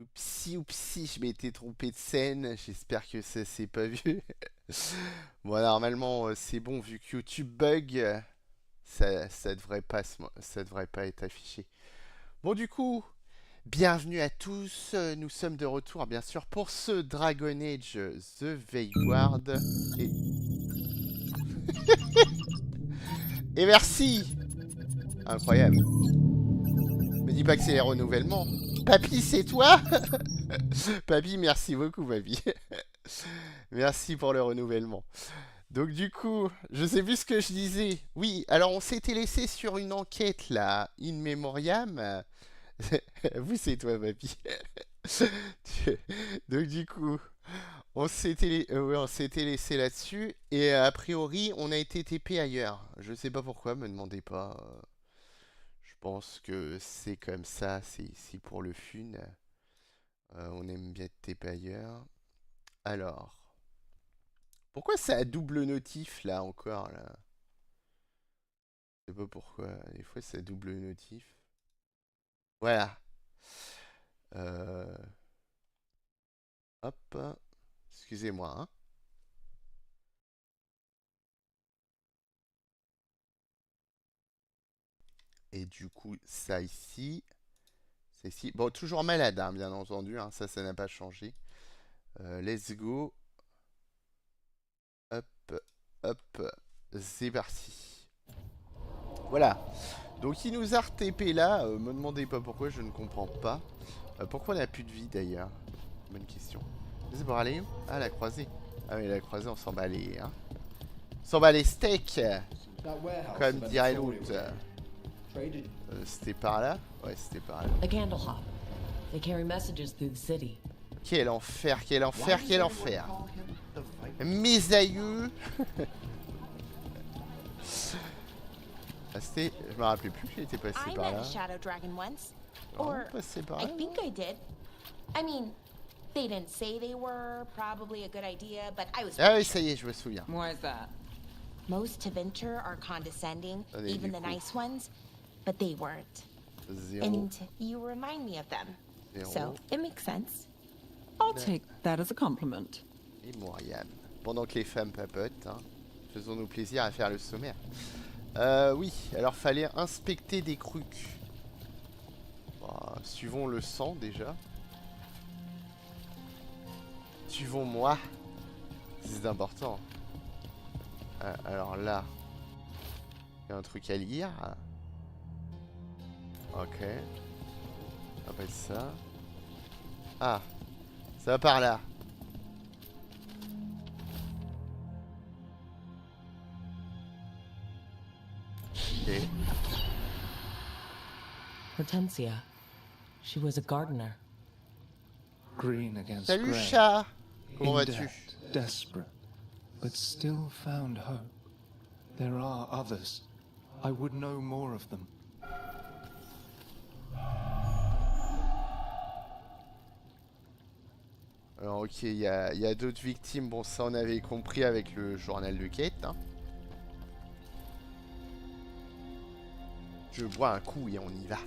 Oupsie, je m'étais trompé de scène. J'espère que ça s'est pas vu. Bon, normalement, c'est bon, vu que YouTube bug, ça devrait pas être affiché. Bon, du coup, bienvenue à tous. Nous sommes de retour, bien sûr, pour ce Dragon Age The Veilguard. Et, et merci! Incroyable. Me dis pas que c'est les renouvellements. Papy, c'est toi? Papy, merci beaucoup, papy. Merci pour le renouvellement. Donc du coup, je sais plus ce que je disais. Oui, alors on s'était laissé sur une enquête là, in memoriam. Vous c'est toi, papy. Donc du coup, ouais, on s'était laissé là-dessus et a priori, on a été TP ailleurs. Je sais pas pourquoi, me demandez pas. Je pense que c'est comme ça, c'est pour le fun. On aime bien être TP ailleurs. Alors, pourquoi ça a double notif là encore là? Je sais pas pourquoi. Des fois ça double notif. Voilà. Euh, Hop. Excusez-moi, hein. Et du coup, ça ici. Ça ici. Bon, toujours malade, hein, bien entendu. Hein, ça n'a pas changé. Let's go. Hop. Hop. C'est parti. Voilà. Donc il nous a RTP là. Me demandez pas pourquoi, je ne comprends pas. Pourquoi on n'a plus de vie d'ailleurs? Bonne question. C'est pour aller où? Ah, la croisée. Ah oui, la croisée, on s'en bat les... Hein. On s'en bat les steaks, comme dirait l'autre. C'était par là? Ouais, c'était par là. Quel enfer, quel enfer, quel enfer. Mes aïeux. Ah, c'était... Je me rappelais plus que j'étais passé par là. Non, passé par là. They didn't say they were probably a good idea, but I was. Ah oui, ça y est, je me souviens. Why is that? Most Tevinter are condescending, even the nice ones, but they weren't. Zéro. And you remind me of them. Zéro. So it makes sense. I'll take that as a compliment. Memoriam. Pendant que les femmes papotent, hein, faisons-nous plaisir à faire le sommaire. Oui, alors fallait inspecter des crucs. Bah, suivons le sang déjà. Suivons-moi. C'est important. Alors là, il y a un truc à lire. Ok. On va mettre ça. Ah, ça va par là. Ok. Hortensia. She was a gardener. Green against Salut grey. chat. Comment In vas-tu? debt, desperate, but still found hope. There are others. I would know more of them. Alors ok, il y a d'autres victimes. Bon, ça on avait compris avec le journal de quête. Hein. Je bois un coup et on y va.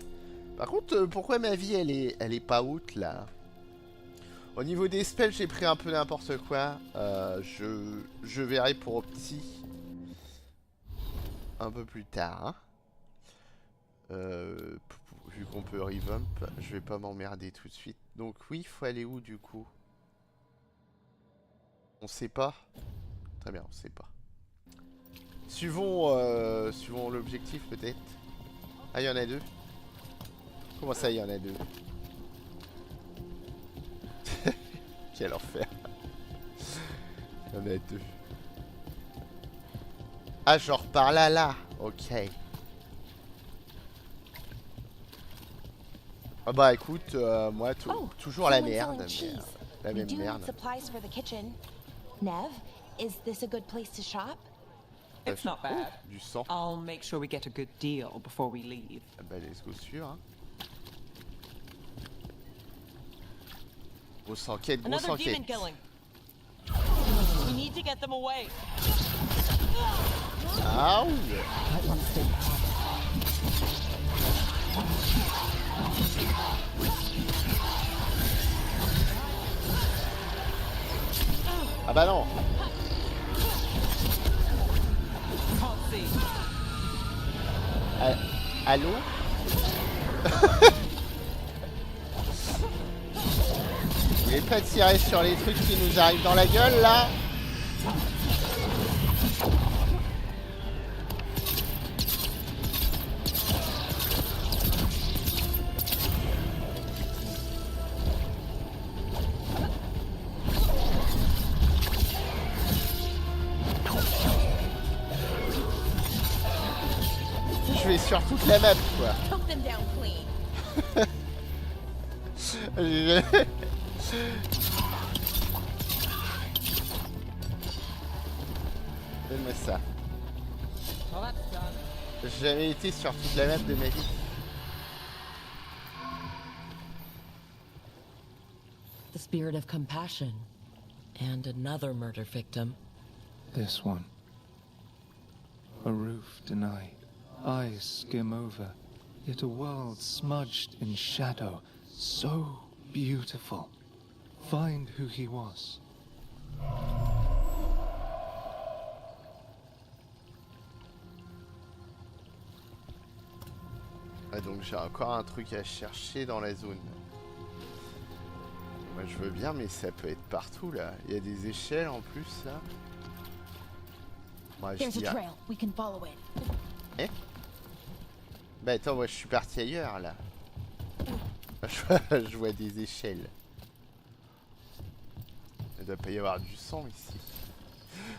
Par contre, pourquoi ma vie elle est pas haute là? Au niveau des spells, j'ai pris un peu n'importe quoi. Je verrai pour petit un peu plus tard. Hein. Vu qu'on peut revamp, je vais pas m'emmerder tout de suite. Donc oui, il faut aller où du coup? On sait pas. Très bien, on sait pas. Suivons l'objectif peut-être. Ah, il y en a deux. Comment ça, il y en a deux? Quel enfer. Il y en a deux. Ah, genre par là, là. Ok. Ah bah écoute, moi toujours la merde. La même merde. Nev, is this a good place to shop? It's not bad. Du sang. I'll make sure we get a good deal before we leave. Ah bah let's go sûr. Hein. Grosse enquête, grosse Another enquête. demon killing. We need to get them away. Ah oui. bah non. Can't see. Allô? Vous voulez pas tirer sur les trucs qui nous arrivent dans la gueule là? Je vais sur toute la map quoi. Choke them down clean. Donne-moi ça. Well, that's done. J'ai jamais été sur toute la map de ma vie. The spirit of compassion. And another murder victim. This one. A roof denied. Eyes skim over. Yet a world smudged in shadow. So beautiful. Find who he was. Ah, donc j'ai encore un truc à chercher dans la zone. Moi je veux bien mais ça peut être partout là. Il y a des échelles en plus là. Moi je There's dis... a trail. We can follow it. Eh? Bah attends, moi je suis parti ailleurs là. Je vois des échelles. Il doit pas y avoir du sang ici.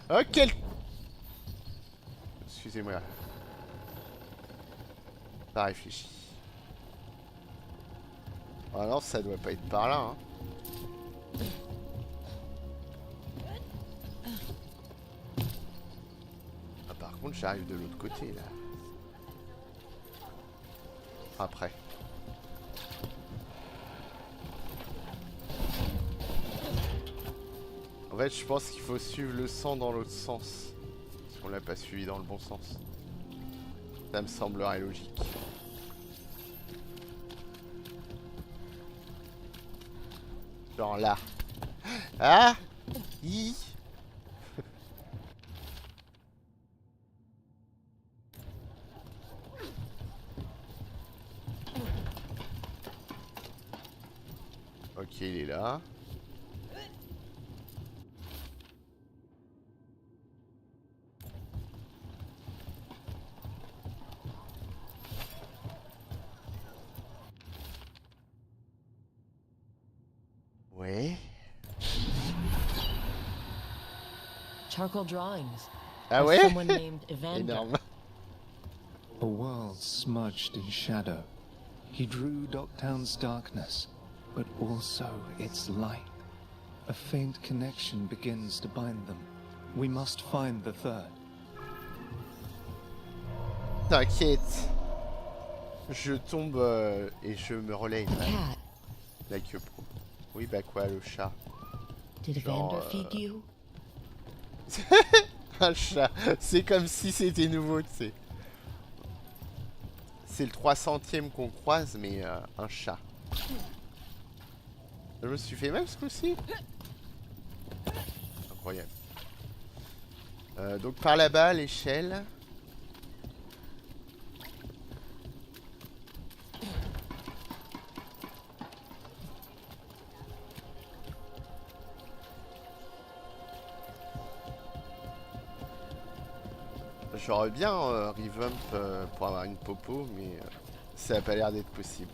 Oh quel... Excusez-moi. Pas réfléchi. Ah non, ça doit pas être par là hein. Ah, par contre j'arrive de l'autre côté là. Après. En fait, je pense qu'il faut suivre le sang dans l'autre sens. Parce qu'on l'a pas suivi dans le bon sens. Ça me semblerait logique. Genre là. Ah! I. Ok, il est là. Ouais. Charcoal drawings. Ah of ouais? Someone named Evander. Énorme. A world smudged in shadow. He drew Docktown's darkness, but also its light. A faint connection begins to bind them. We must find the third. T'inquiète. Je tombe et je me relève. Cat. Like a pro. Oui, bah quoi, le chat. Did Genre, Evander feed you? Un chat. C'est comme si c'était nouveau, tu sais. C'est le 300e qu'on croise, mais un chat. Je me suis fait mal ce coup-ci. Incroyable. Donc par là-bas, l'échelle. J'aurais bien revamp pour avoir une popo, mais ça a pas l'air d'être possible.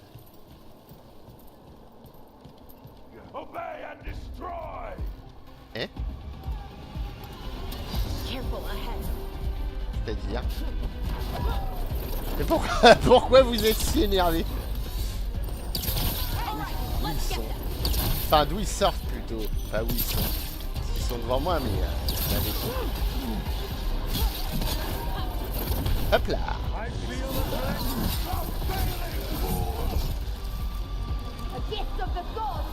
Eh? Careful ahead. C'est-à-dire? Mais pourquoi, pourquoi vous êtes si énervé? Où ils sont? Enfin, d'où ils sortent plutôt. Pas où ils sont. Ils sont devant moi, mais... Hop là! A gift of the gods.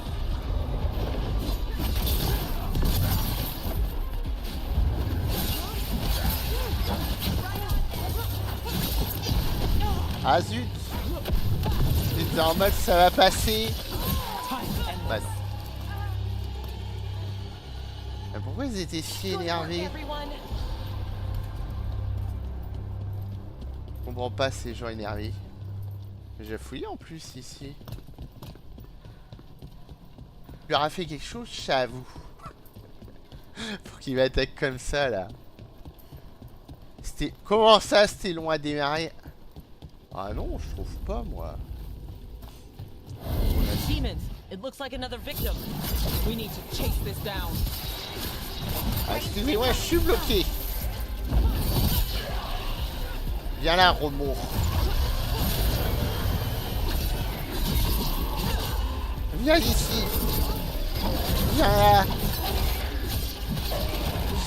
Ah zut! J'étais en mode ça va passer. Vas-y. Mais pourquoi ils étaient si Good work, énervés? everyone. Je comprends pas ces gens énervés. J'ai fouillé en plus ici. Tu leur as fait quelque chose, j'avoue. Pour qu'il m'attaque comme ça là. C'était. Comment ça c'était long à démarrer? Ah non, je trouve pas moi. Demons. It looks like another victim. We need to chase this down. Ah, excusez-moi, je suis bloqué. Viens là, remords. Viens ici. Viens là.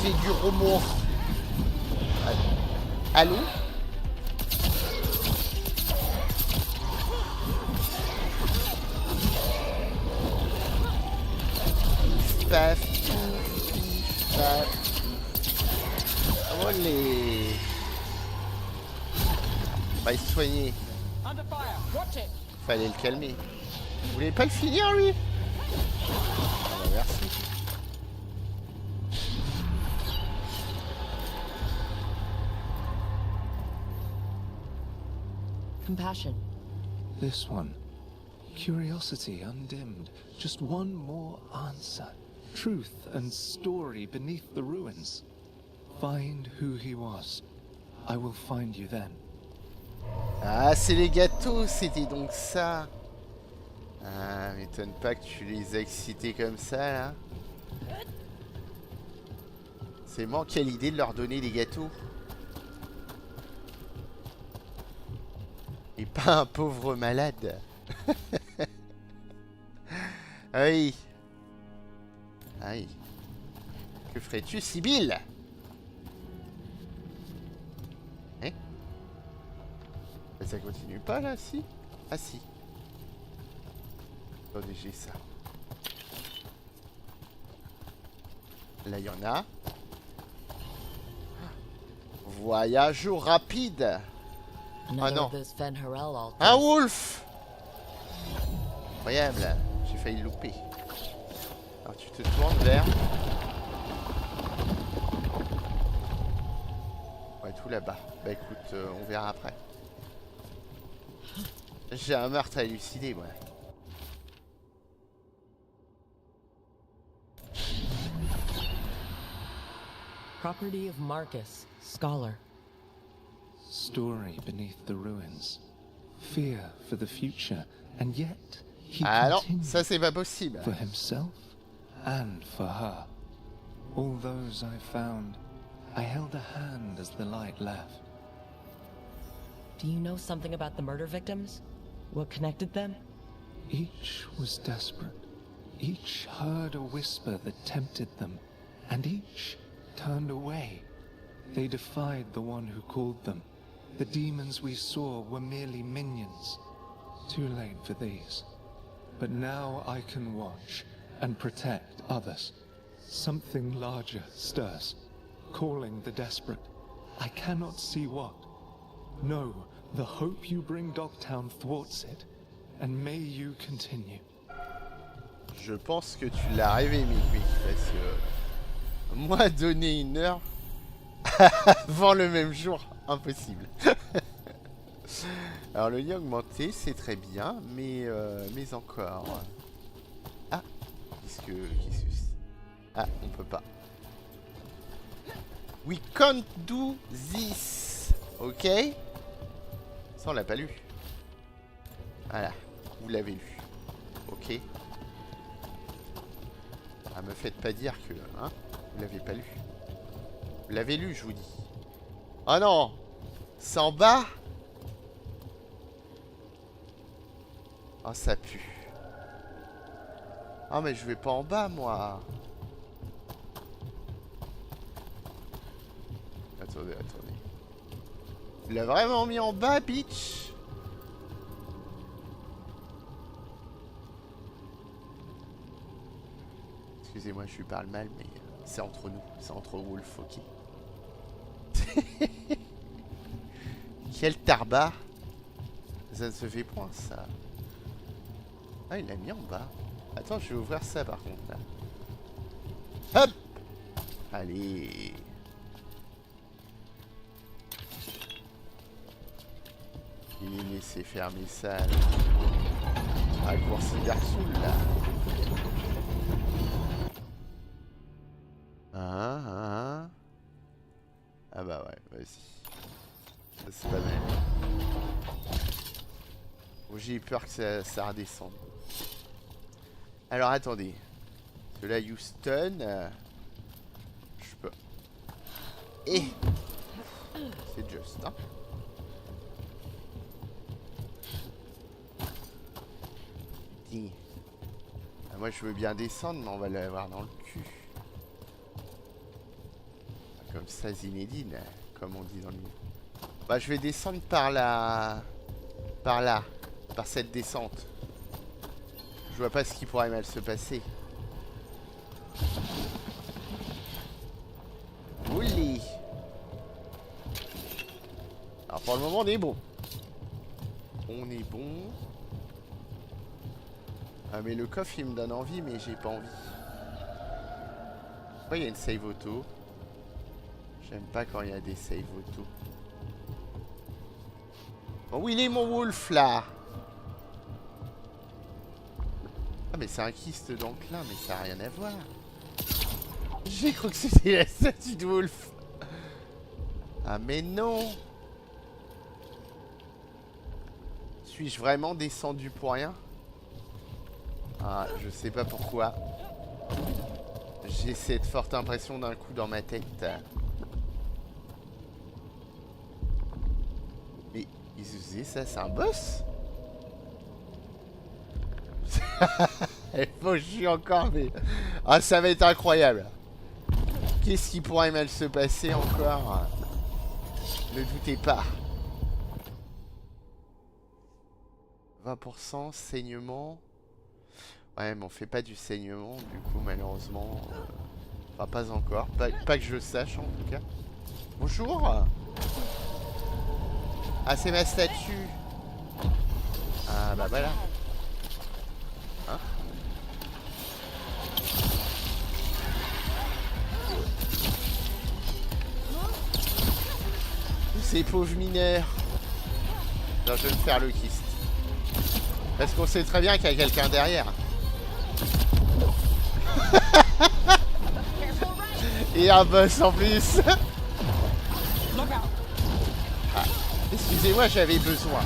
J'ai du remords. Allô? Paf, paf. Olé. Va se soigner. Under fire. Watch it. Fallait le calmer. Vous voulez pas le finir lui? Ah bah merci. Compassion. This one. Curiosity undimmed. Just one more answer. Truth and story beneath the ruins. Find who he was. I will find you then. Ah, c'est les gâteaux, c'était donc ça. Ah, m'étonne pas que tu les as excités comme ça, là. C'est moi quelle idée de leur donner des gâteaux. Et pas un pauvre malade. Ah oui. Ah oui. Que ferais-tu, Sibylle? Hein? Ça continue pas, là, si? Ah si. Attendez, j'ai ça. Là, il y en a. Voyage rapide. Another non. of those Fenharel altars. Un wolf. Incroyable. J'ai failli le louper. Alors tu te tournes vers... Ouais, tout là-bas. Bah écoute, on verra après. J'ai un meurtre à élucider, moi. Property of Marcus, scholar. Story beneath the ruins. Fear for the future. And yet, he Ah non, continued ça c'est pas possible. for himself and for her. All those I found, I held a hand as the light left. Do you know something about the murder victims? What connected them? Each was desperate. Each heard a whisper that tempted them, and each turned away. They defied the one who called them. The demons we saw were merely minions. Too late for these. But now I can watch and protect others. Something larger stirs, calling the desperate. I cannot see what. No, the hope you bring Dogtown thwarts it, and may you continue. Je pense que tu l'as rêvé, Mick, parce que... Moi, donner une heure avant le même jour, impossible. Alors, le lien augmenté, c'est très bien, mais encore... Ah, qu'est-ce que Ah, on peut pas. We can't do this. Ok. Ça, on l'a pas lu. Voilà, vous l'avez lu. Ok. Ah, me faites pas dire que... Hein, vous l'avez pas lu. Vous l'avez lu, je vous dis. Oh non. C'est en bas. Oh, ça pue. Ah, mais je vais pas en bas, moi. Attendez. Tu l'as vraiment mis en bas, bitch? Excusez-moi, je lui parle mal, mais c'est entre nous. C'est entre Wolf, ok. Quel tarbard. Ça ne se fait point, ça. Ah, il l'a mis en bas. Attends, je vais ouvrir ça, par contre, là. Hop! Allez. Il est laissé fermer ça. Raccourci Dark Souls là. Ah bah ouais, vas-y. Ça c'est pas mal. Bon, j'ai eu peur que ça redescende. Alors attendez. Cela Houston. Je peux. Et. C'est juste, hein. Ah, moi je veux bien descendre, mais on va l'avoir dans le cul. Comme ça, Zinedine, comme on dit dans le milieu. Bah, je vais descendre par la... Par là. Par cette descente. Je vois pas ce qui pourrait mal se passer. Ouli. Alors pour le moment, on est bon. On est bon. Ah, mais le coffre, il me donne envie, mais j'ai pas envie. Pourquoi il y a une save auto? J'aime pas quand il y a des save auto. Oh, où il est mon wolf là? Ah mais c'est un kyste d'enclin, mais ça a rien à voir. J'ai cru que c'était la statue de wolf. Ah mais non. Suis-je vraiment descendu pour rien? Ah, je sais pas pourquoi. J'ai cette forte impression d'un coup dans ma tête. Mais ils faisaient ça, c'est un boss? Faut que je suis encore, mais... Ah, ça va être incroyable. Qu'est-ce qui pourrait mal se passer encore? Ne doutez pas. 20% saignement. Ouais, mais on fait pas du saignement, du coup, malheureusement. Enfin, pas encore. Pas que je sache, en tout cas. Bonjour. Ah, c'est ma statue. Ah, bah voilà. Hein? Ces pauvres mineurs. Non, je vais me faire le kyste. Parce qu'on sait très bien qu'il y a quelqu'un derrière. Et un boss en plus. Ah, excusez-moi, j'avais besoin.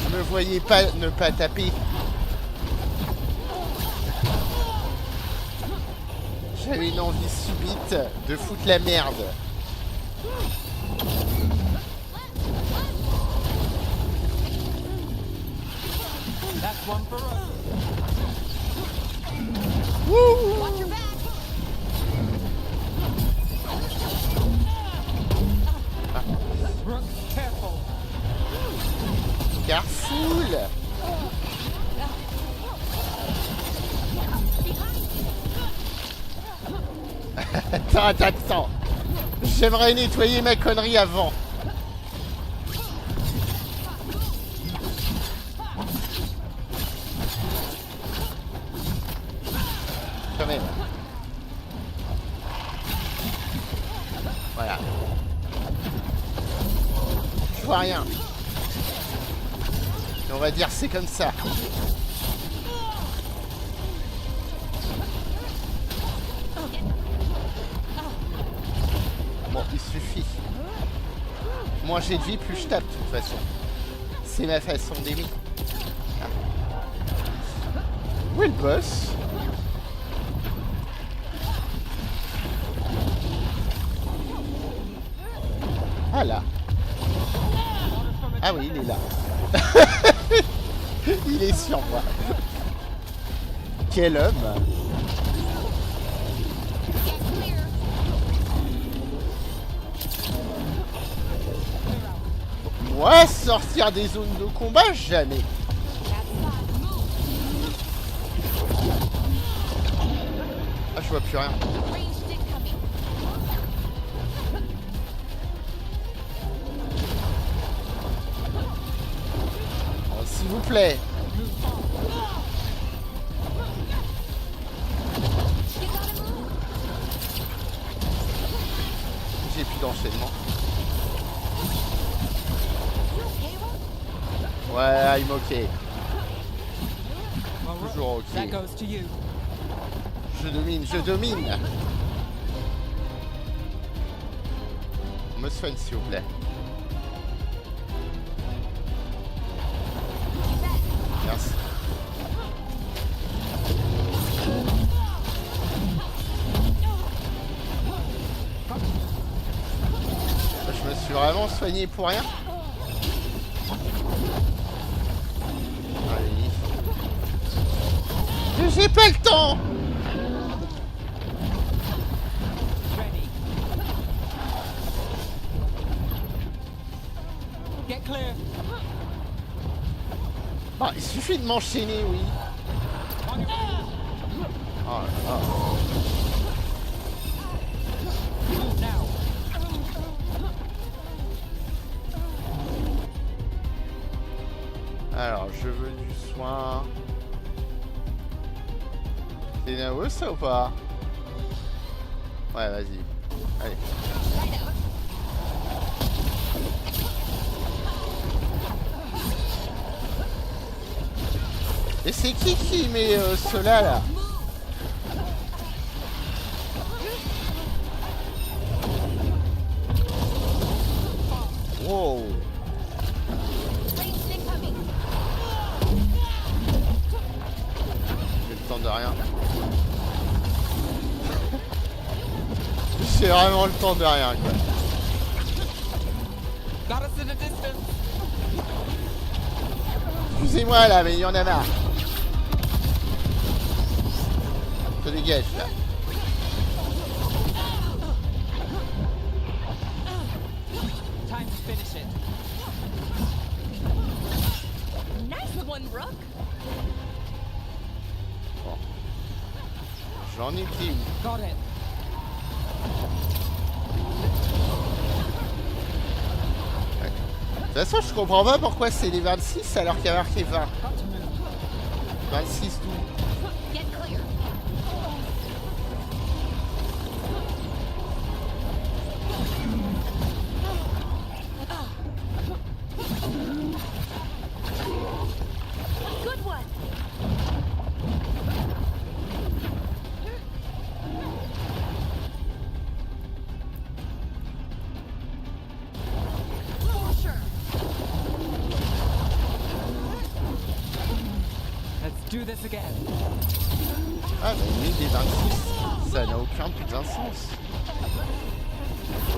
Je me voyais pas ne pas taper. J'avais une envie subite de foutre la merde. Wouh! Carrefour. Attends. J'aimerais nettoyer ma connerie avant. Quand même. Voilà. Je vois rien. On va dire c'est comme ça. Bon, il suffit. Moins j'ai de vie, plus je tape de toute façon. C'est ma façon d'aimer. Ah. Où est le boss? Ah là. Ah oui, il est là. Il est sur moi. Quel homme. Moi, sortir des zones de combat, jamais. Ah, je vois plus rien. Oh, s'il vous plaît. l'enchaînement. Ouais, I'm ok. Toujours ok. That goes to you. Je domine, je domine. On me soigne s'il vous plaît. Merci. Je me suis vraiment soigné pour rien. Allez. J'ai pas le temps. Ready. Get clear. Ah, il suffit de m'enchaîner, oui. On your way. Oh là là. Move now. Alors, je veux du soin. C'est nerveux ça ou pas? Ouais, vas-y. Allez. Et c'est qui met cela là? Wow. J'ai le temps de rien. J'ai vraiment le temps de rien quoi. Got us in the distance. Excusez-moi là, mais il y en a marre. Ça dégage là. Time to finish it. Nice one, Rook. Bon. J'en ai pris une. Got it. De toute façon, je comprends pas pourquoi c'est les 26 alors qu'il y a marqué 20. Got to move. 26 tout. Get clear. Good one. For sure. Let's do this again. Ah, j'ai mis des 26. Ça n'a aucun putain de sens.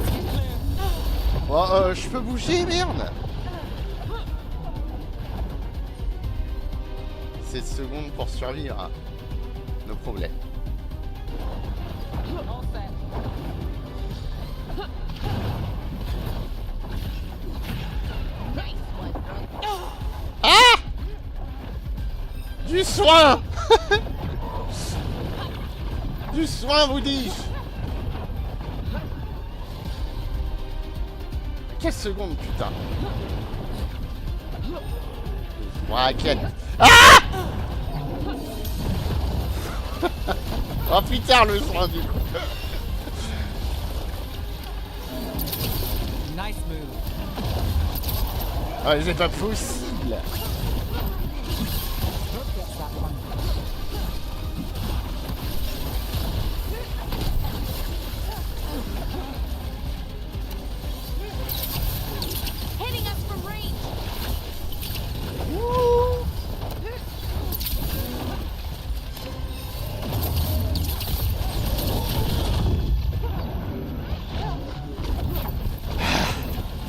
Get clear. Oh, je peux bouger, merde. 7 secondes pour survivre à nos problèmes. All set. Nice one, Rook. Ah! Du soin. Du soin, vous dis-je. Quelle seconde, putain. Ouais, quelle... Ah! Oh putain, le soin du coup. Nice move. Ouais, c'est pas possible. Rook gets that one. Hitting us from range.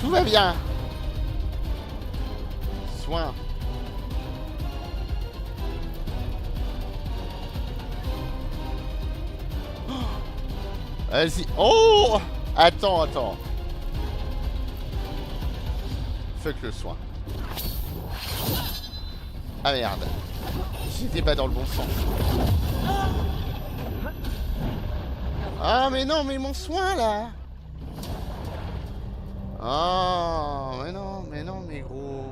Tout va bien. Soin. Vas-y. Oh! Attends. Fuck le soin. Ah merde. J'étais pas dans le bon sens. Ah mais non, mais mon soin là. Oh, mais non, mais gros.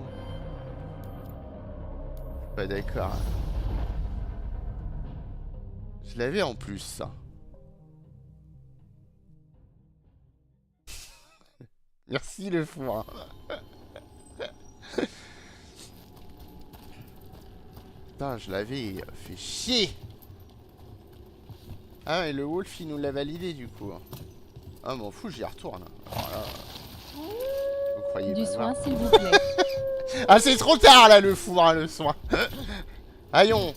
Pas d'accord. Je l'avais en plus, ça. Merci le four. Putain, je l'avais fait chier. Ah, et le wolf, il nous l'a validé du coup. Ah, m'en fous, j'y retourne. Alors là, vous croyez Du pas soin, voir. s'il vous plaît. Ah, c'est trop tard là, le four, hein, le soin. Aïon.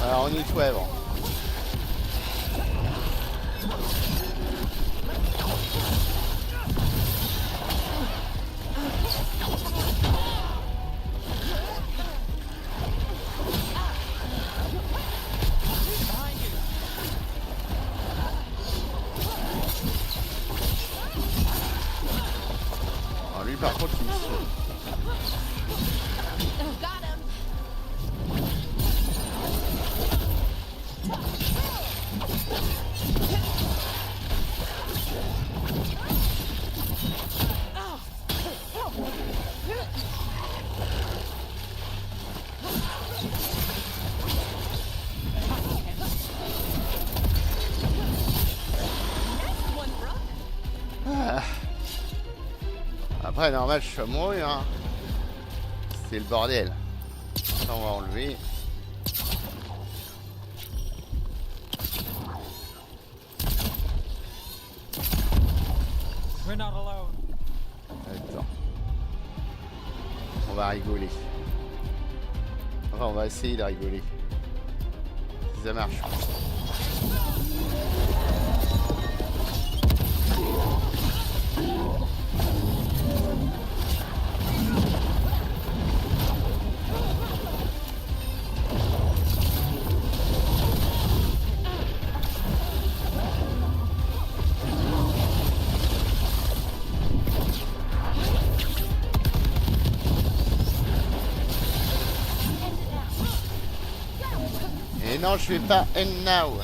Alors, on nettoie avant. Alors, lui, par contre, il me saoule. Got him. Ah. Après, normal, je suis amoureux, hein. C'est le bordel. Ça, on va enlever. We're not alone. Attends. On va rigoler. Enfin, on va essayer de rigoler. Si ça marche. Et non, je vais pas end now.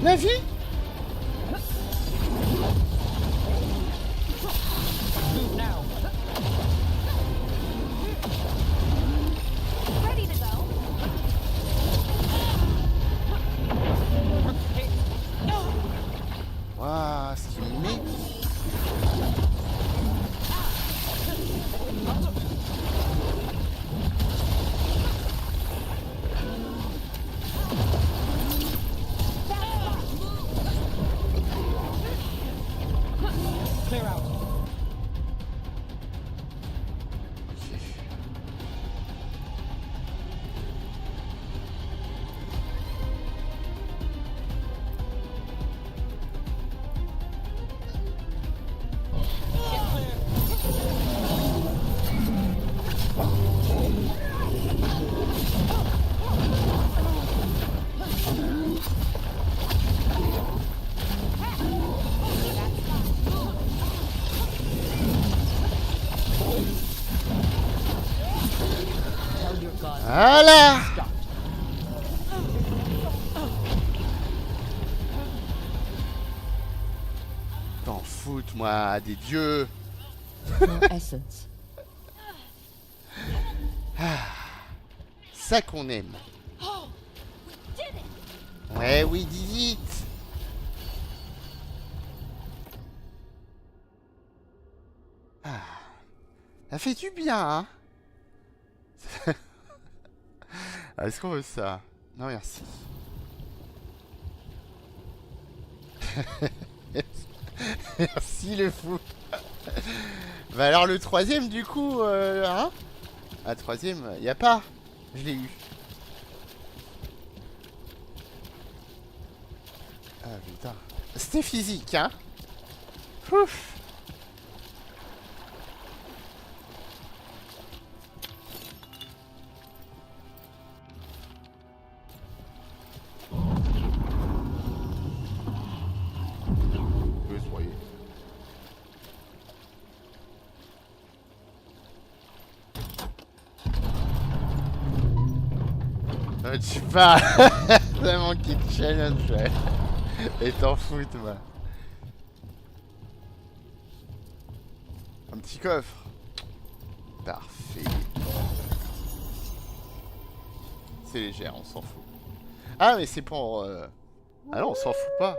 La vie? Move now. Ready to go. Waouh, ce qu'il me met. Clear out. Tell your god. Voilà. T'en foutre, moi, des dieux. More essence. Ça qu'on aime. Oh, we did it. Ouais, oui, dis it. Ah, ça fait du bien, hein. Ah, est-ce qu'on veut ça? Non, merci. Merci le fou. Bah alors le troisième du coup, hein? Ah, troisième, y a pas. Je l'ai eu. Ah putain. C'était physique, hein? Ouf. Tu vas vraiment vraiment qui te challenge, ouais. Et t'en fous, moi. Un petit coffre. Parfait. C'est léger, on s'en fout. Ah, mais c'est pour... Ah non, on s'en fout pas.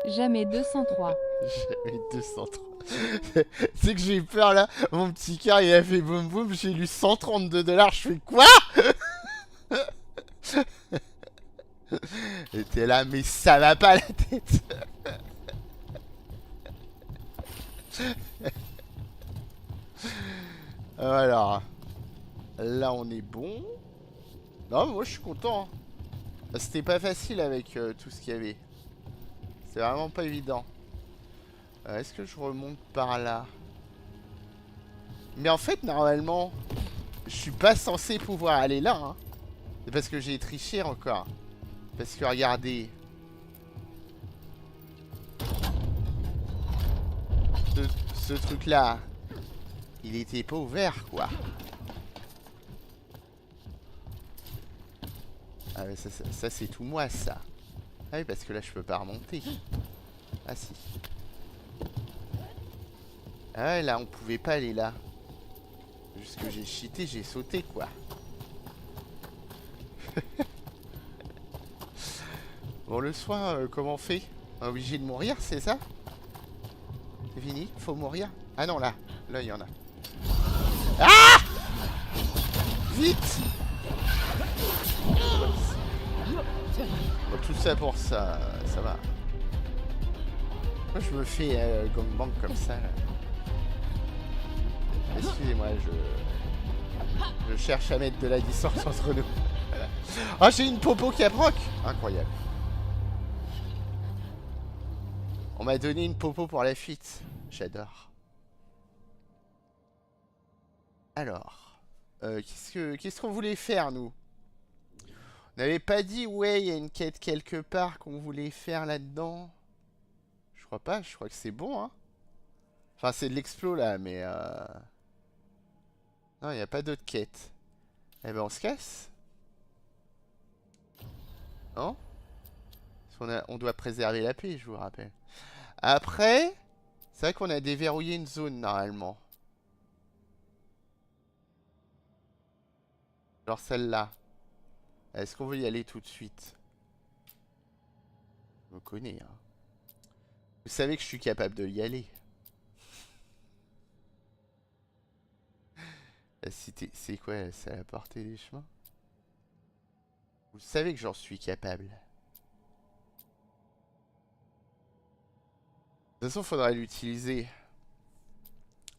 Jamais 203. Jamais 203. C'est que j'ai eu peur là. Mon petit cœur il a fait boum boum. J'ai lu 132 $. Je fais quoi? Et t'es là, mais ça va pas la tête. Alors. Là on est bon. Non, moi je suis content. Hein. C'était pas facile avec tout ce qu'il y avait. C'est vraiment pas évident. Est-ce que je remonte par là? Mais en fait, normalement, je suis pas censé pouvoir aller là. Hein. C'est parce que j'ai triché encore. Parce que regardez. Ce truc-là, il était pas ouvert, quoi. Ah mais ça c'est tout moi, ça. Ah oui, parce que là, je peux pas remonter. Ah si. Ah ouais, là, on pouvait pas aller là. Juste que j'ai cheaté, j'ai sauté, quoi. Bon, le soin, comment on fait? Obligé de mourir, c'est ça? C'est fini? Faut mourir? Ah non, là. Là, il y en a. Ah! Vite! Bon, tout ça pour ça, ça va. Moi, je me fais gangbang comme ça, là. Excusez-moi, je cherche à mettre de la distance entre nous. Ah, j'ai une popo qui approche. Incroyable. On m'a donné une popo pour la fuite. J'adore. Alors, qu'est-ce qu'on voulait faire, nous? On n'avait pas dit, ouais, il y a une quête quelque part qu'on voulait faire là-dedans. Je crois pas, je crois que c'est bon, hein. Enfin, c'est de l'explo, là, mais... Non, il n'y a pas d'autre quête. Eh ben, on se casse. Non? Parce on doit préserver la paix, je vous rappelle. Après, c'est vrai qu'on a déverrouillé une zone, normalement. Genre celle-là. Est-ce qu'on veut y aller tout de suite? Je me connais, hein. Vous savez que je suis capable de y aller. La cité, c'est quoi? C'est à la portée des chemins? Vous savez que j'en suis capable. De toute façon, faudrait l'utiliser.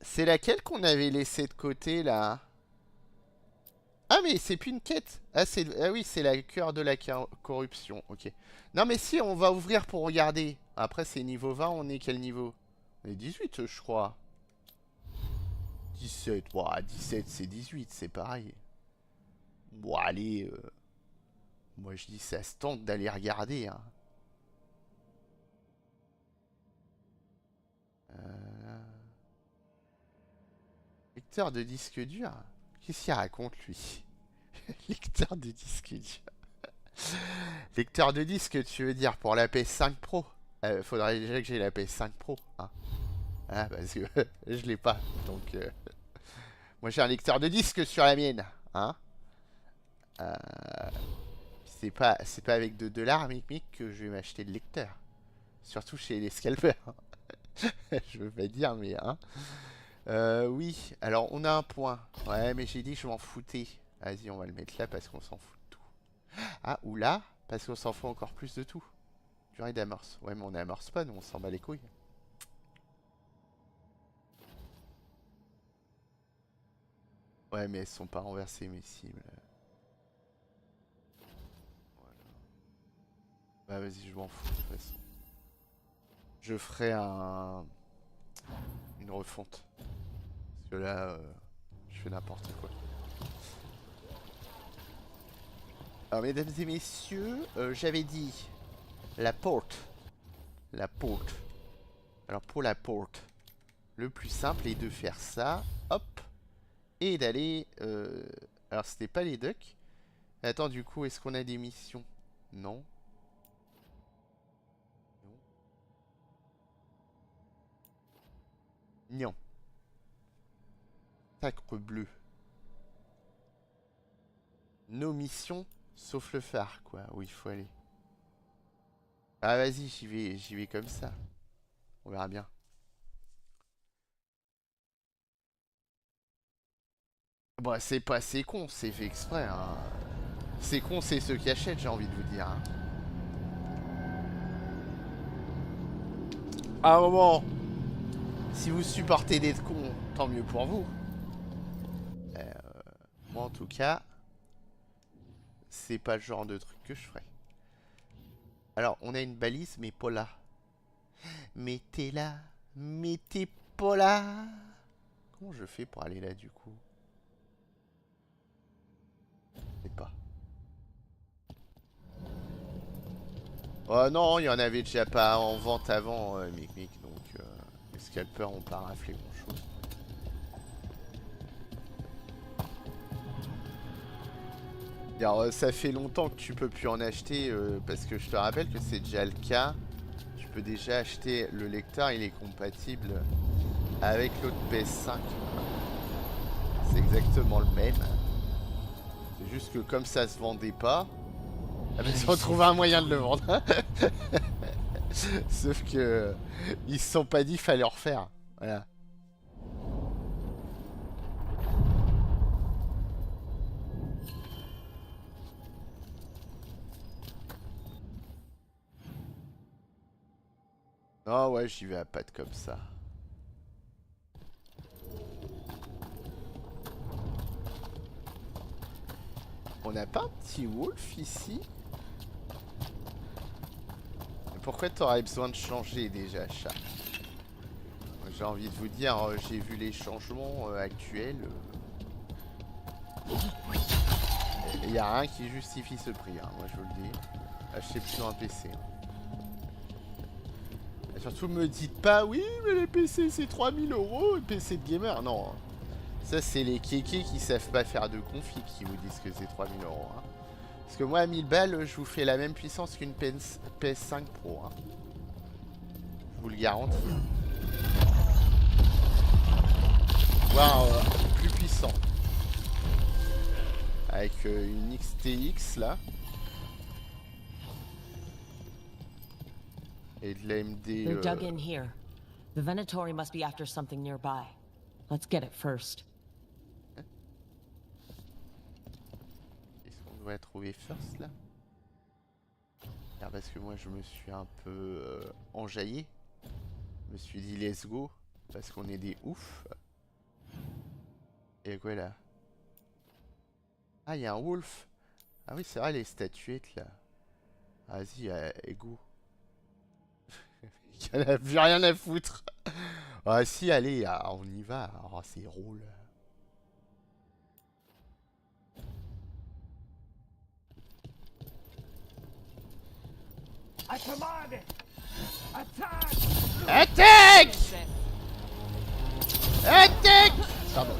C'est laquelle qu'on avait laissé de côté, là? Ah, mais c'est plus une quête. Ah, ah oui, c'est la cœur de la corruption. Ok. Non, mais si, on va ouvrir pour regarder. Après, c'est niveau 20, on est quel niveau? On est 18, je crois. 17, ouah, 17, c'est 18, c'est pareil. Bon, allez, moi je dis ça se tente d'aller regarder, hein. Lecteur de disque dur? Qu'est-ce qu'il raconte, lui? Lecteur de disque dur. Lecteur de disque, tu veux dire pour la PS5 Pro? Faudrait déjà que j'ai la PS5 Pro, hein. Ah, parce que je l'ai pas, donc... Moi j'ai un lecteur de disque sur la mienne, hein. C'est pas avec 2 $, mic, que je vais m'acheter le lecteur. Surtout chez les scalpers. Je veux pas dire, mais hein. Oui, alors on a un point. Ouais, mais j'ai dit que je m'en foutais. Vas-y, on va le mettre là parce qu'on s'en fout de tout. Ah, ou là, parce qu'on s'en fout encore plus de tout. Durée d'amorce. Ouais, mais on amorce pas, nous on s'en bat les couilles. Ouais, mais elles sont pas renversées, mes cibles. Voilà. Bah, vas-y, je m'en fous de toute façon. Je ferai une refonte. Parce que là, je fais n'importe quoi. Alors, mesdames et messieurs, j'avais dit la porte. La porte. Alors, pour la porte, le plus simple est de faire ça. Hop. Et d'aller... Alors, c'était pas les ducks. Attends, du coup, est-ce qu'on a des missions? Non. Non. Sacre bleu. Nos missions, sauf le phare, quoi. Où il faut aller. Ah, vas-y, j'y vais comme ça. On verra bien. Bon, c'est pas c'est con, c'est fait exprès. Hein. C'est con, c'est ceux qui achètent, j'ai envie de vous dire. Hein. À un moment, si vous supportez d'être con, tant mieux pour vous. Moi, en tout cas, c'est pas le genre de truc que je ferais. Alors, on a une balise, mais pas là. Mettez là, mettez pas là. Comment je fais pour aller là, du coup? Je sais pas. Oh non, il y en avait déjà pas en vente avant, mec, donc les scalpers ont pas raflé grand chose. Alors, ça fait longtemps que tu peux plus en acheter parce que je te rappelle que c'est déjà le cas. Tu peux déjà acheter le lecteur, il est compatible avec l'autre PS5. C'est exactement le même. C'est juste que comme ça se vendait pas, ils ont trouvé un moyen de le vendre. Sauf que ils se sont pas dit qu'il fallait en refaire. Voilà. Ah ouais, j'y vais à pattes comme ça. On n'a pas un petit wolf ici? Pourquoi t'aurais besoin de changer déjà, chat? J'ai envie de vous dire, j'ai vu les changements actuels. Il n'y a rien qui justifie ce prix, hein, moi je vous le dis. Achetez plutôt un PC. Hein. Et surtout, me dites pas, oui, mais les PC c'est 3000 €, le PC de gamer. Non, hein. Ça c'est les kékés qui savent pas faire de config qui vous disent que c'est 3000 €. Hein. Parce que moi à 1000 balles, je vous fais la même puissance qu'une PS5 Pro. Hein. Je vous le garantis. Voire plus puissant. Avec une XTX là. Et de l'AMD. They're dug in here. The Venatori must be after something nearby. Let's get it first. Est-ce qu'on doit trouver first là? Parce que moi je me suis un peu enjaillé. Je me suis dit let's go. Parce qu'on est des oufs. Et quoi là? Ah, il y a un wolf. Ah oui, c'est vrai, les statuettes là. Vas-y, égo. Il en a plus rien à foutre. Ah si, allez, on y va. Oh, c'est drôle. Attaque! Attaque! Pardon.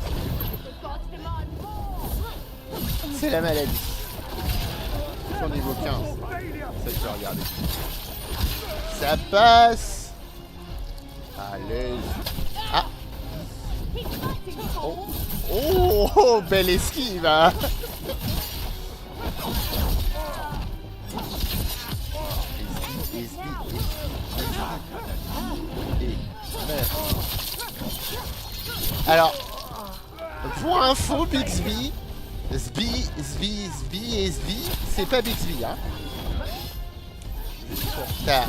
C'est la maladie. Sur niveau 15. Ça, je vais regarder. Ça passe. Allez. Ah. Oh. Oh, oh, belle esquive, hein. Alors, pour info, Bixby, c'est pas Bixby, hein. Juste pour ta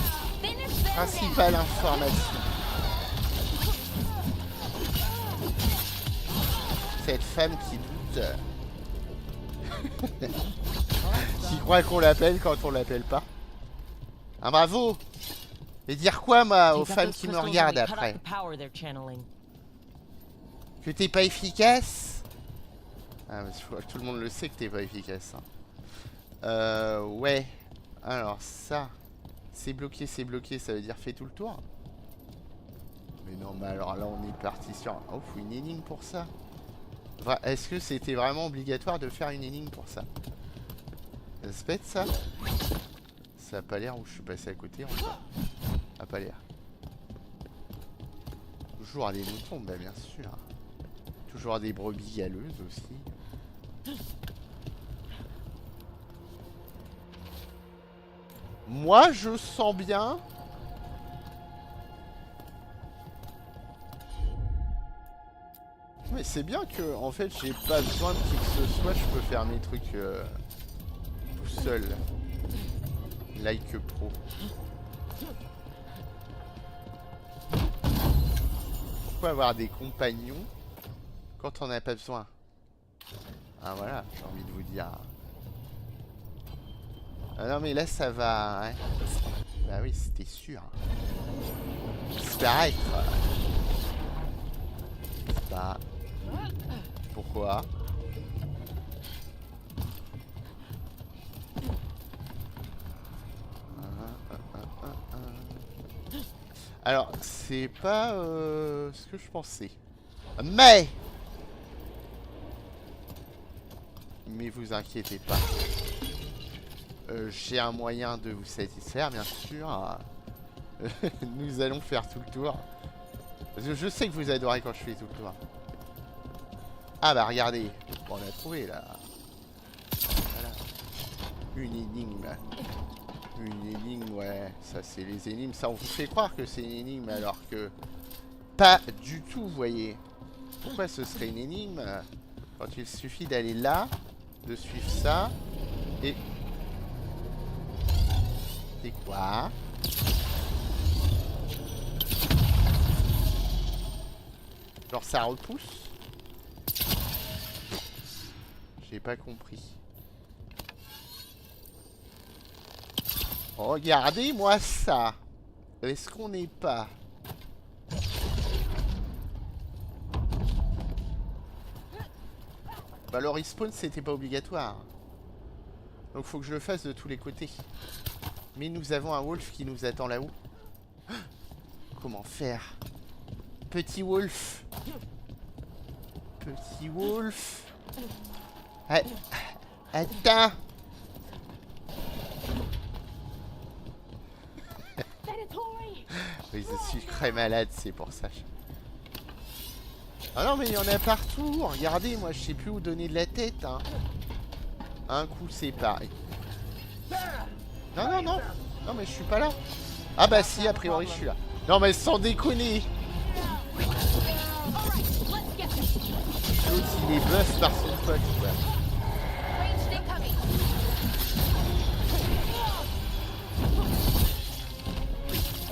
principale information. Cette femme qui doute, qui croit qu'on l'appelle quand on l'appelle pas. Un bravo. Et dire quoi, moi, aux femmes qui me regardent après? Que t'es pas efficace? Ah, mais tout le monde le sait que t'es pas efficace. Hein. Ouais. Alors, ça. C'est bloqué, ça veut dire fais tout le tour? Mais non, mais alors là, on est parti sur... Oh, faut une énigme pour ça. Est-ce que c'était vraiment obligatoire de faire une énigme pour ça? Ça se pète, ça? Ça a pas l'air où je suis passé à côté, en fait. A pas l'air. Toujours des moutons, bah bien sûr. Toujours des brebis galeuses aussi. Moi, je sens bien. Mais c'est bien que, en fait, j'ai pas besoin de qui que ce soit. Je peux faire mes trucs tout seul. Like pro. Pourquoi avoir des compagnons quand on n'a pas besoin? Ah voilà, j'ai envie de vous dire. Ah non mais là ça va. Hein. Bah oui, c'était sûr. Disparaître. Bah. Pourquoi? Alors, c'est pas ce que je pensais. Mais vous inquiétez pas. J'ai un moyen de vous satisfaire, bien sûr. Nous allons faire tout le tour. Parce que je sais que vous adorez quand je fais tout le tour. Ah bah regardez. Bon, on a trouvé là. Voilà. Une énigme. Une énigme, ouais. Ça c'est les énigmes. Ça on vous fait croire que c'est une énigme alors que... Pas du tout, vous voyez. Pourquoi ce serait une énigme quand il suffit d'aller là, de suivre ça, et... C'est quoi? Genre ça repousse? J'ai pas compris. Regardez-moi ça. Est-ce qu'on n'est pas... Bah le respawn c'était pas obligatoire. Donc faut que je le fasse de tous les côtés. Mais nous avons un wolf qui nous attend là-haut. Comment faire? Petit wolf. Petit wolf. Ah, attends. Oui, je suis très malade, c'est pour ça. Ah non, mais il y en a partout. Regardez, moi, je sais plus où donner de la tête. Hein. Un coup, c'est pareil. Non, non, non. Non, mais je suis pas là. Ah bah si, a priori, je suis là. Non, mais sans déconner. L'autre, il est buff par son pote, quoi.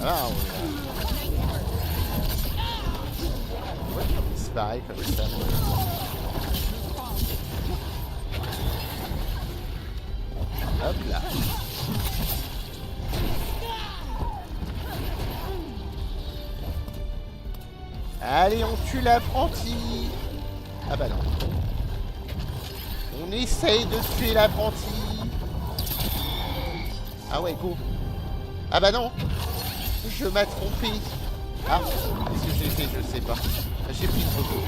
Ah, ouais. C'est pareil comme ça. Hop là. Allez, on tue l'apprenti. Ah bah non. On essaye de tuer l'apprenti. Ah ouais, go. Ah bah non. Je m'ai trompé. Ah, qu'est-ce que j'ai fait? Je sais pas. J'ai pris une photo.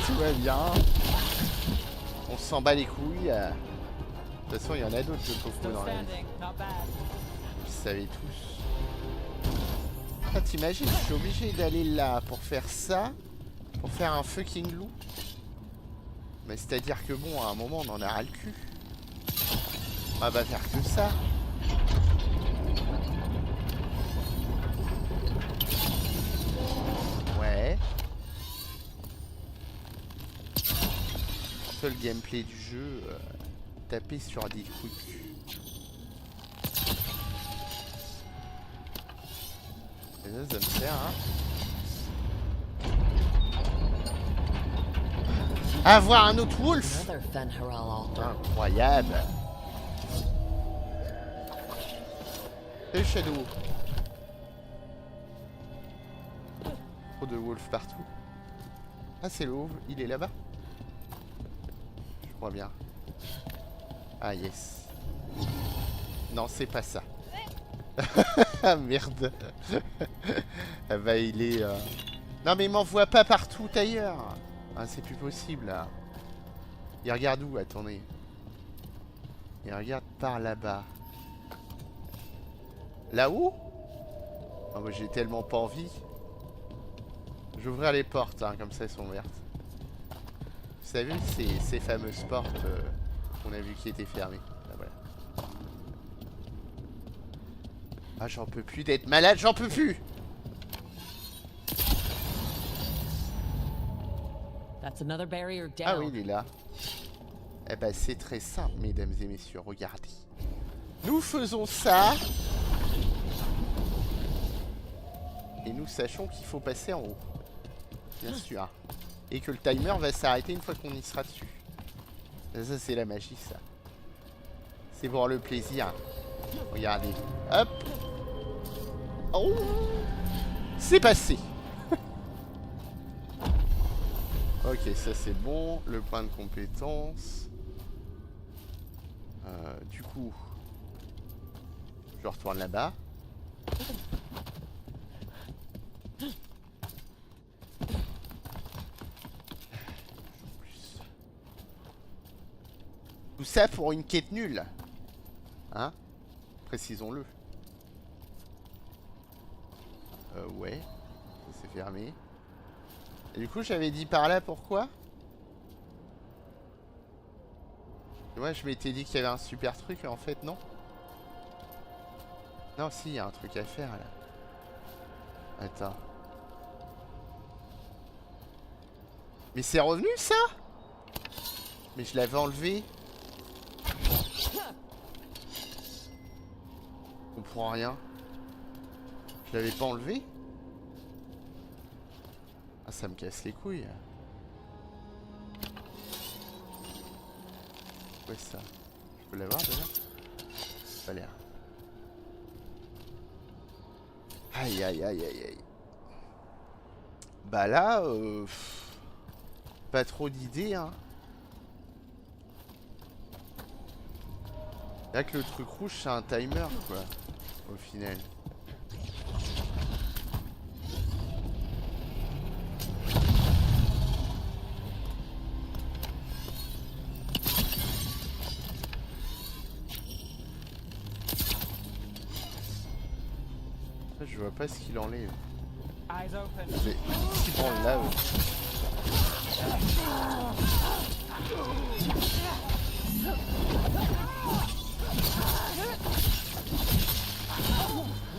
Tout va bien. On s'en bat les couilles. De toute façon, il y en a d'autres de coco dans la vie. Vous savez tous. Ah, t'imagines, je suis obligé d'aller là pour faire ça. Pour faire un fucking loup. Mais c'est-à-dire que bon, à un moment, on en a ras le cul. On va faire que ça. Ouais. Seul gameplay du jeu, taper sur des coups de cul. Et ça me sert, hein. Avoir un autre wolf. Incroyable. Et Shadow. Trop de wolf partout. Ah, c'est le wolf, il est là-bas. Je crois bien. Ah yes. Non, c'est pas ça. Ah merde. Ah bah il est... Non mais il m'envoie pas partout ailleurs. Ah c'est plus possible là. Il regarde où? Attendez. Et regarde par là-bas. Là-haut? Oh, moi j'ai tellement pas envie. Je vais ouvrir les portes, hein, comme ça elles sont ouvertes. Vous savez, ces fameuses portes qu'on a vu qui étaient fermées. Là, voilà. Ah, j'en peux plus d'être malade, j'en peux plus! That's another barrier down. Ah oui, il est là. Eh ben, c'est très simple, mesdames et messieurs. Regardez. Nous faisons ça. Et nous sachons qu'il faut passer en haut. Bien sûr. Et que le timer va s'arrêter une fois qu'on y sera dessus. Ça, c'est la magie, ça. C'est pour le plaisir. Regardez. Hop. Oh. C'est passé. Ok, ça c'est bon. Le point de compétence. Du coup, je retourne là-bas. Tout ça pour une quête nulle. Hein? Précisons-le. Ouais. Ça c'est fermé. Et du coup, j'avais dit par là pourquoi? Moi, je m'étais dit qu'il y avait un super truc, en fait, non? Non, si, il y a un truc à faire, là. Attends. Mais c'est revenu, ça? Mais je l'avais enlevé. Je comprends rien. Je l'avais pas enlevé? Ah, ça me casse les couilles. Ouais, ça. Je peux l'avoir déjà? Pas l'air. Aïe aïe aïe aïe aïe. Bah là, pas trop d'idées, hein. Là que le truc rouge c'est un timer quoi, au final. Je vois pas ce qu'il enlève. Eyes open. Mais qu'est-ce qu'il prend là?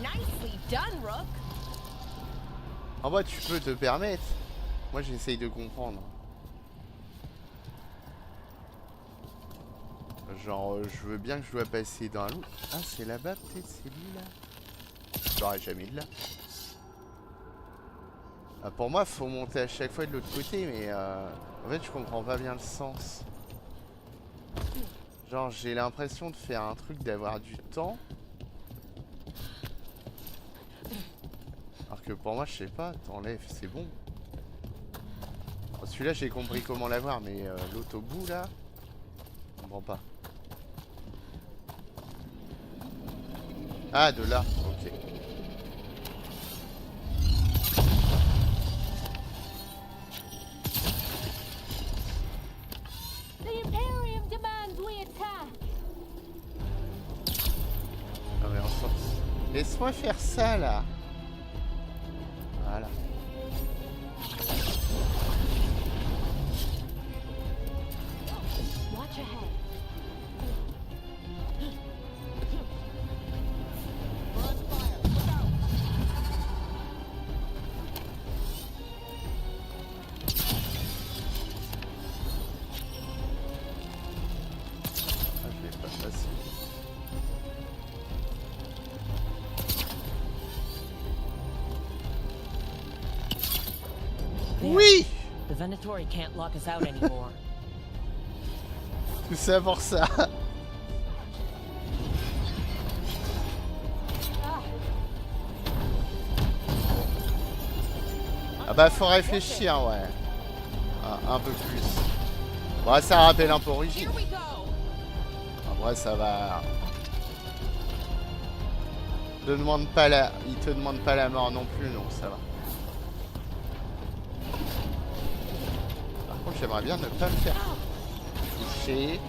Nicely done, Rook. En bas, tu peux te permettre. Moi, j'essaye de comprendre. Genre, je veux bien que je dois passer dans l'eau. Ah, c'est là-bas, peut-être, c'est lui là. J'aurais jamais de là. Ah, pour moi, faut monter à chaque fois de l'autre côté, mais en fait, je comprends pas bien le sens. Genre, j'ai l'impression de faire un truc, d'avoir du temps. Alors que pour moi, je sais pas, t'enlèves, c'est bon. Bon, celui-là, j'ai compris comment l'avoir, mais l'autre au bout, là, je comprends pas. Ah, de là, ok. The Imperium demands we attack. Ah mais enfin, laisse-moi faire ça là. Voilà. Watch ahead. Ah, je l'ai pas facile. There. Oui! The Venatori can't lock us out anymore. Tout ça pour ça. Ah bah faut réfléchir, ouais. Un peu plus. Bon, ça rappelle un peu Origine. Here we go. En vrai, ça va. Il te demande pas la mort non plus, donc ça va. Par contre, j'aimerais bien ne pas me faire toucher.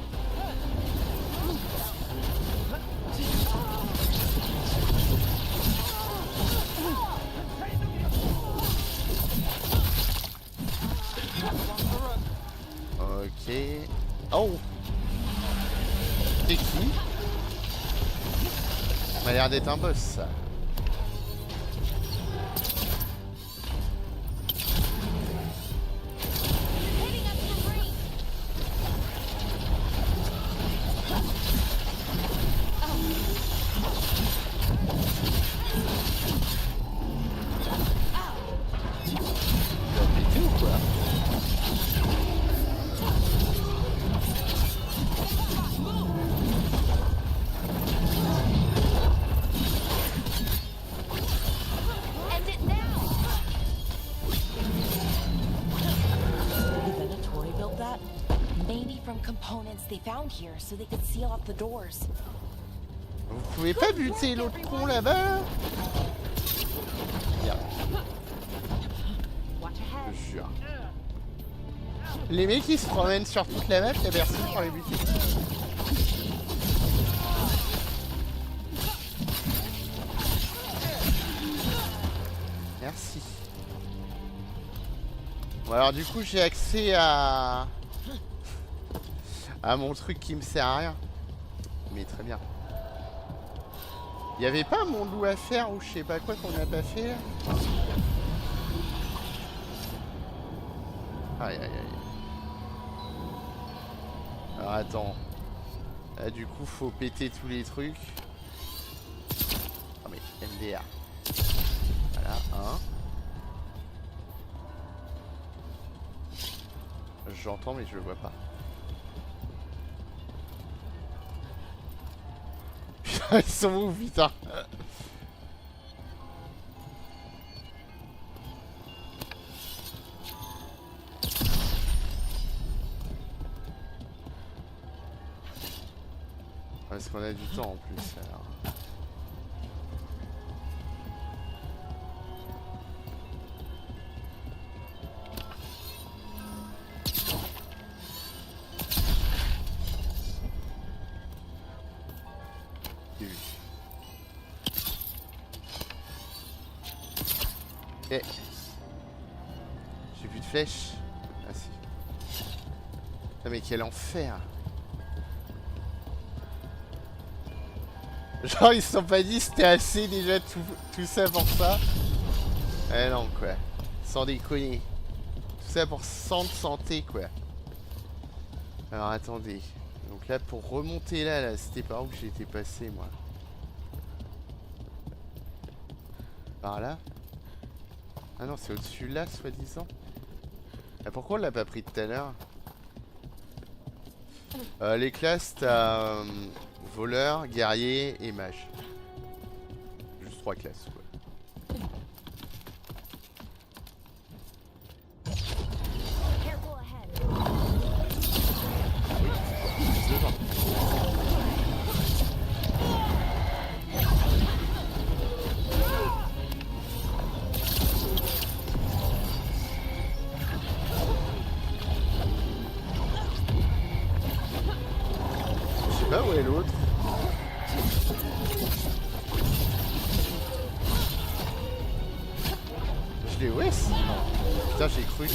Oh. C'est qui? Ça m'a l'air d'être un boss, ça. They found here so they could seal off the doors. Vous pouvez pas buter l'autre con là-bas? Bien. Je jure. Les mecs qui se promènent sur toute la map, y'a personne pour les buter. Merci. Bon alors du coup j'ai accès à mon truc qui me sert à rien. Mais très bien. Il y avait pas mon loup à faire ou je sais pas quoi qu'on n'a pas fait là? Aïe aïe aïe. Alors attends. Là du coup faut péter tous les trucs. Ah mais MDR. Voilà, un. J'entends mais je le vois pas. Ils sont où putain? Parce qu'on a du temps en plus alors. Eh. J'ai plus de flèches. Ah si. Ah mais quel enfer. Genre ils se sont pas dit c'était assez déjà tout ça pour ça. Eh non quoi. Sans déconner. Tout ça pour 100 de santé quoi. Alors attendez. Donc là pour remonter là c'était par où que j'étais passé moi. Par là. Ah non, c'est au-dessus là, soi-disant. Ah, pourquoi on l'a pas pris tout à l'heure? Les classes, t'as voleur, guerrier et mage. Juste 3 classes, quoi. Où est l'autre? Je l'ai où est-ce? Putain j'ai cru.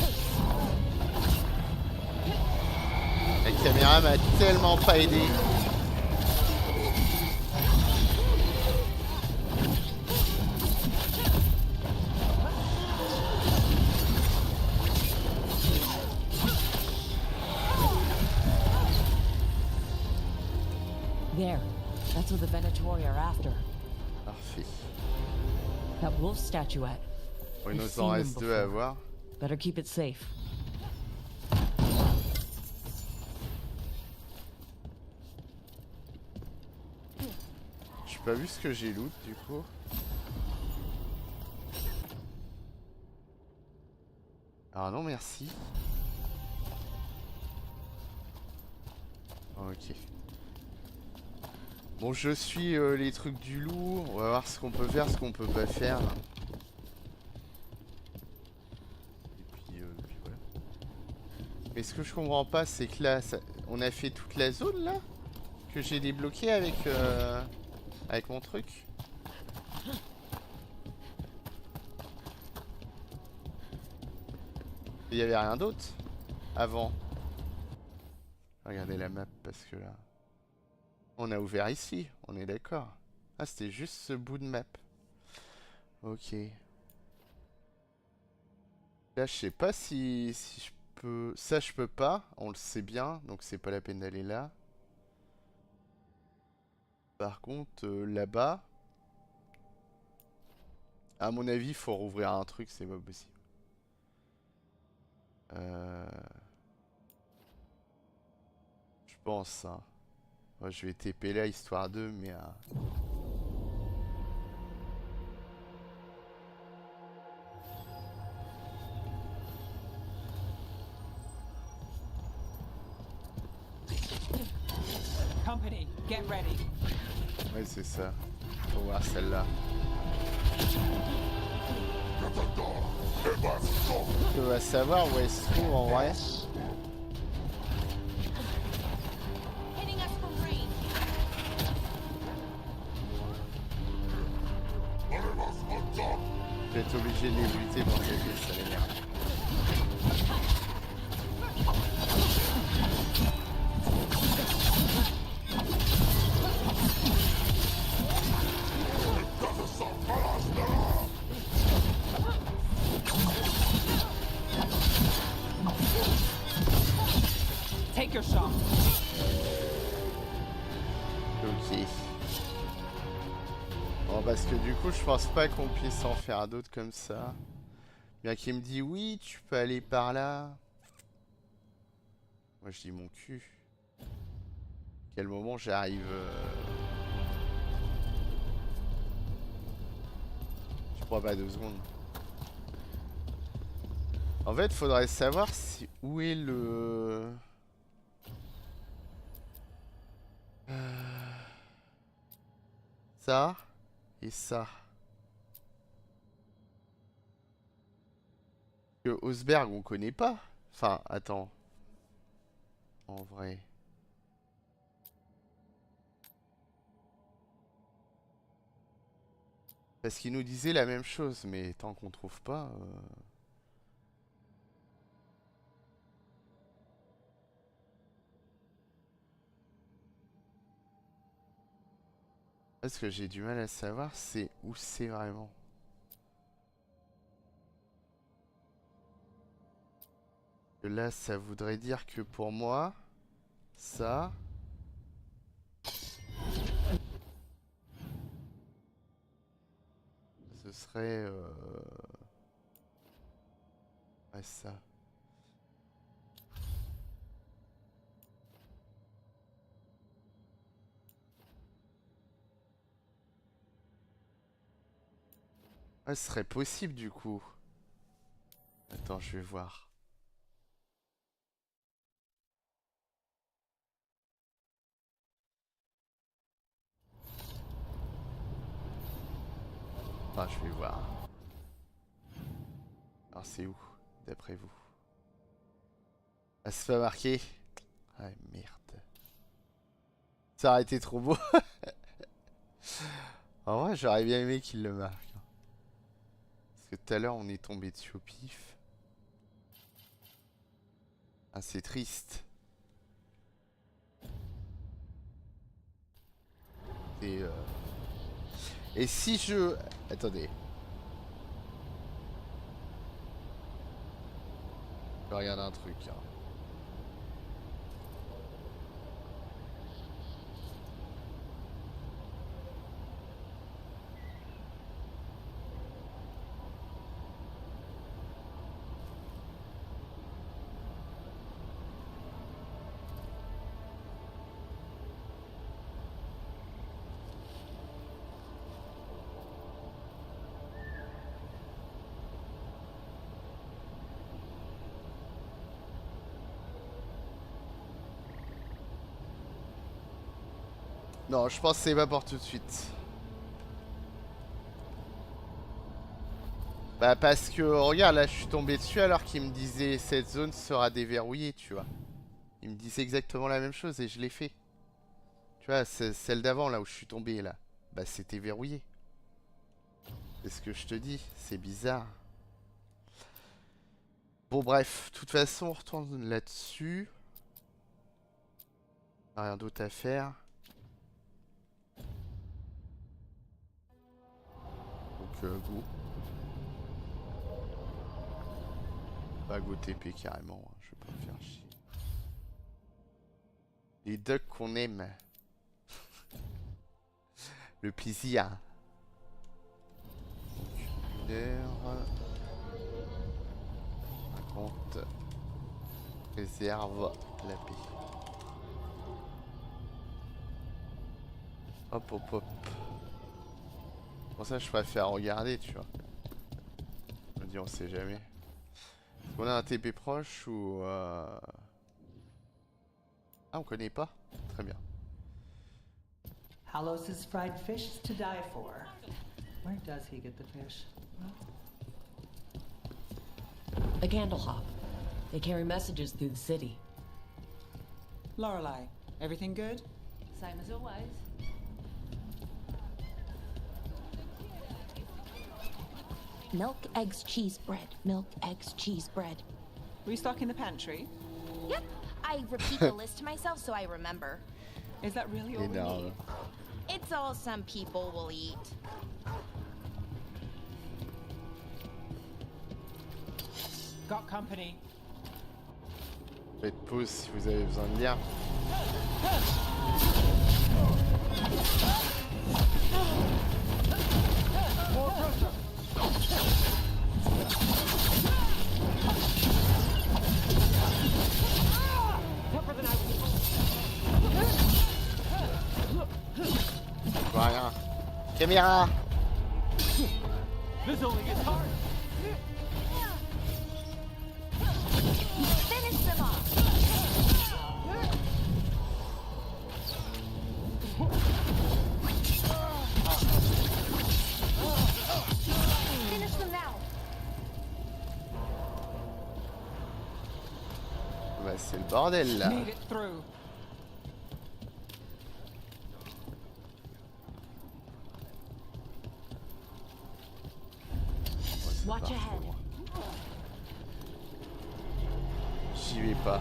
La caméra m'a tellement pas aidé. There. That's what the Venatori are after. Parfait. That wolf statuette. Bon, il nous en reste 2 à voir. Better keep it safe. J'ai pas vu ce que j'ai loot du coup. Ah non merci. Ok. Bon, je suis les trucs du loup. On va voir ce qu'on peut faire, ce qu'on peut pas faire. Et puis voilà. Mais ce que je comprends pas, c'est que là, on a fait toute la zone là que j'ai débloqué avec mon truc. Il y avait rien d'autre avant. Regardez la map parce que là... On a ouvert ici, on est d'accord. Ah, c'était juste ce bout de map. Ok. Là, je sais pas si je peux... Ça, je peux pas, on le sait bien, donc c'est pas la peine d'aller là. Par contre, là-bas... À mon avis, il faut rouvrir un truc, c'est pas possible. Je pense, hein. Moi, je vais TP là, histoire d'eux, mais... Company, get ready. Ouais, c'est ça. Faut voir celle-là. On va savoir où elle se trouve en vrai. Hitting us from range. Je vais être obligé de les buter pour que ça l'énerve. Take your shot. Ok. Bon, parce que du coup, je pense pas qu'on puisse en faire d'autres comme ça. Bien qu'il me dit oui, tu peux aller par là. Moi, je dis mon cul. Quel moment j'arrive Je crois pas 2 secondes. En fait, faudrait savoir si où est le... Ça et ça. Que Osberg, on connaît pas. Enfin, attends. En vrai. Parce qu'il nous disait la même chose, mais tant qu'on trouve pas... Ce que j'ai du mal à savoir, c'est où c'est vraiment. Que là, ça voudrait dire que pour moi, ça... Ce serait... Ouais, ça. Ouais, ce serait possible du coup. Attends, je vais voir. Enfin, je vais voir. Alors, c'est où, d'après vous? Ah, c'est pas marqué. Ah, merde. Ça aurait été trop beau. En vrai, j'aurais bien aimé qu'il le marque. Parce que tout à l'heure, on est tombé dessus au pif. Ah, c'est triste. Et si je... Attendez. Je vais regarder un truc, hein. Non, je pense que c'est pas pour tout de suite. Bah parce que, regarde, là je suis tombé dessus alors qu'il me disait cette zone sera déverrouillée, tu vois. Il me disait exactement la même chose et je l'ai fait. Tu vois, c'est celle d'avant là où je suis tombé là. Bah c'était verrouillé. C'est ce que je te dis, c'est bizarre. Bon bref, de toute façon on retourne là-dessus. Rien d'autre à faire. Donc go. Pas go TP carrément, hein. Je vais pas me faire chier. Les ducks qu'on aime. Le plaisir. Donc, 1 heure. 50. Préserve la paix. Hop hop hop. Pour ça je préfère regarder, tu vois. Je me dis on sait jamais. Est-ce qu'on a un TP proche ou Ah, on connaît pas? Très bien. Halos's fried fish is to die for. Where does he get the fish? A candle hop. They carry messages through the city. Lorelei, everything good? Same as always. Milk, eggs, cheese, bread. Milk, eggs, cheese, bread. Restocking the pantry? Yep. I repeat the list to myself so I remember. Is that really all we need? It's all some people will eat. Got company. Faites pause si vous avez besoin de lire. Je vois rien. Caméra. This only gets hard. Finish them off. Finish them now. Bah, c'est le bordel là. Made it through. Watch ahead. J'y vais pas.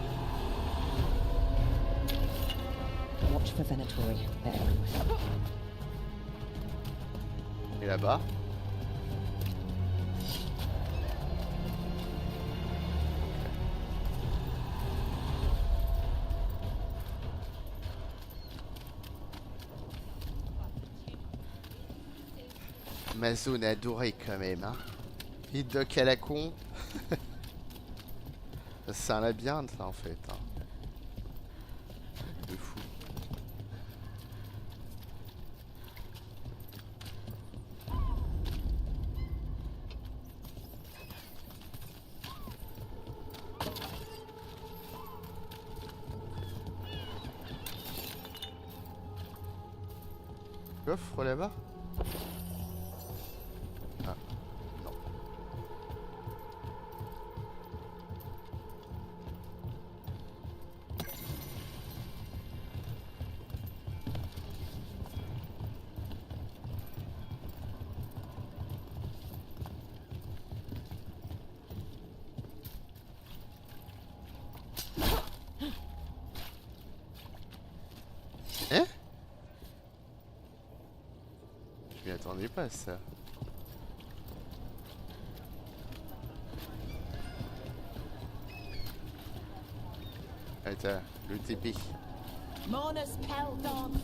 Watch for Venatori. They're everywhere. Et là-bas. Ma zone adorée quand même, hein. Et doc à la con. C'est un labyrinthe là en fait. Hein. De fou. Coffre là-bas? Ah, non. Hein? Je m'y attendais pas à ça. Attends, le TP. Mona's pell dogs.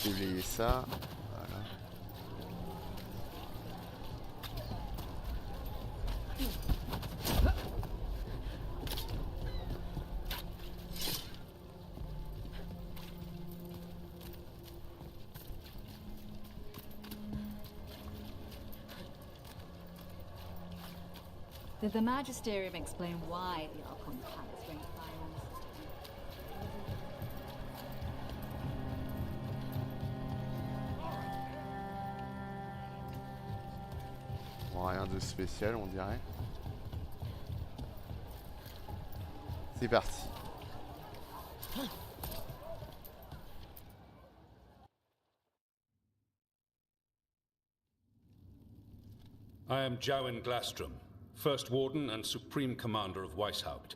J'ai oublié ça. Voilà. Did the Magisterium explain why the Archon Palace went violence? Bon, rien de spécial, on dirait. C'est parti. I am Jowen Glastrom, First Warden and Supreme Commander of Weishaupt.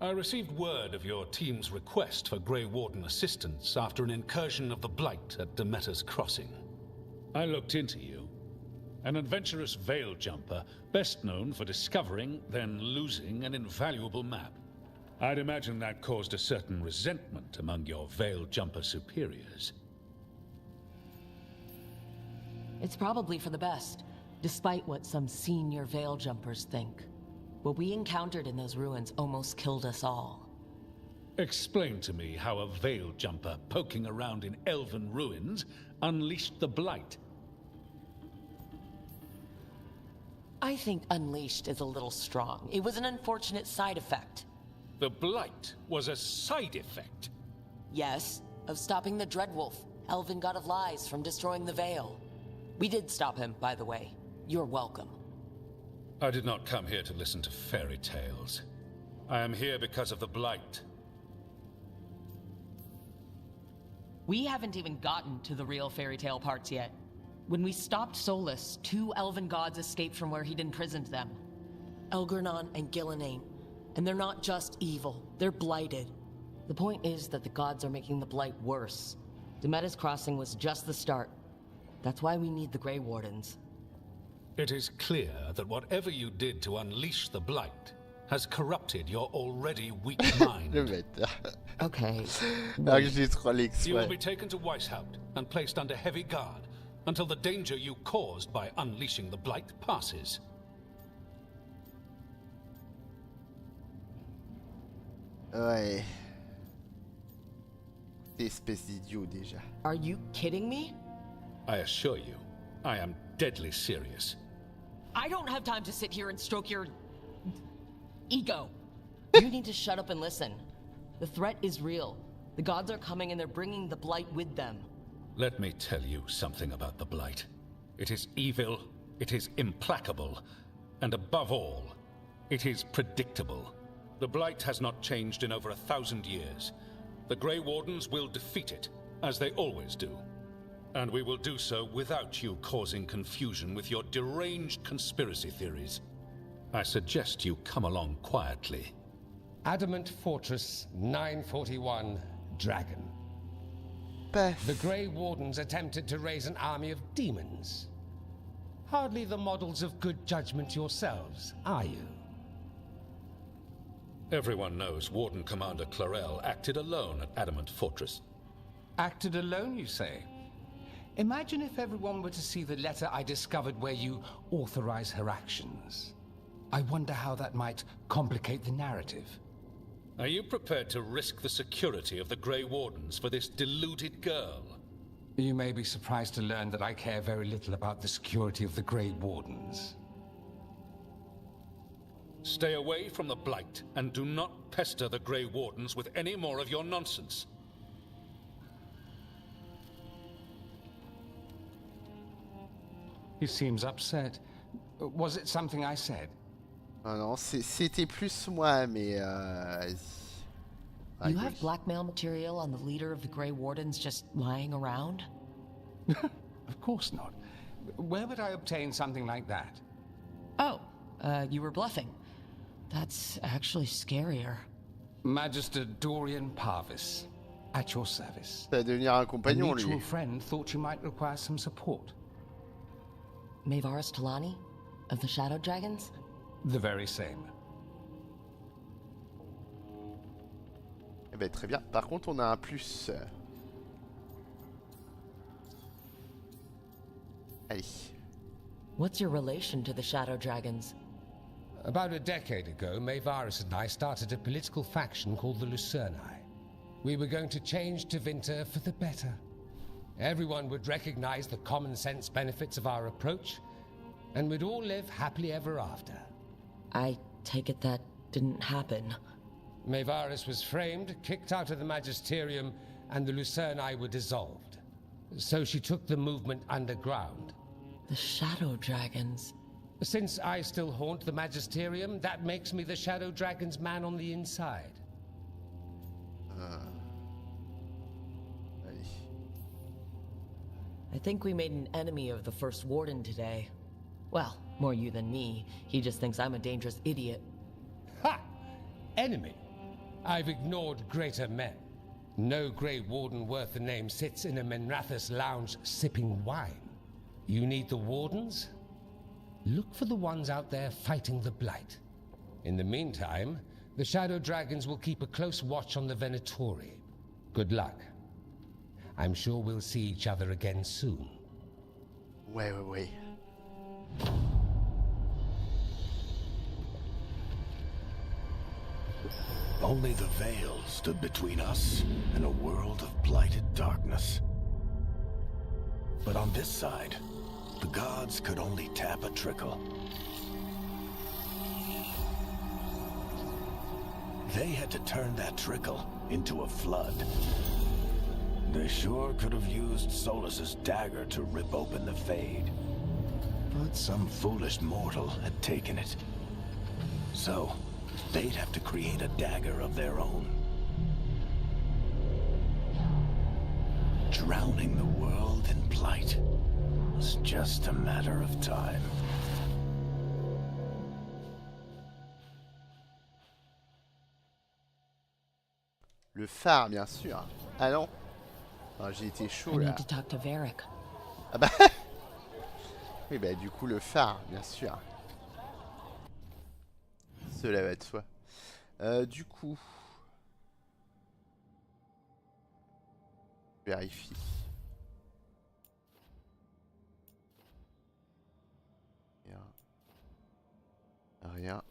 I received word of your team's request for Grey Warden assistance after an incursion of the Blight at Demeter's Crossing. I looked into you. An adventurous veil jumper, best known for discovering, then losing an invaluable map. I'd imagine that caused a certain resentment among your veil jumper superiors. It's probably for the best, despite what some senior veil jumpers think. What we encountered in those ruins almost killed us all. Explain to me how a veil jumper poking around in elven ruins unleashed the Blight. I think unleashed is a little strong. It was an unfortunate side effect. The Blight was a side effect? Yes, of stopping the Dreadwolf, elven god of lies, from destroying the Veil. We did stop him, by the way. You're welcome. I did not come here to listen to fairy tales. I am here because of the Blight. We haven't even gotten to the real fairy tale parts yet. When we stopped Solus, 2 elven gods escaped from where he'd imprisoned them. Elgernon and Gillenane. And they're not just evil, they're blighted. The point is that the gods are making the Blight worse. Demeter's Crossing was just the start. That's why we need the Grey Wardens. It is clear that whatever you did to unleash the Blight has corrupted your already weak mind. Okay. You will be taken to Weishaupt and placed under heavy guard until the danger you caused by unleashing the Blight passes. Ouais. Espèce d'idiot déjà. Are you kidding me? I assure you, I am deadly serious. I don't have time to sit here and stroke your ego. You need to shut up and listen. The threat is real. The gods are coming and they're bringing the Blight with them. Let me tell you something about the Blight. It is evil, it is implacable, and above all, it is predictable. The Blight has not changed in over 1,000 years. The Grey Wardens will defeat it, as they always do. And we will do so without you causing confusion with your deranged conspiracy theories. I suggest you come along quietly. Adamant Fortress 941 Dragon. Paix. The Grey Wardens attempted to raise an army of demons. Hardly the models of good judgment yourselves, are you? Everyone knows Warden Commander Clarel acted alone at Adamant Fortress. Acted alone, you say? Imagine if everyone were to see the letter I discovered where you authorize her actions. I wonder how that might complicate the narrative. Are you prepared to risk the security of the Grey Wardens for this deluded girl? You may be surprised to learn that I care very little about the security of the Grey Wardens. Stay away from the Blight, and do not pester the Grey Wardens with any more of your nonsense. He seems upset. Was it something I said? Ah non, c'était plus moi, mais vas-y. You have blackmail material on the leader of the Grey Wardens just lying around? Of course not. Where would I obtain something like that? Oh, you were bluffing. That's actually scarier. Magister Dorian Parvis, at your service. Ça va devenir un compagnon, A mutual lui. friend thought you might require some support. Maevaris Talani? Of the Shadow Dragons? The very same. Eh ben, très bien. Par contre, on a un plus. Allez. What's your relation to the Shadow Dragons? About a decade ago, Maevaris and I started a political faction called the Lucerni. We were going to change Tevinter for the better. Everyone would recognize the common sense benefits of our approach, and we'd all live happily ever after. I take it that didn't happen. Maevaris was framed, kicked out of the Magisterium, and the Lucerni were dissolved. So she took the movement underground. The Shadow Dragons. Since I still haunt the Magisterium, that makes me the Shadow Dragon's man on the inside. Allez. I think we made an enemy of the First Warden today. Well, more you than me. He just thinks I'm a dangerous idiot. Ha! Enemy? I've ignored greater men. No Grey Warden worth the name sits in a Menrathus lounge sipping wine. You need the Wardens? Look for the ones out there fighting the Blight. In the meantime, the Shadow Dragons will keep a close watch on the Venatori. Good luck. I'm sure we'll see each other again soon. Ouais. Only the Veil stood between us and a world of blighted darkness. But on this side, the gods could only tap a trickle. They had to turn that trickle into a flood. They sure could have used Solus's dagger to rip open the Fade. But some foolish mortal had taken it. So, they'd have to create a dagger of their own. Drowning the world in blight was just a matter of time. Le phare, bien sûr. Ah non. Ah, j'ai été chaud là. I need to talk to Varric. Ah bah. Oui, bah du coup, le phare, bien sûr. Cela va de soi. Du coup. Vérifie. Rien.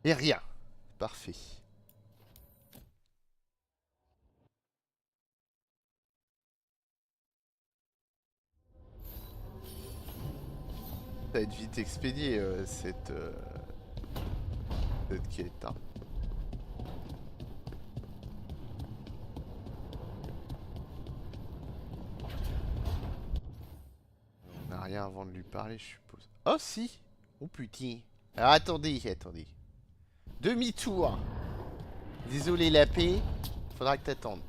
Et rien. Parfait. Ça va être vite expédié cette quête. Hein. On n'a rien avant de lui parler, je suppose. Oh si. Oh putain. Alors attendez. Demi-tour. Désolé la paix. Faudra que t'attendes.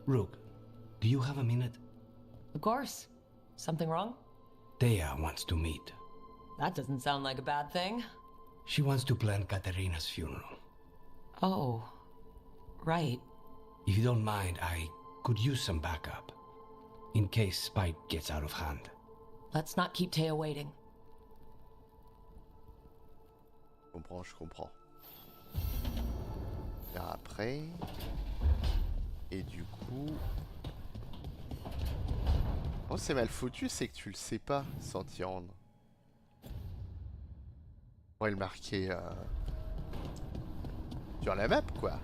Rook, do you have a minute? Of course. Something wrong? Thea wants to meet. That doesn't sound like a bad thing. She wants to plan Katerina's funeral. Oh, right. If you don't mind, I could use some backup. In case Spite gets out of hand. Let's not keep Thea waiting. Je comprends. Faire après. Et du coup... Oh, c'est mal foutu, c'est que tu le sais pas sans t'y rendre. On va le marquer sur la map, quoi.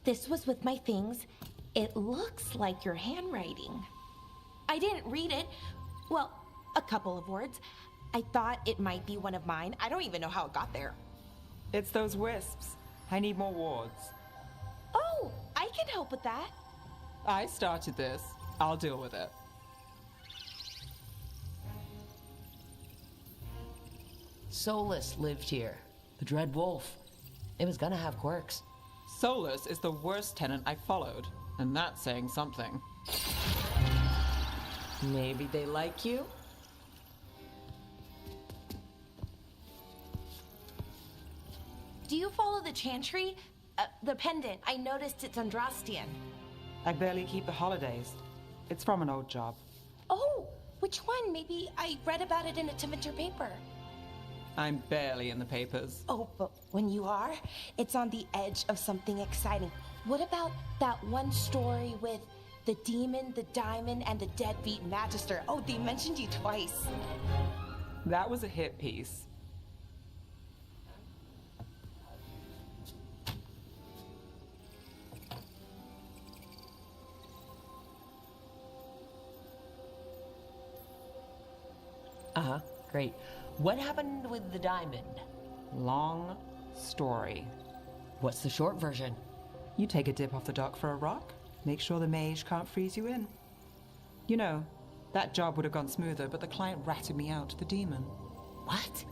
This was with my things. It looks like your handwriting. I didn't read it. Well, a couple of words. I thought it might be one of mine. I don't even know how it got there. It's those wisps. I need more wards. Oh, I can help with that. I started this. I'll deal with it. Solus lived here. The Dread Wolf. It was gonna have quirks. Solus is the worst tenant I followed, and that's saying something. Maybe they like you? Do you follow the chantry? The pendant. I noticed it's Andrastian. I barely keep the holidays. It's from an old job. Oh, which one? Maybe I read about it in a Tevinter paper. I'm barely in the papers. Oh, but when you are, it's on the edge of something exciting. What about that one story with the demon, the diamond, and the deadbeat magister? Oh, they mentioned you twice. That was a hit piece. Uh-huh, great. What happened with the diamond? Long story. What's the short version? You take a dip off the dock for a rock, make sure the mage can't freeze you in. You know, That job would have gone smoother, but the client ratted me out to the demon. What?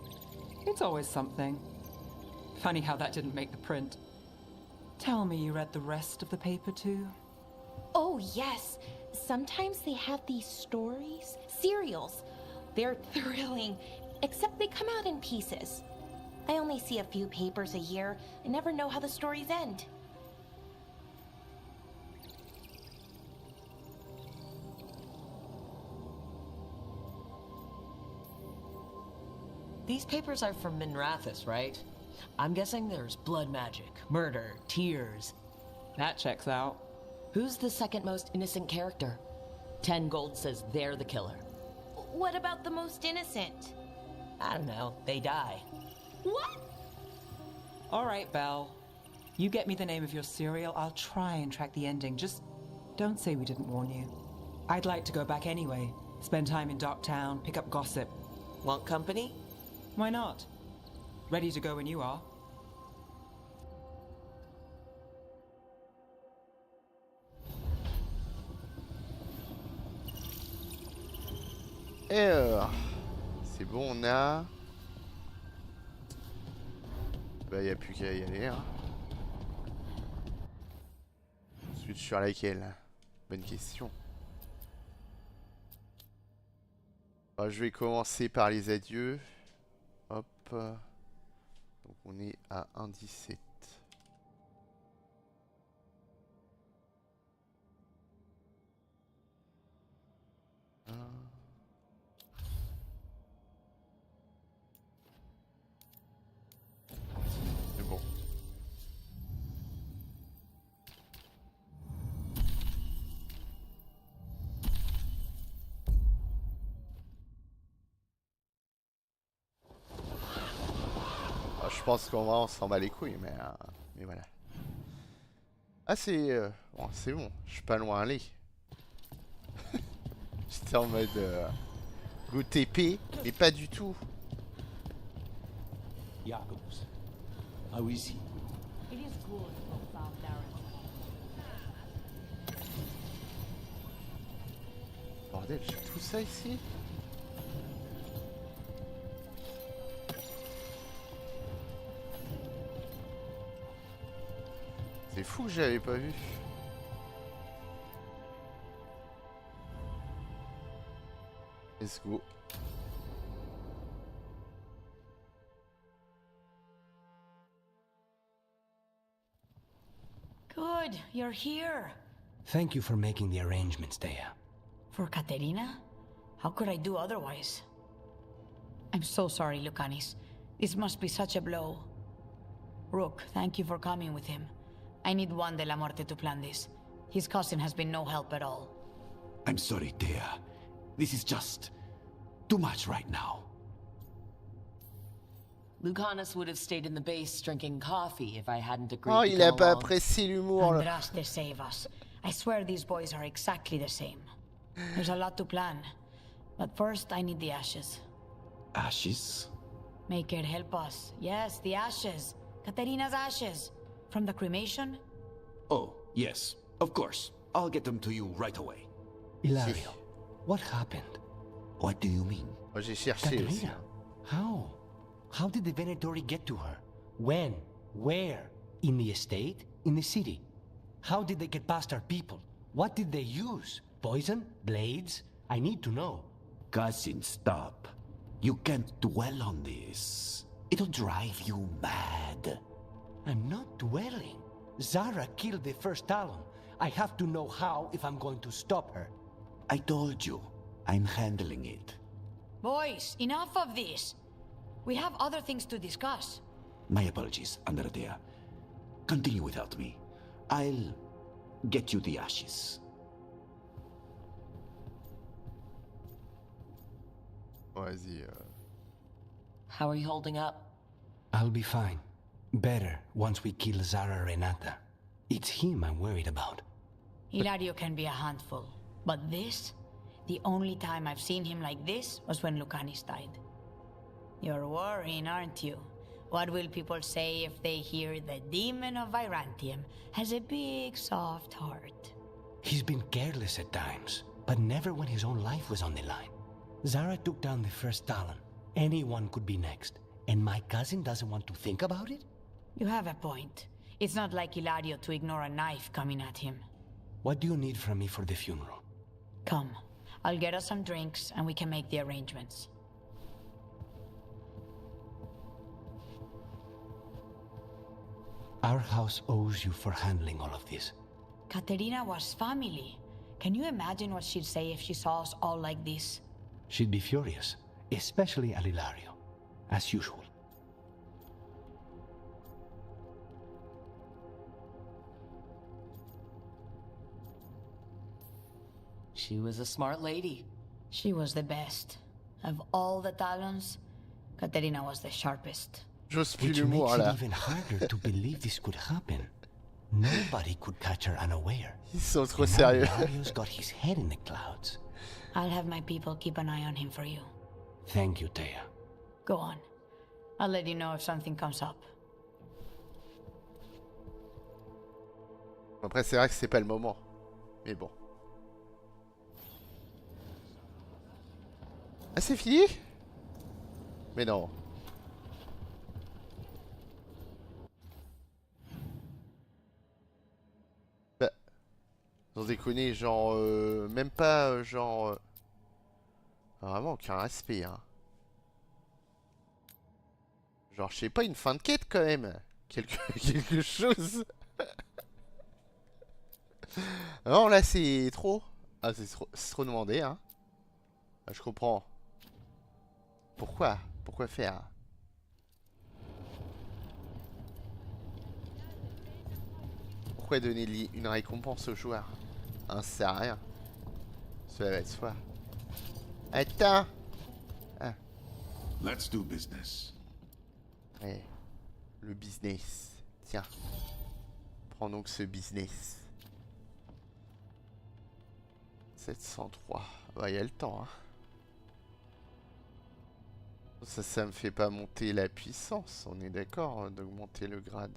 It's always something. Funny how that didn't make the print. Tell me you read the rest of the paper too? Oh, yes. Sometimes they have these stories, serials. They're thrilling, except they come out in pieces. I only see a few papers a year and never know how the stories end. These papers are from Minrathous, right? I'm guessing there's blood magic, murder, tears. That checks out. Who's the second most innocent character? 10 gold says they're the killer. What about the most innocent? I don't know. They die. What? All right, Belle. You get me the name of your serial, I'll try and track the ending. Just don't say we didn't warn you. I'd like to go back anyway. Spend time in Docktown, pick up gossip. Want company? Why not? Ready to go when you are. Alors, c'est bon, on a... Bah, y a plus qu'à y aller, hein. Ensuite, sur laquelle? Bonne question. Bah, je vais commencer par les adieux. Hop. Donc, on est à 1,17. C'est bon. Je pense qu'en vrai on s'en bat les couilles, mais voilà. Ah c'est bon, c'est bon, je suis pas loin à aller. J'étais en mode go TP, mais pas du tout. Jacobs, how is he? It is good, Bordel, j'ai tout ça ici. C'est fou que je l'avais pas vu. Let's go. Good, you're here. Thank you for making the arrangements, Dea. For Katerina? How could I do otherwise? I'm so sorry, Lucanis. This must be such a blow. Rook, thank you for coming with him. I need Juan de la Muerte to plan this. His cousin has been no help at all. I'm sorry, Dea. This is just too much right now. Lucanus would have stayed in the base drinking coffee if I hadn't agreed Oh, to il go a pas along. apprécié l'humour là. Andras, they save us. I swear these boys are exactly the same. There's a lot to plan. But first, I need the ashes. Ashes? Make it help us. Yes, the ashes. Katerina's ashes. From the cremation? Oh, yes, of course. I'll get them to you right away. Ilario, what happened? What do you mean? Oh, j'ai cherché aussi. Katerina, how? How did the Venatori get to her? When? Where? In the estate? In the city? How did they get past our people? What did they use? Poison? Blades? I need to know. Cousin, stop. You can't dwell on this. It'll drive you mad. I'm not dwelling. Zara killed the first Talon. I have to know how if I'm going to stop her. I told you, I'm handling it. Boys, enough of this. We have other things to discuss. My apologies, Andradea. Continue without me. I'll get you the ashes. Vas-y. How are you holding up? I'll be fine. Better once we kill Zara Renata. It's him I'm worried about. Hilario can be a handful. But this? The only time I've seen him like this was when Lucanis died. You're worrying, aren't you? What will people say if they hear the demon of Virantium has a big, soft heart? He's been careless at times. but never when his own life was on the line. Zara took down the first Talon. Anyone could be next. And my cousin doesn't want to think about it? You have a point. It's not like Hilario to ignore a knife coming at him. What do you need from me for the funeral? Come. I'll get us some drinks and we can make the arrangements. Our house owes you for handling all of this. Katerina was family. Can you imagine what she'd say if she saw us all like this? She'd be furious, especially at Hilario, as usual. She was a smart lady. She was the best. Of all the Talons, Katerina was the sharpest. J'ose plus Which l'humour makes là. it even harder to believe this could happen. Nobody could catch her unaware. Ils sont trop And now sérieux. Hilario's got his head in the clouds. I'll have my people keep an eye on him for you. Thank you, Thea. Go on. I'll let you know if something comes up. Après, c'est vrai que c'est pas le moment. Mais bon. Ah, c'est fini? Mais non. Bah. Sans déconner, genre. Même pas, genre. Vraiment aucun respect, hein. Genre, je sais pas, une fin de quête quand même. Quelque chose. Non, là, c'est trop. Ah, c'est trop demandé, hein. Ah, je comprends. Pourquoi? Pourquoi faire? Pourquoi donner une récompense aux joueurs? Hein, ça sert à rien. Cela va de soi. Attends! Ah. Let's do business. Ouais. Le business. Tiens. Prends donc ce business. 703. Bah, y a le temps, hein. Ça me fait pas monter la puissance, on est d'accord, hein, d'augmenter le grade.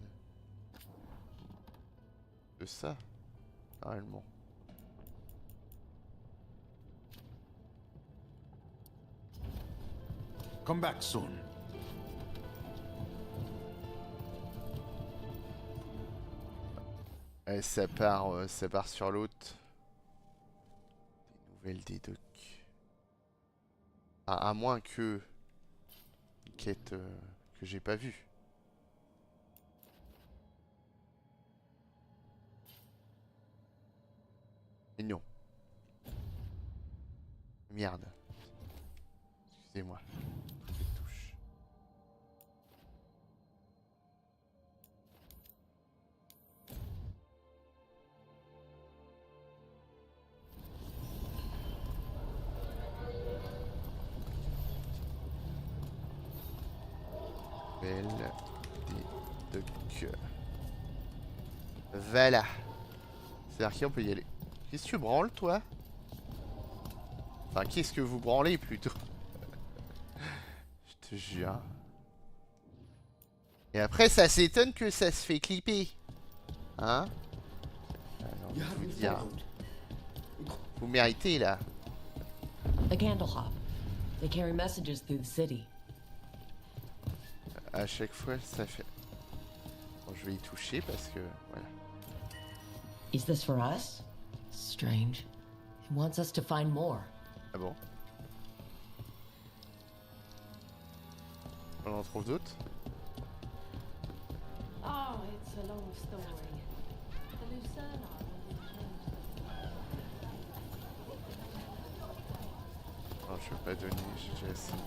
De ça, réellement. Come back soon. Allez, ça part sur l'autre. Des nouvelles des docks. À moins que... quête que j'ai pas vue. Mais non. Merde. Excusez-moi. Petite touche. Belle des docks. Voilà. C'est-à-dire qu'on peut y aller. Qu'est-ce que tu branles, toi? Enfin, qu'est-ce que vous branlez, plutôt? Je te jure. Et après, ça s'étonne que ça se fait clipper. Hein? Alors, je vais vous dire. Vous méritez, là. A candle hop. They carry messages through the city. À chaque fois, ça fait... Bon, je vais y toucher parce que... Voilà. Is this for us? Strange. He wants us to find more. Ah bon? On en trouve d'autres? Oh, it's a long story. The Lucerne Non, je veux pas donner, j'ai déjà essayé.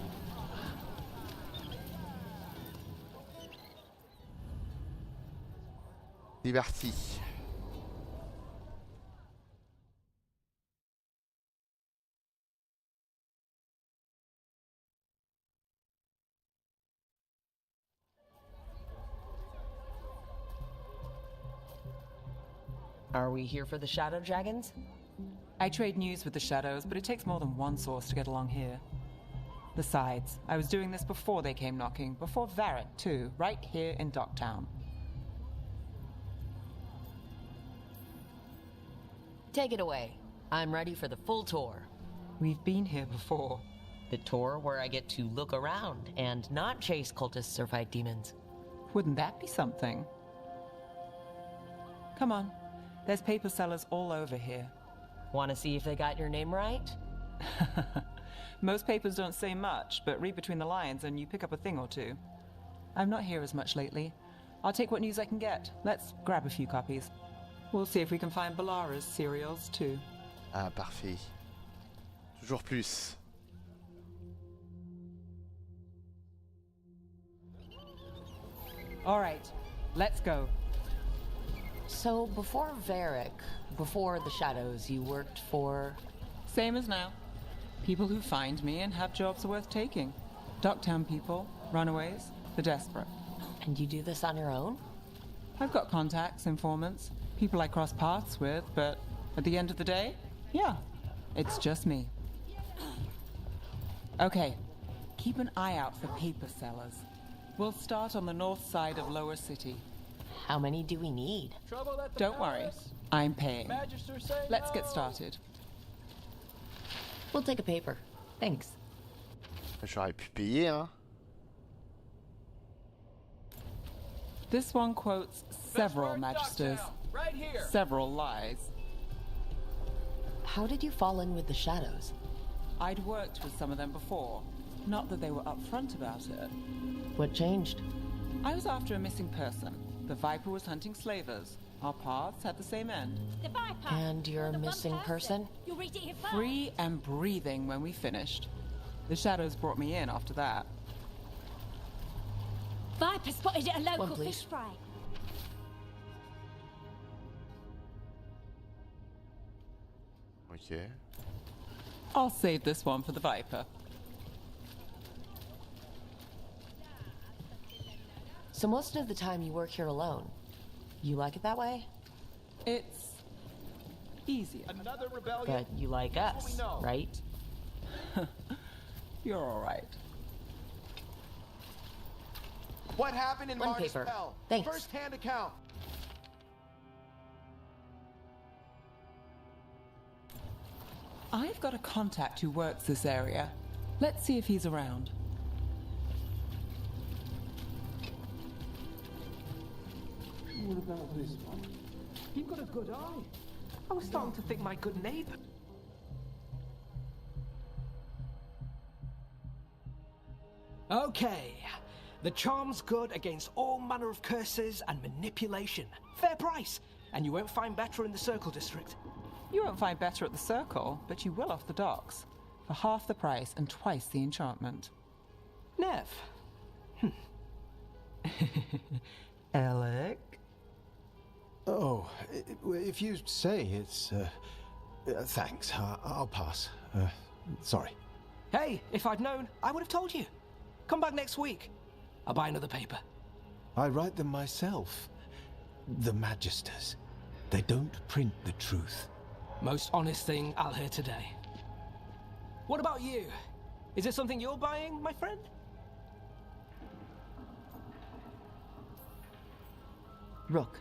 C'est parti. Are we here for the Shadow Dragons? I trade news with the Shadows, but it takes more than one source to get along here. Besides, I was doing this before they came knocking, before Varret too, right here in Docktown. Take it away. I'm ready for the full tour. We've been here before. The tour where I get to look around and not chase cultists or fight demons. Wouldn't that be something? Come on. There's paper sellers all over here. Want to see if they got your name right? Most papers don't say much, but read between the lines and you pick up a thing or two. I'm not here as much lately. I'll take what news I can get. Let's grab a few copies. We'll see if we can find Balara's cereals too. Ah, parfait. Toujours plus. All right, let's go. So before Varric, before the Shadows, you worked for... Same as now. People who find me and have jobs worth taking. Docktown people, runaways, the desperate. And you do this on your own? I've got contacts, informants, people I cross paths with, but at the end of the day, yeah, it's just me. Okay, keep an eye out for paper sellers. We'll start on the north side of Lower City. How many do we need? Don't worry, I'm paying. Let's get started. We'll take a paper. Thanks. J'aurais pu payer, hein. This one quotes several magisters, right here. Several lies. How did you fall in with the Shadows? I'd worked with some of them before. Not that they were upfront about it. What changed? I was after a missing person. The Viper was hunting slavers. Our paths had the same end. The Viper. And you're a missing person? You'll read it here first. Free and breathing when we finished. The Shadows brought me in after that. Viper spotted at a local One, please. fish fry. Ok. I'll save this one for the Viper. So most of the time you work here alone. You like it that way? It's easier. Another rebellion. But you like us, right? You're all right. What happened in One paper. Spell? Thanks. First-hand account. I've got a contact who works this area. Let's see if he's around. What about this one? You've got a good eye. I was starting to think my good neighbor. Okay. The charm's good against all manner of curses and manipulation. Fair price. And you won't find better in the Circle District. You won't find better at the Circle, but you will off the docks. For half the price and twice the enchantment. Nev. Alec? Oh, if you say it's... thanks, I'll pass. Sorry. Hey, if I'd known, I would have told you. Come back next week. I'll buy another paper. I write them myself. The Magisters. They don't print the truth. Most honest thing I'll hear today. What about you? Is it something you're buying, my friend? Rook.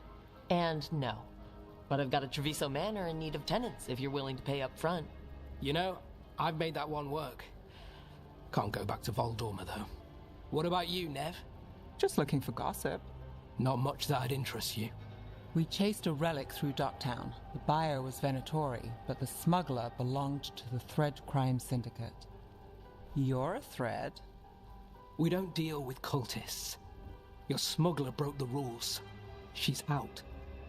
And no. But I've got a Treviso Manor in need of tenants if you're willing to pay up front. You know, I've made that one work. Can't go back to Voldorma, though. What about you, Nev? Just looking for gossip. Not much that'd interest you. We chased a relic through Docktown. The buyer was Venatori, but the smuggler belonged to the Thread Crime Syndicate. You're a Thread? We don't deal with cultists. Your smuggler broke the rules. She's out.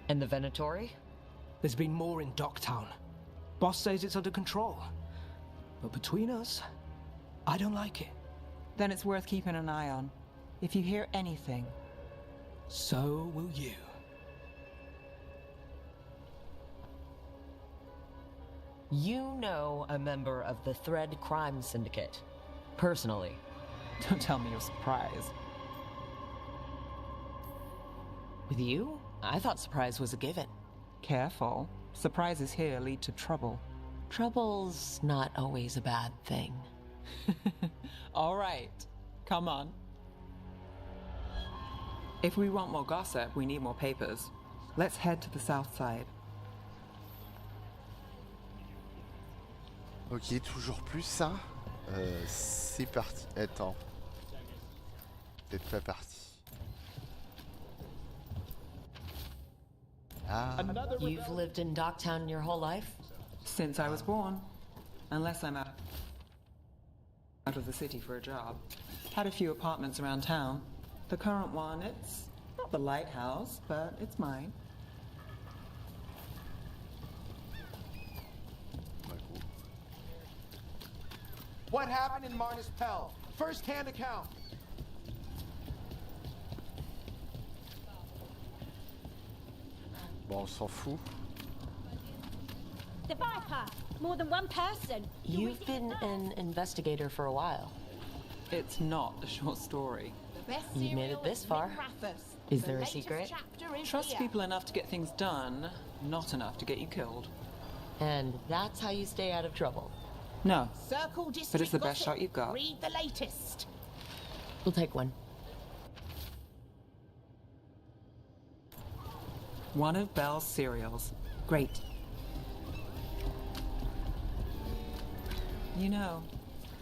And the Venatori? There's been more in Docktown. Boss says it's under control. But between us, I don't like it. Then it's worth keeping an eye on. If you hear anything... So will you. You know a member of the Thread Crime Syndicate. Personally. Don't tell me you're surprised. With you? I thought surprise was a given. Careful. Surprises here lead to trouble. Trouble's not always a bad thing. All right. Come on. If we want more gossip, we need more papers. Let's head to the south side. Ok, toujours plus ça. C'est parti. Attends. Peut-être pas parti. Ah. You've lived in Docktown your whole life? Since I was born. Unless I'm out of the city for a job. Had a few apartments around town. The current one, it's not the lighthouse, but it's mine. What happened in Marnus Pell? First-hand account. Bon, on s'en fout. The Viper! More than one person! You've been an investigator for a while. It's not a short story. You made it this far. Is there a secret? Trust people enough to get things done, not enough to get you killed. And that's how you stay out of trouble. No, Circle but it's the best shot you've got. Read the latest. We'll take one. One of Belle's cereals. Great. You know,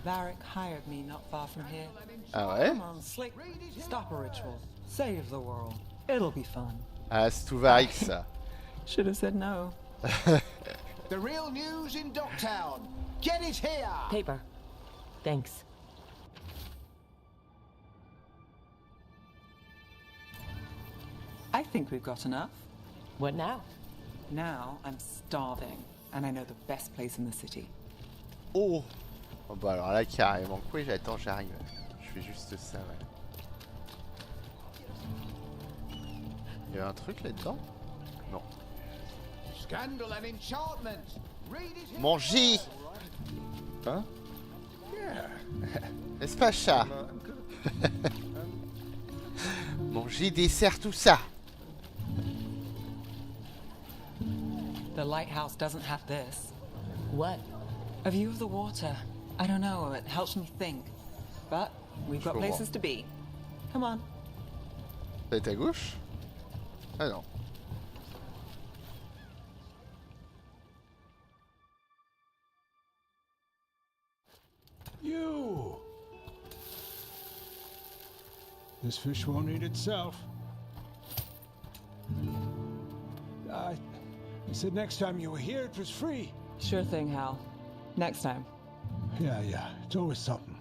Varric hired me not far from here. Ah ouais? Come on, Slick. Stop a ritual. Save the world. It'll be fun. Ah, c'est tout Varric ça. Should have said no. The real news in Docktown. Get it here! Paper. Thanks. I think we've got enough. What now? Now I'm starving, and I know the best place in the city. Oh! Oh bah alors là carrément. Quoi, j'attends, j'arrive. Je fais juste ça, ouais. Il y a un truc là-dedans? Non. Scandal and enchantment. Read it here. Manger! Hein? N'est-ce pas, chat? Manger, dessert, tout ça. The lighthouse doesn't have this. What? A view of the water. I don't know, it helps me think. But we've got places to be. Come on. C'est à gauche? Ah non. You! This fish won't eat itself. I said next time you were here it was free. Sure thing, Hal. Next time. Yeah, it's always something.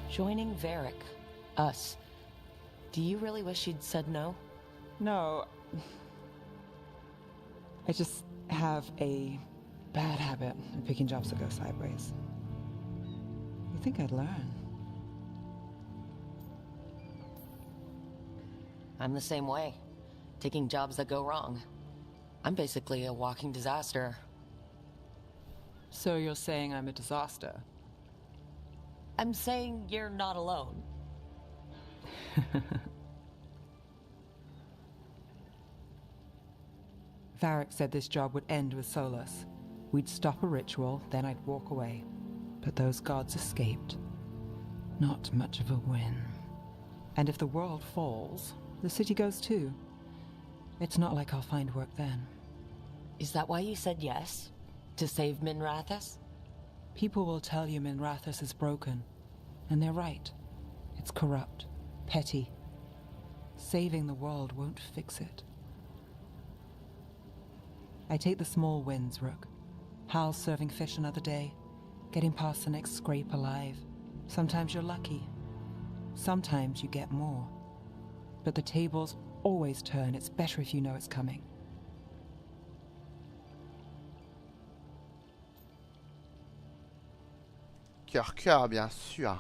Joining Varric. Us. Do you really wish you'd said no? No. I just have a bad habit of picking jobs that go sideways. You think I'd learn? I'm the same way. Taking jobs that go wrong. I'm basically a walking disaster. So you're saying I'm a disaster? I'm saying you're not alone. Varric said this job would end with Solus. We'd stop a ritual, then I'd walk away. But those gods escaped. Not much of a win. And if the world falls, the city goes too. It's not like I'll find work then. Is that why you said yes? To save Minrathous? People will tell you Minrathous is broken. And they're right. It's corrupt. Petty. Saving the world won't fix it. I take the small wins, Rook. Hal serving fish another day. Getting past the next scrape alive. Sometimes you're lucky. Sometimes you get more. But the tables always turn. It's better if you know it's coming. Cœur, bien sûr.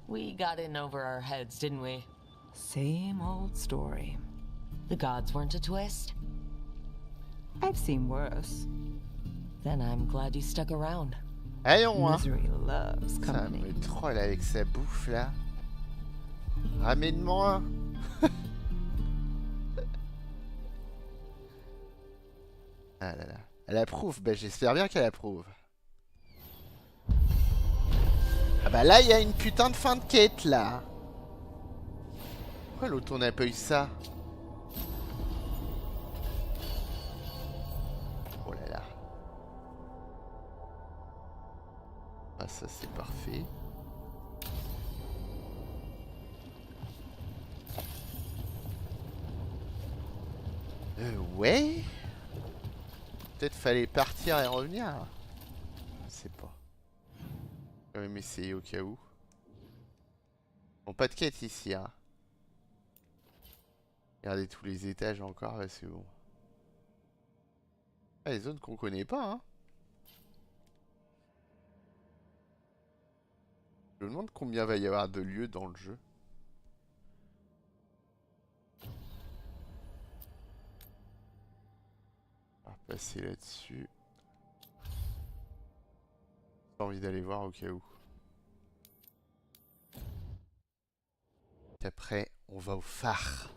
We got in over our heads, didn't we? Same old story. The gods weren't a twist? I've seen worse. Then I'm glad you stuck around. Allons, hein. Misery loves Ça company. me troll avec sa bouffe là. Ramène-moi. Ah là là. Elle approuve. Ben, j'espère bien qu'elle approuve. Ah bah là, il y a une putain de fin de quête, là. Pourquoi l'autre, on n'a pas eu ça? Oh là là. Ah, ça, c'est parfait. Ouais. Peut-être fallait partir et revenir. Je sais pas. Quand même essayer au cas où. Bon, pas de quête ici, hein. Regardez tous les étages encore, là, c'est bon. Ah, les zones qu'on connaît pas, hein. Je me demande combien va y avoir de lieux dans le jeu. On va passer là-dessus. J'ai envie d'aller voir au cas où. Et après, on va au phare.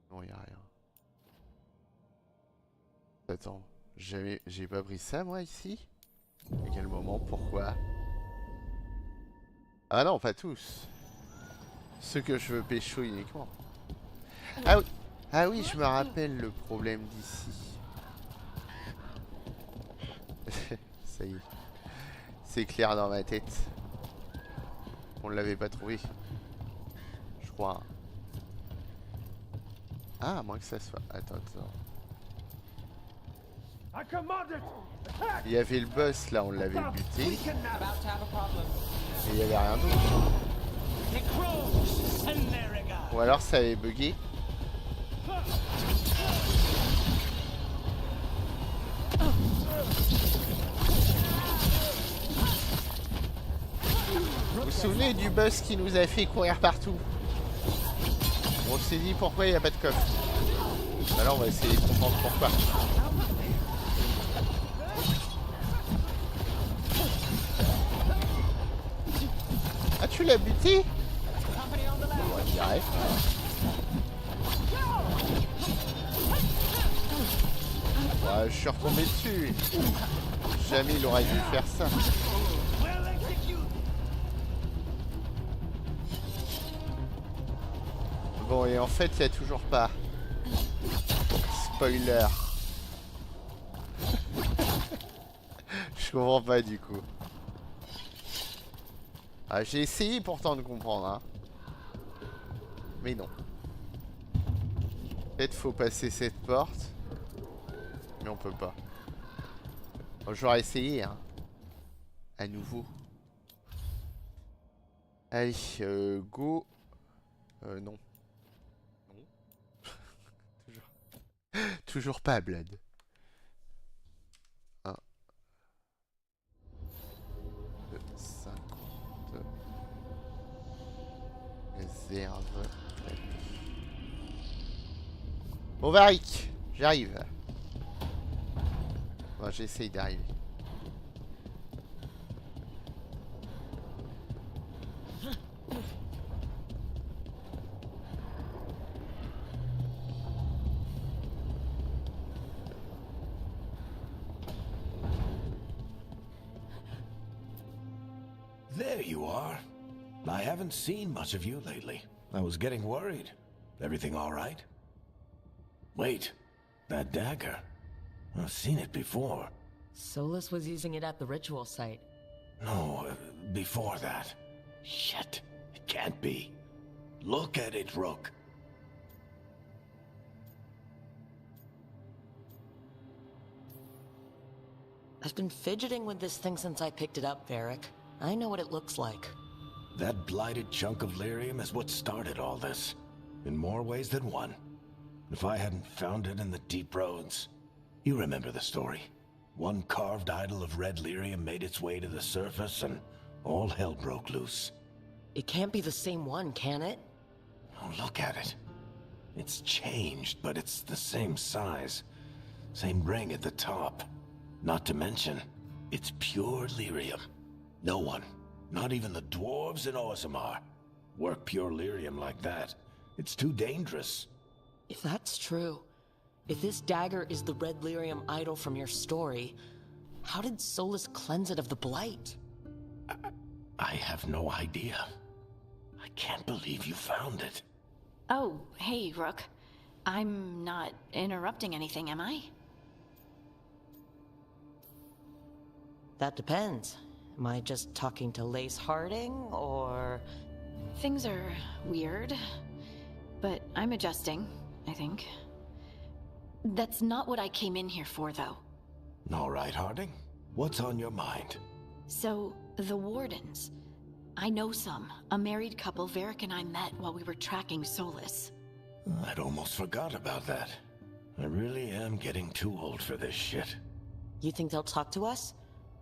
Non, il n'y a rien. Attends, j'ai pas pris ça moi ici? À quel moment? Pourquoi? Ah non, pas tous. Ceux que je veux pécho uniquement. Ah oui, ah oui, je me rappelle le problème d'ici. Ça y est. C'est clair dans ma tête. On l'avait pas trouvé. Je crois. Ah, à moins que ça soit... Attends. Il y avait le boss là, on l'avait buté. Mais il y avait rien d'autre. Ou alors ça avait bugué. Vous vous souvenez du boss qui nous a fait courir partout? On s'est dit pourquoi il n'y a pas de coffre. Alors on va essayer de comprendre pourquoi. Ah, tu l'as buté? Ouais, direct. Ouais, je suis retombé dessus. Jamais il aurait dû faire ça. Bon, et en fait, il n'y a toujours pas. Spoiler. Je comprends pas du coup. Ah, j'ai essayé pourtant de comprendre, hein. Mais non. Peut-être faut passer cette porte. Mais on peut pas. Bon, j'aurais essayé, hein. À nouveau. Allez, go. Non. Toujours pas, Blood. 1. 2, 50. Réserve. Bon, Varic, j'arrive. Bon, j'essaye d'arriver. There you are. I haven't seen much of you lately. I was getting worried. Everything all right? Wait, that dagger. I've seen it before. Solus was using it at the ritual site. No, before that. Shit, it can't be. Look at it, Rook. I've been fidgeting with this thing since I picked it up, Varric. I know what it looks like. That blighted chunk of lyrium is what started all this. In more ways than one. If I hadn't found it in the deep roads. You remember the story. One carved idol of red lyrium made its way to the surface and all hell broke loose. It can't be the same one, can it? Oh, look at it. It's changed, but it's the same size. Same ring at the top. Not to mention, it's pure lyrium. No one, not even the dwarves in Orzammar, work pure lyrium like that. It's too dangerous. If that's true, if this dagger is the red lyrium idol from your story, how did Solus cleanse it of the blight? I have no idea. I can't believe you found it. Oh, hey, Rook. I'm not interrupting anything, am I? That depends. Am I just talking to Lace Harding, or... Things are weird, but I'm adjusting, I think. That's not what I came in here for, though. All right, Harding. What's on your mind? So, the Wardens. I know some. A married couple Varric and I met while we were tracking Solus. I'd almost forgot about that. I really am getting too old for this shit. You think they'll talk to us?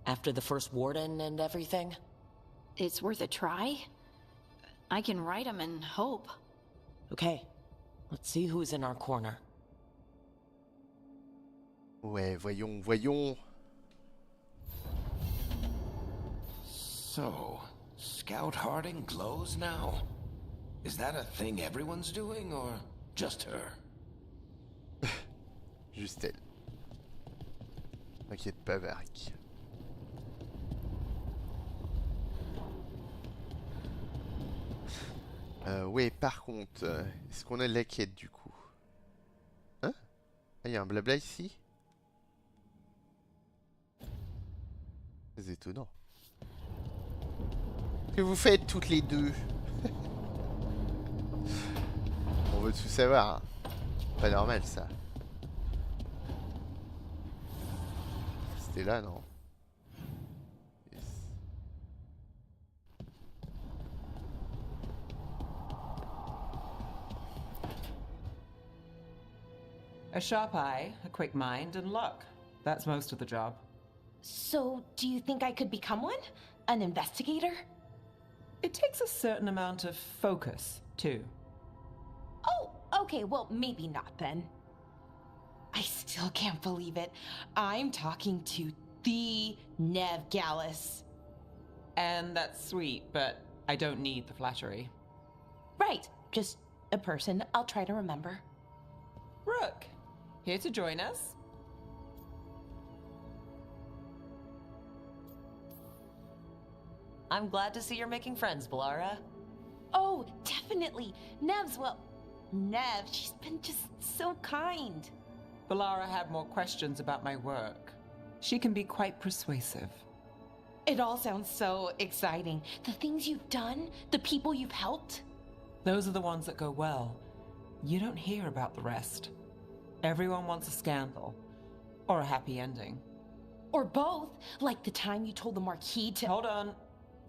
After the first Warden and everything? It's worth a try. I can write them and hope. Okay. Let's see who's in our corner. Ouais, voyons. So, Scout Harding glows now? Is that a thing everyone's doing, or just her? Juste elle. T'inquiète pas, Varric. Ouais, par contre, est-ce qu'on a de la quête du coup? Hein? Ah, y a un blabla ici? C'est étonnant. Que vous faites toutes les deux? On veut tout savoir. Hein. Pas normal ça. C'était là, non? Yes. A sharp eye, a quick mind, and luck. That's most of the job. So, do you think I could become one? An investigator? It takes a certain amount of focus, too. Oh, okay, well, maybe not then. I still can't believe it. I'm talking to the Nev Gallus. And that's sweet, but I don't need the flattery. Right, just a person I'll try to remember. Rook, here to join us? I'm glad to see you're making friends, Bellara. Oh, definitely. Nev's, well, Nev, she's been just so kind. Bellara had more questions about my work. She can be quite persuasive. It all sounds so exciting. The things you've done, the people you've helped. Those are the ones that go well. You don't hear about the rest. Everyone wants a scandal. Or a happy ending. Or both, like the time you told the Marquis to— Hold on.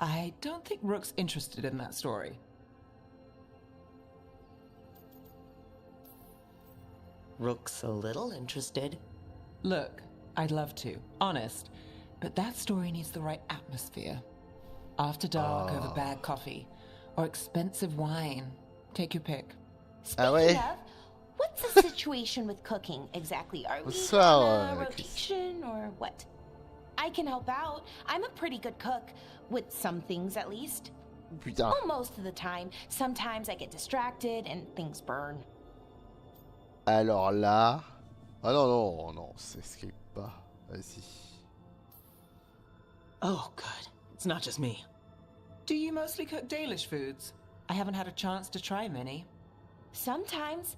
I don't think Rook's interested in that story. Rook's a little interested. Look, I'd love to, honest. But that story needs the right atmosphere. After dark over bad coffee. Or expensive wine. Take your pick. Speaking of, what's the situation with cooking exactly? Are we on a rotation or what? I can help out. I'm a pretty good cook. With some things, at least. Putain. Well, most of the time. Sometimes I get distracted and things burn. Alors là... Ah non, s'escape pas. Vas-y. Oh, good. It's not just me. Do you mostly cook Dalish foods? I haven't had a chance to try many. Sometimes.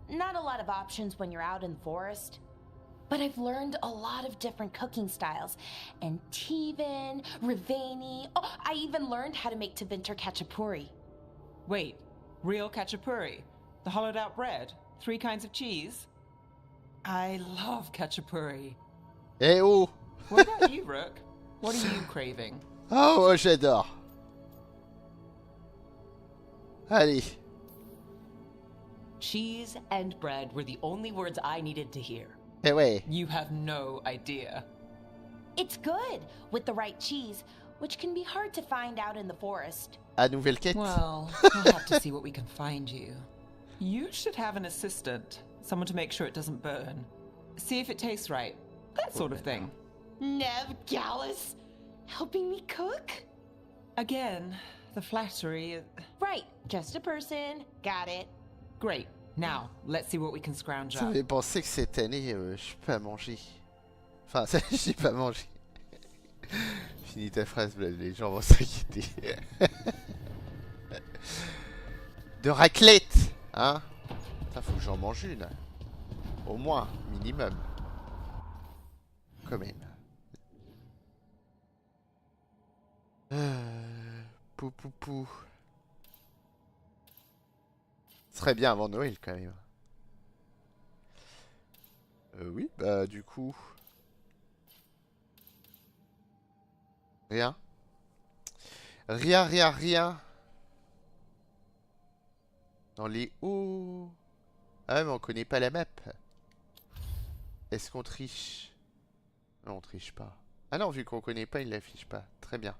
Not a lot of options when you're out in the forest. But I've learned a lot of different cooking styles. Antivan, Rivani. Oh, I even learned how to make Tevinter Khachapuri. Wait, real Khachapuri? The hollowed out bread? 3 kinds of cheese? I love Khachapuri. Eh oh! What about you, Rook? What are you craving? Oh, moi j'adore. Allez. Cheese and bread were the only words I needed to hear. Eh ouais. You have no idea. It's good, with the right cheese, which can be hard to find out in the forest. À nouvelle quête. Well, we'll have to see what we can find you. You should have an assistant. Someone to make sure it doesn't burn. See if it tastes right. That sort of thing. Nev Gallus, helping me cook? Again, the flattery... Right, just a person. Got it. Great. Now, let's see what we can scrounge Ça up. fait penser que cette année, je peux pas manger. Enfin, ça, j'ai pas mangé. Finis ta phrase, Vlad, les gens vont s'inquiéter. De raclette, hein. Ça, faut que j'en mange une. Au moins, minimum. Quand même. Pou pou pou. Ce serait bien avant Noël quand même. Oui, bah du coup. Rien. Rien. Dans les hauts. Ah mais on connaît pas la map. Est-ce qu'on triche? Non, on triche pas. Ah non, vu qu'on connaît pas, il l'affiche pas. Très bien.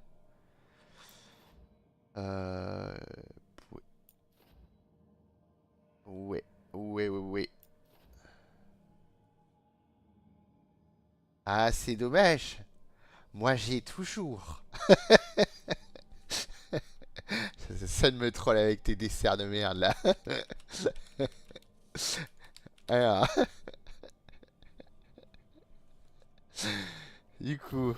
Ouais. Ah, c'est dommage. Moi, j'ai toujours. Ça ne me troll avec tes desserts de merde, là. Alors. Du coup,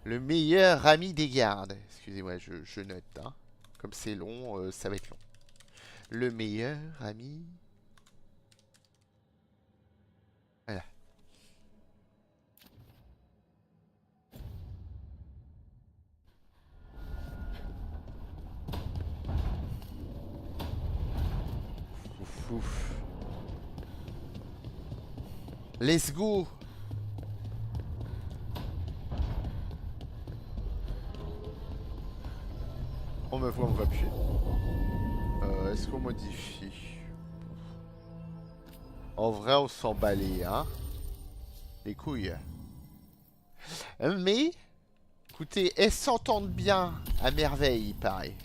le meilleur ami des gardes. Excusez-moi, je note, hein. Comme c'est long, ça va être long. Le meilleur ami. Voilà. Ouf. Let's go. On me voit, on va plus. Est-ce qu'on modifie? En vrai, on s'en balait, hein. Les couilles. Mais, écoutez, elles s'entendent bien à merveille, il paraît.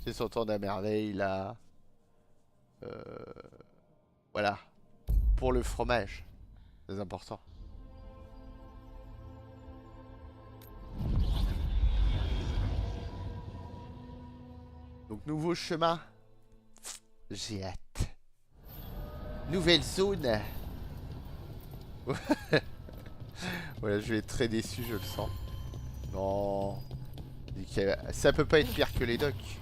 Elles s'entendent à merveille, là. Voilà. Pour le fromage. C'est important. Donc nouveau chemin. J'ai hâte. Nouvelle zone. Voilà, je vais être très déçu, je le sens. Non. Ça peut pas être pire que les docks.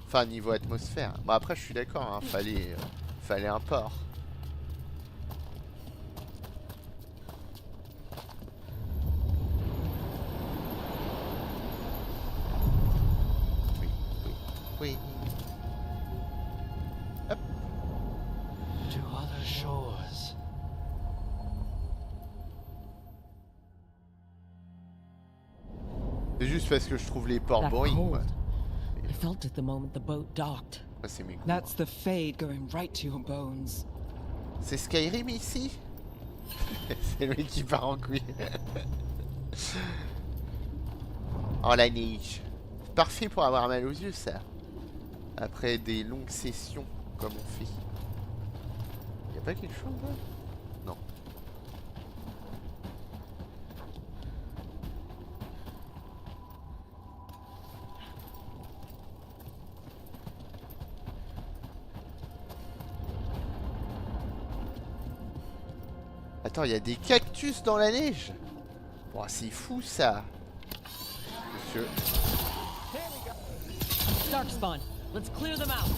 Enfin, niveau atmosphère. Bon, après, je suis d'accord, hein, fallait un port. Oui. Hop. To other shores. C'est juste parce que je trouve les ports boring, quoi. I felt it the moment the boat docked. Ah, c'est mes coups. That's the fade going right to your bones. C'est Skyrim ici? C'est lui qui part en couille. Oh la neige. Parfait pour avoir mal aux yeux, ça. Après des longues sessions, comme on fait. Y'a pas quelque chose là? Non. Attends, il y a des cactus dans la neige. Bon, c'est fou ça. Monsieur. Darkspawn, let's clear them out.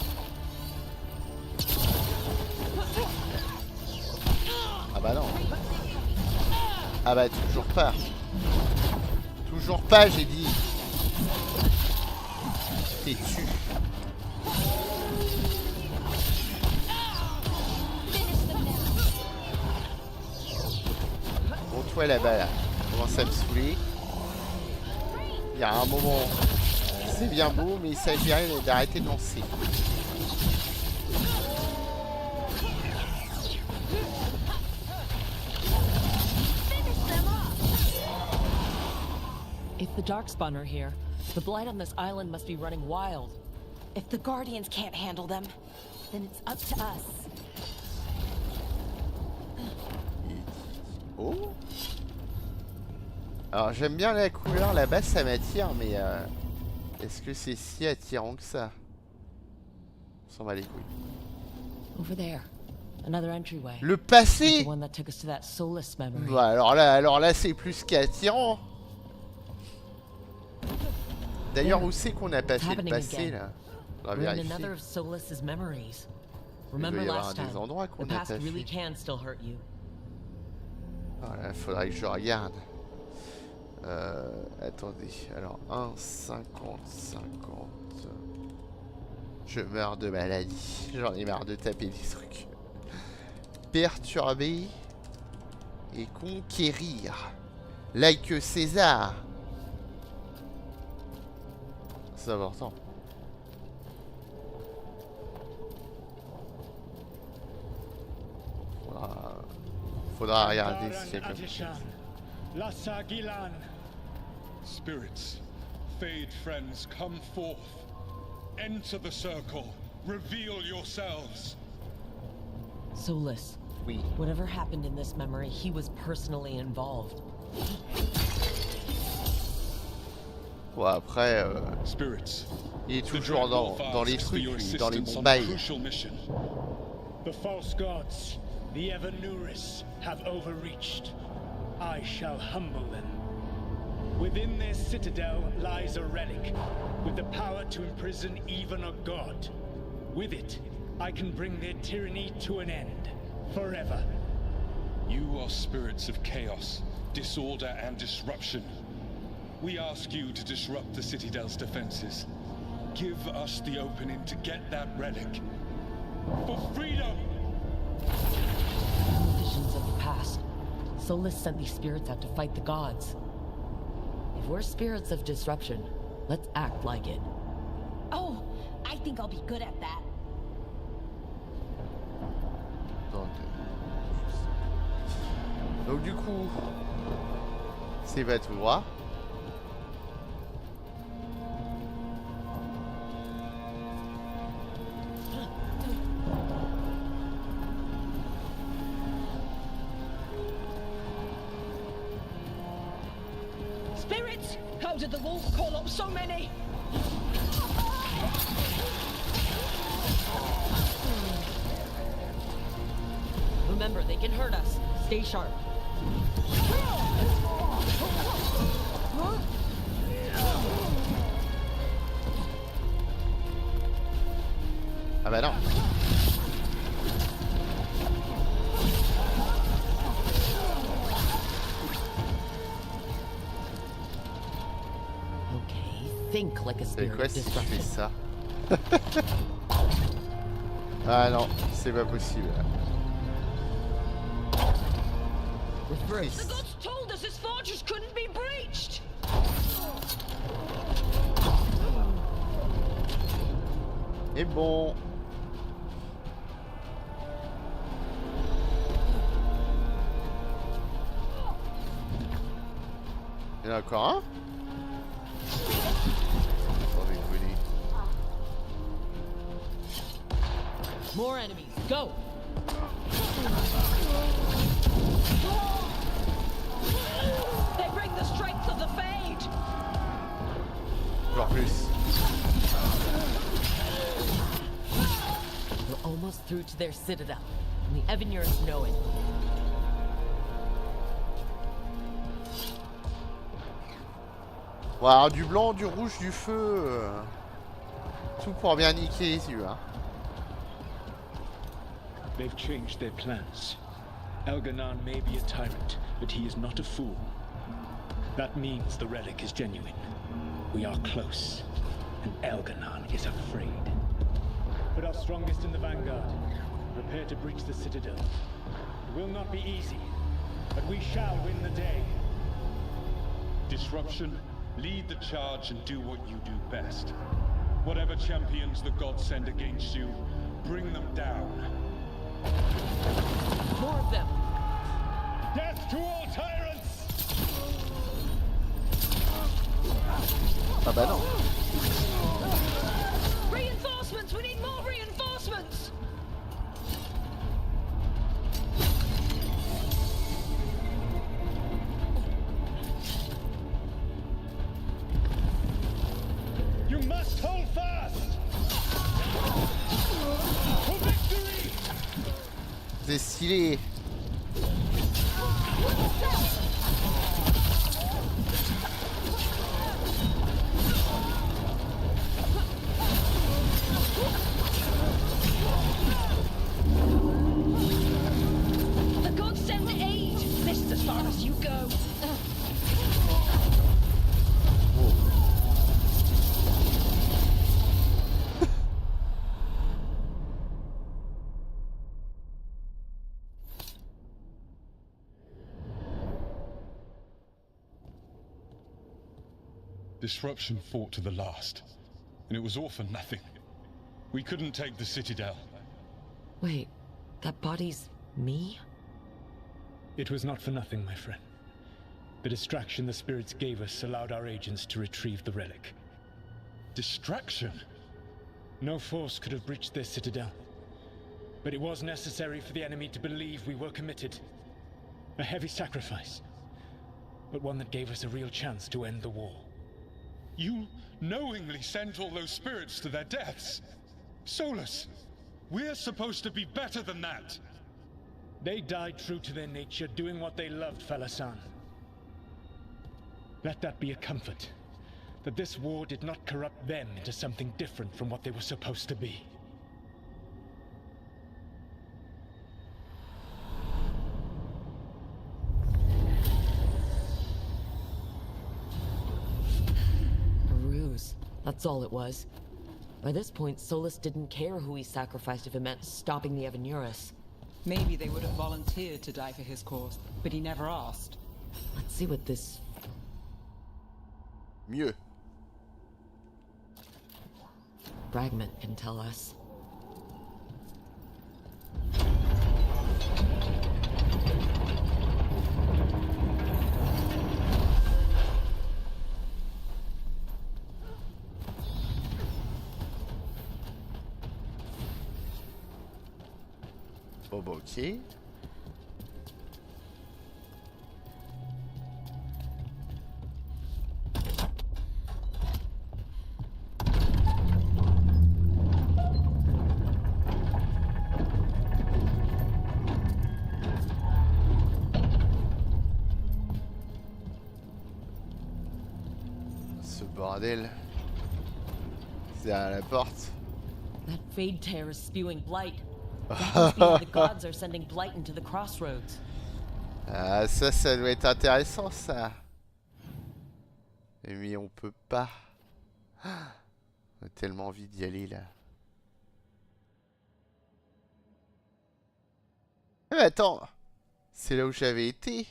Ah bah non. Ah bah toujours pas. Toujours pas, j'ai dit. T'es tu. Bon toi là-bas là, commence à me saouler. Il y a un moment, c'est bien beau, mais il s'agirait d'arrêter de lancer. If the Darkspawn are here, the blight on this island must be running wild. If the Guardians can't handle them, then it's up to us. Oh. Alors j'aime bien la couleur là-bas, ça m'attire, mais Est-ce que c'est si attirant que ça? On s'en bat les couilles. Over there. Another entryway. Le passé. The one that took us to that soulless memory. Bah, alors là c'est plus qu'attirant. D'ailleurs, où c'est qu'on a pas fait le passé là? On va vérifier. Il doit y avoir des endroits qu'on a pas fait. Voilà, faudrait que je regarde. Attendez, alors 1, 50, 50. Je meurs de maladie. J'en ai marre de taper des trucs. Perturber et conquérir. Like César. C'est important. Faudra regarder s'il y a quelque chose. Spirits, fade friends, come forth. Enter the circle. Reveal yourselves. Soulless. Oui. Whatever happened in this memory, he was personally involved. Bon, après, il est toujours dans les trucs, lui, dans les bombailles. The false gods, the ever numerous, have overreached. I shall humble them. Within their citadel lies a relic, with the power to imprison even a god. With it, I can bring their tyranny to an end, forever. You are spirits of chaos, disorder and disruption. We ask you to disrupt the Citadel's defenses. Give us the opening to get that relic. For freedom! Visions of the past. Soulless sent these spirits out to fight the gods. If we're spirits of disruption, let's act like it. Oh, I think I'll be good at that. Donc du coup, c'est pas tout droit. Spirits! How did the wolf call up so many? Remember, they can hurt us. Stay sharp. Ah bah non. Think like a C'est spirit quoi si je disruption. fais ça? Ah non, c'est pas possible. The gods told us this fortress couldn't be breached! Et bon. Il y en a encore un? More enemies. Go! They bring the strength of the Fade! Genre plus. We're almost through to their citadel, and the Evanurs know it. Bon, alors du blanc, du rouge, du feu. Tout pour bien niquer les yeux, hein. They've changed their plans. Elganon may be a tyrant, but he is not a fool. That means the relic is genuine. We are close, and Elganon is afraid. Put our strongest in the vanguard. Prepare to breach the citadel. It will not be easy, but we shall win the day. Disruption, lead the charge and do what you do best. Whatever champions the gods send against you, bring them down. More of them! Death to all tyrants! Ah bah non. Reinforcements! We need more reinforcements! You C'est stylé. The gods send aid. Missed as far as you go. Disruption fought to the last, and it was all for nothing. We couldn't take the Citadel. Wait, that body's me? It was not for nothing, my friend. The distraction the spirits gave us allowed our agents to retrieve the relic. Distraction? No force could have breached their Citadel. But it was necessary for the enemy to believe we were committed. A heavy sacrifice, but one that gave us a real chance to end the war. You knowingly sent all those spirits to their deaths. Solus, we're supposed to be better than that. They died true to their nature, doing what they loved, Falasan. Let that be a comfort, that this war did not corrupt them into something different from what they were supposed to be. That's all it was. By this point, Solus didn't care who he sacrificed if it meant stopping the Evanurus. Maybe they would have volunteered to die for his cause, but he never asked. Let's see what this... Mieux. fragment can tell us. Oh bah ok. Ce bordel. C'est à la porte. That fade tear is spewing blight. That must be how the gods are sending blight into the crossroads. Ah, ça doit être intéressant, ça. Mais on peut pas. On a tellement envie d'y aller, là. Mais attends. C'est là où j'avais été.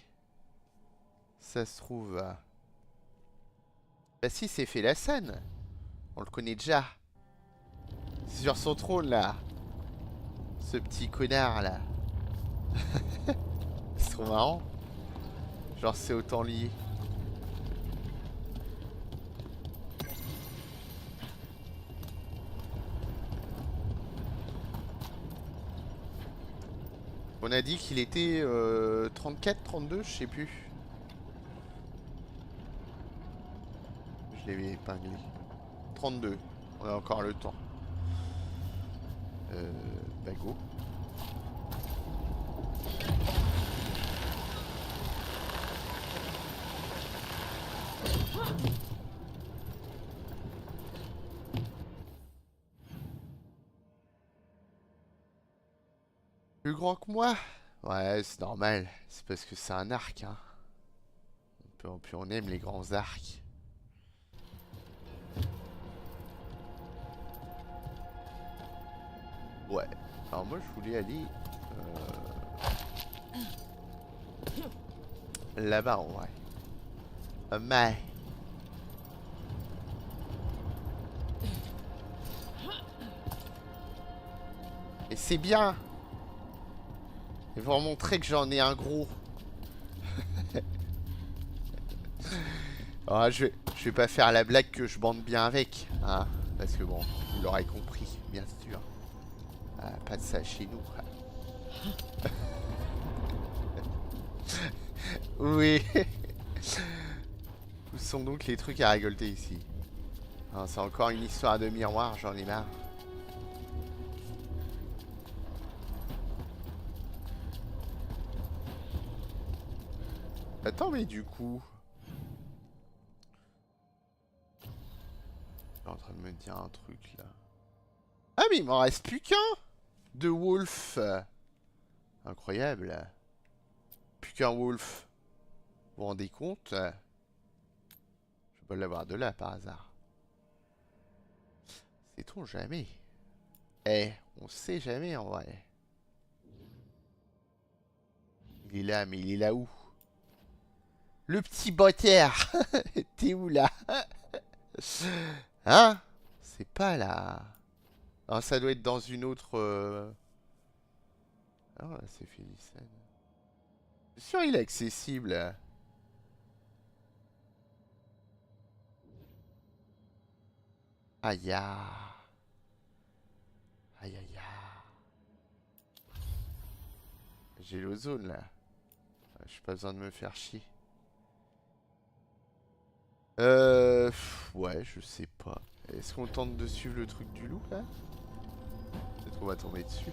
Ça se trouve... Bah si, c'est fait la scène. On le connaît déjà. C'est sur son trône, là. Ce petit connard là. C'est trop marrant. Genre c'est autant lié. On a dit qu'il était 34, 32, je sais plus. Je l'avais épinglé. 32. On a encore le temps. Bah go. Plus grand que moi? Ouais, c'est normal. C'est parce que c'est un arc, hein. Puis on aime les grands arcs. Ouais. Alors moi je voulais aller là-bas en vrai. Mais et c'est bien. Et pour montrer que j'en ai un gros. Alors, je vais pas faire la blague que je bande bien avec, hein, parce que bon, vous l'aurez compris, bien sûr. Ah, pas de ça chez nous. Oui. Où sont donc les trucs à récolter ici? C'est encore une histoire de miroir, j'en ai marre. Attends, mais du coup... Je suis en train de me dire un truc, là. Ah, mais il m'en reste plus qu'un de Wolf. Incroyable. Plus qu'un Wolf. Vous vous rendez compte? Je vais pas l'avoir de là, par hasard. Sait-on jamais? Eh, on sait jamais, en vrai. Il est là, mais il est là où? Le petit bottère. T'es où, là? Hein? C'est pas là. Ah, ça doit être dans une autre... Ah, là, c'est Félicène. Je suis sûr il est accessible. Aïe. Aïe, aïe, aïe. J'ai l'ozone, là. J'ai pas besoin de me faire chier. Ouais, je sais pas. Est-ce qu'on tente de suivre le truc du loup, là? Peut-être qu'on va tomber dessus.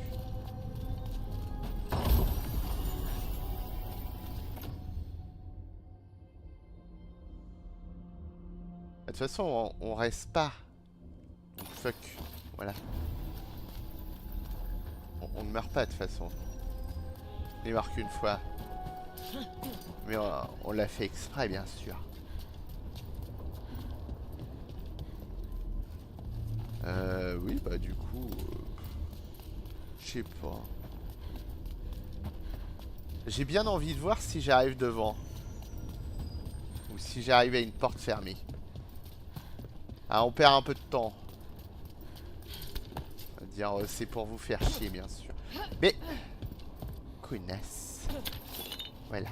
De toute façon, on reste pas. Donc fuck. Voilà. On ne meurt pas, de toute façon. On est mort qu'une fois. Mais on l'a fait exprès, bien sûr. Oui, bah du coup... je sais pas. J'ai bien envie de voir si j'arrive devant. Ou si j'arrive à une porte fermée. Ah, on perd un peu de temps. On va dire, c'est pour vous faire chier, bien sûr. Mais... connasse. Voilà.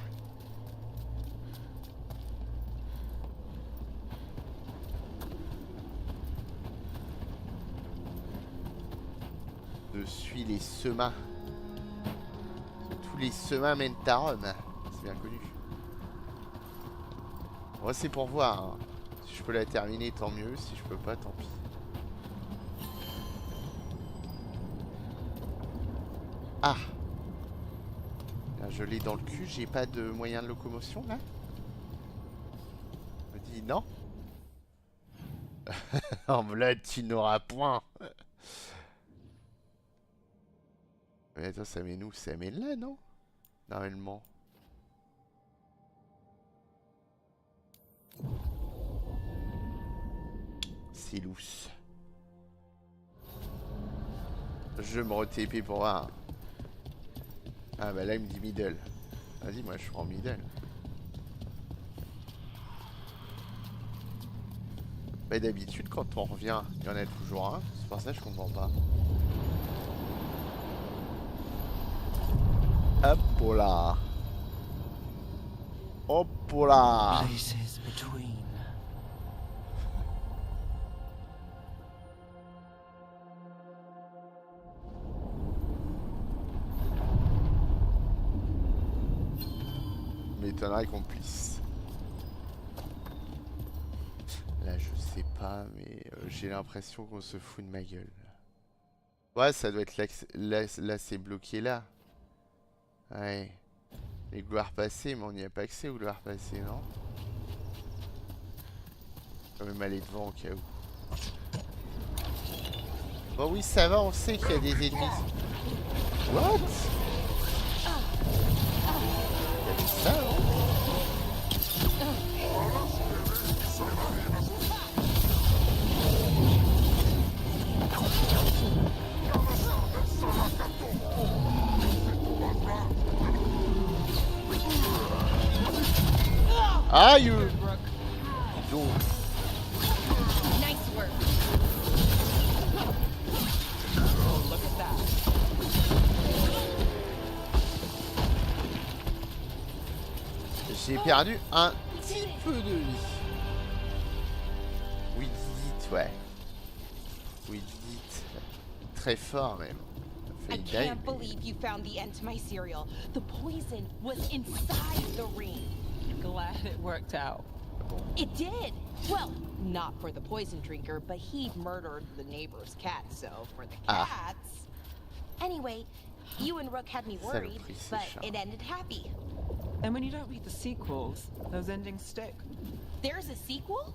Je suis les semains. Tous les semains mènent à Rome. C'est bien connu. Bon, c'est pour voir. Hein. Si je peux la terminer, tant mieux. Si je peux pas, tant pis. Ah. Là, je l'ai dans le cul. J'ai pas de moyen de locomotion, là. Je me dis non. En bled, tu n'auras point. Mais attends, ça mène où? Ça mène là, non? Normalement. C'est lousse. Je me re-TP pour voir. Ah bah là il me dit middle. Vas-y, moi je suis en middle. Bah d'habitude quand on revient, il y en a toujours un. C'est pour ça que je comprends pas. Hop là. Hop là. Places between. M'étonnerait qu'on puisse. Là je sais pas, mais j'ai l'impression qu'on se fout de ma gueule. Ouais, ça doit être là c'est bloqué là. Ouais. Les gloires passées, mais on n'y a pas accès aux gloires passées, non? Quand même aller devant au cas où. Bon oui, ça va, on sait qu'il y a des ennemis. What? Il y avait ça, hein? Aïe! Donc. Nice work. Look at that. J'ai perdu un petit peu de vie. Oui, dites, ouais. Oui, dites. Très fort même. I can't believe you found the end to my cereal. The poison was inside the ring. Glad it worked out. It did. Well, not for the poison drinker, but he murdered the neighbor's cat, so for the cats. Anyway, you and Rook had me worried, but it ended happy. And when you don't read the sequels, those endings stick. There's a sequel?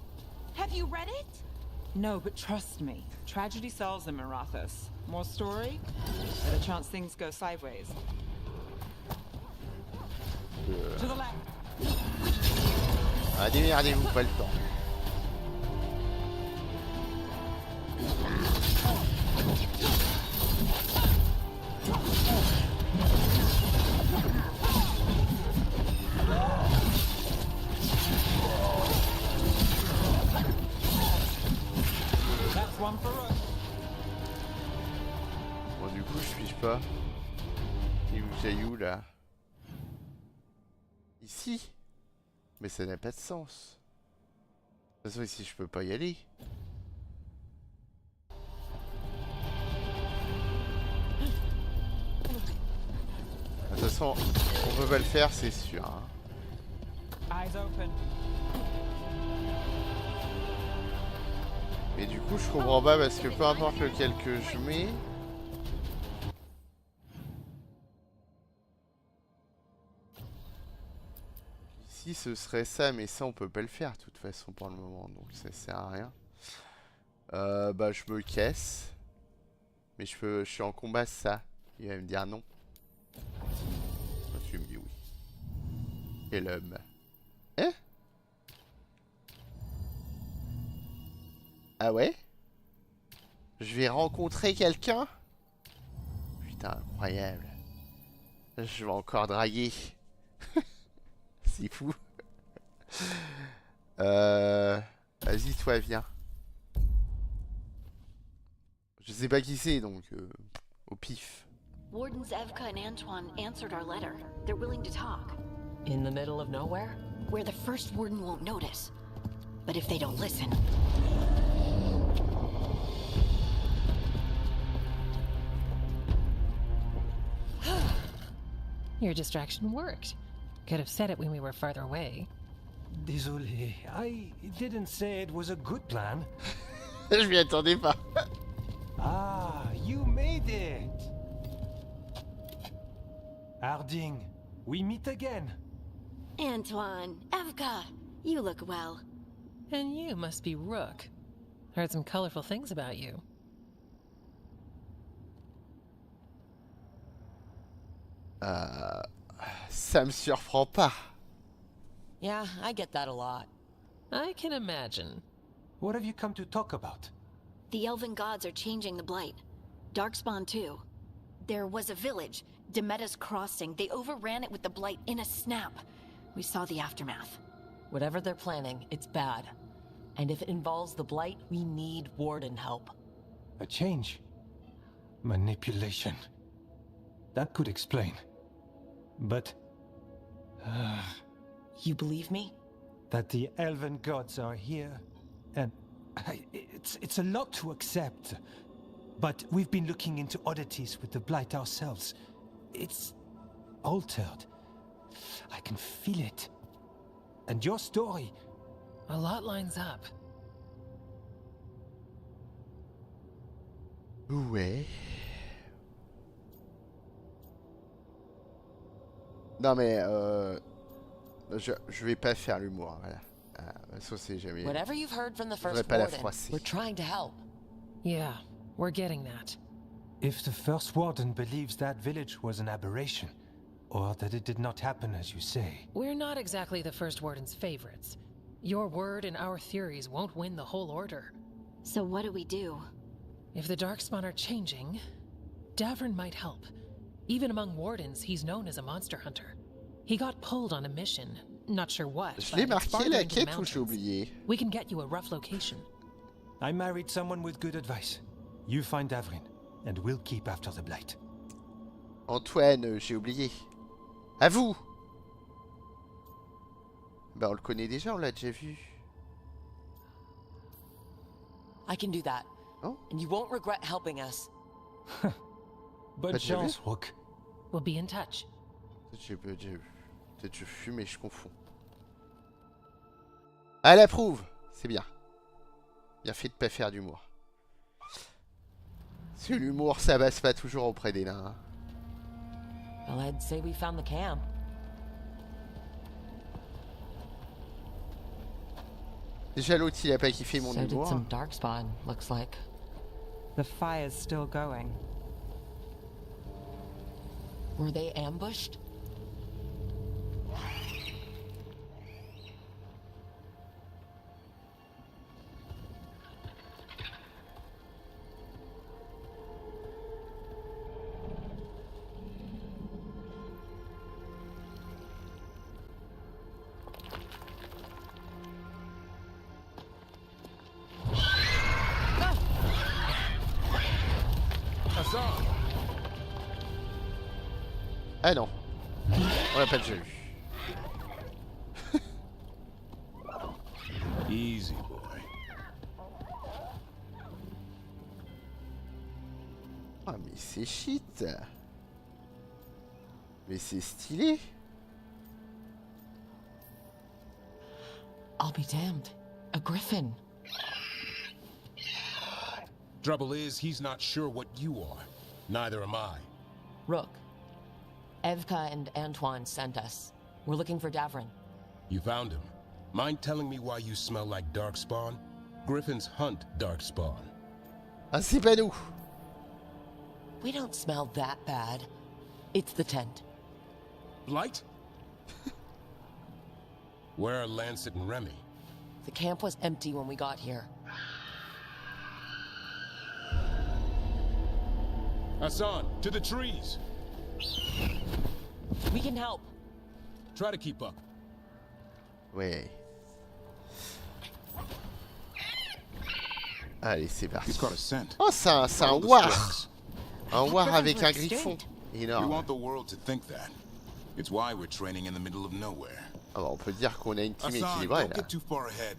Have you read it? No, but trust me. Tragedy sells in Marathas. More story, better chance things go sideways. To the left. Ah, démerdez-vous, pas le temps. Bon, du coup, je suis pas. Et où caillou là? Ici? Mais ça n'a pas de sens. De toute façon, ici, je peux pas y aller. De toute façon, on peut pas le faire, c'est sûr. Hein. Eyes open. Mais du coup, je comprends pas parce que peu importe lequel que je mets. Ici, ce serait ça, mais ça, on peut pas le faire de toute façon pour le moment, donc ça sert à rien. Bah, je me casse. Mais je suis en combat, ça. Il va me dire non. Tu me dis oui. Et l'homme. Hein? Ah ouais? Je vais rencontrer quelqu'un? Putain, incroyable. Je vais encore draguer. C'est fou. Vas-y, toi, viens. Je sais pas qui c'est, donc au pif. Wardens Evka and Antoine answered our letter. They're willing to talk. In the middle of nowhere? Where the first warden won't notice. But if they don't listen... Your distraction worked. Could have said it when we were farther away. Désolé, I didn't say it was a good plan. Je m'y attendais pas. Ah, you made it! Harding, we meet again. Antoine, Evka, you look well. And you must be Rook. Heard some colorful things about you. Ça me surprend pas. Yeah, I get that a lot. I can imagine. What have you come to talk about? The elven gods are changing the blight. Darkspawn too. There was a village, Demetta's Crossing. They overran it with the blight in a snap. We saw the aftermath. Whatever they're planning, it's bad. And if it involves the blight, we need warden help. A change? Manipulation. That could explain. But... You believe me? That the elven gods are here, and it's a lot to accept. But we've been looking into oddities with the blight ourselves. It's altered. I can feel it. And your story... A lot lines up. Ouais. Non mais je vais pas faire l'humour, voilà. Ça c'est jamais. Whatever you've heard from the first pas la warden, froisser. we're trying to help. Yeah, we're getting that. If the first warden believes that village was an aberration, or that it did not happen as you say... We're not exactly the first warden's favorites. Your word and our theories won't win the whole order. So what do we do? If the Darkspawn are changing, Davrin might help. Even among wardens, he's known as a monster hunter. He got pulled on a mission, not sure what. Je l'ai marqué la quête ou j'ai oublié? We can get you a rough location. I married someone with good advice. You find Davrin, and we'll keep after the blight. Antoine, j'ai oublié. À vous. Bah on le connaît déjà, on l'a déjà vu. I can do that. Oh? And you won't regret helping us. Bonne chance, Rook. We'll be in touch. Peut-être je fume et je confonds. Ah, elle approuve. C'est bien. Bien fait de pas faire d'humour. Parce que l'humour, ça passe pas toujours auprès des nains. Well, I'd say we found the camp. Déjà l'autre il a pas kiffé mon So did mémoire. some darkspawn, looks like. The fire's still going. Were they ambushed? Ah non. On l'a pas déjà vu. Easy, boy. Ah mais c'est shit. Mais c'est stylé. I'll be damned. A griffin. Trouble is, he's not sure what you are. Neither am I. Rook. Evka and Antoine sent us. We're looking for Davrin. You found him. Mind telling me why you smell like darkspawn? Griffins hunt darkspawn. Ah c'est pas nous. We don't smell that bad. It's the tent. Blight? Where are Lancet and Remy? The camp was empty when we got here. Hassan, to the trees! We can help. Try to keep up. Ouais. Allez, c'est parti. Oh, c'est un war. Un war avec un griffon. You Énorme. want the world to think that. It's why we're training in the middle of nowhere. Ah bah, on peut dire qu'on a une team Hassan, équilibrée don't là. get too far ahead.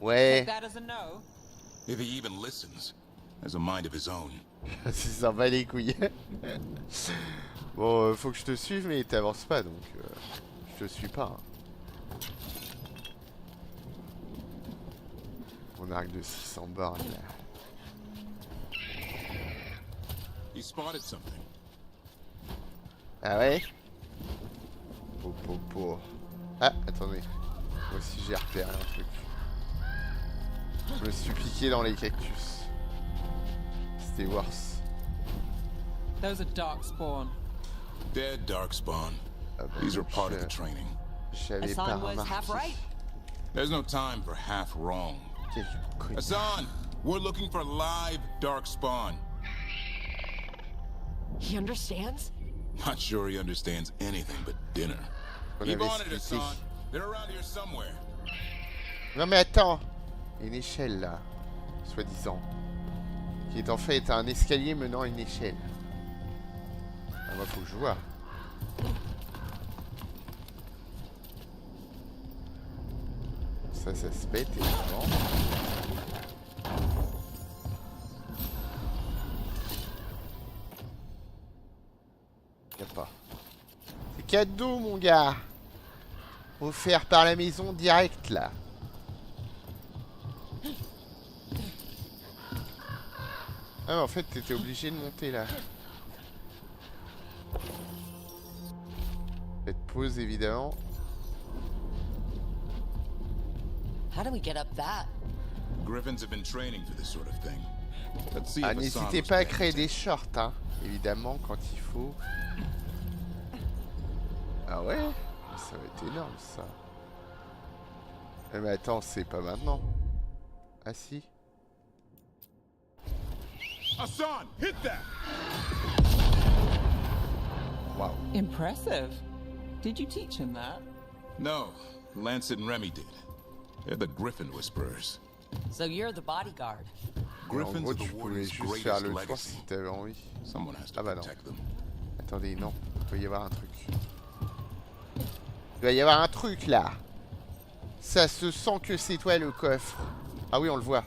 Ouais. Take that as a no. If he even listens, has a mind of his own. Ça s'en bat les couilles. Bon, faut que je te suive, mais t'avances pas donc. Je te suis pas. Hein. Mon arc de 600 bornes là. He spotted something. Ah ouais? Po. Ah, attendez. Moi aussi j'ai repéré un truc. Je me suis piqué dans les cactus. C'était worse. Those are darkspawn. Dead darkspawn. These are part of the training. J'avais pas Hassan was remarqué. half right. There's no time for half wrong. Hassan, we're looking for live darkspawn. He understands? Not sure he understands anything but dinner. On Keep avait on it, expliqué. Hassan. They're around here somewhere. Non mais attends. Une échelle là. Soi-disant. Qui est en fait un escalier menant à une échelle. Ah bah faut que je vois. Ça se pète évidemment. Y'a pas. C'est cadeau mon gars. Offert par la maison direct là. Ah mais en fait t'étais obligé de monter là. Faites pause évidemment. How do we get up that? Griffins have been training for this sort of thing. Let's see Ah if Hassan n'hésitez was pas à paying créer des shorts hein. Évidemment quand il faut. Ah ouais? Ça va être énorme ça. Mais attends, c'est pas maintenant. Ah si. Hassan, hit that! Wow. Impressive. Did you teach him that? No, Lancet and Remy did. They're the Griffin Whisperers. So you're the bodyguard. En Griffins gros, are the tu pouvais Warden's juste faire greatest le tour legacy. si t'avais envie. Someone has to Ah bah non. protect them. Attendez, non. Il doit y avoir un truc. Il doit y avoir un truc là. Ça se sent que c'est toi le coffre. Ah oui, on le voit.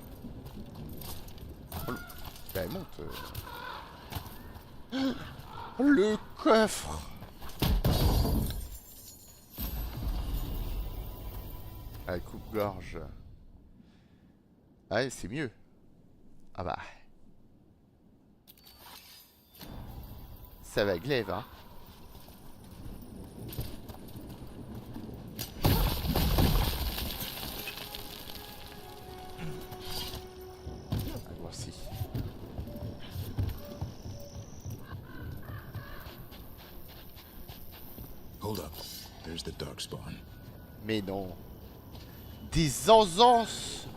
Bah, elle monte. Le coffre. Ah, coupe-gorge. Ah, c'est mieux. Ah bah. Ça va glaive, hein. Darkspawn. Mais non. Des encenses.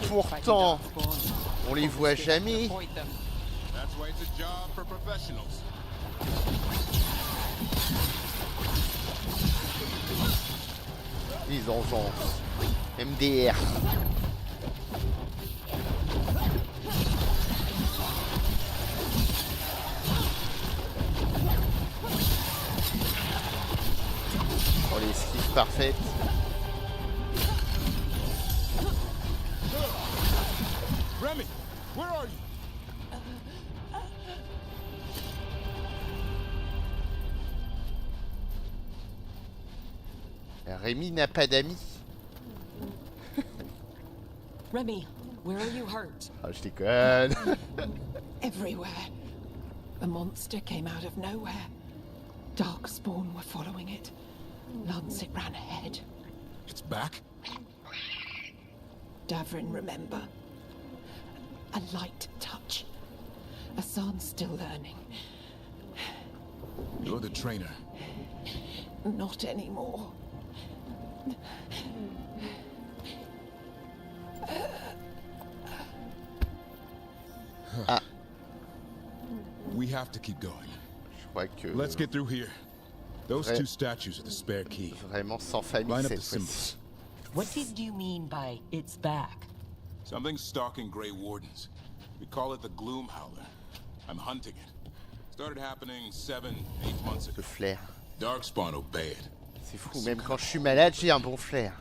Pourtant, on les voit jamais. That's why it's a job for professionals. Des encenses. MDR. Oh, les esquives parfaites. Remy, where are you? Rémi n'a pas d'amis. Remy, where are you hurt? Oh, je déconne. Everywhere. A monster came out of nowhere. Darkspawn were following it. Lancet ran ahead. It's back? Davrin, remember? A light touch. Hassan's still learning. You're the trainer. Not anymore. Ah. We have to keep going. Je crois que... Let's get through here. Those two statues are the spare key. Vraiment sans famille cette fois-ci. What did you mean by it's back? Something's stalking Grey Wardens. We call it the Gloom Howler. I'm hunting it. Started happening 7-8 months ago. Le flair. Darkspawn obey it. C'est fou, même quand je suis malade, j'ai un bon flair.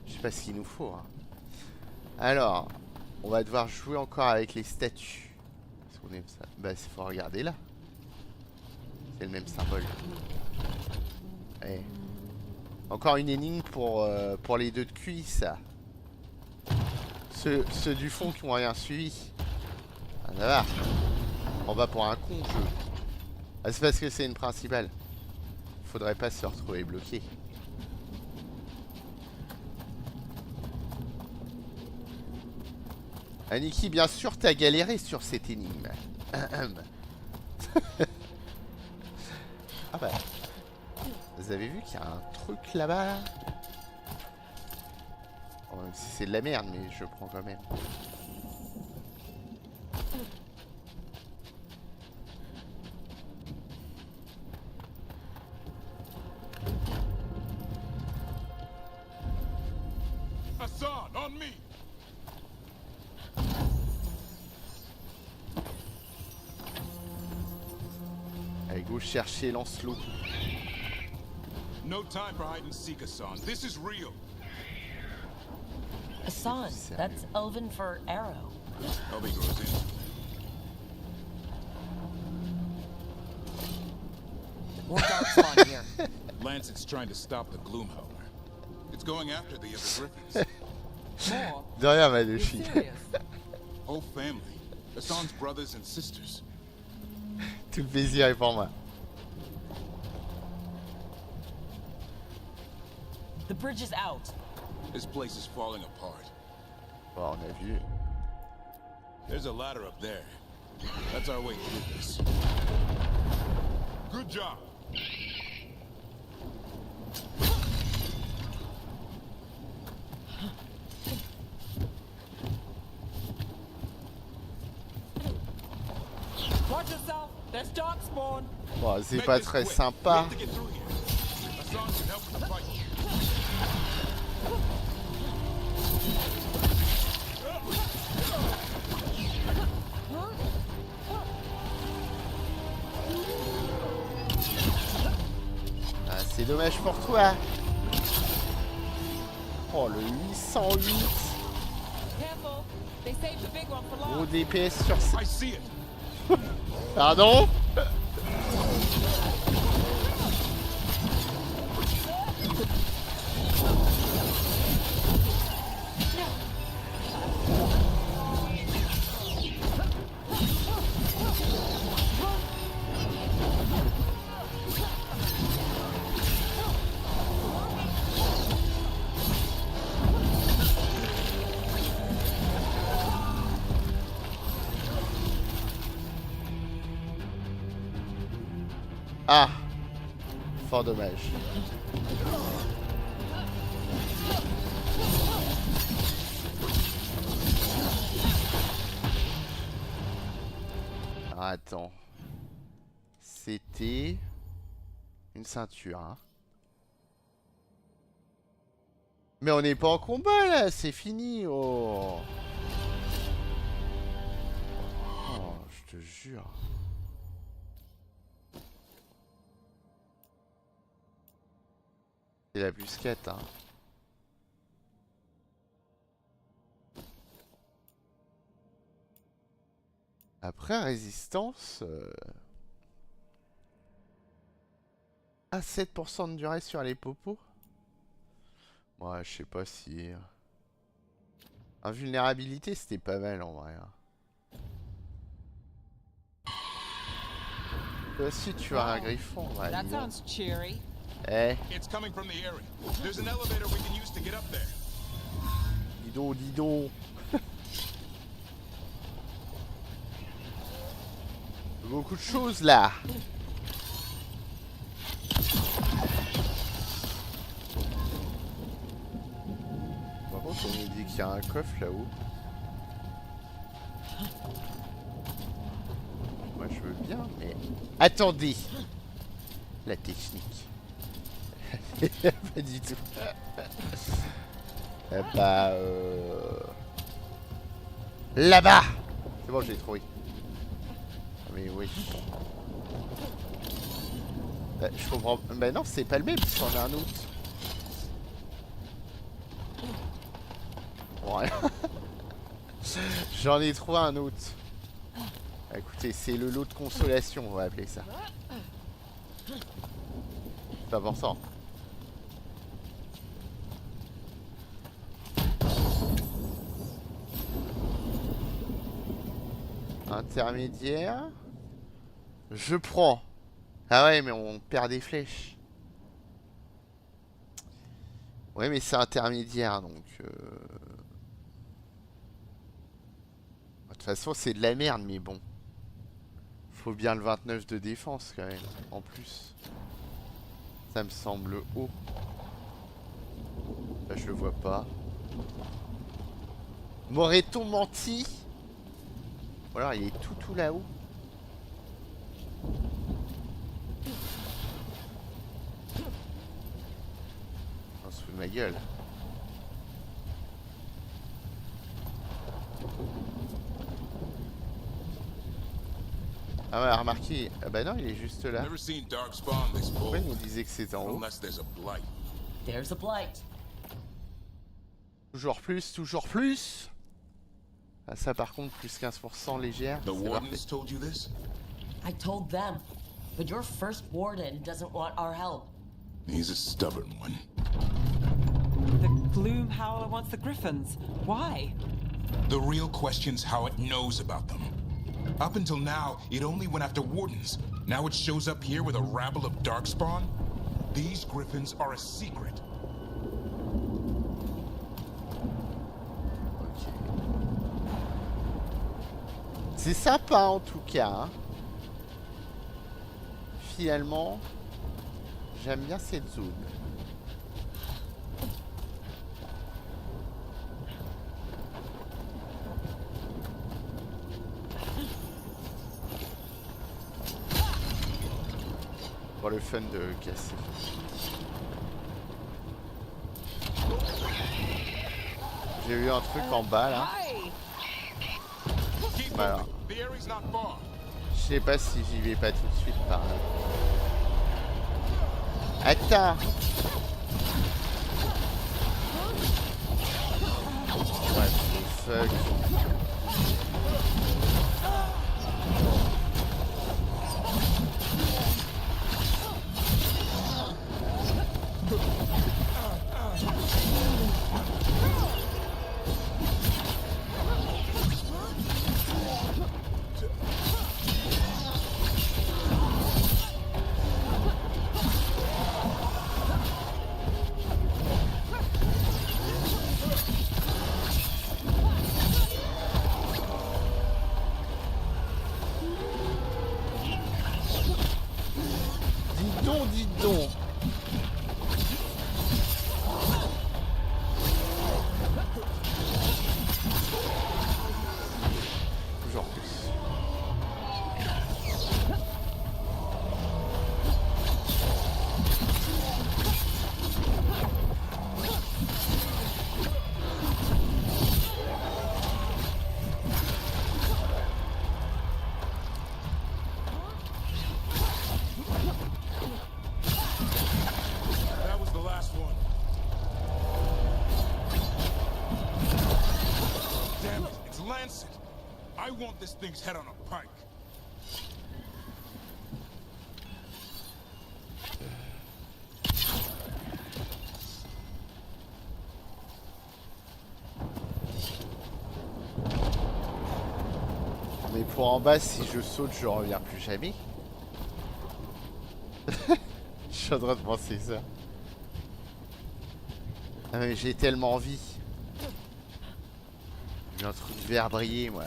Je sais pas ce qu'il nous faut. Hein. Alors, on va devoir jouer encore avec les statues. Est-ce qu'on aime ça? Bah, il faut regarder là. C'est le même symbole. Ouais. Encore une énigme pour les deux de QI, ça. Ceux du fond qui n'ont rien suivi. Ah, ça va. On va pour un con, jeu. Ah, c'est parce que c'est une principale. Faudrait pas se retrouver bloqué. Aniki, bien sûr, t'as galéré sur cette énigme. Ah bah. Vous avez vu qu'il y a un truc là-bas là oh, même si c'est de la merde, mais je prends quand même. Hassan, on me! Allez, go chercher Lancelot. No time for hide and seek, Hassan. This is real. Hassan, that's Elven for arrow. Elby grows in. More Darkspawn here. Lancet's trying to stop the Gloom Howler. It's going after the other Griffins. More? De rien, ma deux filles. Whole family. Hassan's brothers and sisters. Tout le plaisir est pour moi. The bridge is out. This place is falling apart. Bon, on a vu. There's a ladder up there. That's our way through this. Good job. Watch yourself. There's Darkspawn. Bon, c'est pas très sympa. Ah, c'est dommage pour toi. Oh, le 808. Gros DPS sur... Pardon? Ah. Fort dommage. Alors, attends. C'était une ceinture, hein. Mais on n'est pas en combat là, c'est fini. Oh. Oh, je te jure. C'est la busquette, hein. Après résistance, à 7% de durée sur les popos. Ouais, je sais pas si... Invulnérabilité, c'était pas mal en vrai. Toi aussi, tu as un griffon. Ouais, That sounds cheery. Eh. It's coming from the area. There's an elevator we can use to get up there. Dis donc, dis donc. Beaucoup de choses là. Par contre, on nous dit qu'il y a un coffre là-haut. Moi je veux bien, mais... Attendez. La technique. Pas du tout. Bah... Là-bas. C'est bon, je l'ai trouvé. Mais oui. Je comprends... Bah non, c'est pas le même, puisqu'on a un autre. Ouais. J'en ai trouvé un autre. Écoutez, c'est le lot de consolation, on va appeler ça. C'est important. Intermédiaire. Je prends. Ah ouais, mais on perd des flèches. Ouais, mais c'est intermédiaire, donc... De toute façon, c'est de la merde, mais bon. Faut bien le 29 de défense, quand même. En plus. Ça me semble haut. Là, je le vois pas. M'aurait-on menti? Ou alors, il est tout là-haut. On se fout de ma gueule. Ah ouais, remarquez. Ah bah non, il est juste là. Pourquoi il nous disait que c'était en haut? There's a blight. Toujours plus, toujours plus. Ah ça par contre, plus 15% légère. The wardens told you this? I told them, but your first warden doesn't want our help. He's a stubborn one. The Gloom Howler wants the Griffons. Why? The real question's how it knows about them. Up until now, it only went after wardens. Now it shows up here with a rabble of darkspawn? These Griffons are a secret. C'est sympa en tout cas. Hein. Finalement, j'aime bien cette zone. Pour le fun de casser. J'ai eu un truc en bas là. Voilà. Je sais pas si j'y vais pas tout de suite par là. Attends. What the fuck. long, dites donc. Toujours plus. I want this thing's head on a pike. Mais pour en bas, si je saute, je reviens plus jamais. Je suis en train de penser ça. Ah mais j'ai tellement envie. J'ai un truc vert briller, moi.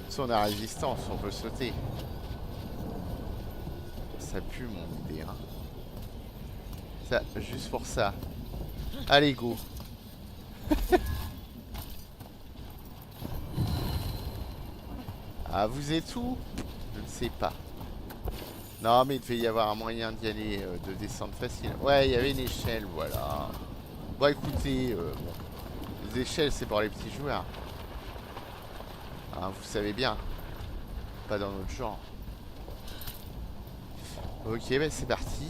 Si on a résistance, on peut sauter. Ça pue mon idée, hein. Ça, juste pour ça. Allez, go. Ah, vous êtes où? Je ne sais pas. Non, mais il devait y avoir un moyen d'y aller, de descendre facile. Ouais, il y avait une échelle, voilà. Bon, écoutez, bon. Les échelles, c'est pour les petits joueurs. Hein, vous savez bien. Pas dans notre genre. Ok, bah c'est parti.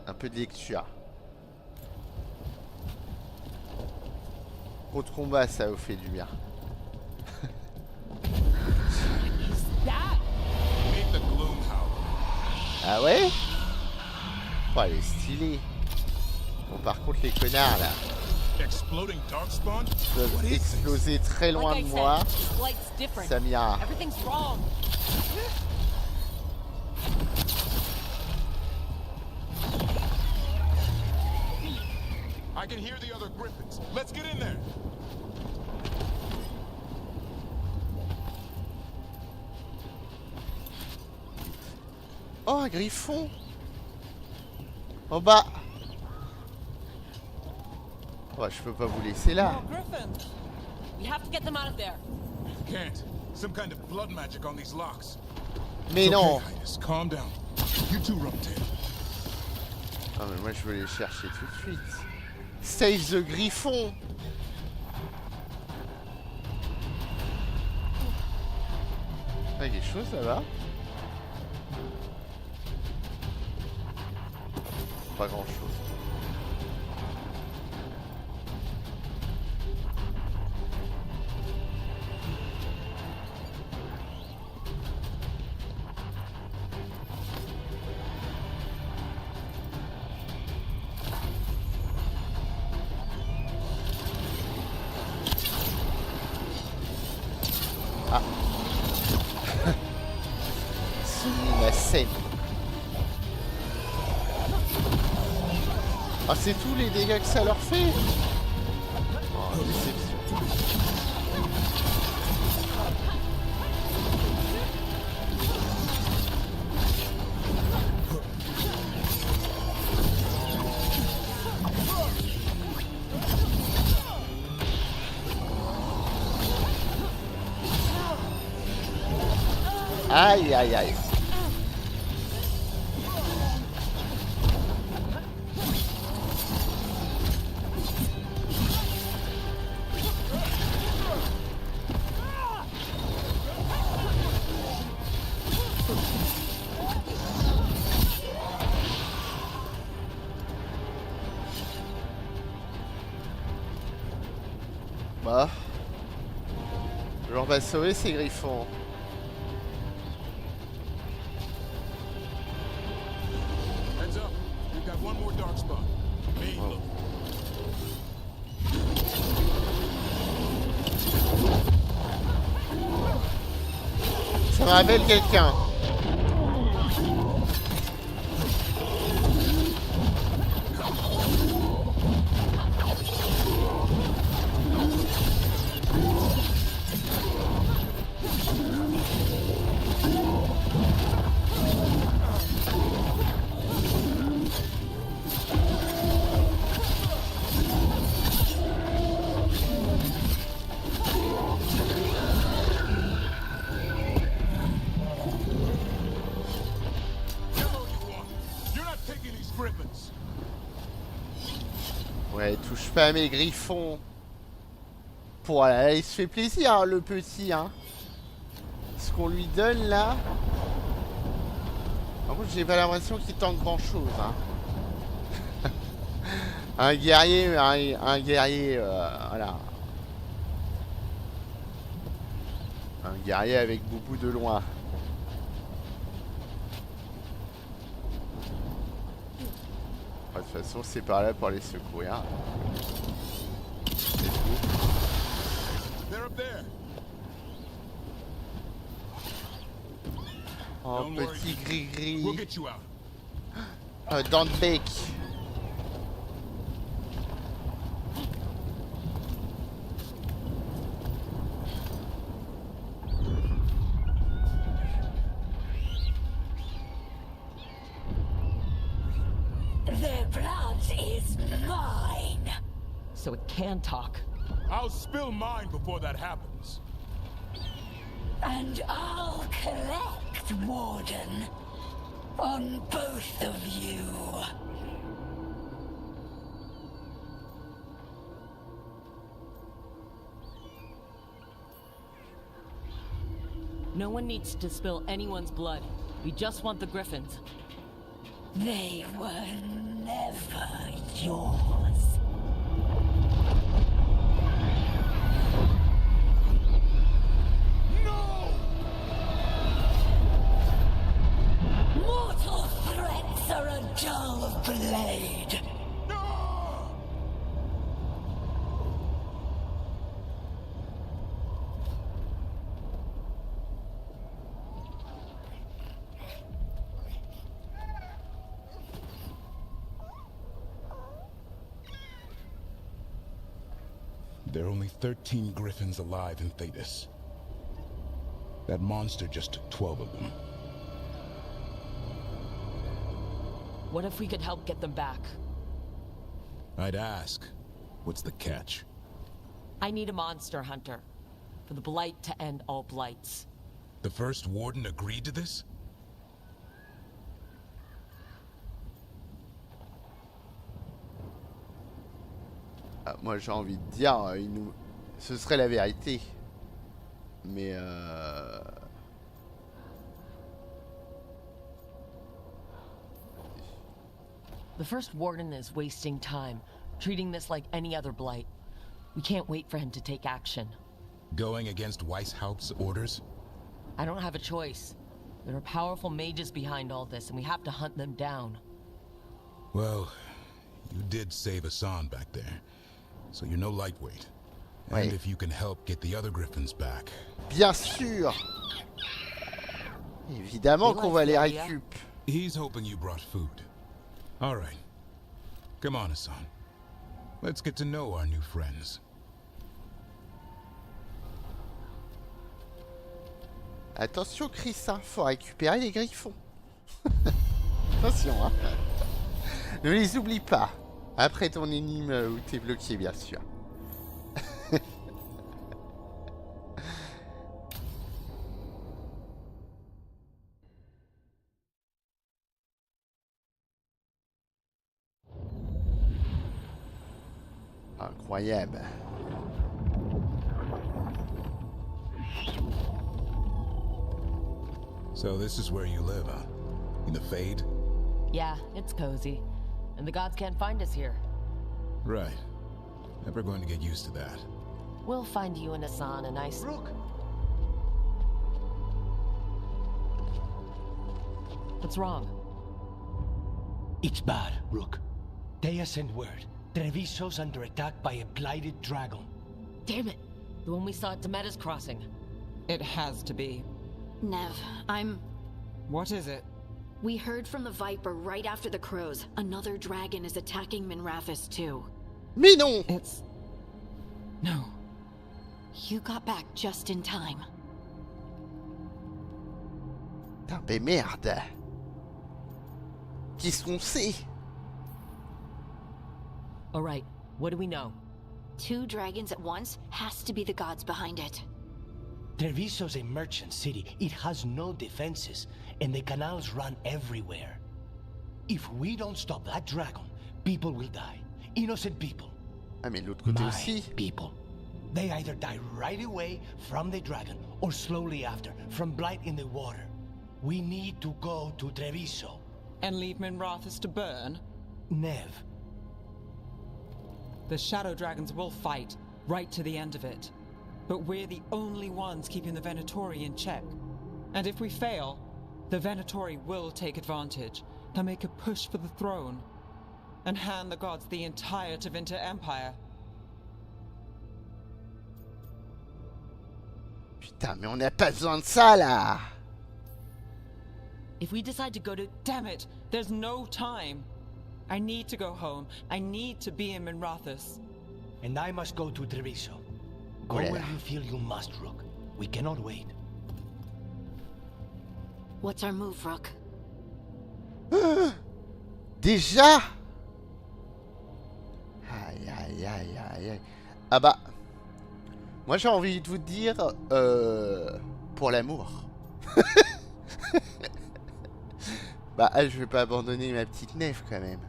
Un peu de lecture. Trop de combat, ça vous fait du bien. Ah ouais? Oh, elle est stylée. Bon, par contre, les connards là peuvent exploser très loin de moi. Ça m'ira. I can hear the other Griffins. Let's get in there. Oh, un griffon. En bas. Oh, je peux pas vous laisser là. We have to get them out of there. Can't. Some kind of blood magic on these locks. Mais non. Calm down. You too, Rumtail. Ah mais moi je veux les chercher tout de suite. Save the Griffon. Ah, quelque chose là-bas. Pas grand chose. Ah. C'est la scène. Ah, c'est tous les dégâts que ça leur fait. Oh, déception. Aïe, aïe, aïe. Bah, on va sauver ces griffons. Heads up, we've got one more dark spot. Me, look. Ça me rappelle quelqu'un. Ouais, touche pas à mes griffons. Voilà, il se fait plaisir, hein, le petit, hein. Ce qu'on lui donne, là... Par contre, j'ai pas l'impression qu'il tente grand-chose, hein. Un guerrier, voilà. Un guerrier avec beaucoup de loin. De toute façon, c'est par là pour les secourir. C'est tout. Oh, petit gris-gris. Dents de bec. Their blood is mine. So it can talk. I'll spill mine before that happens. And I'll collect, Warden, on both of you. No one needs to spill anyone's blood. We just want the Griffins. They were never yours. No! Mortal threats are a dull blade. There are only 13 Griffins alive in Thetis. That monster just took 12 of them. What if we could help get them back? I'd ask. What's the catch? I need a monster hunter. For the Blight to end all blights. The first Warden agreed to this? Ah, moi j'ai envie de dire, ce serait la vérité. Mais The first Warden is wasting time, treating this like any other blight. We can't wait for him to take action. Going against Weishaupt's orders? I don't have a choice. There are powerful mages behind all this, and we have to hunt them down. Well, you did save Hassan back there, so you're no lightweight. Ouais. And if you can help get the other Griffins back. Bien sûr. Évidemment qu'on va les récup. He's hoping you brought food. All right. Come on, Hassan. Let's get to know our new friends. Attention Chris, hein, faut récupérer les griffons. Attention, hein. Ne les oublie pas. Après ton énigme où t'es bloqué, bien sûr. Incroyable. So this is where you live, huh? In the Fade? Yeah, it's cozy. And the gods can't find us here. Right. Never going to get used to that. We'll find you and Hassan a nice... Rook! What's wrong? It's bad, Rook. Thea sent word. Treviso's under attack by a blighted dragon. Damn it! The one we saw at Demeter's crossing. It has to be. Nev, I'm... What is it? We heard from the Viper right after the crows. Another dragon is attacking Minrathous too. Mais non! It's... No. You got back just in time. Putain, mais merde! Qu'est-ce qu'on sait? Alright, what do we know? 2 dragons at once has to be the gods behind it. Treviso's a merchant city. It has no defenses, and the canals run everywhere. If we don't stop that dragon, people will die. Innocent people. Ah, mais de l'autre côté My aussi. people. They either die right away from the dragon, or slowly after, from blight in the water. We need to go to Treviso. And leave Minrathous to burn? Nev. The Shadow Dragons will fight, right to the end of it. But we're the only ones keeping the Venatori in check. And if we fail, the Venatori will take advantage. They'll make a push for the throne. And hand the gods the entire Tevinter Empire. Putain, mais on n'a pas besoin de ça, là! If we decide to go to... Damn it! There's no time! I need to go home. I need to be in Minrathous. And I must go to Treviso. Go where you feel you must, Rook. We cannot wait. What's our move, Rook? Déjà? Aïe, aïe, aïe, aïe, aïe. Ah bah... Moi j'ai envie de vous dire... pour l'amour. Bah je vais pas abandonner ma petite Nef quand même.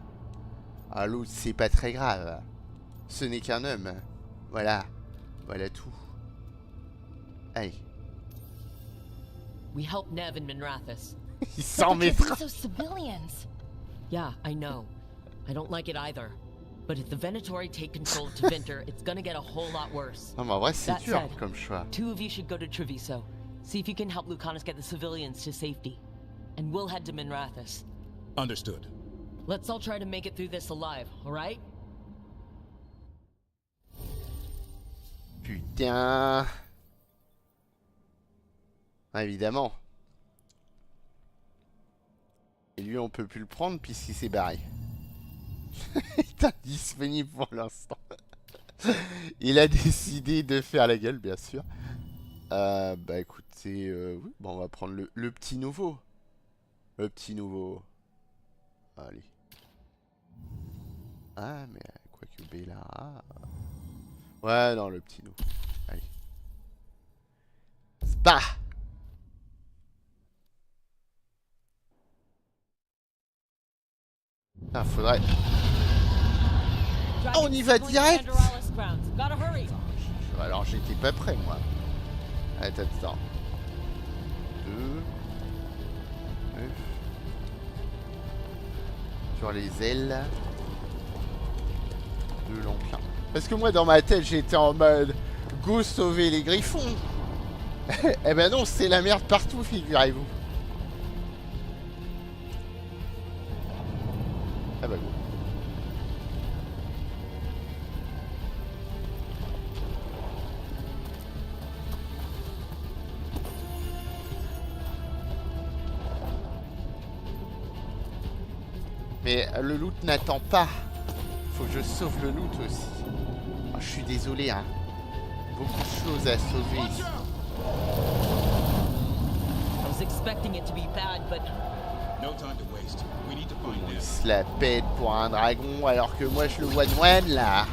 Ah l'autre c'est pas très grave. Ce n'est qu'un homme. Voilà. Voilà tout. Allez. We help Nev and Minrathous. Il s'en mettra. So civilians. Yeah, I know. I don't like it either. But if the Venatori take control of Tevinter, it's gonna get a whole lot worse. Non mais en vrai c'est That dur said, comme choix. 2 of you should go to Treviso. See if you can help Lucanus get the civilians to safety. And we'll head to Minrathous. Understood. Let's all try to make it through this alive, alright? Putain. Ah, évidemment. Et lui on peut plus le prendre puisqu'il s'est barré. Il est indisponible pour l'instant. Il a décidé de faire la gueule bien sûr. Bah écoutez, oui, bon, on va prendre le petit nouveau. Le petit nouveau. Allez. Ah mais quoi que Bella. Ouais non le petit nouveau. Allez. Spa. Ah faudrait. Ah, on y va direct. Alors j'étais pas prêt moi. Attends. 2 9 sur les ailes. 2 l'enclin. Parce que moi dans ma tête j'étais en mode go sauver les griffons. Eh ben non c'est la merde partout figurez-vous. Ah bah go. Mais le loot n'attend pas. Faut que je sauve le loot aussi. Oh, je suis désolé hein. Beaucoup de choses à sauver ici. I was expecting it to be bad, but no time to waste. We need to find Il se la pète pour un dragon alors que moi je le vois one là.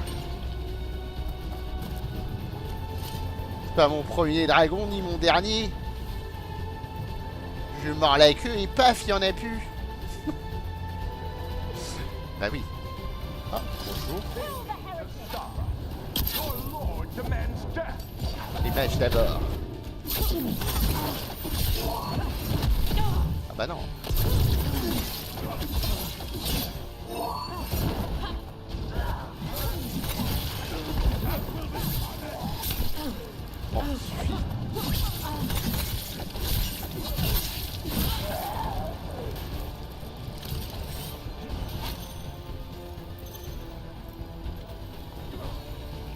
C'est pas mon premier dragon ni mon dernier. Je mords la queue et paf, il y en a plus. Bah oui. Ah, bonjour. Les mages d'abord. Ah bah non. Bon, suffit.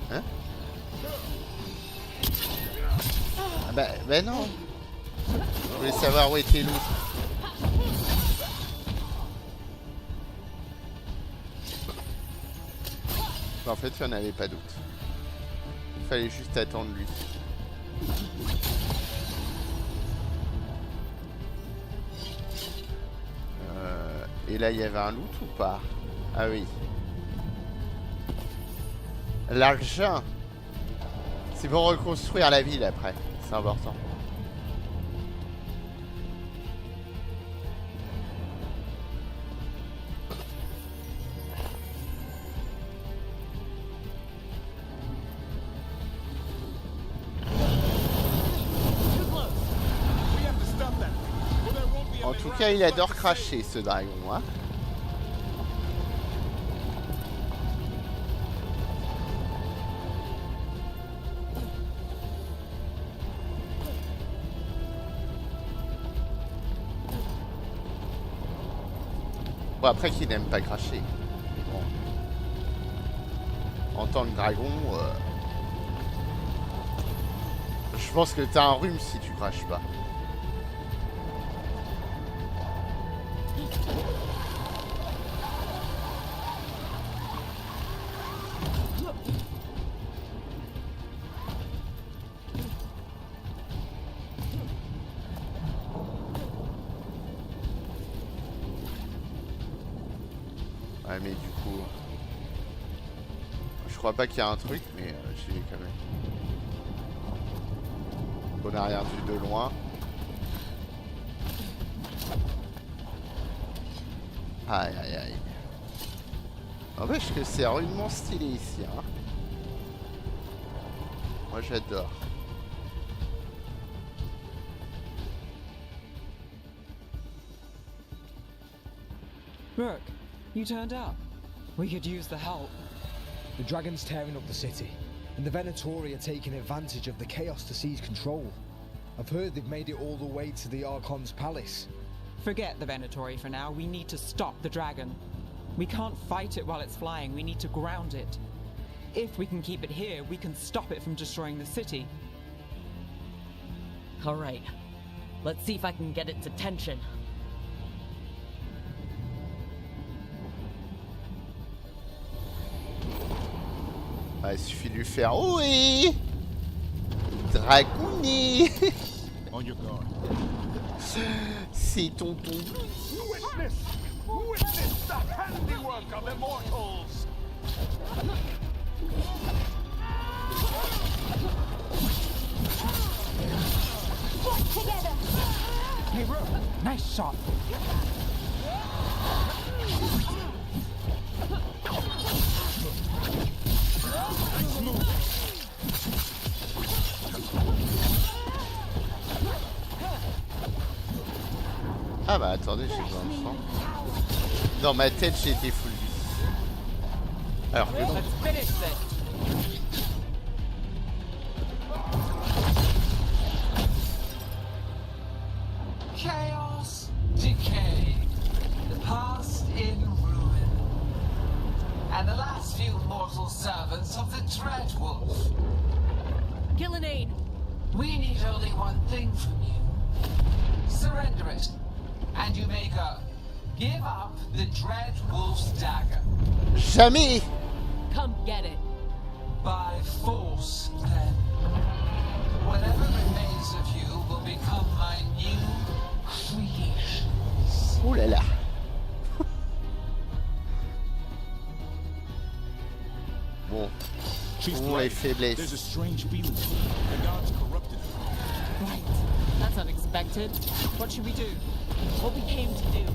Hein? Ah bah non. voulais savoir où était l'autre. En fait, il n'y en avait pas d'autre. Il fallait juste attendre lui. Et là, il y avait un loot ou pas? Ah oui. L'argent. C'est pour reconstruire la ville après. C'est important. En tout cas, il adore cracher ce dragon, hein. Bon, après qu'il n'aime pas cracher. Bon. En tant que dragon, je pense que t'as un rhume si tu craches pas. Ouais, mais du coup, je crois pas qu'il y a un truc, mais j'y vais quand même. On n'a rien vu de loin. Aïe aïe aïe. N'empêche que c'est rudement stylé ici, hein. Moi j'adore. Look, you turned up. We could use the help. The dragon's tearing up the city, and the Venatori are taking advantage of the chaos to seize control. I've heard they've made it all the way to the Archon's palace. Forget the Venatori for now. We need to stop the dragon. We can't fight it while it's flying. We need to ground it. If we can keep it here, we can stop it from destroying the city. All right. Let's see if I can get its attention. Ah, il suffit de lui faire oui, dragounet. On your guard. C'est tonton. Witness the handiwork of immortals! Work together! Hey, Rook, nice shot. Ah bah attendez, j'ai besoin de sang. Dans ma tête, j'ai été full vie. Alors que non. Chaos, decay, the past in ruin, and the last few mortal servants of the Dread Wolf. Gillenane! We need only one thing from you. Surrender it, and you may go. Give up the Dread Wolf's dagger. Jamais! Come get it. By force, then. Whatever remains of you will become my new creations. Ouh là là. Bon. Où les faiblesses? There's a strange feeling. The gods corrupted her. Right. That's unexpected. What should we do? What we came to do.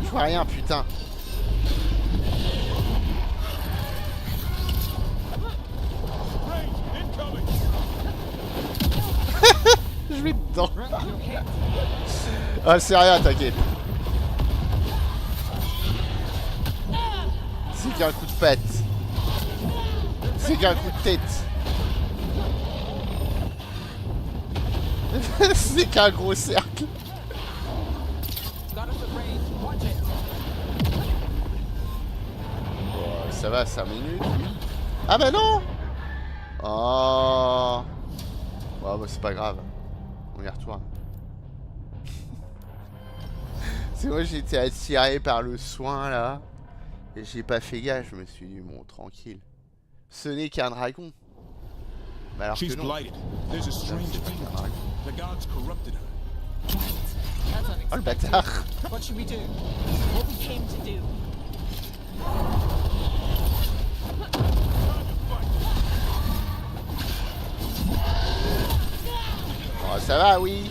Je vois rien, putain. Je vais dedans. Ah, c'est rien, t'inquiète. C'est qu'un coup de patte. C'est qu'un coup de tête. C'est qu'un gros cercle. Oh, ça va, 5 minutes. Ah bah non. Oh. Ouais, bah c'est pas grave. On y retourne. C'est moi j'étais attiré par le soin là. Et j'ai pas fait gaffe, je me suis dit bon tranquille. Ce n'est qu'un dragon. Mais alors She's que non. blighted. There's a strange thing. The gods corrupted her. That's Oh le unexpected. bâtard. What should we do? What we came to do. Oh ça va oui.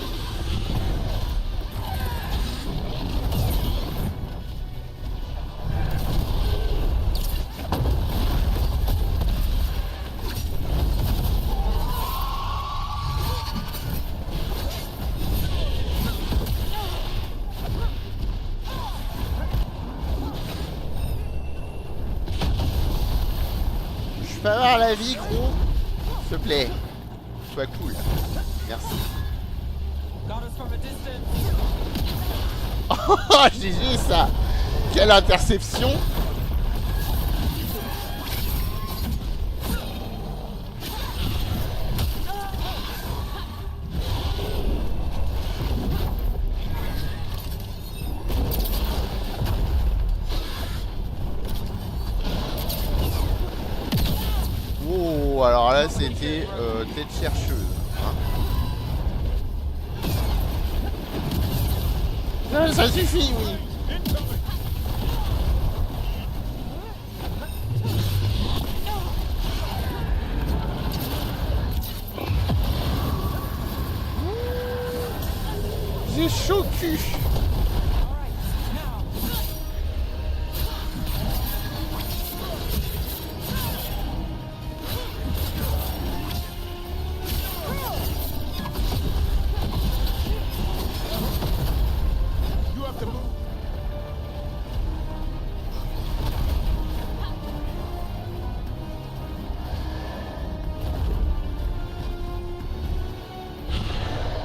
Je peux avoir la vie gros. S'il te plaît. Sois cool. Merci. Got us from a distance. Oh GG ça. Quelle interception. Oh, alors là c'était tête chercheuse. Hein. Non, ça suffit, oui. J'ai chaud au cul.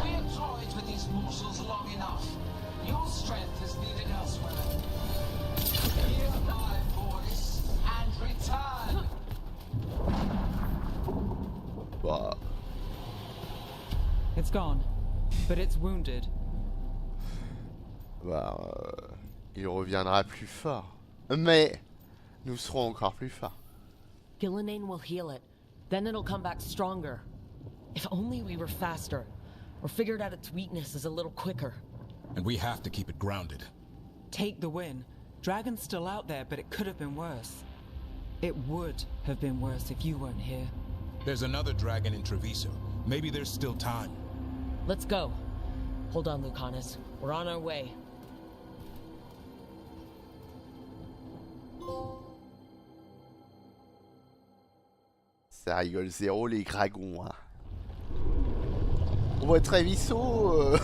We have toyed with these morsels long enough. Your strength is needed elsewhere. Hear my voice and return. Bah. It's gone, but it's wounded. Bah, il reviendra plus fort. Mais nous serons encore plus forts. Gillenane will heal it. Then it'll come back stronger. If only we were faster, or figured out its weaknesses a little quicker. And we have to keep it grounded. Take the win. Dragon's still out there, but it could have been worse. It would have been worse if you weren't here. There's another dragon in Treviso. Maybe there's still time. Let's go. Hold on, Lucanus. We're on our way. Ça rigole zéro les dragons. Hein. On voit Treviso.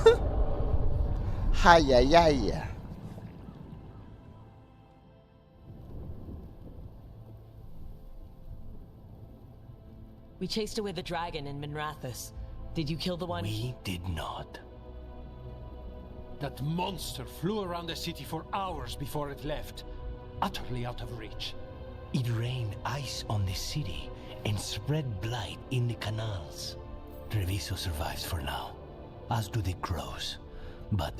Aïe aïe aïe. We chased away the dragon in Minrathous. Did you kill the one? We did not. That monster flew around the city for hours before it left, utterly out of reach. It rained ice on the city and spread blight in the canals. Treviso survives for now, as do the crows. But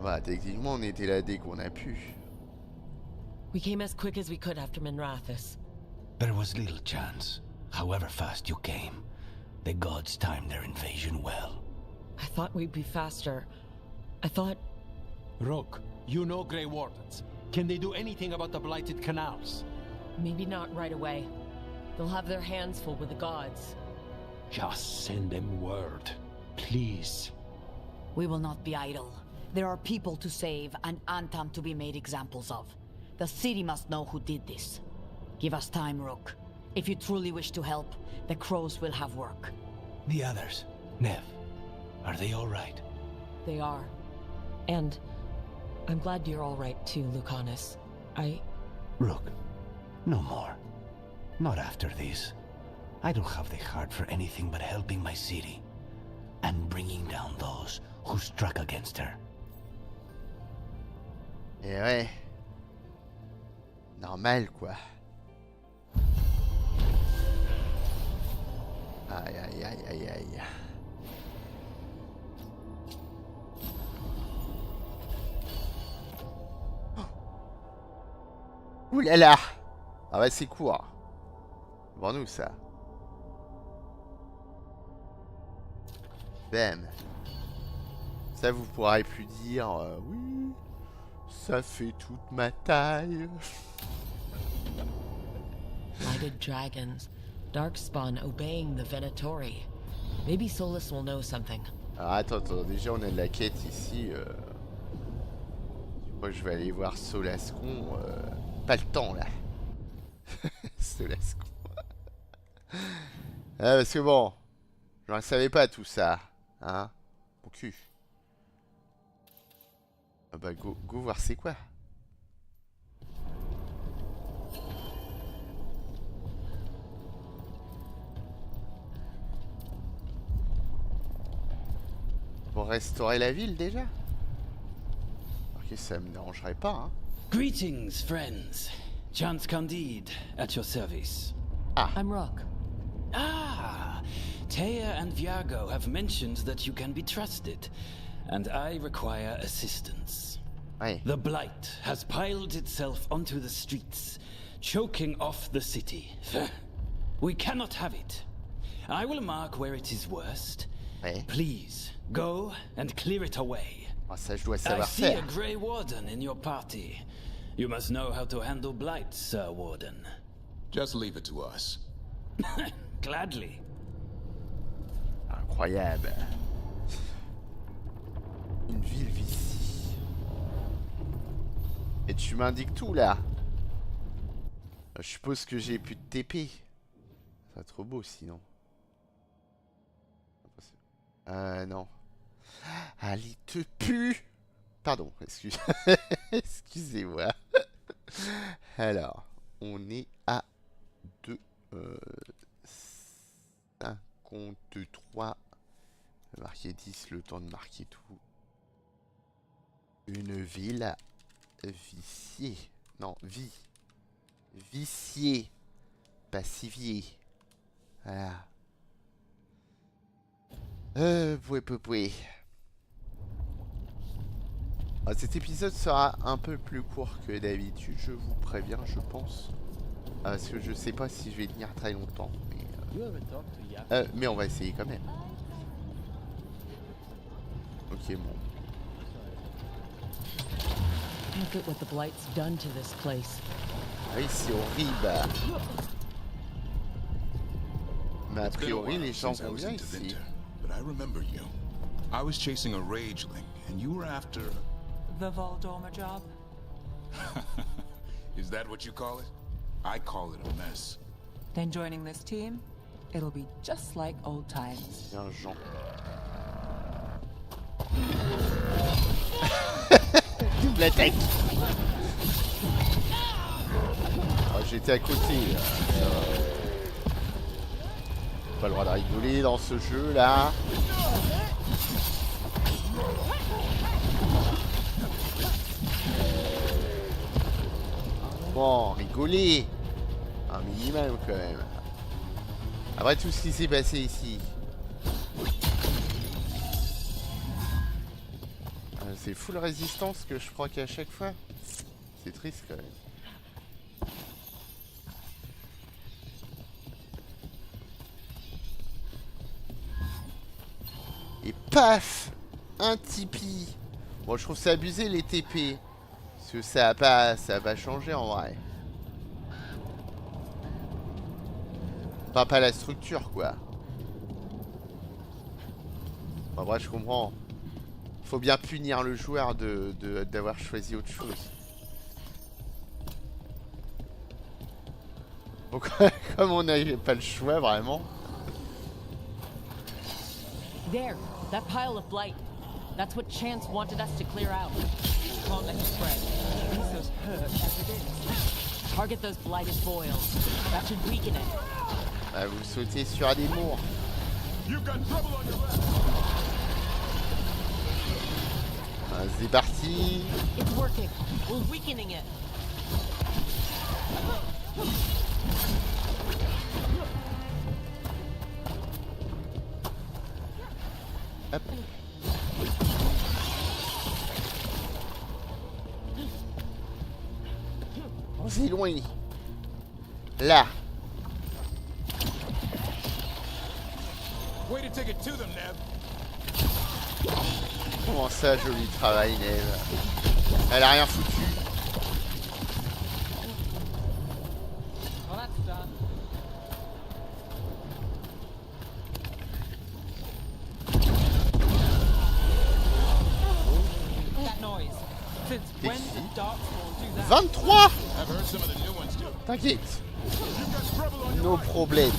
Bah, techniquement, on était là dès qu'on a pu. We came as quick as we could after Minrathous. there was little chance. However fast you came, the gods timed their invasion well. I thought we'd be faster. I thought... Rook, you know Grey Wardens. Can they do anything about the blighted canals? Maybe not right away. They'll have their hands full with the gods. Just send them word, please. We will not be idle. There are people to save and Antaam to be made examples of. The city must know who did this. Give us time, Rook. If you truly wish to help, the crows will have work. The others, Nev, are they all right? They are. And I'm glad you're all right too, Lucanus. Rook, no more. Not after this. I don't have the heart for anything but helping my city. And bringing down those who struck against her. Et ouais. Normal, quoi. Aïe, aïe, aïe, aïe. Ouh là là. Ah ouais, c'est court. Devant nous, ça. Bam. Ça, vous pourrez plus dire oui, ça fait toute ma taille. Lighted dragons, darkspawn obeying the Venatori. Maybe Solus will know something. Alors attends, déjà on a de la quête ici. Je crois que je vais aller voir Solascon. Pas le temps là. Solascon. Parce que bon, je ne savais pas tout ça. Hein? Mon cul. Ah bah go voir c'est quoi. Pour restaurer la ville déjà? Ok, ça me dérangerait pas, hein. Greetings, friends. Chance Candide, at your service. Ah. I'm Rock. Ah, Taya and Viago have mentioned that you can be trusted, and I require assistance. Aye. The Blight has piled itself onto the streets, choking off the city. We cannot have it. I will mark where it is worst. Aye. Please, go and clear it away. Ah, ça, je dois I savoir see faire. a Grey Warden in your party. You must know how to handle Blight, Sir Warden. Just leave it to us. Gladly. Incroyable. Une ville viciée. Et tu m'indiques tout là. Je suppose que j'ai plus de TP. Ça va être trop beau sinon. Non. Allez, te pue. Pardon, excusez-moi. Alors, on est à 2, 53. Marquer 10, le temps de marquer tout. Une ville viciée. Non, viciée. Pacifié. Voilà. Poué. Cet épisode sera un peu plus court que d'habitude, je vous préviens, je pense. Parce que je sais pas si je vais tenir très longtemps. Mais on va essayer quand même. Ok, bon. Look at what the Blight's done to this place. Oui, c'est horrible. Mais a priori, les gens vont bien ici. But I remember you. I was chasing a rageling, and you were after... The Voldormer job? Is that what you call it? I call it a mess. Then joining this team, it'll be just like old times. Bien, Jean. Double attaque. Oh, j'étais à côté. Pas le droit de rigoler dans ce jeu là. Bon, rigoler. Un minimum quand même. Après tout ce qui s'est passé ici. C'est full résistance que je crois qu'à chaque fois. C'est triste quand même. Et paf, un Tipeee. Bon, je trouve ça abusé les TP. Parce que ça a pas changé en vrai. Enfin, pas la structure quoi. Enfin, bref, je comprends. Faut bien punir le joueur d'avoir choisi autre chose. Donc, comme on n'avait pas le choix vraiment. There, that pile of blight. That's what Chance wanted us to clear out. Can't let it spread. He's as hurt as it is. Target those blighted foils. That should weaken it. Bah, vous sautez sur un des mours. C'est parti. It's working. We're weakening it. Hop. On s'éloigne. Là. Way to take it to them, Neb. Comment ça, joli travail, Neve. Elle a rien foutu. Well, that's done. That noise. Since when did Darkspawn do that? 23. T'inquiète. No problème.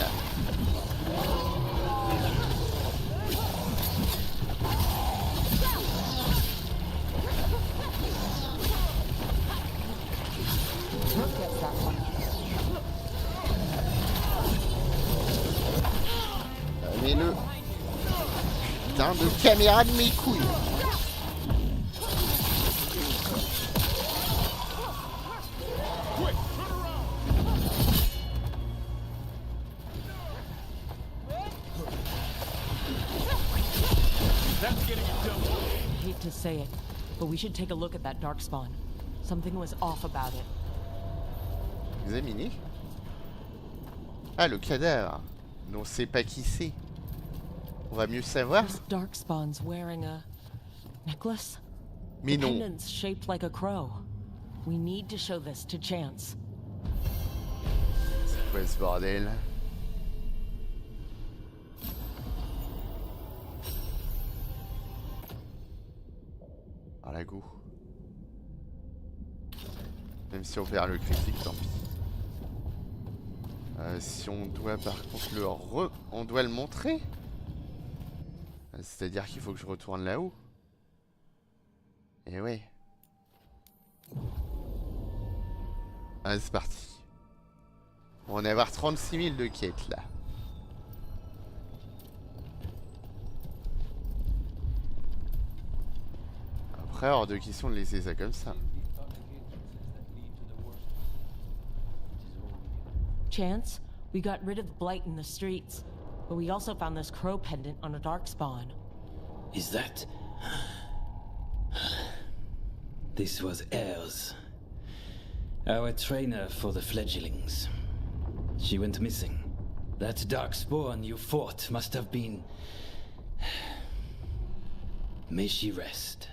Mais le putain de caméra de mes couilles. I hate to say it, but we should take a look at that Darkspawn. Something was off about it. Examiner. Ah, le cadavre. On sait pas qui c'est. On va mieux savoir. This Darkspawn's wearing a necklace. Mais non. Pendant's shaped like a crow. We need to show this to Chance. C'est quoi ce bordel? Ah la go. Même si on perd le critique, tant pis. Si on doit par contre on doit le montrer. C'est-à-dire qu'il faut que je retourne là-haut. Et ouais. Allez, c'est parti. On va en avoir 36 000 de quêtes là. Après, hors de question de laisser ça comme ça. Chance, we got rid of the blight in the streets, but we also found this crow pendant on a Darkspawn. Is that... This was Ailes, our trainer for the fledglings. She went missing. That Darkspawn you fought must have been... May she rest.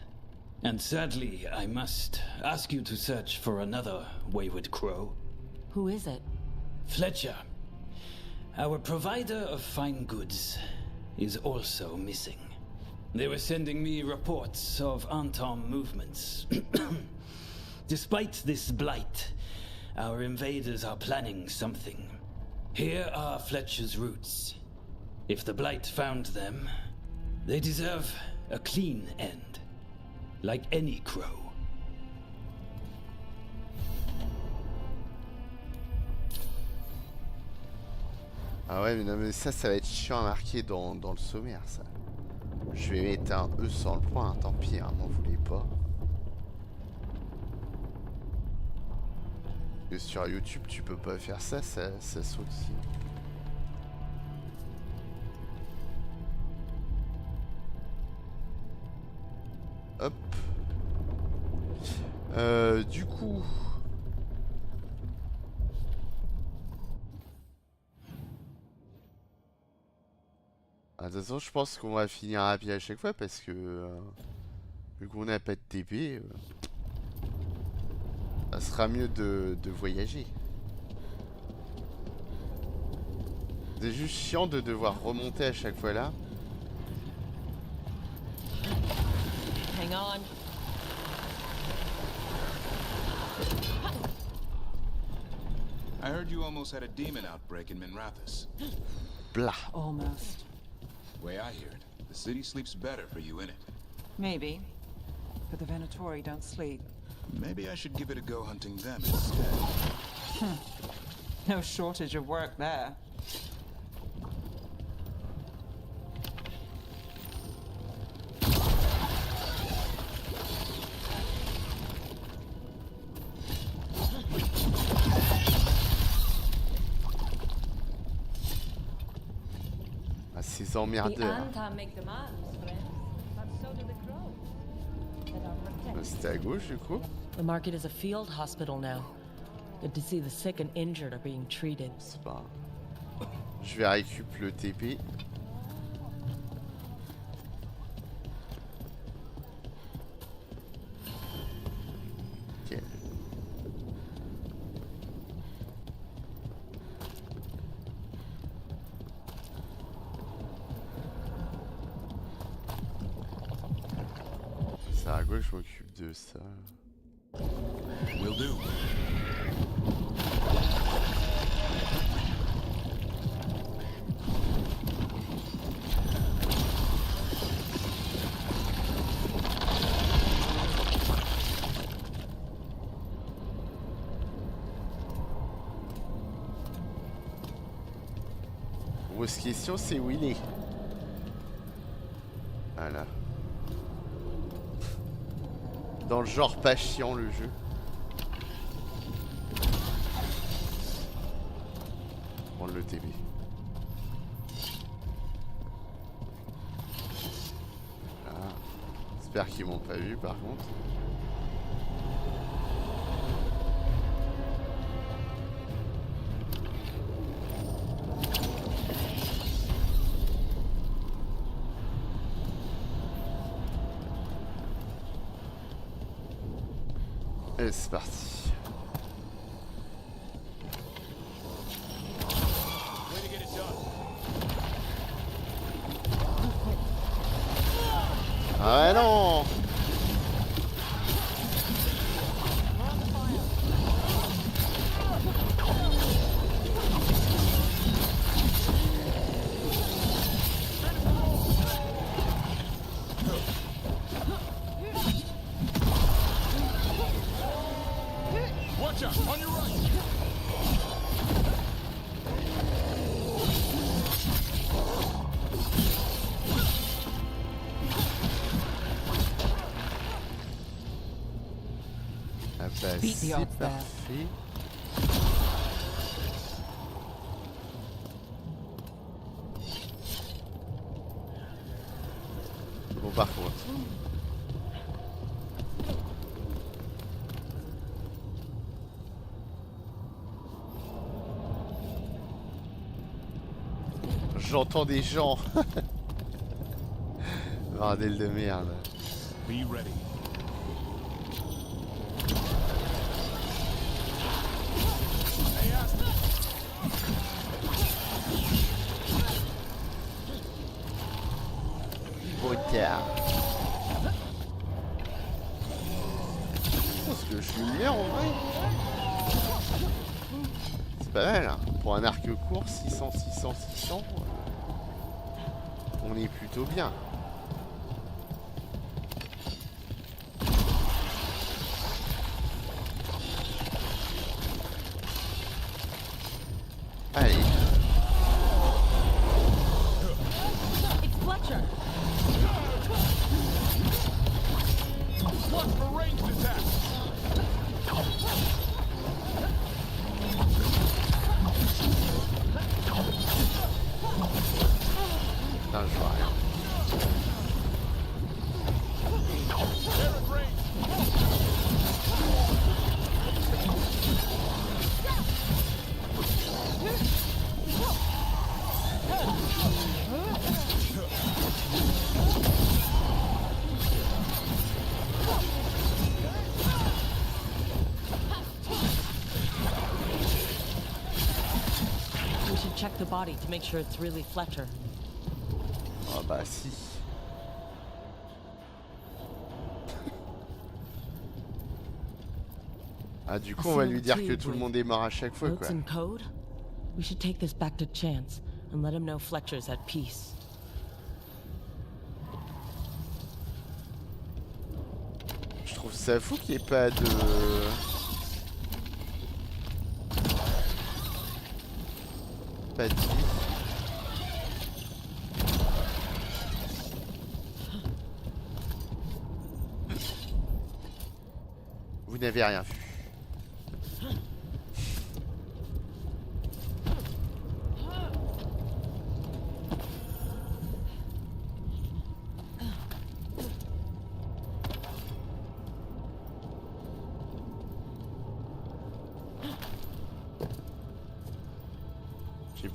And sadly, I must ask you to search for another wayward crow. Who is it? Fletcher, our provider of fine goods, is also missing. They were sending me reports of Antaam movements. Despite this blight, our invaders are planning something. Here are Fletcher's roots. If the blight found them, they deserve a clean end, like any crow. Ah ouais, mais non, mais ça va être chiant à marquer dans le sommaire, ça. Je vais mettre un E sans le point, tant pis, hein, m'en voulez pas. Parce que sur YouTube, tu peux pas faire ça, ça saute aussi. Hop. Du coup... De toute façon, je pense qu'on va finir à pied à chaque fois parce que vu qu'on n'a pas de TP, ça sera mieux de voyager. C'est juste chiant de devoir remonter à chaque fois là. Hang on. I heard you almost had a demon outbreak in Minrathous. Blah. Almost. Way I hear it, the city sleeps better for you in it. Maybe. But the Venatori don't sleep. Maybe I should give it a go hunting them instead. No shortage of work there. Ah, ces emmerdeurs. The Antaam make demands, friend. C'était à gauche du coup. The market is a field hospital now. Good to see the sick and injured are being treated. C'est pas. Je vais récupérer le TP. Ok. Ça à gauche, je m'occupe de ça. Will do. Grosse question, c'est où il est. Voilà. Dans le genre pas chiant le jeu. Prendre le TB. Voilà. J'espère qu'ils m'ont pas vu par contre. Allez, c'est parti. Ah ouais, non. Beat the odds there. Parfait. Bon, par contre. J'entends des gens. Bordel de merde. Be ready. Parce que je suis meilleur en vrai. C'est pas mal hein. Pour un arc court, 600, 600, 600. On est plutôt bien. Allez. Putain, je vois rien. We should check the body to make sure it's really Fletcher. Ah bah si. Ah du coup on va lui dire que tout le monde est mort à chaque fois quoi. Notes and code? We should take this back to Chance and let him know Fletcher's at peace. Je trouve ça fou qu'il n'y ait pas de... Pas de vie. Vous n'avez rien vu.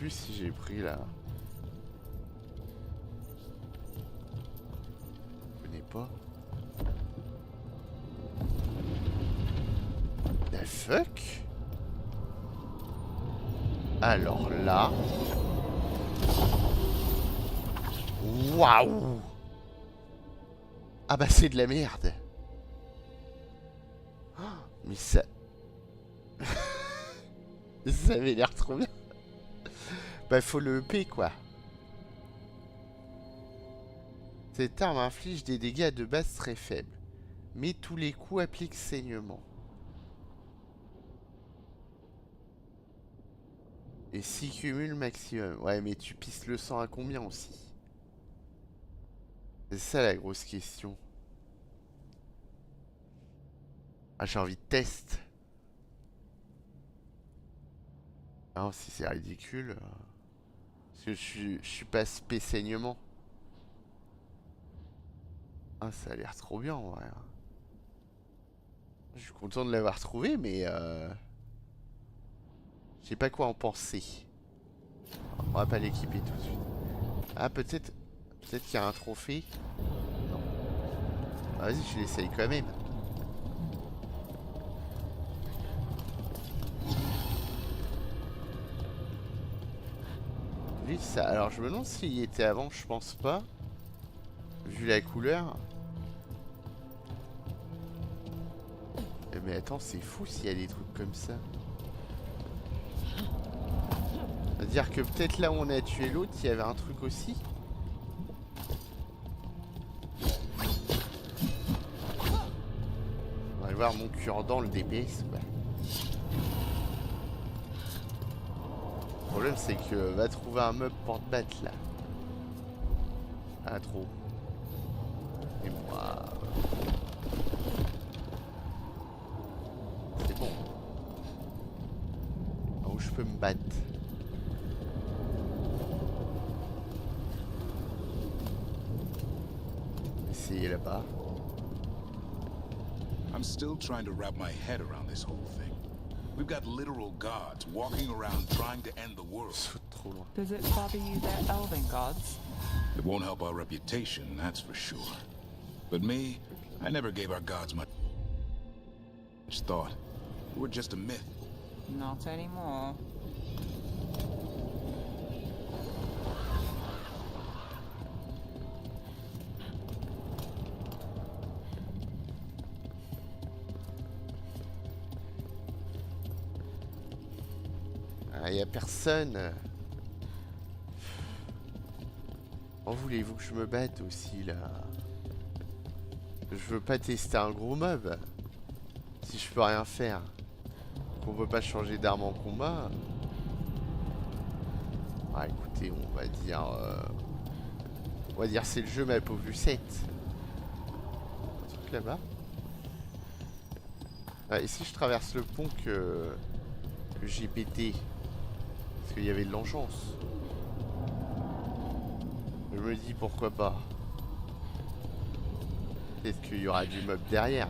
plus si j'ai pris là. Je connais pas. The fuck? Alors là. Waouh! Ah bah c'est de la merde. Oh, mais ça... ça avait l'air trop bien. Bah faut le EP quoi. Cette arme inflige des dégâts de base très faibles. Mais tous les coups appliquent saignement. Et 6 cumules maximum. Ouais mais tu pisses le sang à combien aussi? C'est ça la grosse question. Ah j'ai envie de test. Ah si c'est ridicule. Parce que je suis pas spé saignement. Ah ça a l'air trop bien en vrai. Je suis content de l'avoir trouvé mais je sais pas quoi en penser. On va pas l'équiper tout de suite. Ah peut-être qu'il y a un trophée. Non. Ah, vas-y je l'essaye quand même. Lui ça. Alors je me demande s'il y était avant, je pense pas. Vu la couleur. Mais attends c'est fou s'il y a des trucs comme ça. C'est-à-dire que peut-être là où on a tué l'autre, il y avait un truc aussi. On va aller voir mon cure-dent, le DPS. Quoi. Le problème c'est que va trouver un meuble pour te battre là. Ah trop. Et moi... C'est bon. Où je peux me battre? Essayer là-bas. I'm still trying to wrap my head around this whole thing. We've got literal gods walking around trying to end the world. Does it bother you they're elven gods? It won't help our reputation, that's for sure. But me, I never gave our gods much thought. We're just a myth. Not anymore. Ah, y a personne. En voulez-vous que je me batte aussi là? Je veux pas tester un gros mob. Si je peux rien faire. Qu'on peut pas changer d'arme en combat. Ah écoutez, on va dire... On va dire c'est le jeu ma pauvre Lucette. Un truc là-bas. Ah, et si je traverse le pont que j'ai pété? Parce qu'il y avait de l'enchance. Je me dis pourquoi pas. Peut-être qu'il y aura du mob derrière.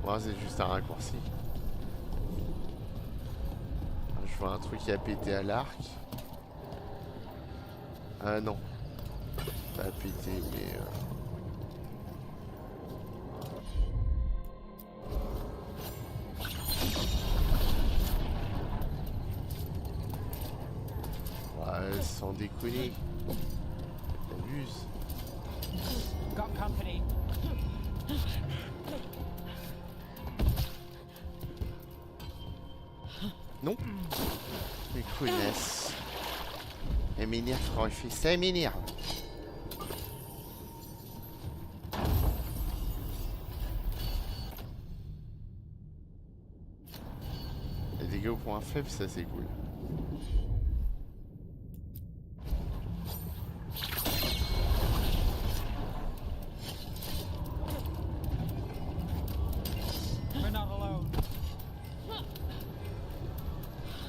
Moi c'est juste un raccourci. Je vois un truc qui a pété à l'arc. Ah non. Ça a pété mais... Ouais, sans déconner. T'abuses. Got company. Non. Mais connasse. Elle m'énerve quand elle fait ça, elle m'énerve. Les dégâts au point faible, ça c'est cool.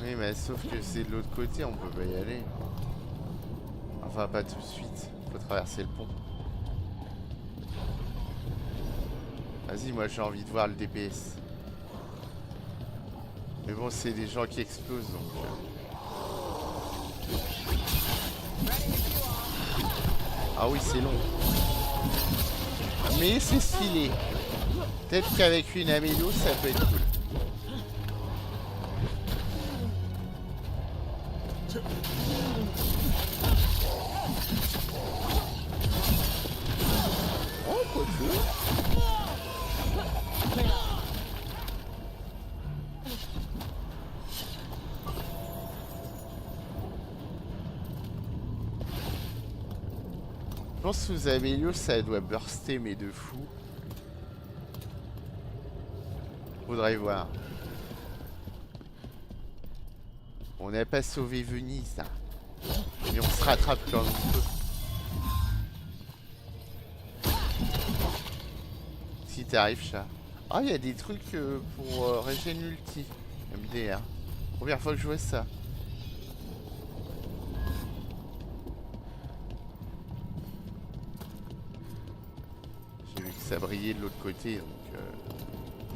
Oui, mais sauf que c'est de l'autre côté, on peut pas y aller. Enfin, pas tout de suite. Faut traverser le pont. Vas-y, moi j'ai envie de voir le DPS. Mais bon, c'est des gens qui explosent donc. Ah oui, c'est long. Mais c'est stylé. Peut-être qu'avec une amélo, ça peut être cool. Oh, quoi que. Je pense que sous amélo, ça doit burster, mais de fou. Faudrait voir. On n'a pas sauvé Venise, hein. Mais on se rattrape quand même un peu. Si t'arrives, chat. Ah, il y a des trucs pour régène multi. MDR. Première fois que je vois ça. J'ai vu que ça brillait de l'autre côté, donc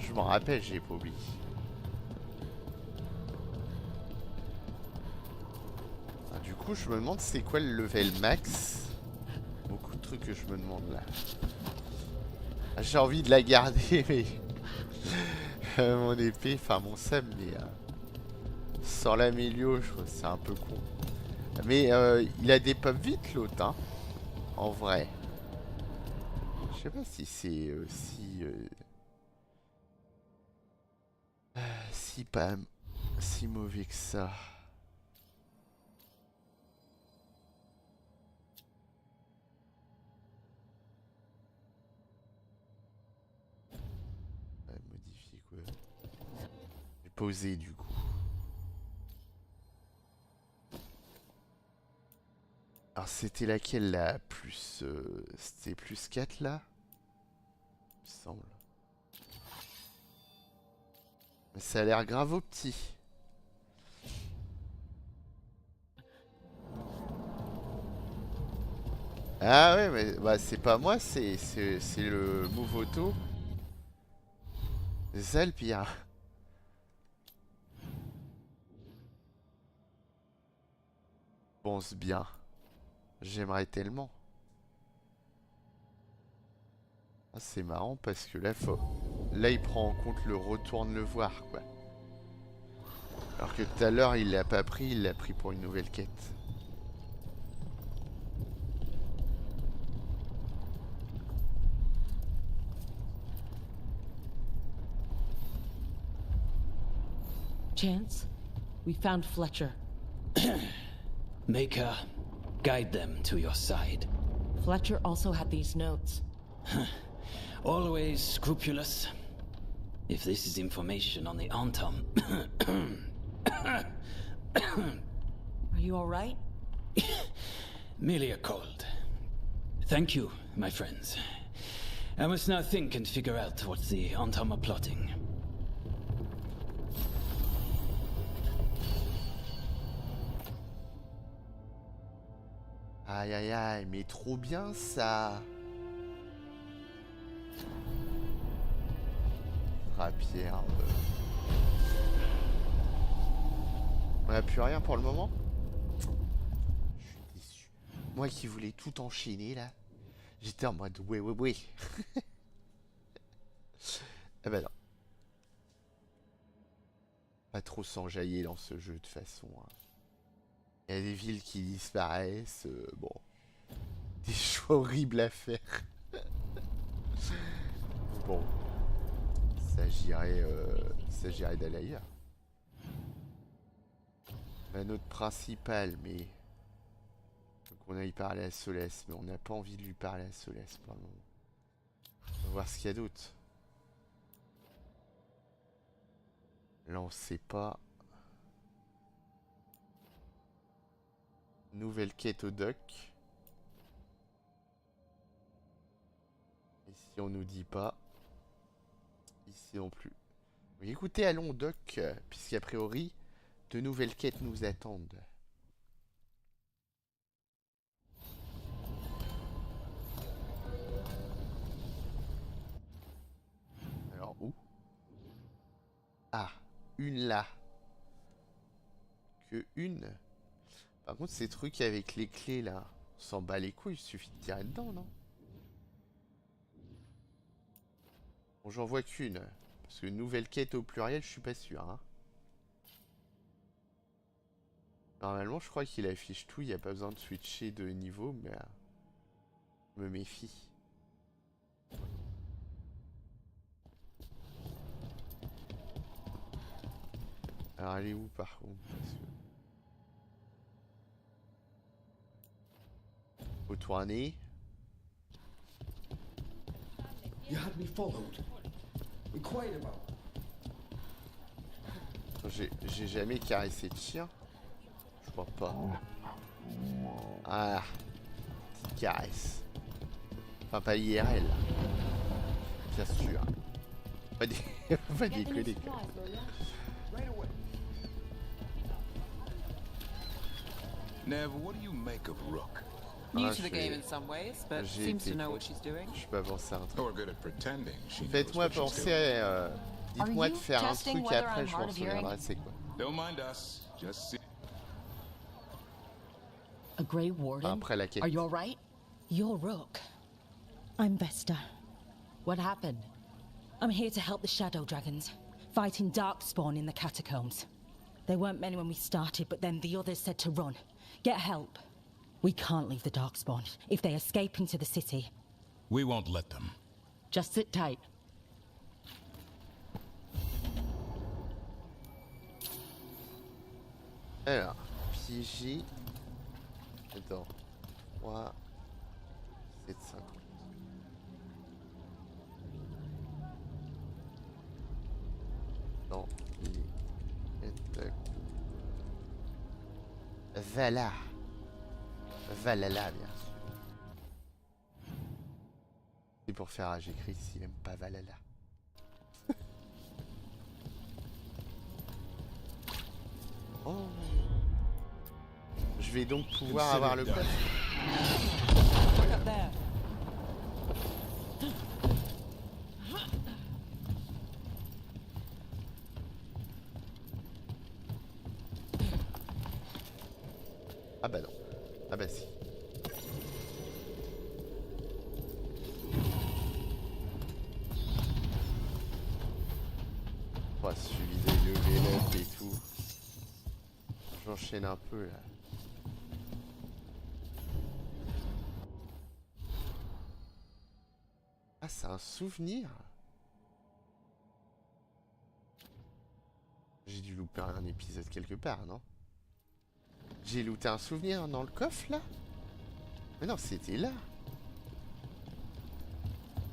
je m'en rappelle, j'ai pas oublié. Ah, du coup, je me demande c'est quoi le level max. Beaucoup de trucs que je me demande là. Ah, j'ai envie de la garder, mais mon épée, enfin mon sable, mais sans l'amélio, je trouve que c'est un peu con. Mais il a des pop vite l'autre, hein. En vrai. Je sais pas si c'est si pas si mauvais que ça. Modifier quoi? J'ai posé du coup. Alors c'était laquelle là? Plus c'était plus 4 là? Il me semble. Mais ça a l'air grave au petit. Ah ouais, mais bah, c'est pas moi, c'est le move auto. C'est ça le pire. Pense bien. J'aimerais tellement. Ah, c'est marrant parce que là, là, il prend en compte le retourne le voir, quoi. Alors que tout à l'heure, il l'a pas pris, il l'a pris pour une nouvelle quête. Chance, we found Fletcher. Maker, guide them to your side. Fletcher also had these notes. Always scrupulous. If this is information on the Antaam... Are you all right? Merely a cold. Thank you, my friends. I must now think and figure out what the Antaam are plotting. Aïe aïe aïe, mais trop bien ça. Rapière. On n'a plus rien pour le moment. Je suis déçu. Moi qui voulais tout enchaîner là. J'étais en mode ouais. Eh ben non. Pas trop s'enjailler dans ce jeu de toute façon. Hein. Il y a des villes qui disparaissent. Bon. Des choix horribles à faire. Bon. S'agirait d'aller ailleurs. La note principale, mais... Faut qu'on aille parler à Solès, mais on n'a pas envie de lui parler à Solès pour le moment. On va voir ce qu'il y a d'autre. Là, on sait pas. Nouvelle quête au dock. Ici, on nous dit pas. Ici non plus. Mais écoutez, allons au dock, puisqu'a priori, de nouvelles quêtes nous attendent. Alors, où? Ah, une là. Que une? Par contre, ces trucs avec les clés là, on s'en bat les couilles, il suffit de tirer dedans, non? Bon, j'en vois qu'une. Parce que nouvelle quête au pluriel, je suis pas sûr. Hein. Normalement, je crois qu'il affiche tout, il n'y a pas besoin de switcher de niveau, mais je me méfie. Alors, elle est où par contre? Faut tourner. You had me followed. Inquire about. J'ai jamais caressé de chien. Je crois pas. Ah, petite caresse. Enfin, pas IRL. Bien sûr. Pas déconner. Nev, what do you make of Rook? New to the game in some ways, but seems to know what she's doing. Je peux avancer un truc. Or good at pretending she knows Faites-moi what she's penser, doing. dites-moi de faire un truc et après je m'en souviendrai c'est quoi. Don't mind us, just see. A Grey Warden? Après la quête. Are you alright? You're Rook. I'm Vesta. What happened? I'm here to help the Shadow Dragons, fighting Darkspawn in the catacombs. There weren't many when we started, but then the others said to run. Get help. We can't leave the Darkspawn. If they escape into the city... We won't let them. Just sit tight. Alors, piégé. Attends. 3, 7, 50. Dans les catacombes. Voilà. Valhalla, bien sûr. C'est pour faire âge écrit s'il aime pas Valhalla. Oh. Je vais donc pouvoir avoir le coffre. Ah bah non. Ah bah si. Oh, suivi des level up et tout. J'enchaîne un peu là. Ah, c'est un souvenir. J'ai dû louper un épisode quelque part, non? J'ai looté un souvenir dans le coffre là? Mais non, c'était là.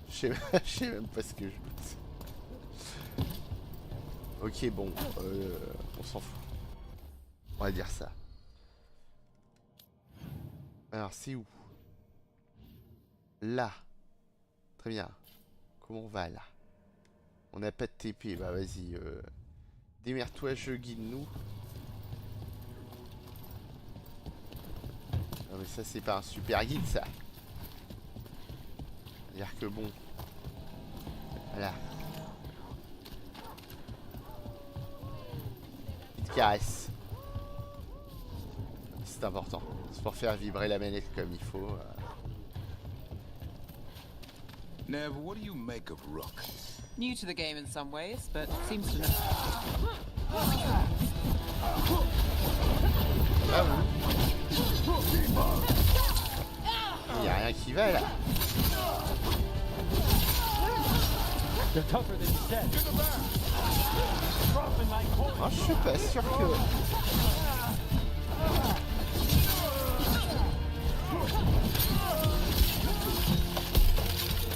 Je sais même pas ce que je loot. Ok, bon, on s'en fout. On va dire ça. Alors, c'est où? Là. Très bien. Comment on va là? On n'a pas de TP. Bah vas-y. Démerde-toi, jeu, guide-nous. Non mais ça c'est pas un super guide ça. C'est-à-dire que bon. Voilà. Petite caresse. C'est important. C'est pour faire vibrer la manette comme il faut. Nev, what do you make of Rook? New to the game in some ways, but seems to know. Ah oui. Il n'y a rien qui va là. Oh, je suis pas sûr que...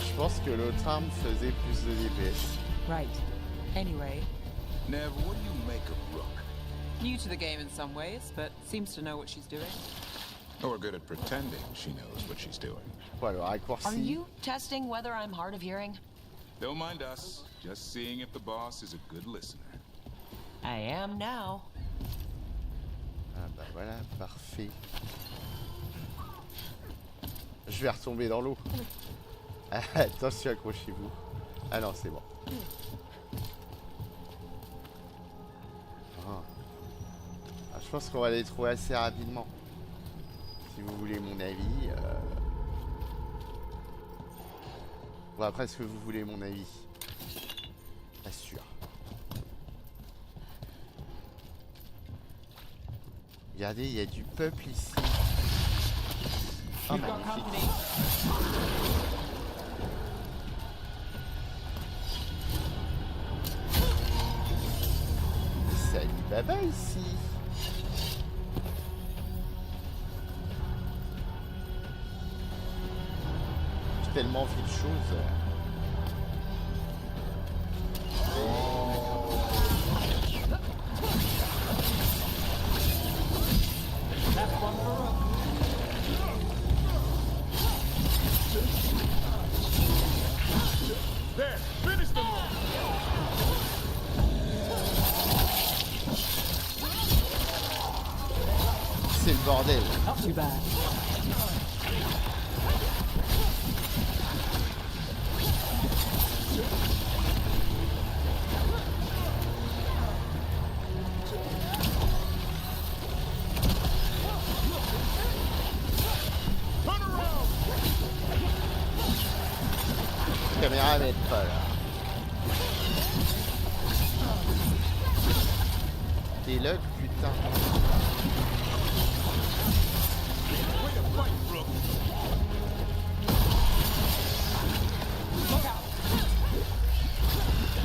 Je pense que l'autre arme faisait plus de DPS. Right. Anyway. Nev, what do you make of Rook? New to the game in some ways, but seems to know what she's doing. Or good at pretending she knows what she's doing. Voilà, raccourci. Are you testing whether I'm hard of hearing? Don't mind us. Just seeing if the boss is a good listener. I am now. Ah bah voilà, parfait. Je vais retomber dans l'eau. Attention, accrochez-vous. Ah non, c'est bon. Ah, je pense qu'on va les trouver assez rapidement. Si vous voulez mon avis. Bon, après, est-ce que vous voulez mon avis? Pas sûr. Regardez, il y a du peuple ici. Oh, magnifique. C'est Alibaba ici. J'ai tellement vu de choses. There, finish them all. C'est le bordel. Not too bad. La caméra n'aide pas là. T'es là, putain.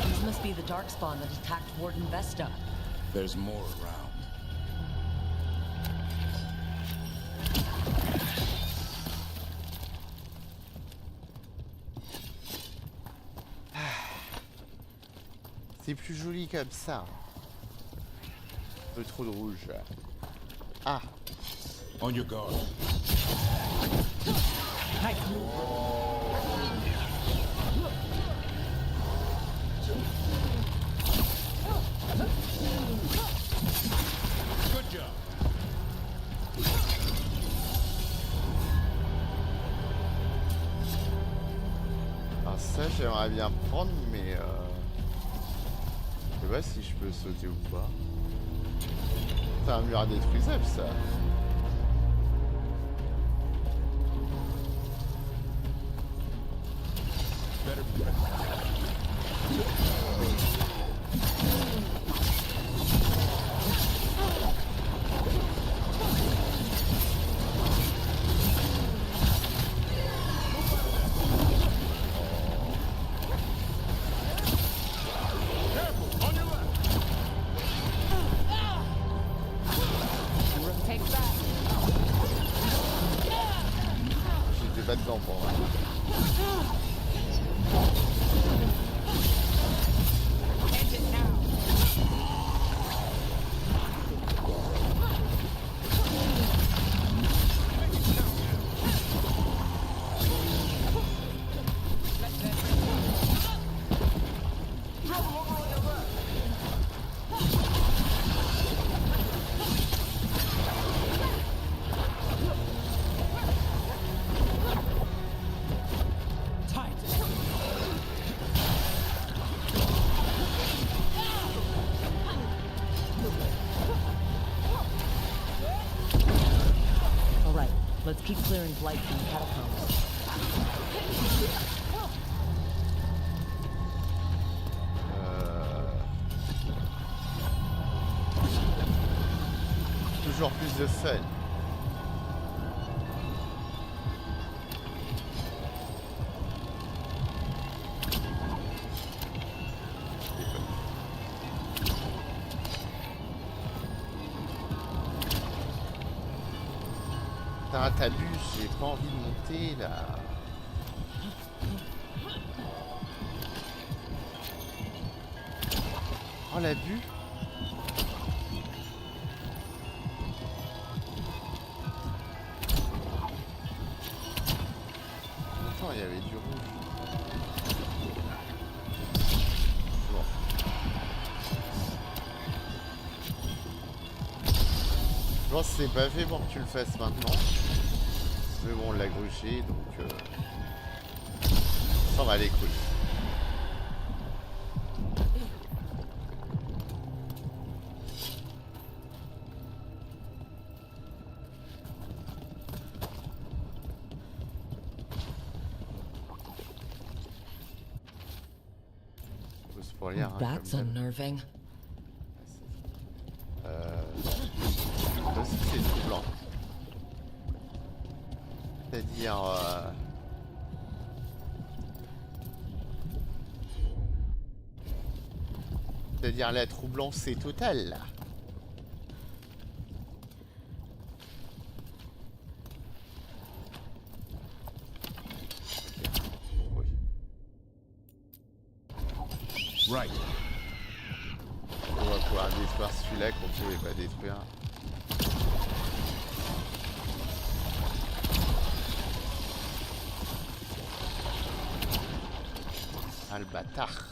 These must be the darkspawn that attacked Warden Vesta. There's more around. C'est plus joli comme ça. Un peu trop de rouge. Ah. On your guard. Good job. Alors ça, j'aimerais bien prendre, mais je sais pas si je peux sauter ou pas. C'est un mur détruisable, ça. J'étais pas dedans pour moi. Let's keep clearing blight from the catacombs. Toujours plus de fun. Putain, t'abuses, j'ai pas envie de monter là. Oh l'abus. Attends, il y avait du rouge. Bon. Je pense que c'est pas fait pour que tu le fasses maintenant. Mais bon, on l'a gruché, donc ça va les couilles. Pour lire, hein, That's comme unnerving. ça aussi c'est troublant. C'est-à-dire... C'est-à-dire la troublance c'est total là. Right. On va pouvoir détruire celui-là qu'on pouvait pas détruire. Ah le bâtard.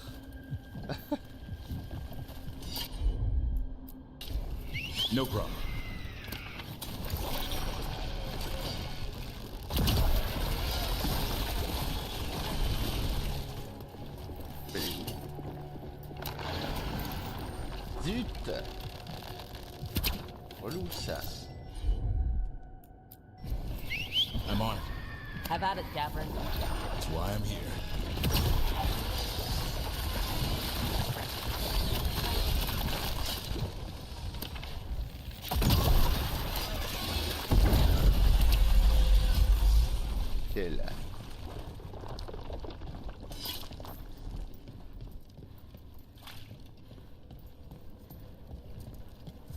No problem. Zut. Relou ça. I'm on it. Have at it, Gavin. That's why I'm here. Quel...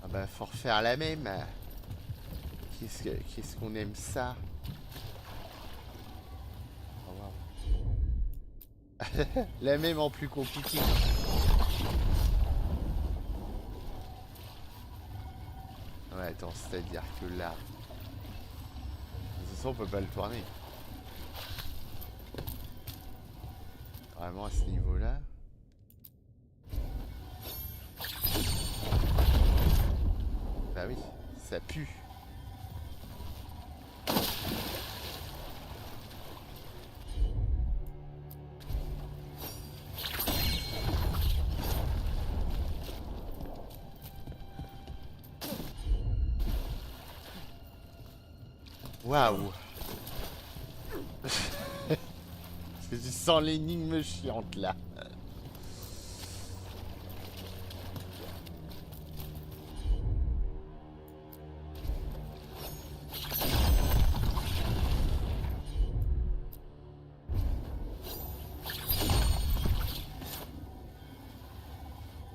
Ah bah faut refaire la même. Qu'est-ce qu'on aime ça. Oh, wow. La même en plus compliqué. Ouais attends, c'est-à-dire que là... De toute façon on peut pas le tourner. Vraiment à ce niveau-là. Bah oui, ça pue. Waouh. Je sens l'énigme chiante là.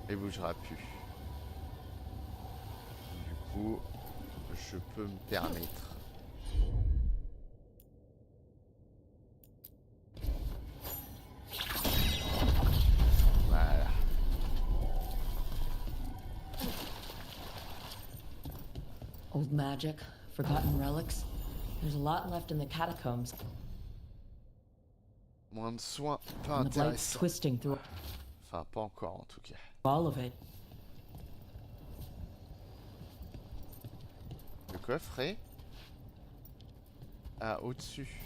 Il bougera plus. Du coup, je peux me permettre. Voilà. Old magic, forgotten relics. There's a lot left in the catacombs. Moins de soins, pas And the blight's intéressant. twisting through Enfin, pas encore en tout cas. all of it. Le coffret. Ah, au-dessus.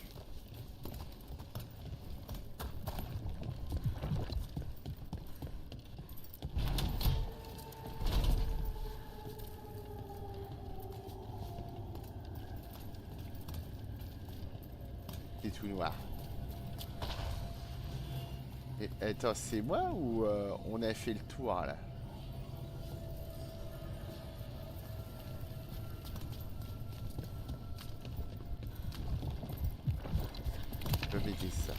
C'est tout noir. Et, attends, c'est moi ou on a fait le tour là? Je vais mettre ça.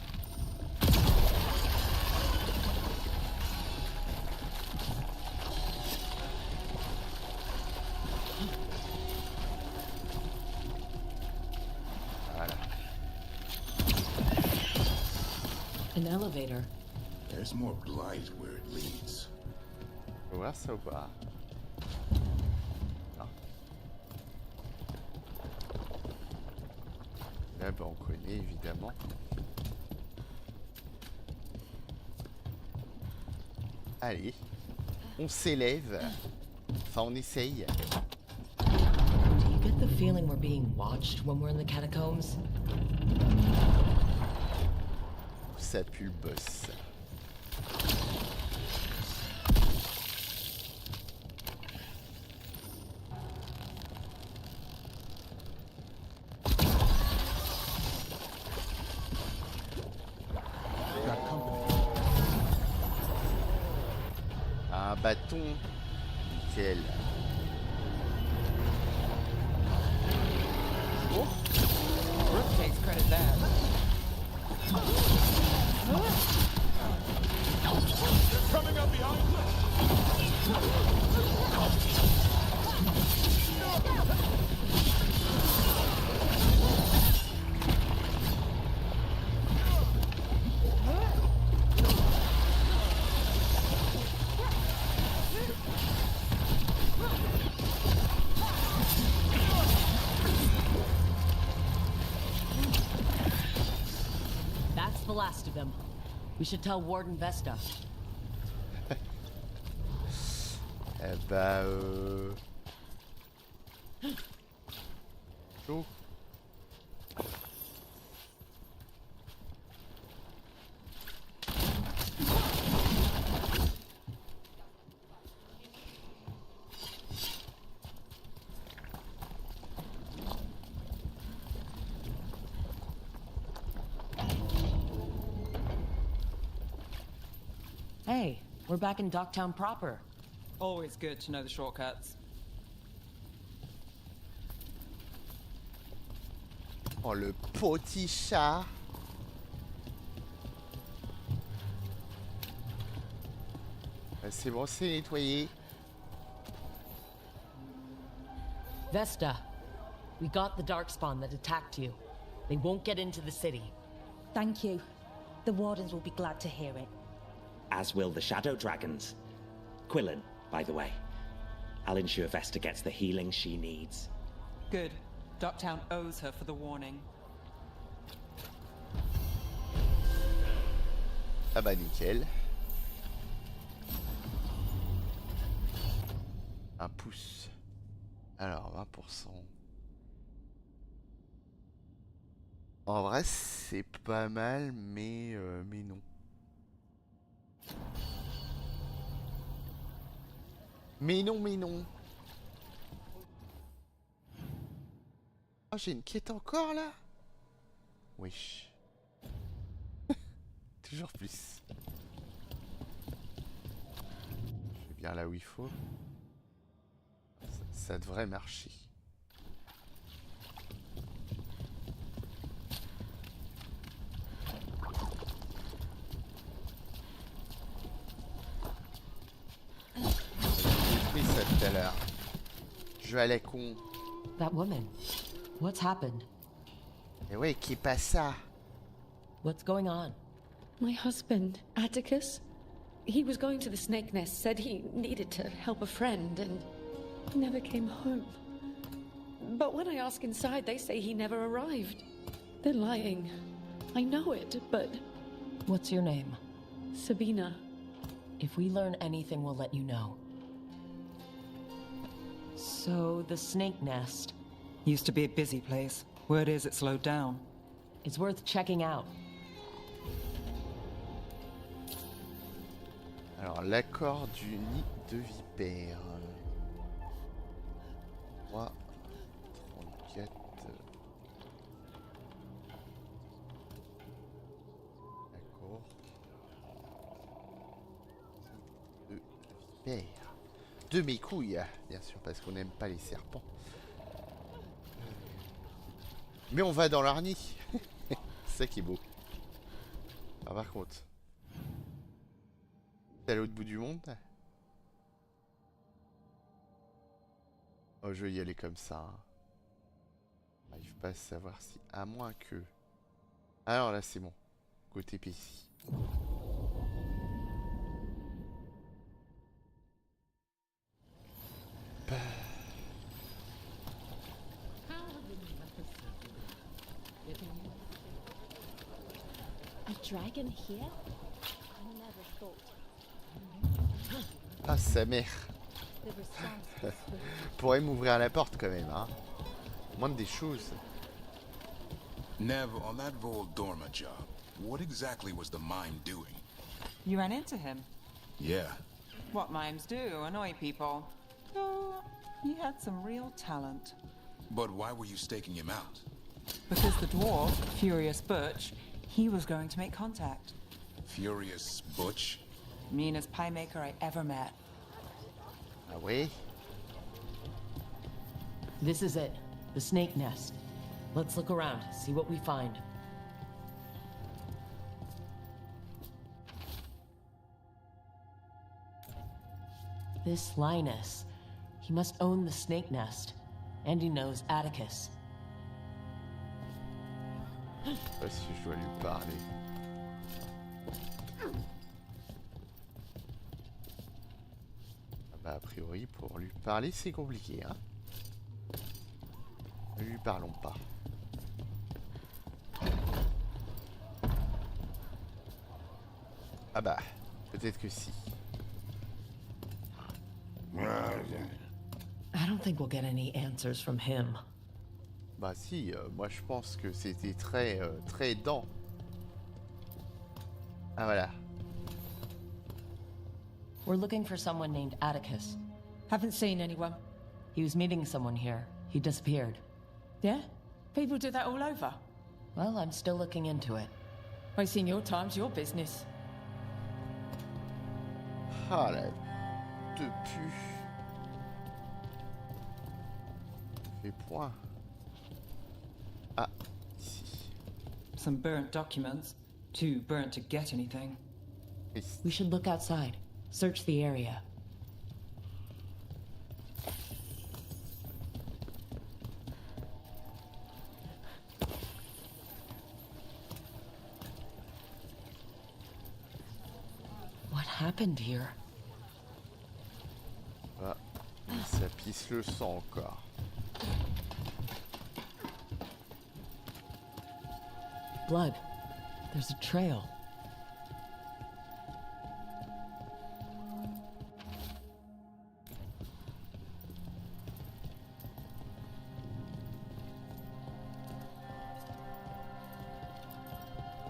Voilà. An elevator. There's more blight where it leads. On va voir ça ou pas? Non. Là, bah, on connaît évidemment. Allez, on s'élève. Enfin, on essaye. Do you get the feeling we're being watched when we're in the catacombs? Ça pue le boss. bâton. Nickel. Oh. Brooke takes credit there. They're coming up behind us. That's the last of them. We should tell Warden Vesta. Eh bah chaud. Hey, we're back in Docktown proper. Always good to know the shortcuts. Oh, le petit chat. C'est bon, c'est nettoyé. Vesta, we got the darkspawn that attacked you. They won't get into the city. Thank you. The wardens will be glad to hear it. As will the shadow dragons. Quillen, by the way. I'll ensure Vesta gets the healing she needs. Good. Docktown owes her for the warning. Ah bah nickel. Un pouce. Alors 20%. En vrai c'est pas mal mais non. Mais non. Oh, j'ai une quête encore là. Wesh. Toujours plus. Je vais bien là où il faut. Ça devrait marcher. J'ai fait ça tout à l'heure. Je à la con. That woman. What's happened? Eh ouais, qui passe ça? What's going on? My husband, Atticus, he was going to the snake nest, said he needed to help a friend, and never came home. But when I ask inside, they say he never arrived. They're lying. I know it, but... What's your name? Sabina. If we learn anything, we'll let you know. So, the snake nest. Used to be a busy place. Word is it slowed down. It's worth checking out. Alors, l'accord du nid de vipères. 3, 34. D'accord. De vipères. De mes couilles, bien sûr, parce qu'on n'aime pas les serpents. Mais on va dans leur nid. C'est ça qui est beau. Ah, par contre. C'est à l'autre bout du monde. Oh, je vais y aller comme ça. Hein. J'arrive pas à savoir si... À moins que... Alors là, c'est bon. Côté PC. A dragon here? I never thought. Ah, sa mère. The response was swift. Pourrait m'ouvrir la porte quand même, hein. Moindre des choses. Nev, on that Voile Dorma job, what exactly was the mime doing? You ran into him. Yeah. What mimes do, annoy people. Oh, he had some real talent. But why were you staking him out? Because the dwarf, Furious Butch, he was going to make contact. Furious Butch? Meanest pie maker I ever met. Ah ouais? This is it. The snake nest. Let's look around, see what we find. This Linus, he must own the snake nest. And he knows Atticus. Je sais pas si je dois lui parler. Bah, a priori, pour lui parler, c'est compliqué, hein. Ne lui parlons pas. Ah bah, peut-être que si. I don't think we'll get any answers from him. Bah si, moi je pense que c'était très, très aidant. Ah voilà. We're looking for someone named Atticus. Haven't seen anyone. He was meeting someone here. He disappeared. Yeah? People do that all over. Well, I'm still looking into it. Wasting your time's your business. Ah la de pu. Fait point. Ah, ici. Some burnt documents. Too burnt to get anything. We should look outside. Search the area. What happened here? Ah, ça pisse le sang encore. Blood. There's a trail.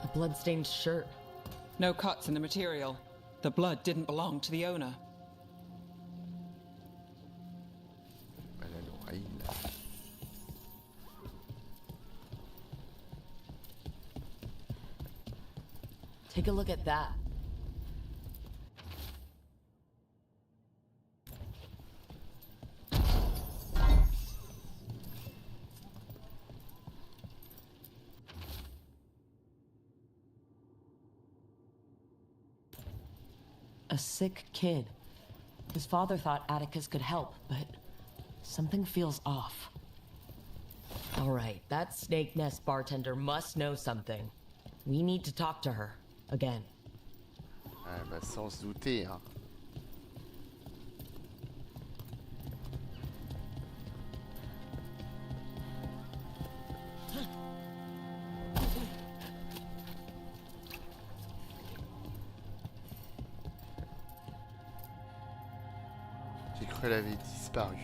A blood-stained shirt. No cuts in the material. The blood didn't belong to the owner. Take a look at that. A sick kid. His father thought Atticus could help, but something feels off. All right, that snake nest bartender must know something. We need to talk to her. Again. Ah bah sans se douter, hein. J'ai cru qu'elle avait disparu.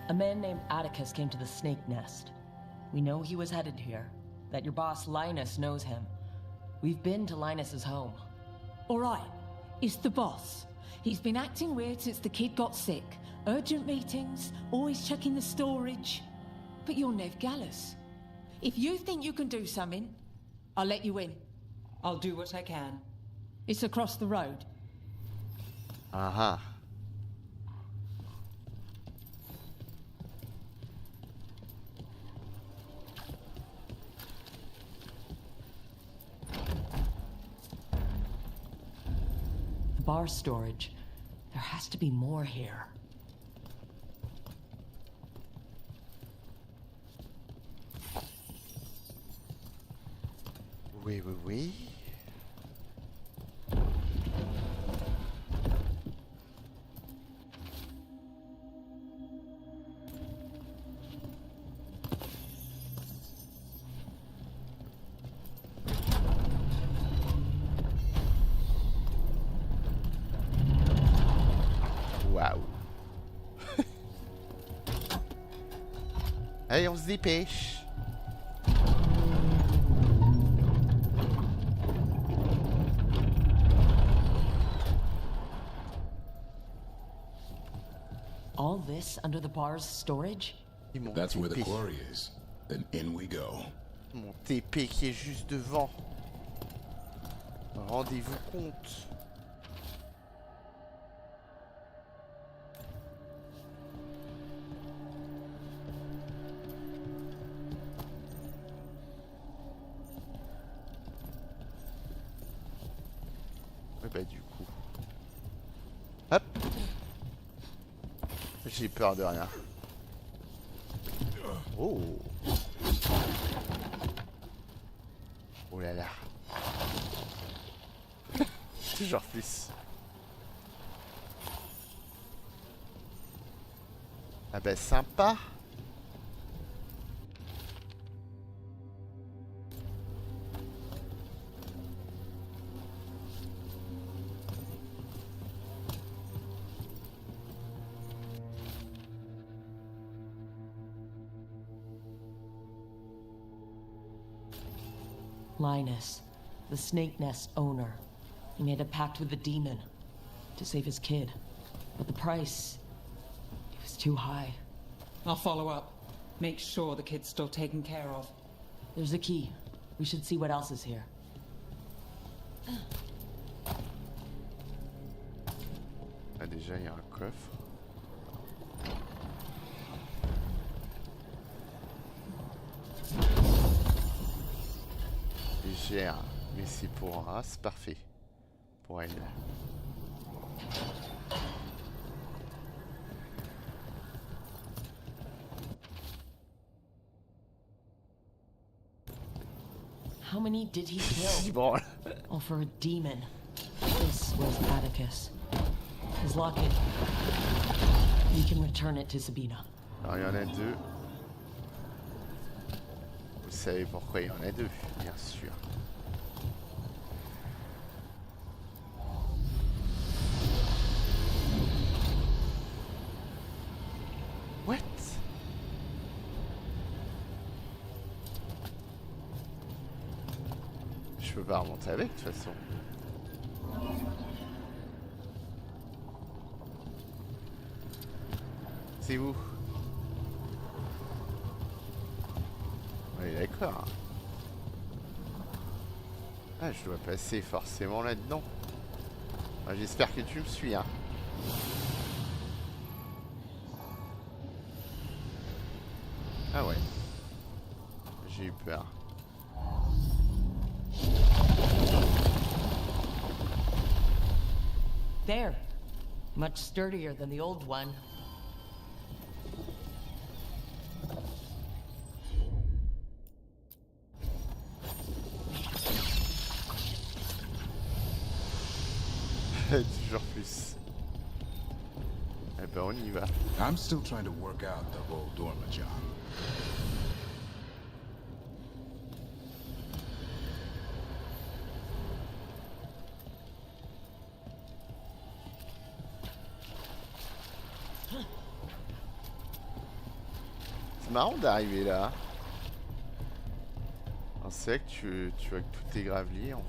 A man named Atticus came to the snake nest. We know he was headed here, that your boss Linus knows him. We've been to Linus's home. All right, it's the boss. He's been acting weird since the kid got sick. Urgent meetings, always checking the storage. But you're Nev Gallus. If you think you can do something, I'll let you in. I'll do what I can. It's across the road. Aha. Bar storage. There has to be more here. Oui, oui, oui. Waouh. Allez, on se dépêche. All this under the bar's storage? That's where the quarry is. Then in we go. Mon TP qui est juste devant. Rendez-vous compte. bah du coup... Hop. J'ai peur de rien. Oh. Oh là là. Toujours plus. Ah bah sympa. Linus, the snake nest owner. He made a pact with the demon to save his kid. But the price, it was too high. I'll follow up. Make sure the kid's still taken care of. There's a key. We should see what else is here. Ah déjà il y a un coffre. Légère, mais c'est pour un rat, c'est parfait. Pour elle. How many did he kill? All for a demon. This was Atticus. His locket. You can return it to Sabina. Alors il y en a deux. Vous savez pourquoi il y en a deux, bien sûr. What? Je peux pas remonter avec de toute façon. C'est où? Oui, d'accord. Ah, je dois passer forcément là-dedans. Ah, j'espère que tu me suis, hein. Ah ouais. J'ai eu peur. There. Much sturdier than the old one. Toujours plus. Eh ben on y va. I'm still trying to work out the whole dorma job. C'est marrant d'arriver là. C'est vrai que tu vois que tout est gravelé en fait.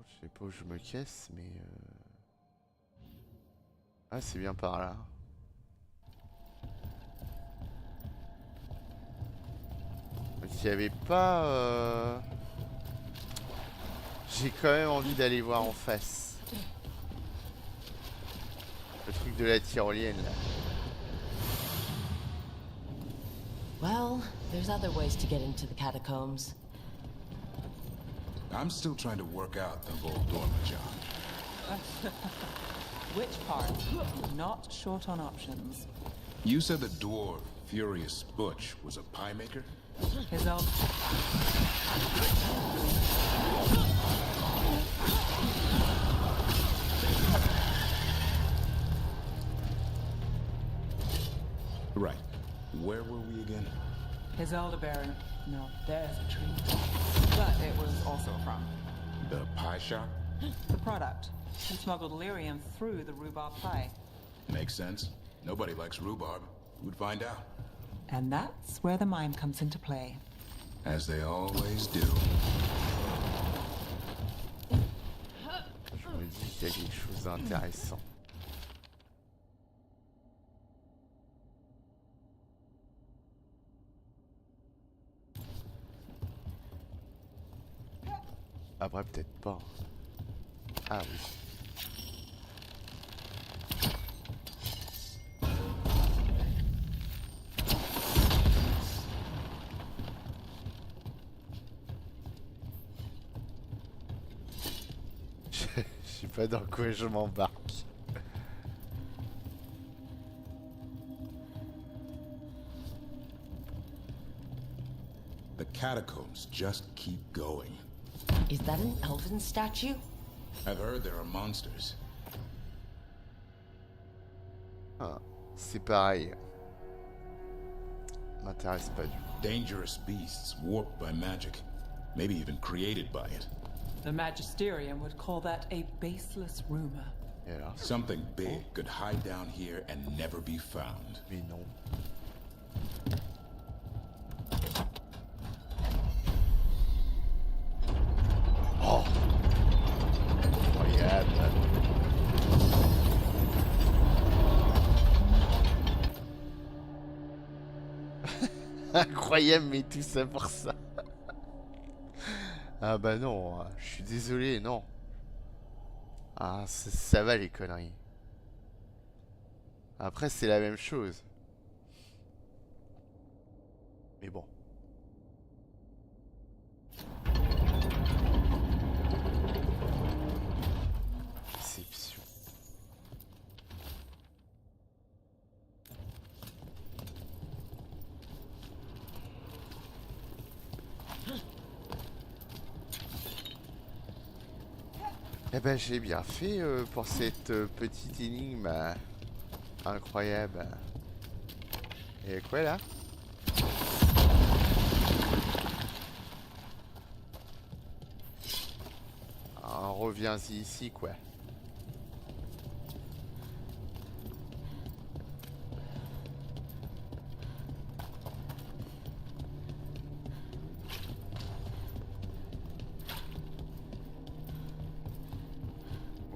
Je sais pas où je me caisse, mais ah, c'est bien par là. S'il n'y avait pas... J'ai quand même envie d'aller voir en face. Le truc de la tyrolienne là. Well, there's other ways to get into the catacombs. I'm still trying to work out the whole dorma job. Which part? Not short on options. You said the dwarf, Furious Butch, was a pie maker? His own. Right. Where were we again? His elder baron. No, there's a tree. But it was also from The pie shop? the product. He smuggled lyrium through the rhubarb pie. Makes sense. Nobody likes rhubarb. Who'd find out? And that's where the mime comes into play. As they always do. Je me dis qu'il y a quelque chose d'intéressant. Après peut-être pas. Ah oui. sais pas dans quoi je m'embarque. The catacombs just keep going. Is that an elven statue? I've heard there are monsters. Ah, c'est pareil. M'intéresse pas du tout. Dangerous beasts warped by magic. Maybe even created by it. The Magisterium would call that a baseless rumor. Yeah. Something big could hide down here and never be found. Mais non. Oh. Incroyable. Incroyable, mais tout ça pour ça. Ah bah non, je suis désolé, non. Ah, ça va les conneries. Après, c'est la même chose. Mais bon. Déception. Eh ben j'ai bien fait pour cette petite énigme incroyable. Et quoi là? On revient ici quoi.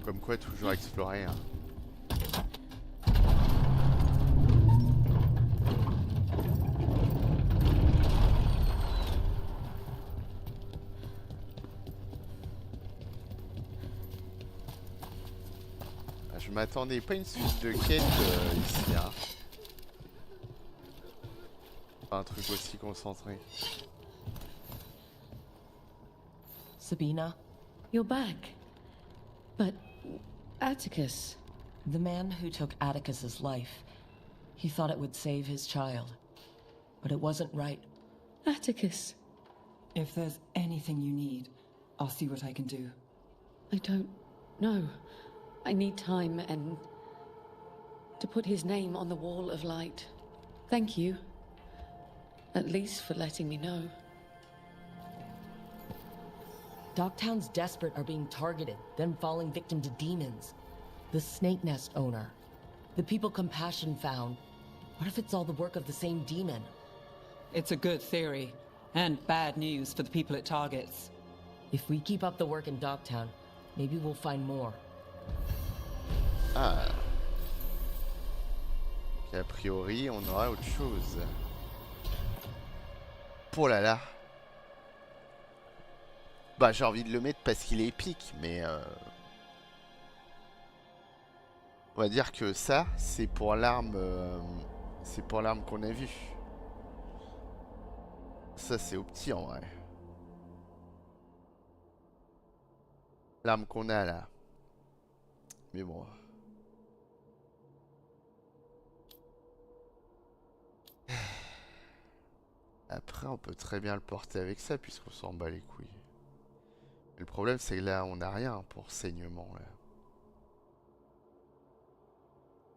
Comme quoi, toujours explorer. Hein. Je m'attendais pas à une suite de quêtes ici. Hein. Pas un truc aussi concentré. Sabina? You're back. But Atticus. The man who took Atticus's life. He thought it would save his child. But it wasn't right. Atticus. If there's anything you need, I'll see what I can do. I don't know. I need time and to put his name on the wall of light. Thank you. At least for letting me know. Dogtown's desperate are being targeted, then falling victim to demons. The snake nest owner. The people Compassion found. What if it's all the work of the same demon? It's a good theory, and bad news for the people it targets. If we keep up the work in Dogtown, maybe we'll find more. Ah. Et a priori, on aura autre chose. Oh là là. Bah j'ai envie de le mettre parce qu'il est épique, mais on va dire que ça, c'est pour l'arme qu'on a vue. Ça c'est au petit en vrai. L'arme qu'on a là. Mais bon. Après on peut très bien le porter avec ça puisqu'on s'en bat les couilles. Le problème c'est que là on n'a rien pour saignement là.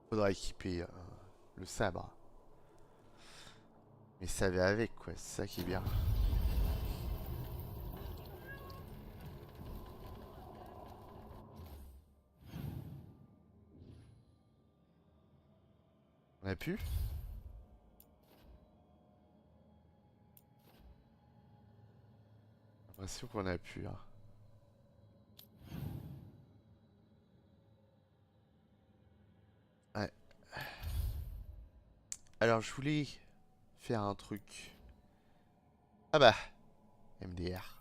Faudra équiper le sabre. Mais ça va avec quoi, c'est ça qui est bien. On a pu ? J'ai l'impression qu'on a pu hein. Ouais. Alors je voulais faire un truc. Ah bah MDR.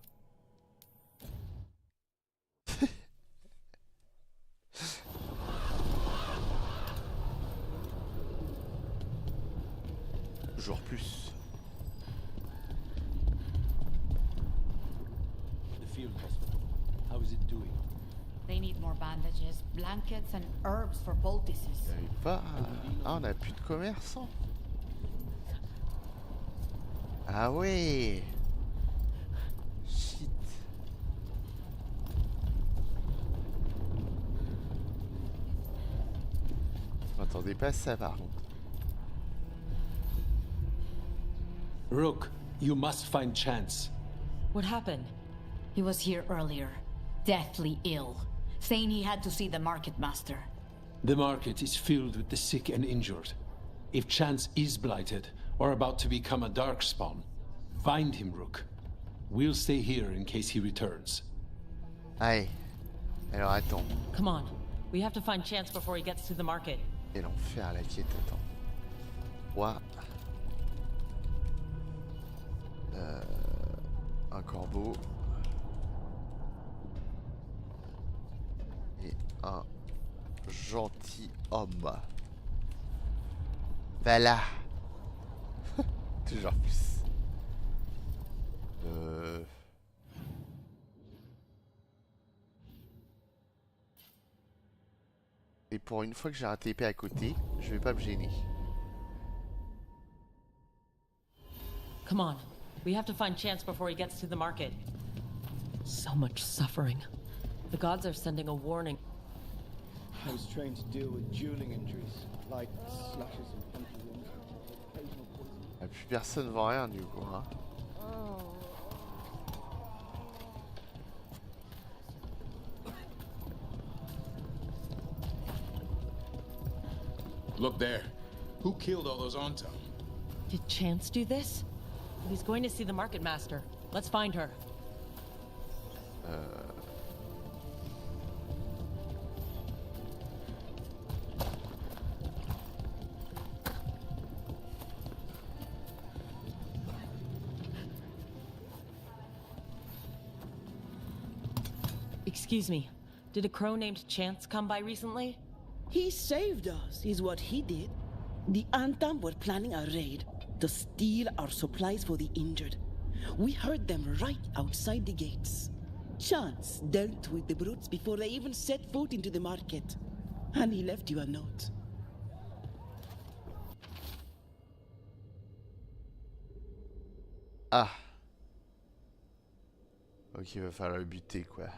Toujours plus. The field hospital. How is it doing? They need more bandages, blankets, and herbs for poultices. J'avais pas... Ah, on a plus de commerçants. Ah ouais. Shit. Je m'attendais pas à ça par contre. Rook, you must find Chance. What happened? He was here earlier, deathly ill, saying he had to see the market master. The market is filled with the sick and injured. If Chance is blighted, or about to become a darkspawn, find him, Rook. We'll stay here in case he returns. Aïe. Alors attends. Come on. We have to find Chance before he gets to the market. Et l'enfer, la quête, attends. 3. Un corbeau. Et un gentilhomme. Voilà. Toujours plus. Et pour une fois que j'ai un TP à côté, je vais pas me gêner. Come on. We have to find Chance before he gets to the market. So much suffering. The gods are sending a warning. I was trained to deal with dueling injuries, like slashes and puncture wounds. Occasional poison. Plus personne voit rien du coup. Hein. Look there. Who killed all those Antaam? Did Chance do this? He's going to see the market master. Let's find her. Excuse me. Did a crow named Chance come by recently? He saved us, is what he did. The Antaam were planning a raid to steal our supplies for the injured. We heard them right outside the gates. Chance dealt with the brutes before they even set foot into the market. And he left you a note. Ah. Ok, il va falloir le buter quoi.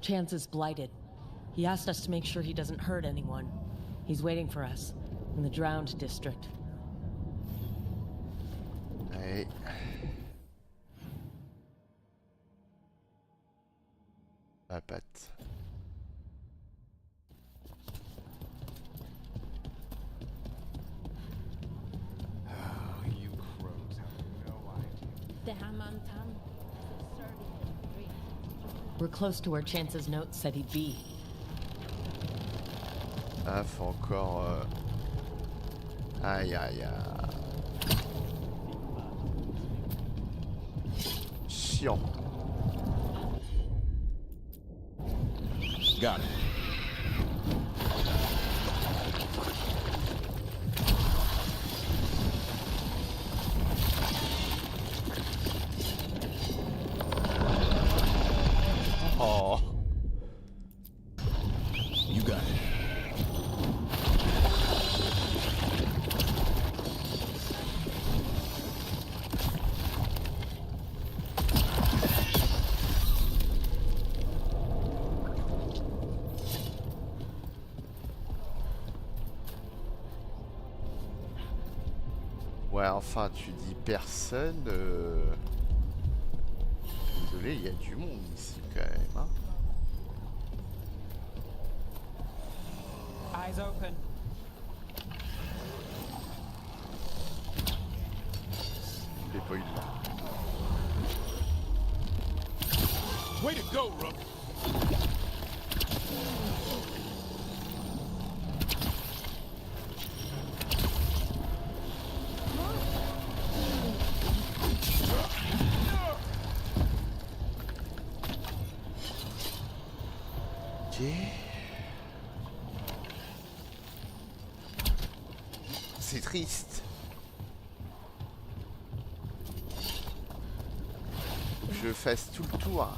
Chance is blighted. He asked us to make sure he doesn't hurt anyone. He's waiting for us in the Drowned district. Allez. La patte. Oh, you crows have no idea. The Antaam. We're close to where Chance's note said he'd be. Ah, faut encore... Aïe, aïe, aïe. Chiant. Got it. Oh. You got it. Ouais, enfin, tu dis personne. Désolé, il y a du monde ici quand même. Hein. Eyes open. Je l'ai pas eu là. Way to go, Rook. C'est triste. Je fasse tout le tour.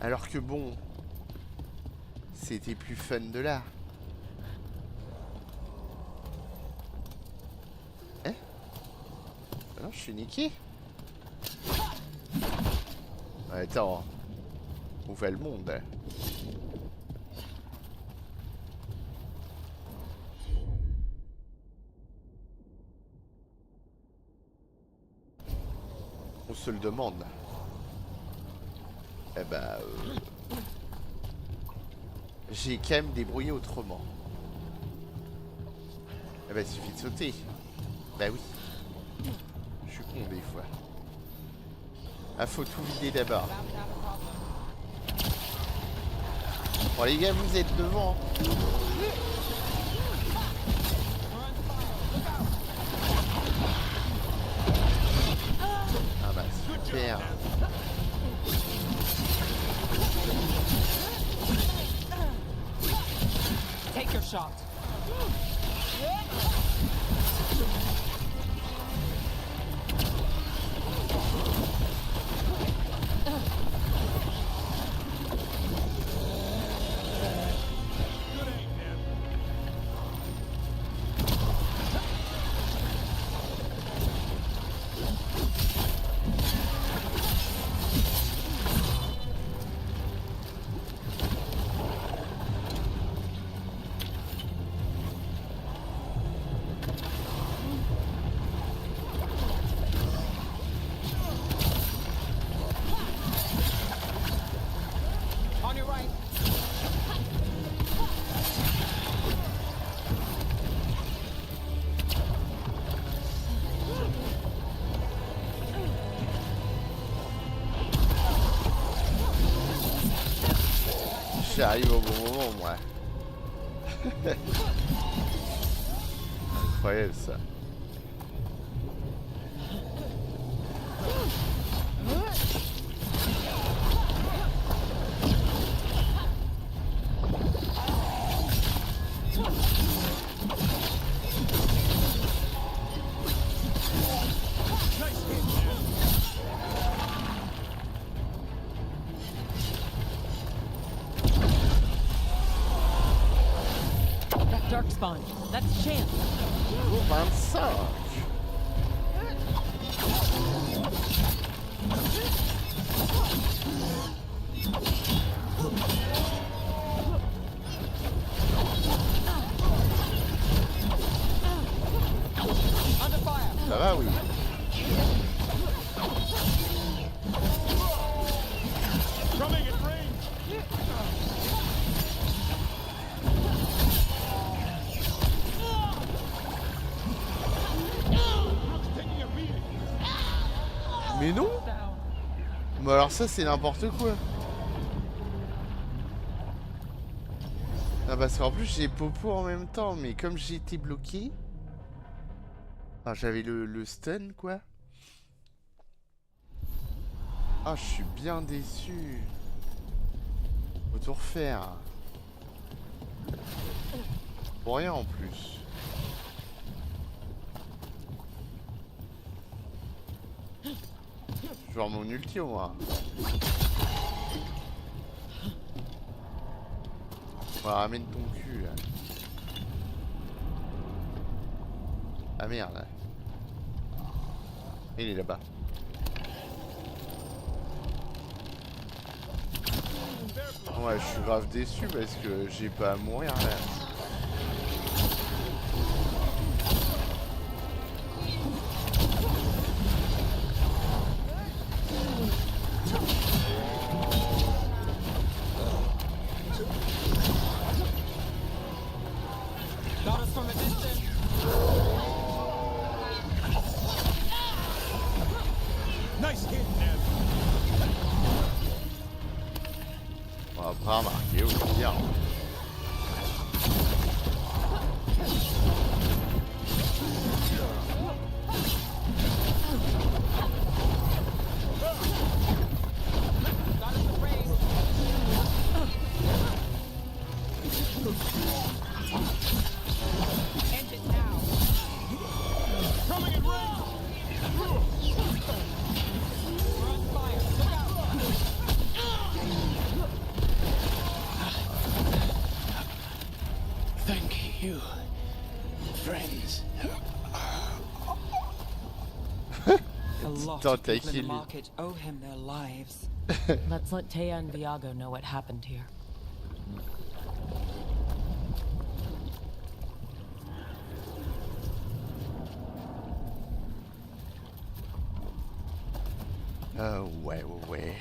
Alors que bon, c'était plus fun de là. Hein? Ah non, je suis niqué. Attends. Où va le monde? On se le demande. Eh ben... j'ai quand même débrouillé autrement. Eh ben, il suffit de sauter. Bah oui. Je suis con des fois. Ah, faut tout vider d'abord. Bon les gars, vous êtes devant. Ah bah super. Take your shot. J'arrive au bon moment, moi. Incroyable ça. Darkspawn, that's a chance. Oh, 25. Ça va, oui. Mais non. Mais alors ça c'est n'importe quoi. Ah parce qu'en plus j'ai Popo en même temps. Mais comme j'ai été bloqué. Ah j'avais le stun quoi. Ah je suis bien déçu. Faut tout refaire. Pour rien en plus. Je vais avoir mon ulti au moins. Bah, ramène ton cul là. Ah merde. Il est là-bas. Ouais, je suis grave déçu parce que j'ai pas à mourir là. On va pas remarquer au pire. You, friends. A lot of people in the market owe him their lives. Let's let Taya and Viago know what happened here. Ouais.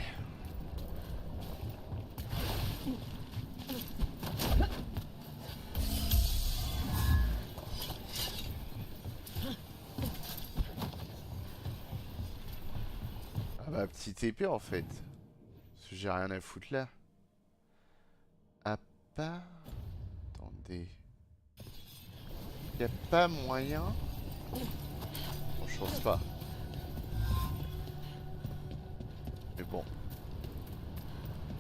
Ah bah, petite épée en fait. Parce que j'ai rien à foutre là. Ah pas... Attendez. Y'a pas moyen... Bon, je pense pas. Mais bon.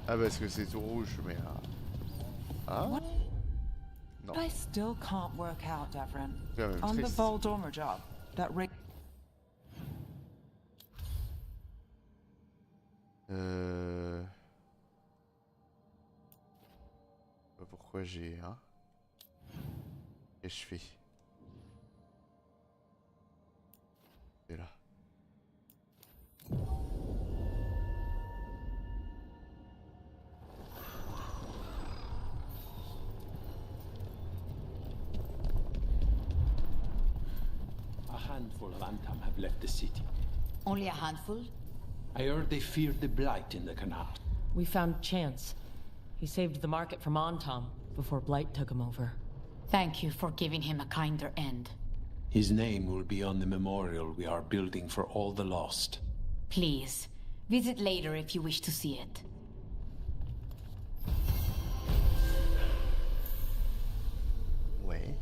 Ah parce que c'est tout rouge, mais... Ah non. I still can't work out, Devran. C'est quand même On the triste. Voldormer job, that rig... Pourquoi j'ai un... Et je fais... Et là. A handful of Antaam have left the city. Only a handful? I heard they feared the blight in the canal. We found Chance. He saved the market from Antaam before Blight took him over. Thank you for giving him a kinder end. His name will be on the memorial we are building for all the lost. Please, visit later if you wish to see it. Ouais.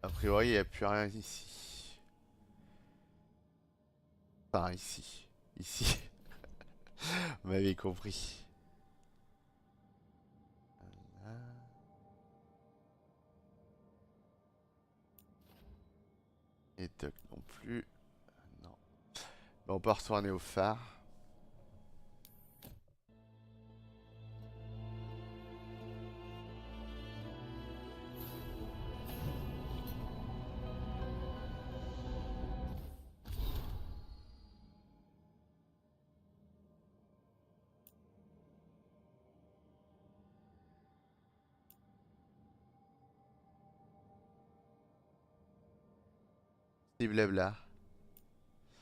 A priori, il n'y a plus rien ici. Enfin, ici. Ici. Vous m'avez compris. Et Doc non plus. Non. Bon, on peut retourner au phare. Et blabla. Je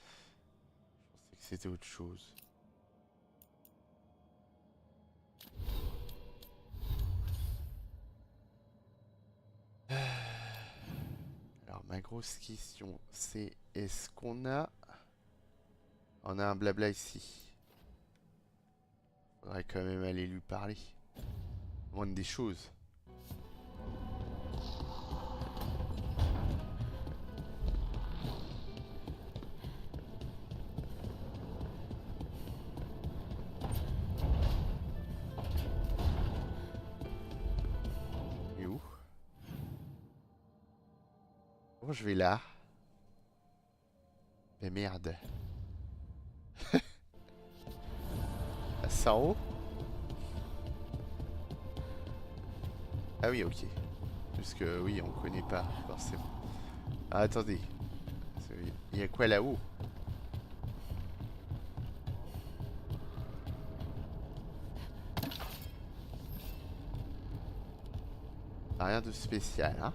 pensais que c'était autre chose. Alors ma grosse question c'est est-ce qu'on a... On a un blabla ici. Faudrait quand même aller lui parler. Moindre des choses. Bon, je vais là. Mais merde. Ah, ça en haut? Ah oui, ok. Parce que oui, on connaît pas forcément. Ah, attendez. Il y a quoi là-haut? Rien de spécial, hein?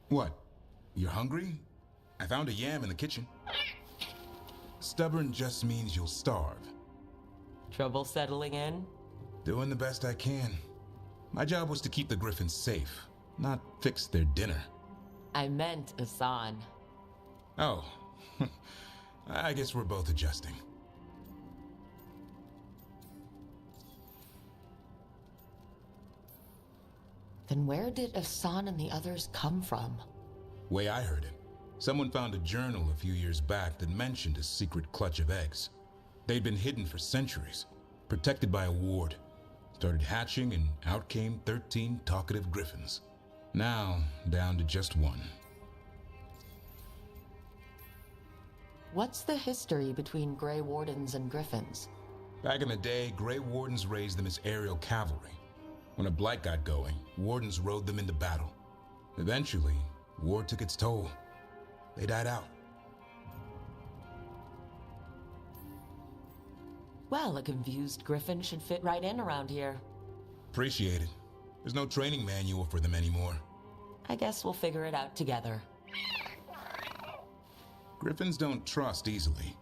What? You're hungry? I found a yam in the kitchen. Stubborn just means you'll starve. Trouble settling in? Doing the best I can. My job was to keep the Griffins safe, not fix their dinner. I meant Asan. Oh. I guess we're both adjusting. Then where did Asan and the others come from? Way I heard it, someone found a journal a few years back that mentioned a secret clutch of eggs. They'd been hidden for centuries, protected by a ward. Started hatching and out came 13 talkative griffins. Now, down to just one. What's the history between Grey Wardens and Griffins? Back in the day, Grey Wardens raised them as aerial cavalry. When a blight got going, Wardens rode them into battle. Eventually, war took its toll. They died out. Well, a confused Griffin should fit right in around here. Appreciate it. There's no training manual for them anymore. I guess we'll figure it out together. Griffins don't trust easily.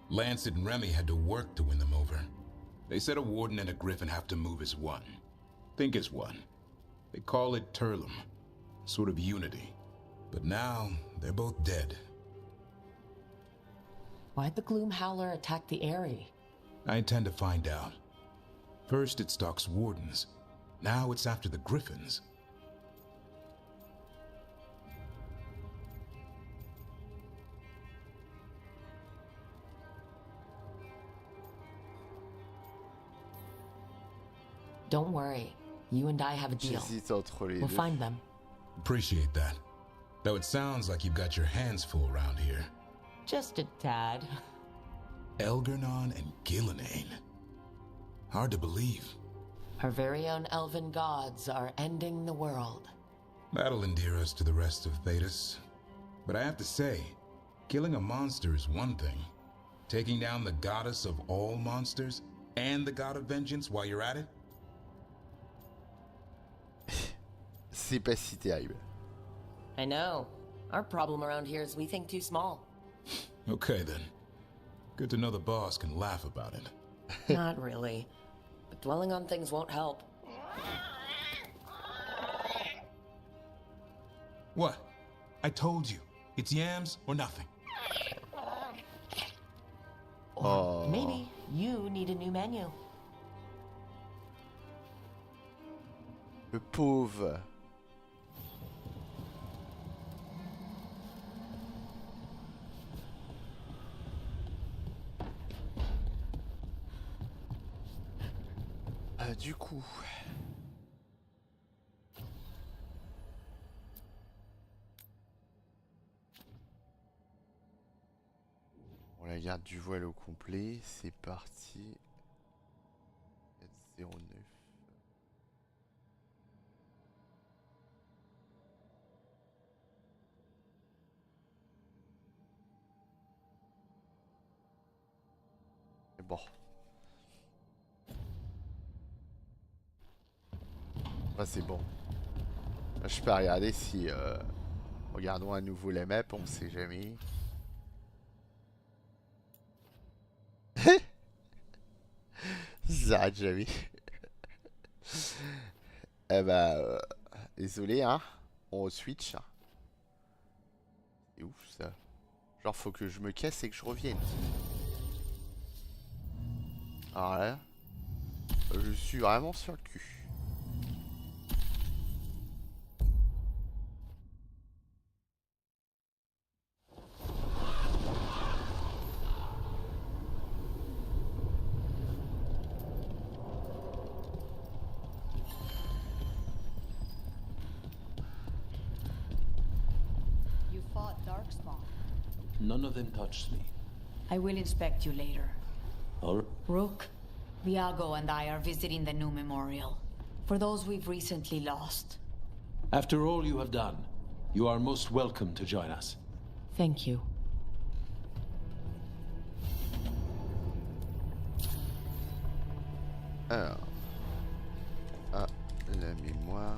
Lancet and Remy had to work to win them over. They said a warden and a griffin have to move as one. Think as one. They call it Turlum. Sort of unity. But now, they're both dead. Why'd the Gloom Howler attack the Eyrie? I intend to find out. First it stalks wardens. Now it's after the griffins. Don't worry. You and I have a deal. We'll find them. Appreciate that. Though it sounds like you've got your hands full around here. Just a tad. Elgernon and Gillenane. Hard to believe. Our very own elven gods are ending the world. That'll endear us to the rest of Thetis. But I have to say, killing a monster is one thing. Taking down the goddess of all monsters and the god of vengeance while you're at it? C'est pas si terrible. I know. Our problem around here is we think too small. Okay then. Good to know the boss can laugh about it. Not really. But dwelling on things won't help. What? I told you. It's yams or nothing. Or maybe you need a new menu. Le pauvre. Du coup... On la garde du voile au complet, c'est parti. 409. Bon. Ah, c'est bon. Je peux regarder si... Regardons à nouveau la map, on sait jamais. Ça s'arrête jamais. Eh bah... désolé, hein. On switch. C'est ouf, ça. Genre, faut que je me casse et que je revienne. Alors là... Je suis vraiment sur le cul. None of them touched me. I will inspect you later. All Rook, Viago and I are visiting the new memorial. For those we've recently lost. After all you have done, you are most welcome to join us. Thank you. Alors... Ah, la mémoire...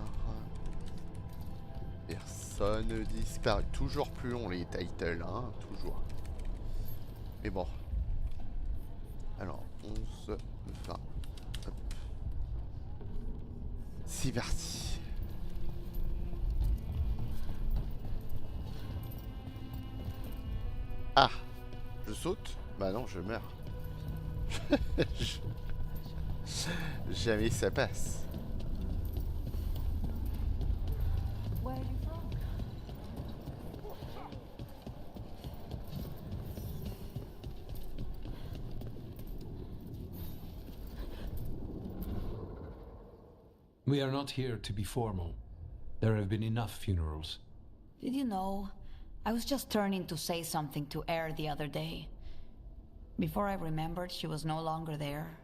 Personne disparue. Toujours plus long les titles, hein, toujours. Mais bon. Alors, 11, 20. Hop. C'est parti. Ah, je saute? Bah non, je meurs. Jamais ça passe. We are not here to be formal. There have been enough funerals. Did you know? I was just turning to say something to Air the other day. Before I remembered, she was no longer there.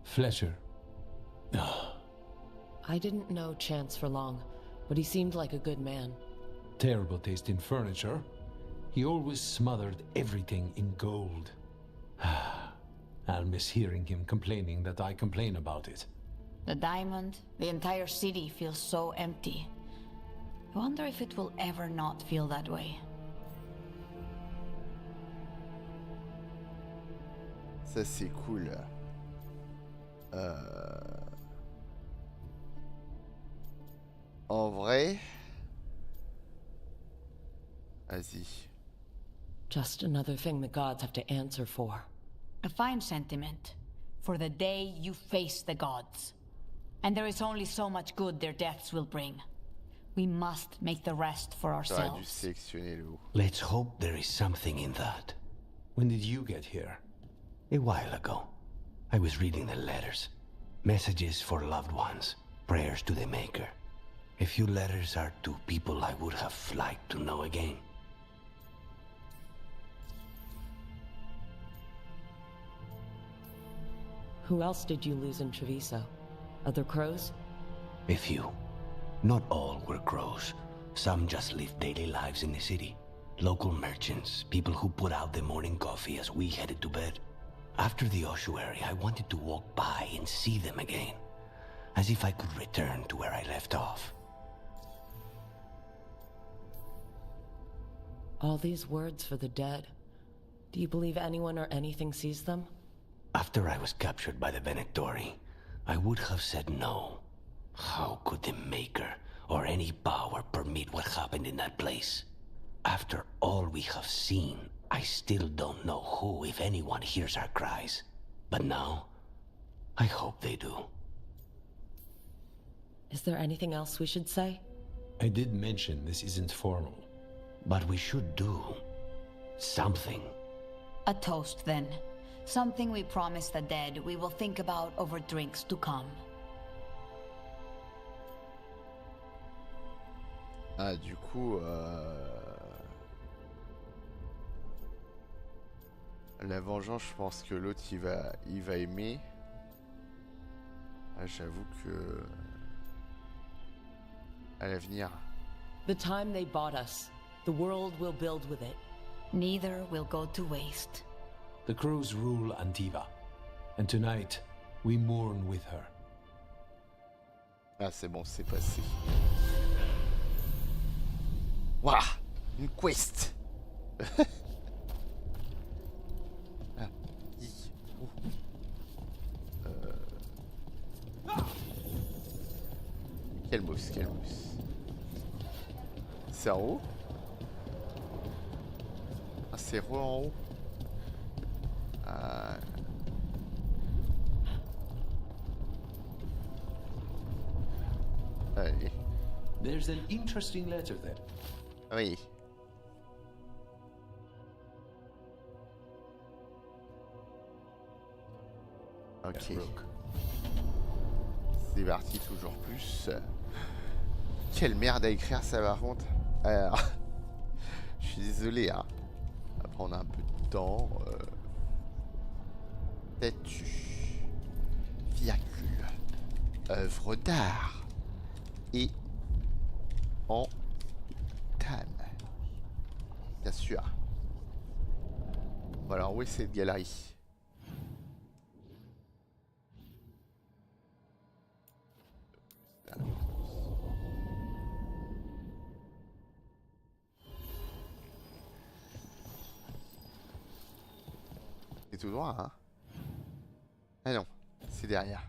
Fletcher. I didn't know Chance for long, but he seemed like a good man. Terrible taste in furniture. He always smothered everything in gold. I'll miss hearing him complaining that I complain about it. The diamond, the entire city feels so empty. I wonder if it will ever not feel that way. Ça c'est cool. En vrai... Vas-y. Just another thing the gods have to answer for. A fine sentiment. For the day you face the gods. And there is only so much good their deaths will bring. We must make the rest for J'aurais dû ourselves. sélectionner le haut. Let's hope there is something in that. When did you get here? A while ago. I was reading the letters. Messages for loved ones. Prayers to the Maker. A few letters are to people I would have liked to know again. Who else did you lose in Treviso? Other crows? A few. Not all were crows. Some just lived daily lives in the city. Local merchants, people who put out the morning coffee as we headed to bed. After the ossuary, I wanted to walk by and see them again. As if I could return to where I left off. All these words for the dead. Do you believe anyone or anything sees them? After I was captured by the Venatori, I would have said no. How could the Maker or any power permit what happened in that place? After all we have seen, I still don't know who, if anyone, hears our cries. But now, I hope they do. Is there anything else we should say? I did mention this isn't formal. But we should do something. A toast, then. Something we promise the dead we will think about over drinks to come. Ah, du coup... La vengeance, je pense que l'autre, il va aimer. Ah, j'avoue que... À l'avenir... The time they bought us, the world will build with it. Neither will go to waste. The crows rule Antiva, and tonight we mourn with her. Ah, c'est bon, c'est passé. Waouh, une quest. Ah, Quelle mousse, quelle mousse. C'est en haut? Ah, c'est en haut. Allez. There's an interesting letter there. Oui. Ok. C'est parti, toujours plus. Quelle merde à écrire ça par contre. Alors, je suis désolé, hein. Ça va prendre un peu de temps. Statue. Virgule. Œuvre d'art. Et Antaam. Bien sûr. Bon, alors où est cette galerie? C'est tout droit, hein? Ah non, c'est derrière.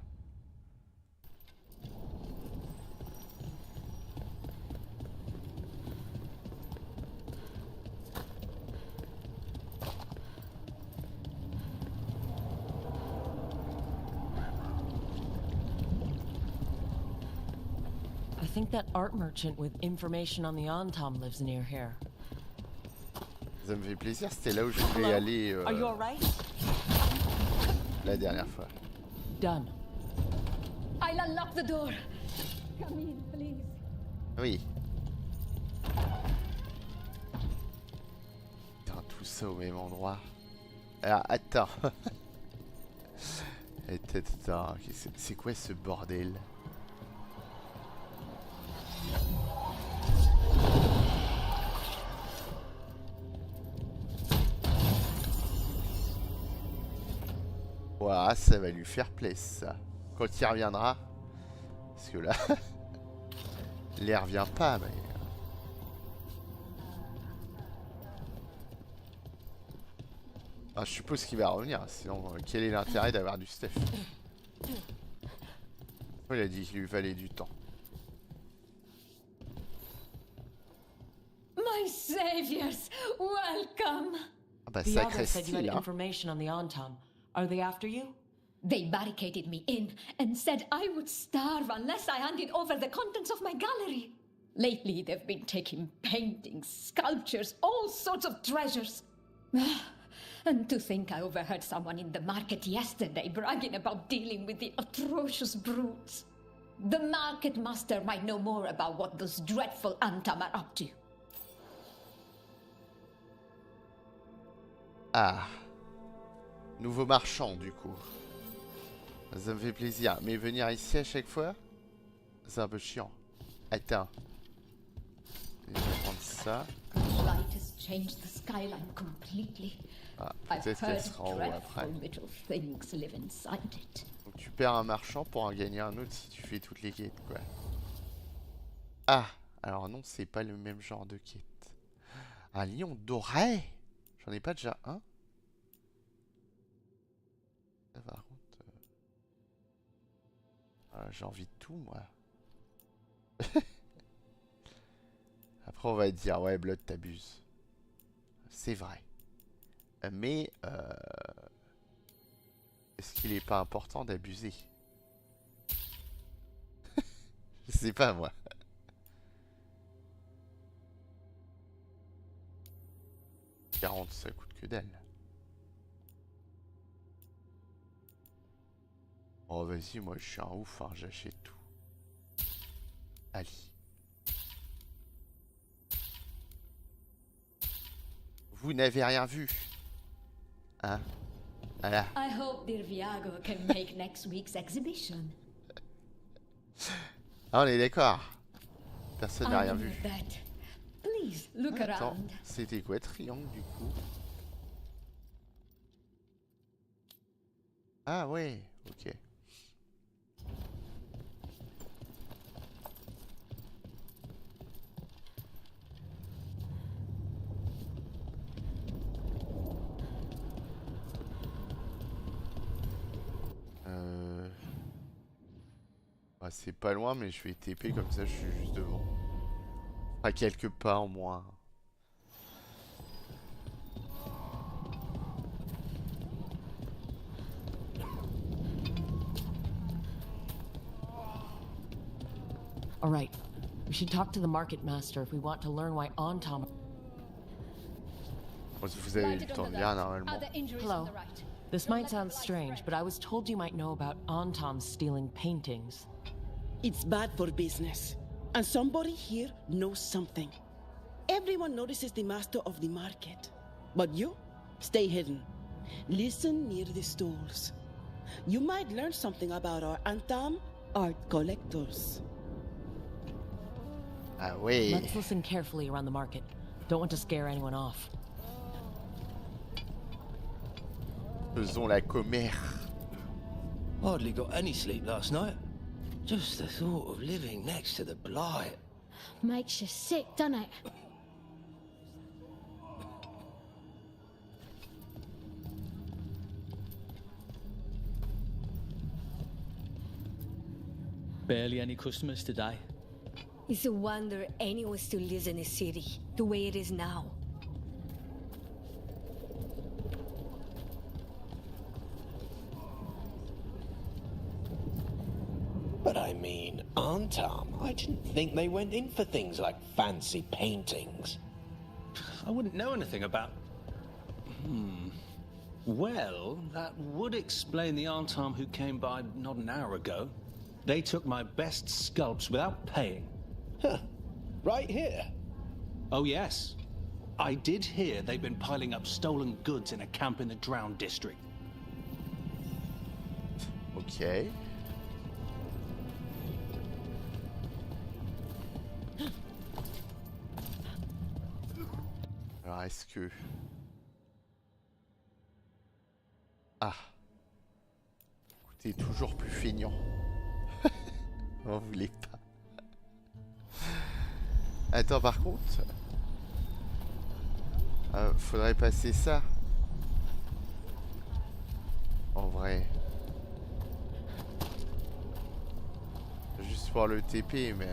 I think that art merchant with information on the Antaam lives near here. Ça me fait plaisir, c'était là où je voulais aller Are you all right? La dernière fois. Done. I'll unlock the door. Come in, please. Oui. Putain, tout ça au même endroit. Alors, attends. Attends, c'est quoi ce bordel? Ouah, ça va lui faire plaisir, ça. Quand il reviendra. Parce que là... l'air vient pas, mais... Ah, je suppose qu'il va revenir, sinon quel est l'intérêt d'avoir du stuff? Il a dit qu'il lui fallait du temps. My saviors, welcome. Ah bah The sacré others said you had style, hein. information on the Antaam. Are they after you? They barricaded me in and said I would starve unless I handed over the contents of my gallery. Lately, they've been taking paintings, sculptures, all sorts of treasures. And to think I overheard someone in the market yesterday bragging about dealing with the atrocious brutes. The market master might know more about what those dreadful Antaam are up to. Ah. Nouveau marchand, du coup. Ça me fait plaisir. Mais venir ici à chaque fois, c'est un peu chiant. Attends. Je vais prendre ça. Light has changed the skyline completely. Ah, I've peut-être qu'elle heard sera en haut après. dreadful little things live inside it. Donc tu perds un marchand pour en gagner un autre si tu fais toutes les quêtes, quoi. Ah, alors non, c'est pas le même genre de quête. Un lion doré. J'en ai pas déjà un. Ça, par contre... j'ai envie de tout, moi. Après, on va dire, ouais, Blood, t'abuses. C'est vrai. Mais, est-ce qu'il est pas important d'abuser? Je sais pas, moi. « 40, ça coûte que dalle. » Oh, vas-y, moi, je suis un ouf, hein, j'achète tout. Allez. Vous n'avez rien vu. Hein? Voilà. I hope Dear Viago can make next week's exhibition. Ah, on est d'accord. Personne n'a rien vu. Please look Attends, around. c'était quoi triangle du coup? Ah ouais, ok. Ah, c'est pas loin, mais je vais TP comme ça, je suis juste devant. À quelques pas en moins. All right. We should talk to the market master if we want to learn why Antaam... Vous avez le temps de lire normalement. Hello. This might sound strange, but I was told you might know about Antaam stealing paintings. It's bad for business. And somebody here knows something. Everyone notices the master of the market. But you, stay hidden. Listen near the stalls. You might learn something about our Antaam art collectors. Ah oui. Let's listen carefully around the market. Don't want to scare anyone off. Faisons la commère. Hardly got any sleep last night. Just the thought of living next to the blight. Makes you sick, doesn't it? Barely any customers today. It's a wonder anyone still lives in the city, the way it is now. But I mean, Antaam, I didn't think they went in for things like fancy paintings. I wouldn't know anything about... Well, that would explain the Antaam who came by not an hour ago. They took my best sculpts without paying. Huh. Right here? Oh, yes. I did hear they've been piling up stolen goods in a camp in the Drowned district. Ok. Alors, est-ce que... Ah. Écoutez, toujours plus feignant. On voulait pas. Attends, par contre... faudrait passer ça. En vrai. Juste pour le TP, mais...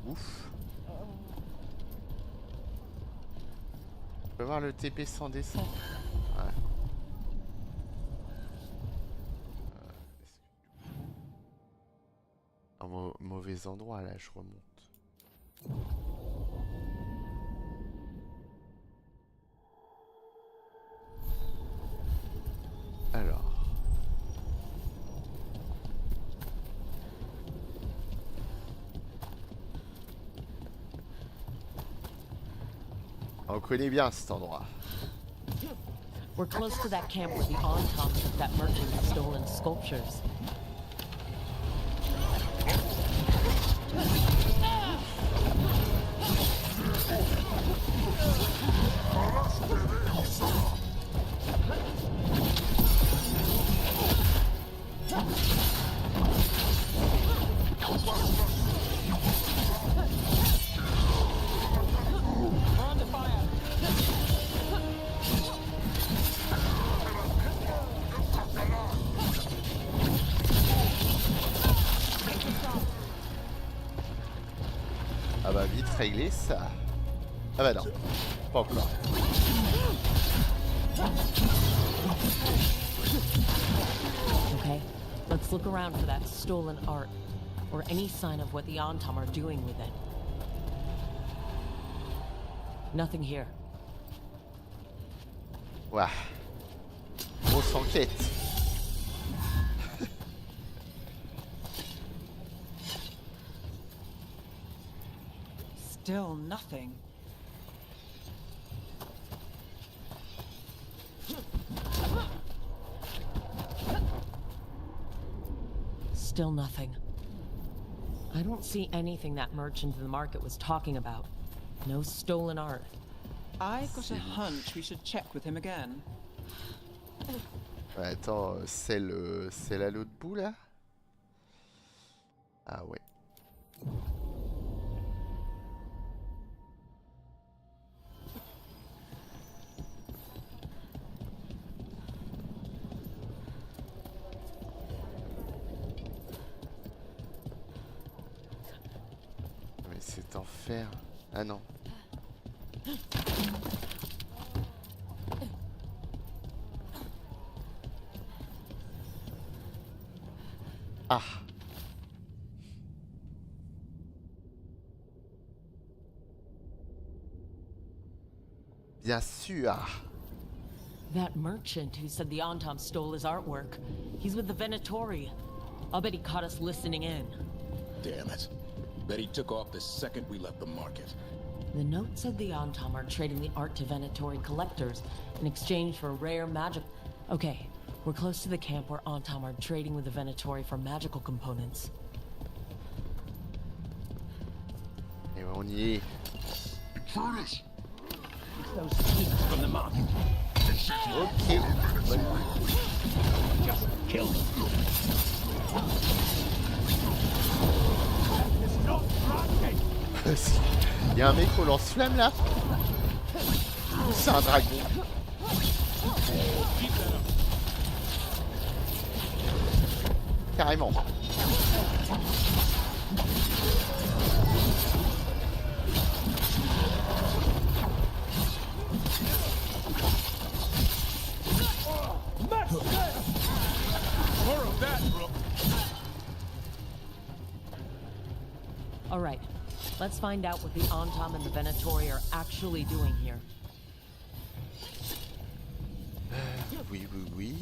Ouf. Je peux voir le TP sans descendre. Ouais. Un mauvais endroit là, je remonte. Alors. On connaît bien cet endroit. We're close to that camp where the Antaam took that merchant's stolen sculptures. Ah bah vite régler ça. Ah bah non, pas encore. Okay, let's look around for that stolen art, or any sign of what the Antaam are doing with it. Nothing here. Ouah. Grosse enquête. Still nothing. Still nothing. I don't see anything that merchant in the market was talking about. No stolen art. I've got a hunch we should check with him again. Ouais, attends, c'est là l'autre bout là? Ah ouais. Mais c'est en fer. Ah non. Ah. Bien sûr. That merchant who said the Antaam stole his artwork. He's with the Venatori. I'll bet he caught us listening in. Damn it. Bet he took off the second we left the market. The note said the Antaam are trading the art to Venatori collectors in exchange for rare magic. Okay, we're close to the camp where Antaam are trading with the Venatori for magical components. Et on y est. Intruders! Those thieves from the market. Ok. Just kill them. Il y a un mec au lance-flamme là? C'est un dragon. Carrément. More of that, Brooke. All right, let's find out what the Antaam and the Venatori are actually doing here. Oui, oui, oui.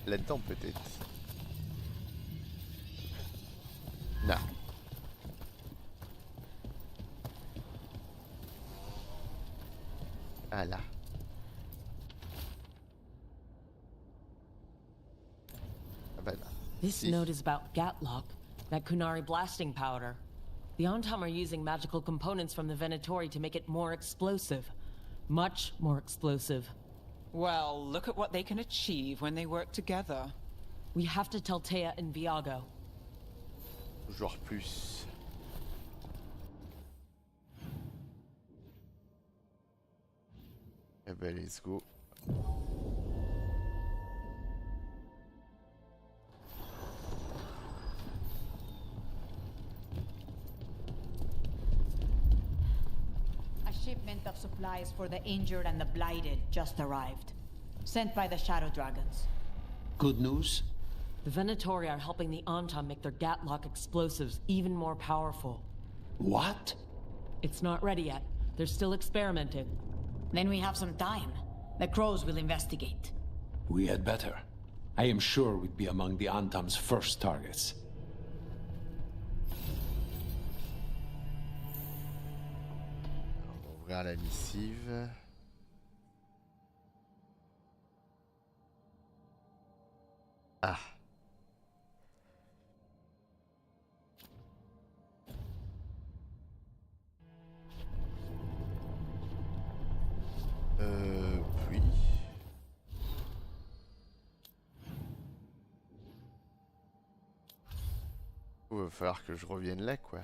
Là-dedans peut-être. Non. Ah là. Ah bah là. This Si. note is about Gatlock, that Kunari blasting powder. The Antaam are using magical components from the Venatori to make it more explosive. Much more explosive. Well, look at what they can achieve when they work together. We have to tell Taya and Viago. Genre plus. Eh ben let's go. A shipment of supplies for the injured and the blighted just arrived. Sent by the Shadow Dragons. Good news? The Venatori are helping the Antaam make their Gatlock explosives even more powerful. What? It's not ready yet. They're still experimenting. Then we have some time. The Crows will investigate. We had better. I am sure we'd be among the Antaam's first targets. On va ouvrir la missive. Ah. Oui. Il va falloir que je revienne là, quoi.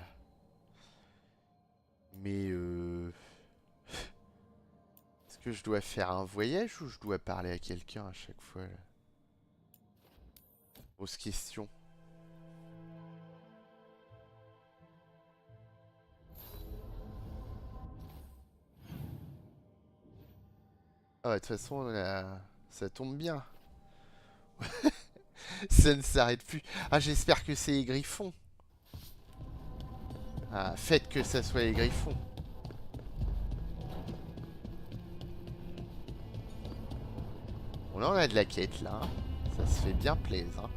Mais est-ce que je dois faire un voyage ou je dois parler à quelqu'un à chaque fois là? Grosse question. Ah, de toute façon, là, ça tombe bien. Ça ne s'arrête plus. Ah, j'espère que c'est les Griffons. Ah, faites que ça soit les Griffons. Bon, là, on a de la quête, là. Hein. Ça se fait bien plaisir. Hein.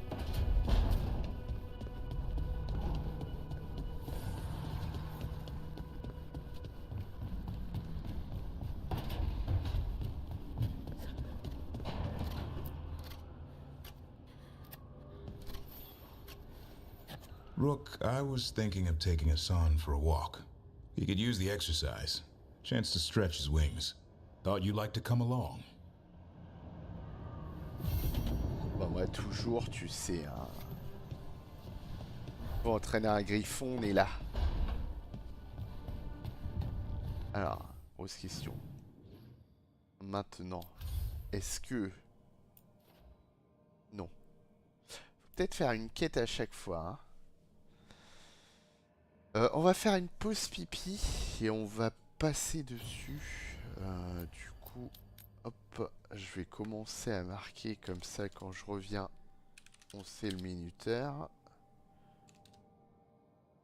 Rook, I was thinking of taking Hassan for a walk. He could use the exercise. Chance to stretch his wings. Thought you'd like to come along. Bah, moi, toujours, tu sais, hein. Pour entraîner un griffon, on est là. Alors, grosse question. Maintenant, est-ce que... Non. Faut peut-être faire une quête à chaque fois, hein. On va faire une pause pipi et on va passer dessus. Du coup, hop, je vais commencer à marquer comme ça quand je reviens. On sait le minuteur.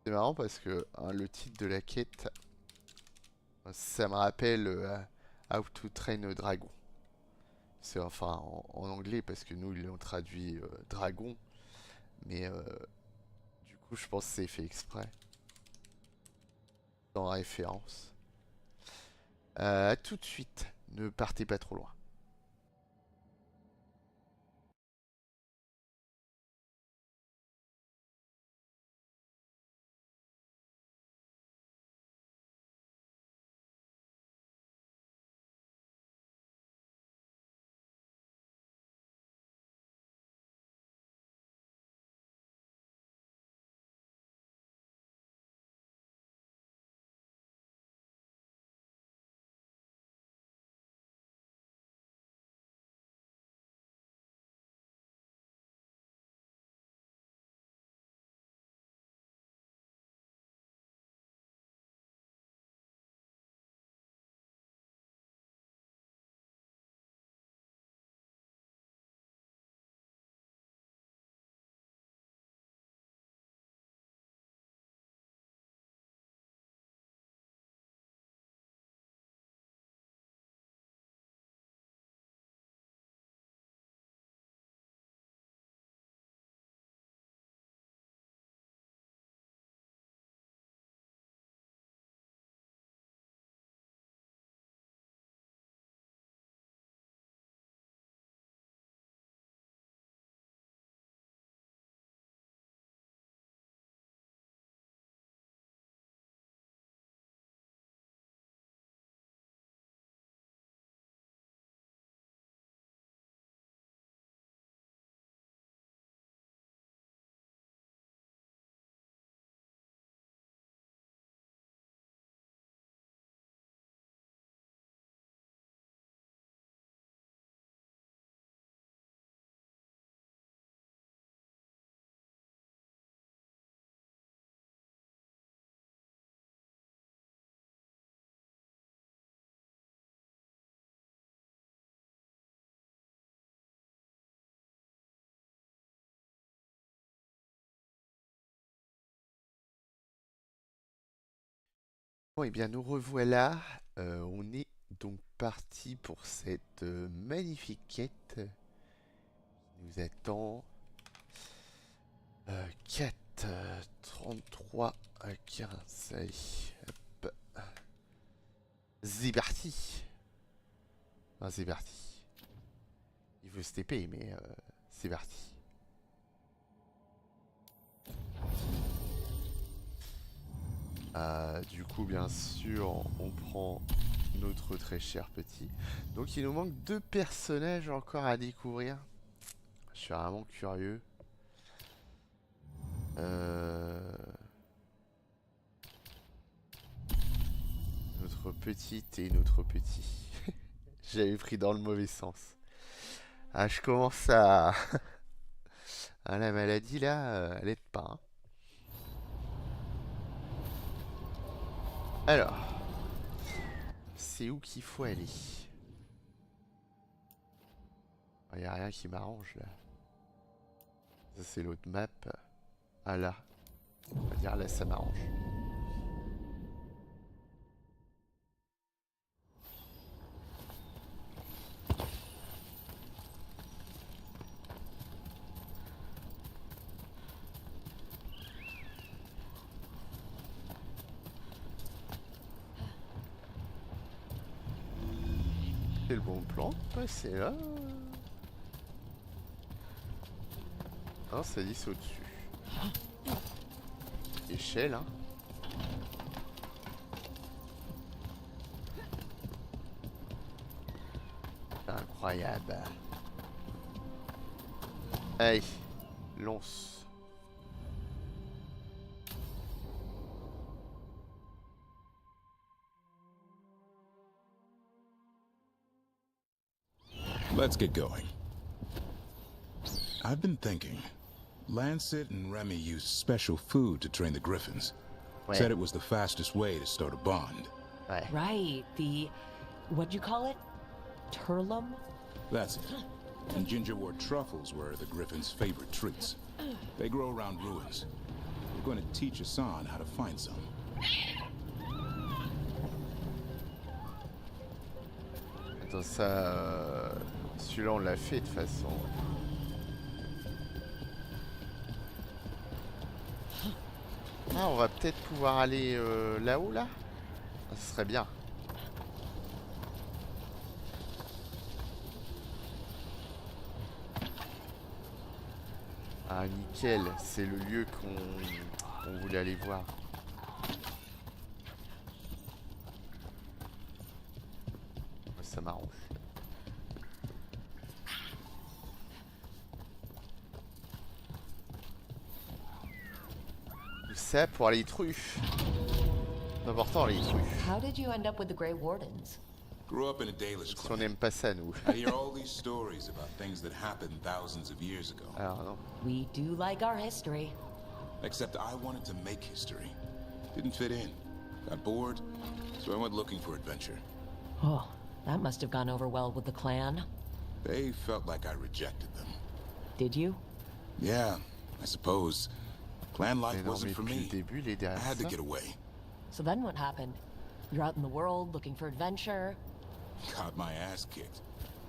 C'est marrant parce que hein, le titre de la quête, ça me rappelle How to Train a Dragon. C'est enfin en anglais parce que nous ils l'ont traduit dragon. Mais du coup je pense que c'est fait exprès. Dans la référence. À tout de suite. Ne partez pas trop loin. Bon, et bien nous revoilà. On est donc parti pour cette magnifique quête. Qui nous attend 4, 33, 15. Allez, hop. C'est parti. Enfin, c'est parti. Il veut se TP, mais c'est parti. Du coup, bien sûr, on prend notre très cher petit. Donc, il nous manque 2 personnages encore à découvrir. Je suis vraiment curieux. Notre petite et notre petit. J'avais pris dans le mauvais sens. Ah, je commence à... ah, la maladie, là, elle aide pas, hein. Alors, c'est où qu'il faut aller? Il n'y a rien qui m'arrange là. Ça c'est l'autre map. Ah là. On va dire là ça m'arrange. C'est le bon plan, passer là. Non, ça dit c'est au-dessus. Échelle, hein. Incroyable. Allez, lance. Let's get going. I've been thinking. Lancet and Remy used special food to train the Griffons. Said it was the fastest way to start a bond. Right, the... what'd you call it? Turlum? That's it. And gingerwort truffles were the Griffons' favorite treats. They grow around ruins. We're going to teach Hassan how to find some. Attends, ça... celui-là, on l'a fait de toute façon. Ah, on va peut-être pouvoir aller là-haut, là? Ah, ce serait bien. Ah, nickel. C'est le lieu qu'on voulait aller voir. Ça m'arrange. Tout ça pour les truffes. C'est important les truffes. How did you end up with the Grey Wardens? Grew up in a Dalish Si on n'aime pas ça, nous. I hear all these stories about things that happened thousands of years ago. Alors non. We do like our history. Except I wanted to make history. Didn't fit in. Got bored, so I went looking for adventure. Oh, that must have gone over well with the clan. They felt like I rejected them. Did you? Yeah, I suppose. Clan life Mais non, wasn't mais for depuis me. le début, il est derrière I had to ça. get away. So then what happened? You're out in the world looking for adventure. Got my ass kicked.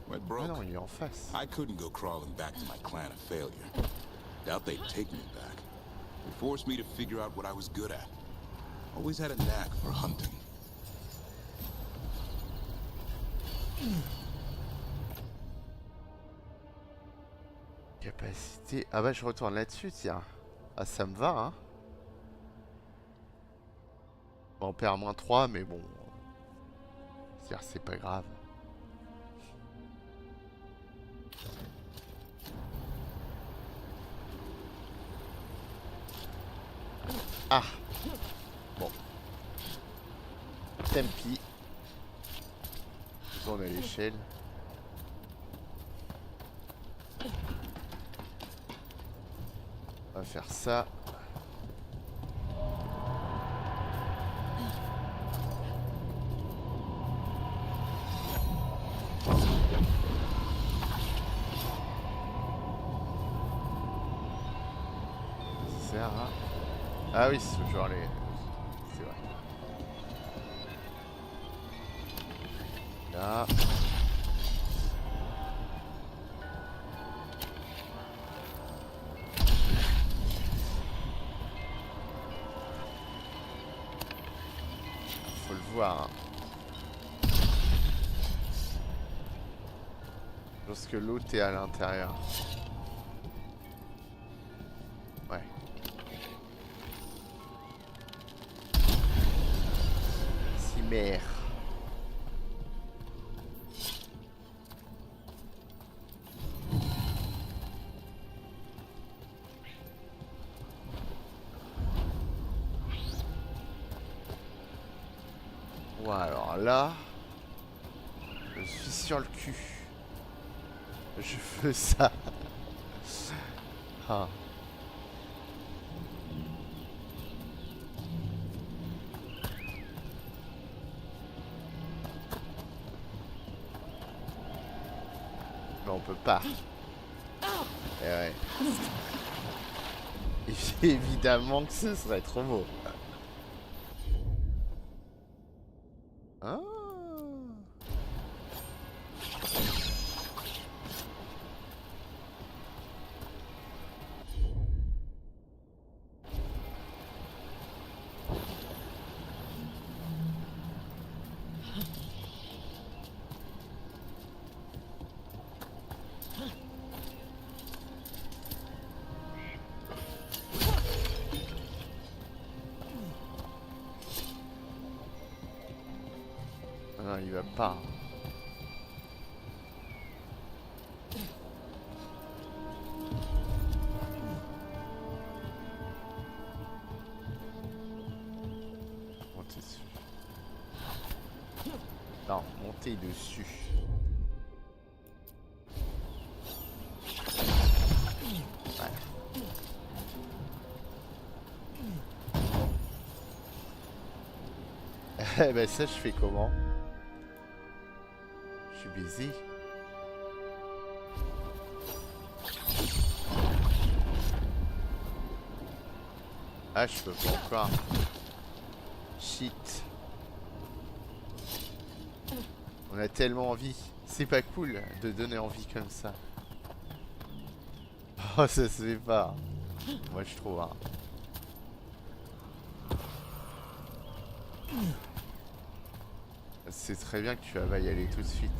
Went Ah broke. non, il est en face. I couldn't go crawling back to my clan of failure. Doubt they'd take me back. They forced me to figure out what I was good at. Always had a knack for hunting. Capacité... Ah bah je retourne là-dessus, tiens. Ah ça me va, hein. Bon, on perd -3, mais bon... c'est pas grave. Ah. Bon. Tempi. On a l'échelle. On va faire ça. Ça sert à... Ah oui, c'est genre les... C'est vrai. Là. Faut le voir. Hein. Lorsque l'autre est à l'intérieur. Ouais. Cimère. Ouais, alors là, je suis sur le cul. Je veux ça. Ah. Mais on peut pas. Eh ouais. Évidemment que ce serait trop beau. Ah. Non, il va pas. Monter dessus. Non, monter dessus. Voilà. Eh ben ça, je fais comment? Je suis busy. Ah, je peux pas encore. Shit. On a tellement envie. C'est pas cool de donner envie comme ça. Oh, ça se fait pas. Moi, je trouve. Hein. C'est très bien que tu vas y aller tout de suite.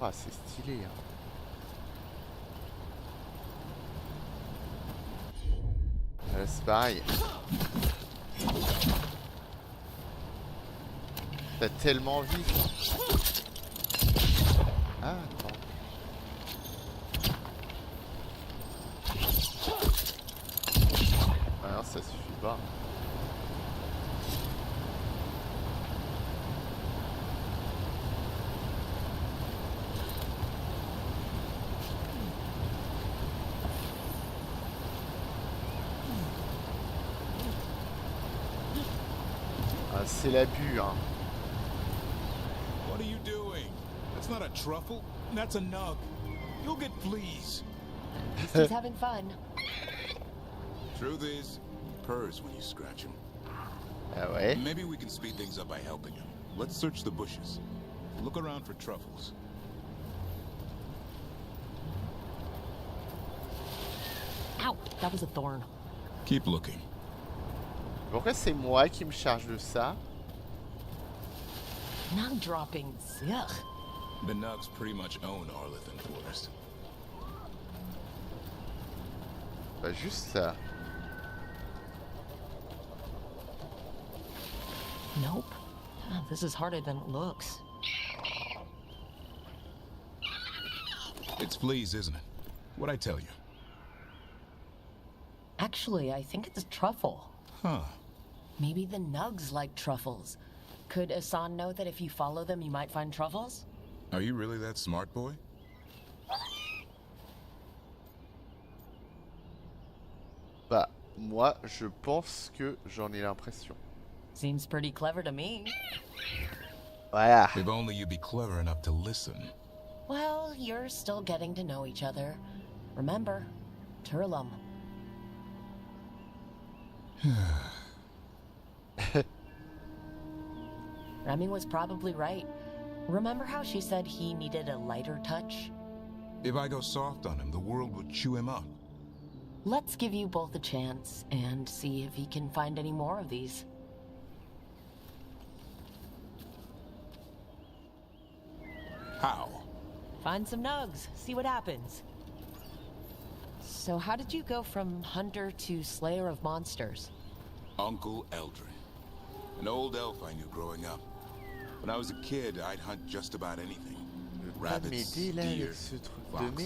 Ah, c'est stylé. Hein. Là, c'est pareil. T'as tellement envie. Ah, attends. Ah non, ça suffit pas. C'est l'abus, hein. What are you doing? That's not a truffle. That's a nug. You'll get fleas. He's having fun. Truth is, he purrs when you scratch him. Ah ouais. Maybe we can speed things up by helping him. Let's search the bushes. Look around for truffles. Ow, that was a thorn. Keep looking. Pourquoi c'est moi qui me charge de ça? Nug droppings. Ugh. The nugs pretty much own Arlithan Forest. Bah juste ça. Nope. Oh, this is harder than it looks. It's fleas, isn't it? What'd I tell you? Actually, I think it's a truffle. Huh. Maybe the nugs like truffles. Could Asan know that if you follow them, you might find truffles? Are you really that smart, boy? Bah, moi, je pense que j'en ai l'impression. Seems pretty clever to me. Voilà. If only you'd be clever enough to listen. Well, you're still getting to know each other. Remember, Turlum. Remy was probably right. Remember how she said he needed a lighter touch? If I go soft on him, the world would chew him up. Let's give you both a chance and see if he can find any more of these. How? Find some nugs, see what happens. So how did you go from hunter to slayer of monsters? Uncle Eldrin. An old elf I knew growing up. When I was a kid, I'd hunt just about anything. Rabbits, deer, fox.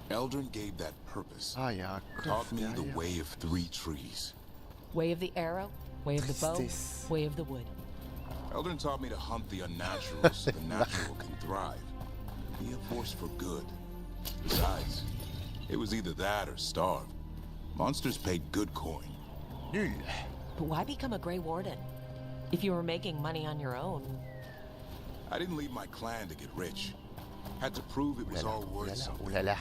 Eldrin gave that purpose. Taught me the way of 3 trees. Way of the arrow, way of the bow, way of the wood. Eldrin taught me to hunt the unnatural so the natural can thrive. Be a force for good. Besides, it was either that or starve. Monsters paid good coin. But why become a Grey Warden? If you were making money on your own. I didn't leave my clan to get rich. Had to prove it was all worth something. I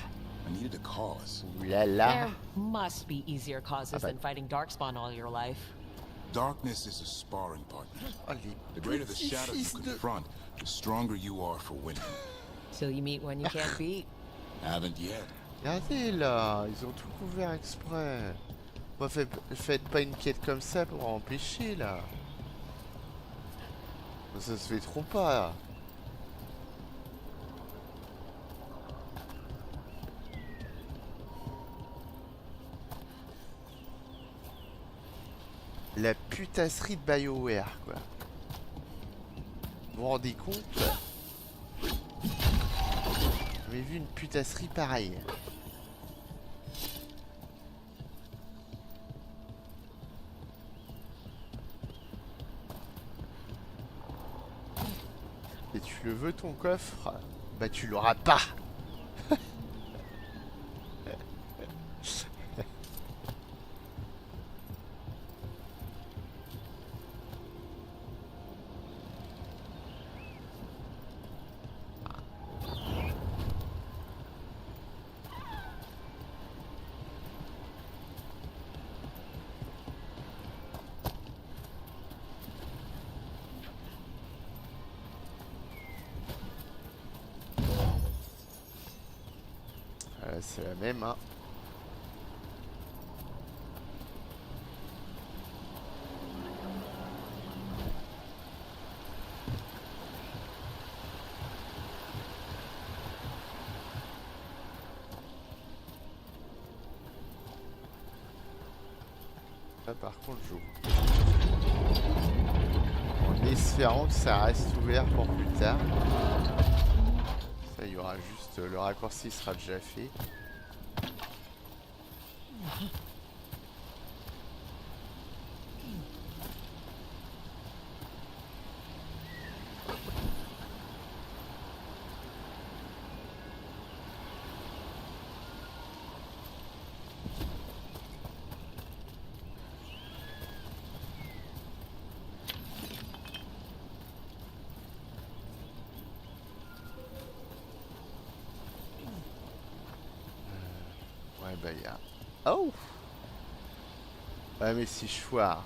needed a cause. There must be easier causes than fighting Darkspawn all your life. Darkness is a sparring partner. The greater the shadow you confront, the stronger you are for winning. Till you meet one you can't beat. Haven't yet. Regardez là, ils ont tout couvert exprès. Moi, faites pas une quête comme ça pour empêcher là. Ça se fait trop pas. La putasserie de BioWare, quoi. Vous vous rendez compte? J'avais vu une putasserie pareille. Et tu le veux ton coffre? Bah tu l'auras pas. C'est la même, hein. Là, par contre, j'ouvre. En espérant que ça reste ouvert pour plus tard. Ça, il y aura juste... Le raccourci sera déjà fait. Ouais, bah il y a... Oh! Ouais, mais si je foire...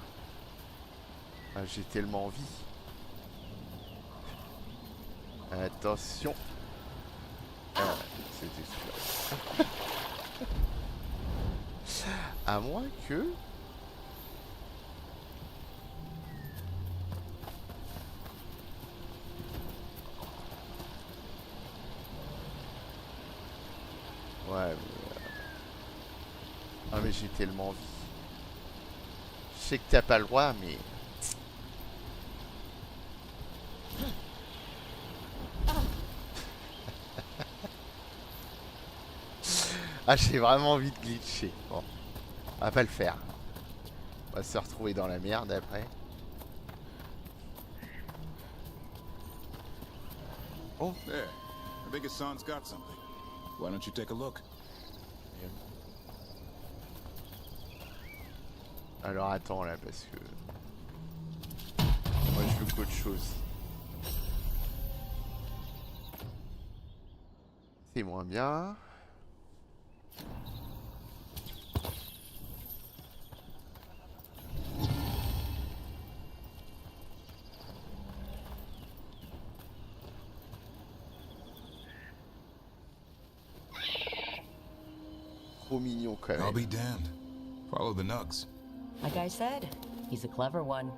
Ah, j'ai tellement envie. Attention. C'était sûr. À moins que... Ouais, ah mais j'ai tellement envie. Je sais que t'as pas le droit, mais... Ah, j'ai vraiment envie de glitcher. Bon, on va pas le faire. On va se retrouver dans la merde après. Oh, there. I think Hassan's got something. Why don't you take a look? Alors attends là parce que moi je veux qu'autre chose. C'est moins bien. Trop mignon quand I'll même. be damned. Follow the nugs. Like I said, he's a clever one.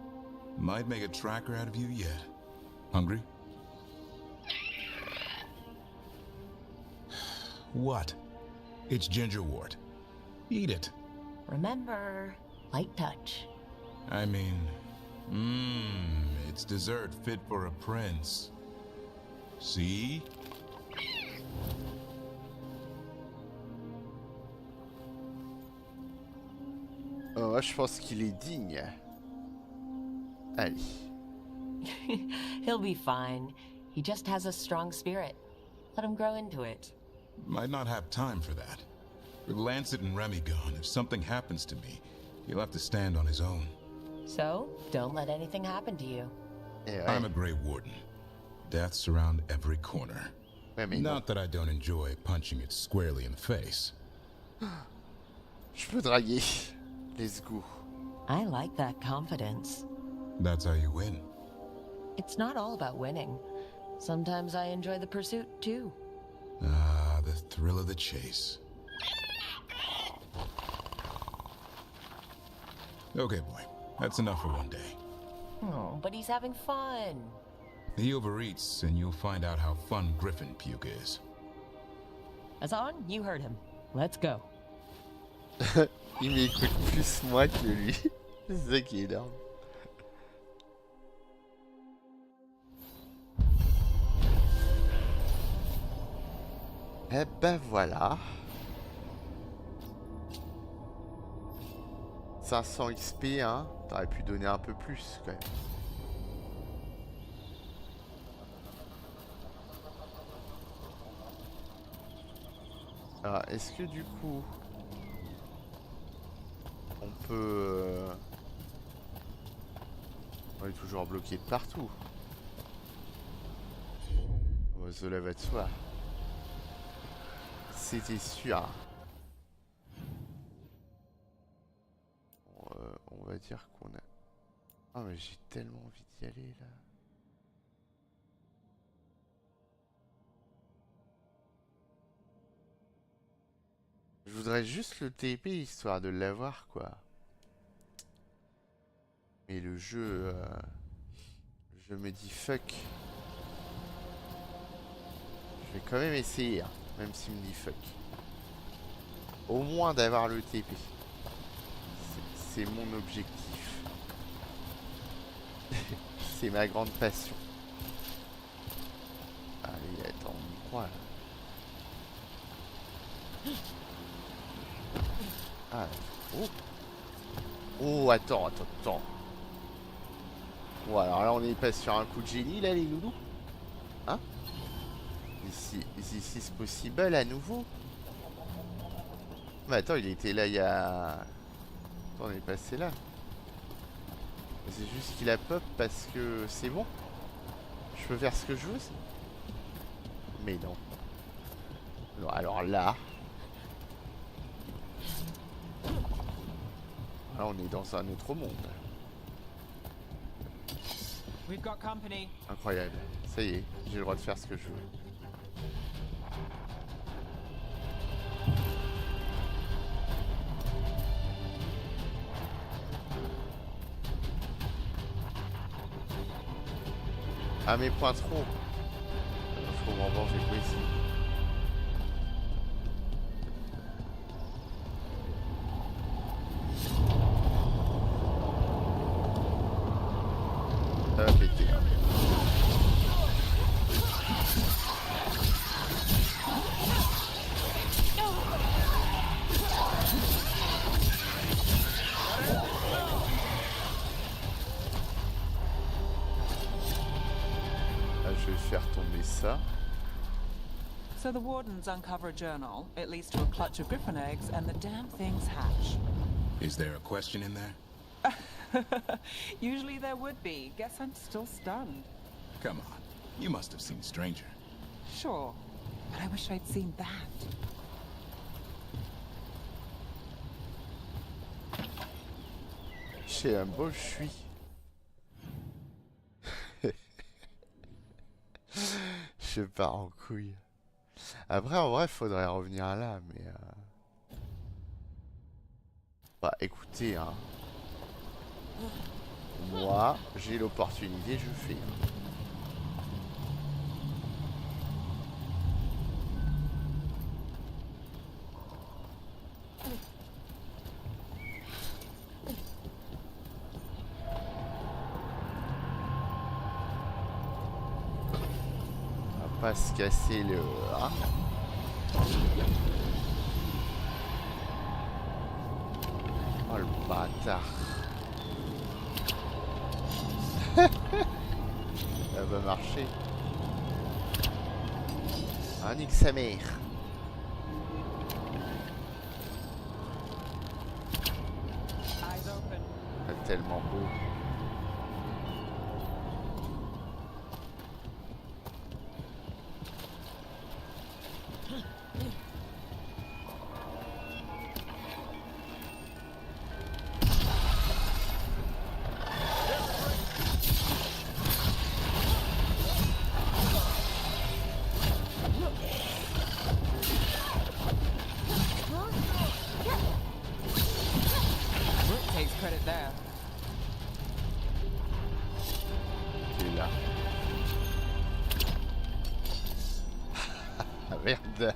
Might make a tracker out of you yet. Hungry? What? It's gingerwort. Eat it. Remember, light touch. I mean, it's dessert fit for a prince. See? Oh, je pense qu'il est digne. Allez. He'll be fine. He just has a strong spirit. Let him grow into it. Might not have time for that. With Lancet and Remy gone, if something happens to me, he'll have to stand on his own. So, don't let anything happen to you. I'm a Grey Warden. Deaths around every corner. Not that I don't enjoy punching it squarely in the face. Je peux draguer. Let's go. I like that confidence. That's how you win. It's not all about winning. Sometimes I enjoy the pursuit, too. Ah, the thrill of the chase. Okay, boy. That's enough for one day. Oh, but he's having fun. He overeats, and you'll find out how fun Griffon puke is. Hassan, you heard him. Let's go. Il m'écoute plus moi que lui. C'est ça qui est énorme. Eh ben voilà. 500 XP, hein. T'aurais pu donner un peu plus quand même. Alors, est-ce que du coup, on peut... On est toujours bloqué de partout. Oh, cela va de soi. C'était sûr. On va dire qu'on a... Ah mais j'ai tellement envie d'y aller là. Je voudrais juste le TP histoire de l'avoir quoi. Mais le jeu... je me dis fuck. Je vais quand même essayer, hein, même s'il me dit fuck. Au moins d'avoir le TP. C'est mon objectif. C'est ma grande passion. Allez, attends, on y croit là. Ah, oh. Oh, attends. Bon, alors là, on est pas sur un coup de génie, là, les loulous. Hein? Ici, c'est possible à nouveau. Mais attends, il était là il y a... Attends, on est passé là. C'est juste qu'il a pop parce que c'est bon. Je peux faire ce que je veux. Mais non. Non, alors là... Là, on est dans un autre monde. We've got company. Incroyable. Ça y est, j'ai le droit de faire ce que je veux. Ah mes points trop. Je comprends pas, j'ai quoi ici. Ça va péter. Hein. Je vais faire tomber ça. So the wardens uncover a journal. It leads to a clutch of Griffon eggs, and the damn things hatch. Is there a question in there? Usually there would be. Guess I'm still stunned. Come on. You must have seen Stranger. Sure, but I wish I'd seen that. Chez un beau je suis. Je pars en couille. Après, en vrai, faudrait revenir là, mais... Bah écoutez, hein. Moi, j'ai l'opportunité, je fais. On va pas se casser le... hein. Oh le bâtard. Ça va marcher. Ah, nique sa mère. C'est tellement beau. Merde.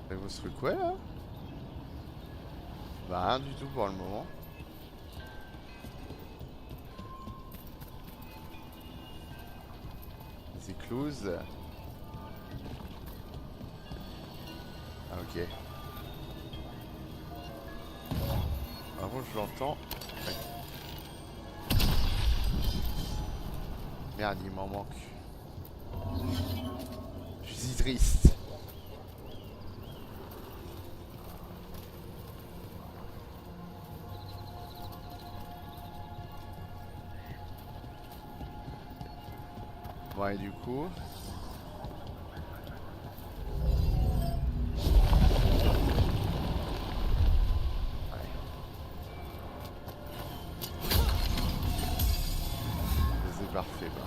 Ça vous se fait quoi là? Bah rien du tout pour le moment. Close. Ah ok. Avant je l'entends. Ouais. Merde, il m'en manque. Je suis triste. Bon et du coup... c'est parfait bah.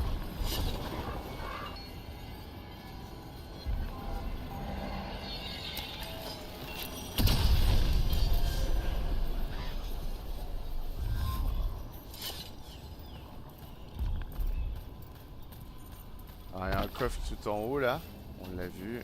Alors, il y a un coffre tout en haut là, on l'a vu.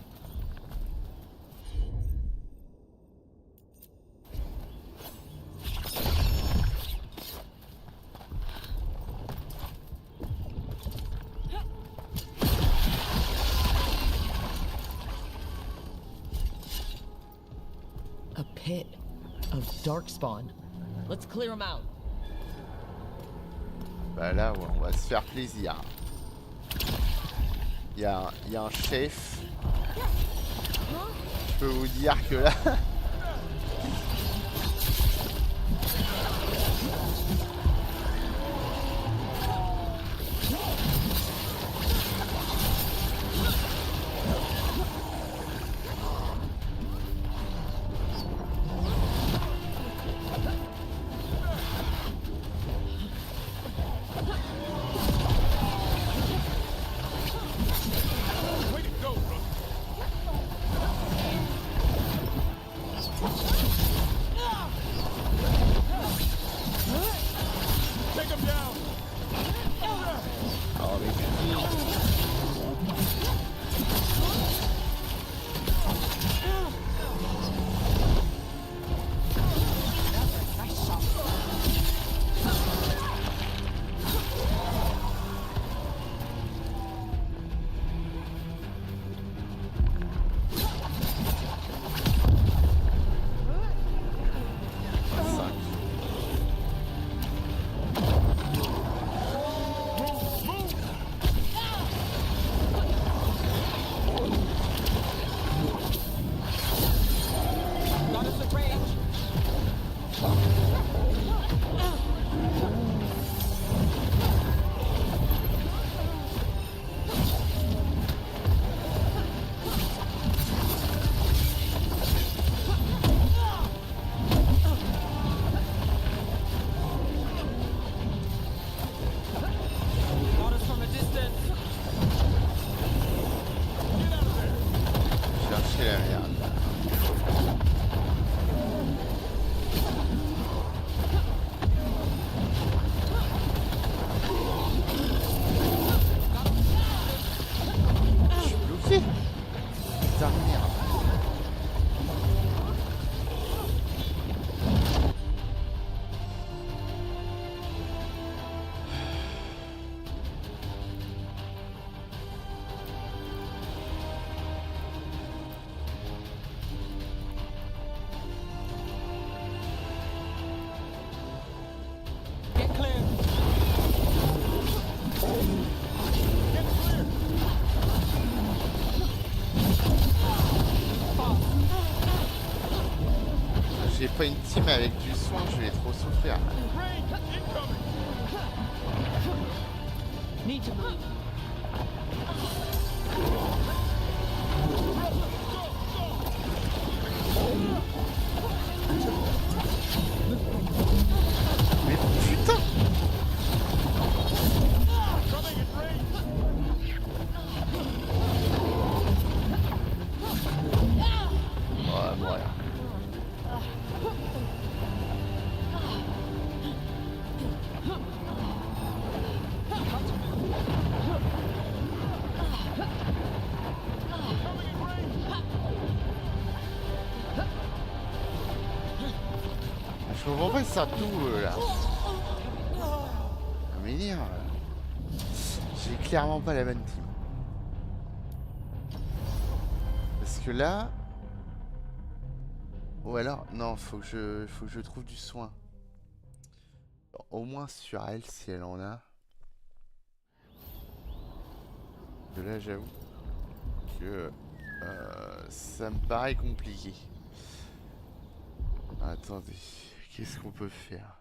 A pit of darkspawn. Let's clear them out. Bah là, ouais, on va se faire plaisir. Il y a un chef. Je peux vous dire que là... j'ai pas une team avec du soin, je vais trop souffrir. Need to move. Mais putain! Oh, mourir. Je comprends pas ça d'où là. Mais dire, j'ai clairement pas la bonne team. Parce que là, ou alors non, faut que je trouve du soin. Au moins sur elle si elle en a. De là j'avoue que ça me paraît compliqué. Attendez, qu'est-ce qu'on peut faire?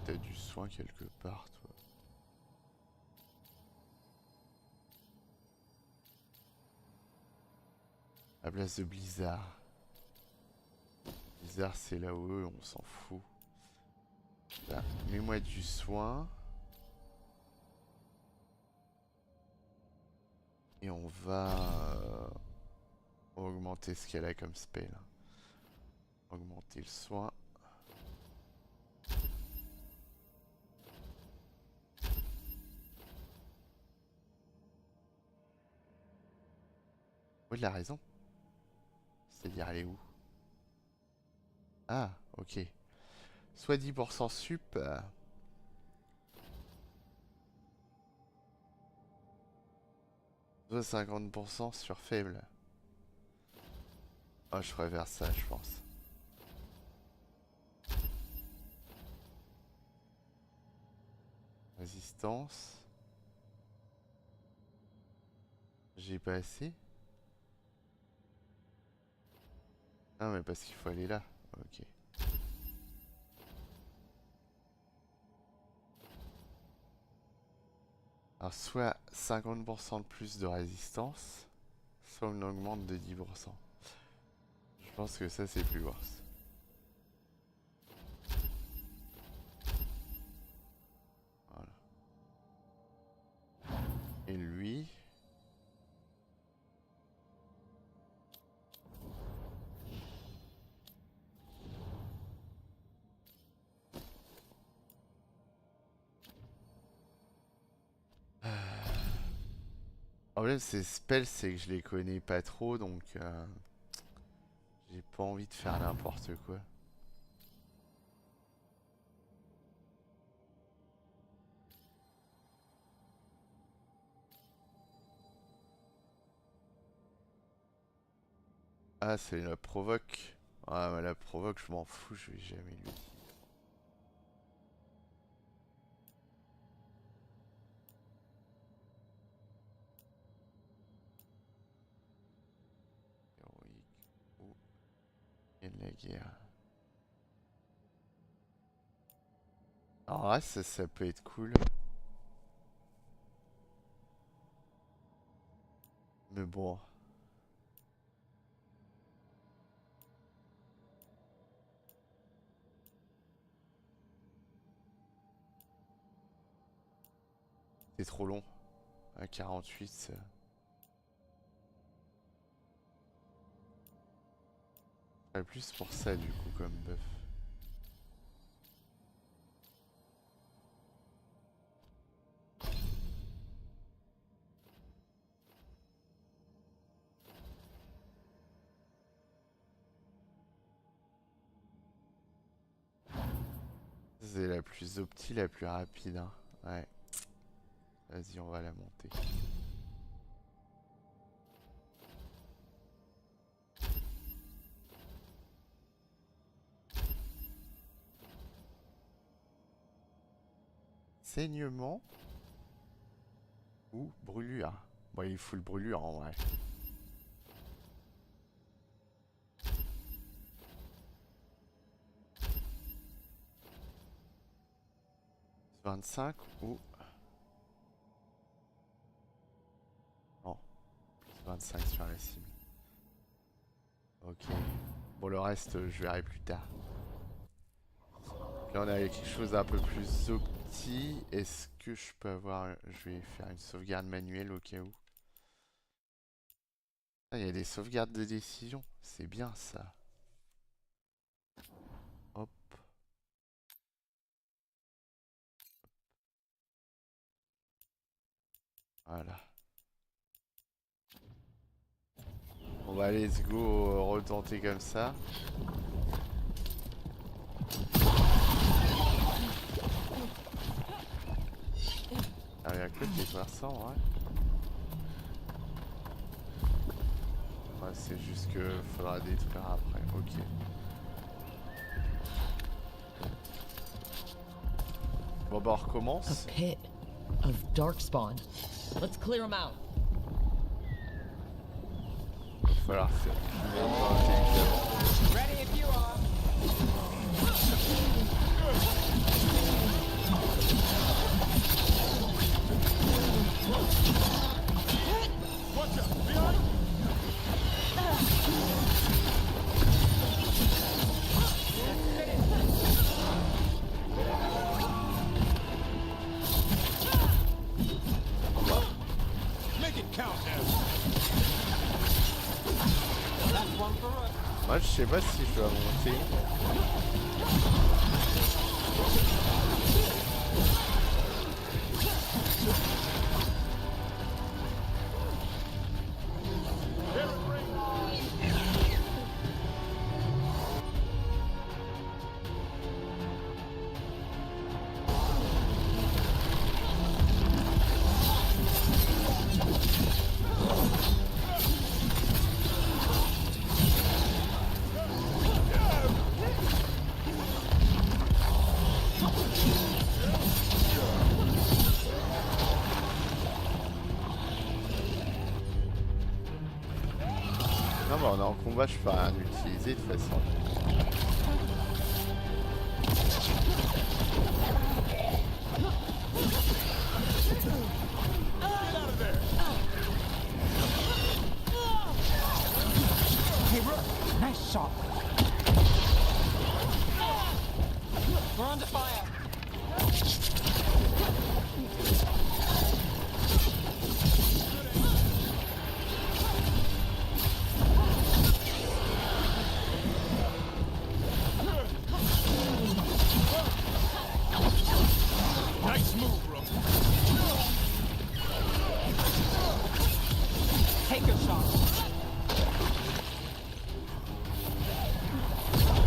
T'as du soin quelque part, toi. À place de Blizzard. Blizzard, c'est là où eux, on s'en fout. Là, mets-moi du soin. Et on va augmenter ce qu'elle a comme spell. Augmenter le soin. Oui, il a raison. C'est-à-dire, elle est où? Ah, ok. Soit 10% sup. Soit 50% sur faible. Oh, je préfère ça, je pense. Résistance. J'ai pas assez. Ah mais parce qu'il faut aller là. Ok. Alors soit 50% de plus de résistance, soit on augmente de 10%. Je pense que ça c'est plus worse. Voilà. Et lui... Le problème ces spells c'est que je les connais pas trop donc j'ai pas envie de faire n'importe quoi. Ah c'est la provoque. Ah mais la provoque je m'en fous, je vais jamais l'utiliser. De la guerre. Alors là, ça peut être cool. Mais bon. C'est trop long. À 48, ça... plus pour ça du coup comme buff. C'est la plus opti, la plus rapide. Hein. Ouais. Vas-y, on va la monter. saignement ou brûlure. Bon, il faut le brûlure en vrai. 25 ou... Non. 25 sur la cible. Ok. Bon, le reste, je verrai plus tard. Là, on a quelque chose d'un peu plus opti. Est-ce que je peux avoir... Je vais faire une sauvegarde manuelle au cas où. Ah, il y a des sauvegardes de décision. C'est bien, ça. Hop. Voilà. On va let's go retenter comme ça. Ah, il y a que des commerçants, ouais. Ouais, c'est juste que faudra détruire après. Ok. Bon, bah, on recommence. A pit of darkspawn. Let's clear them out. Il va falloir faire intelligemment. Ready if you are. Watch out! Behind! Make it count, Moi, je sais pas si je dois monter. Non, bah on est en combat, je peux rien utiliser de toute façon. Hey, Rook! Nice shot! We're under fire! Nice move, Rook! Take a shot!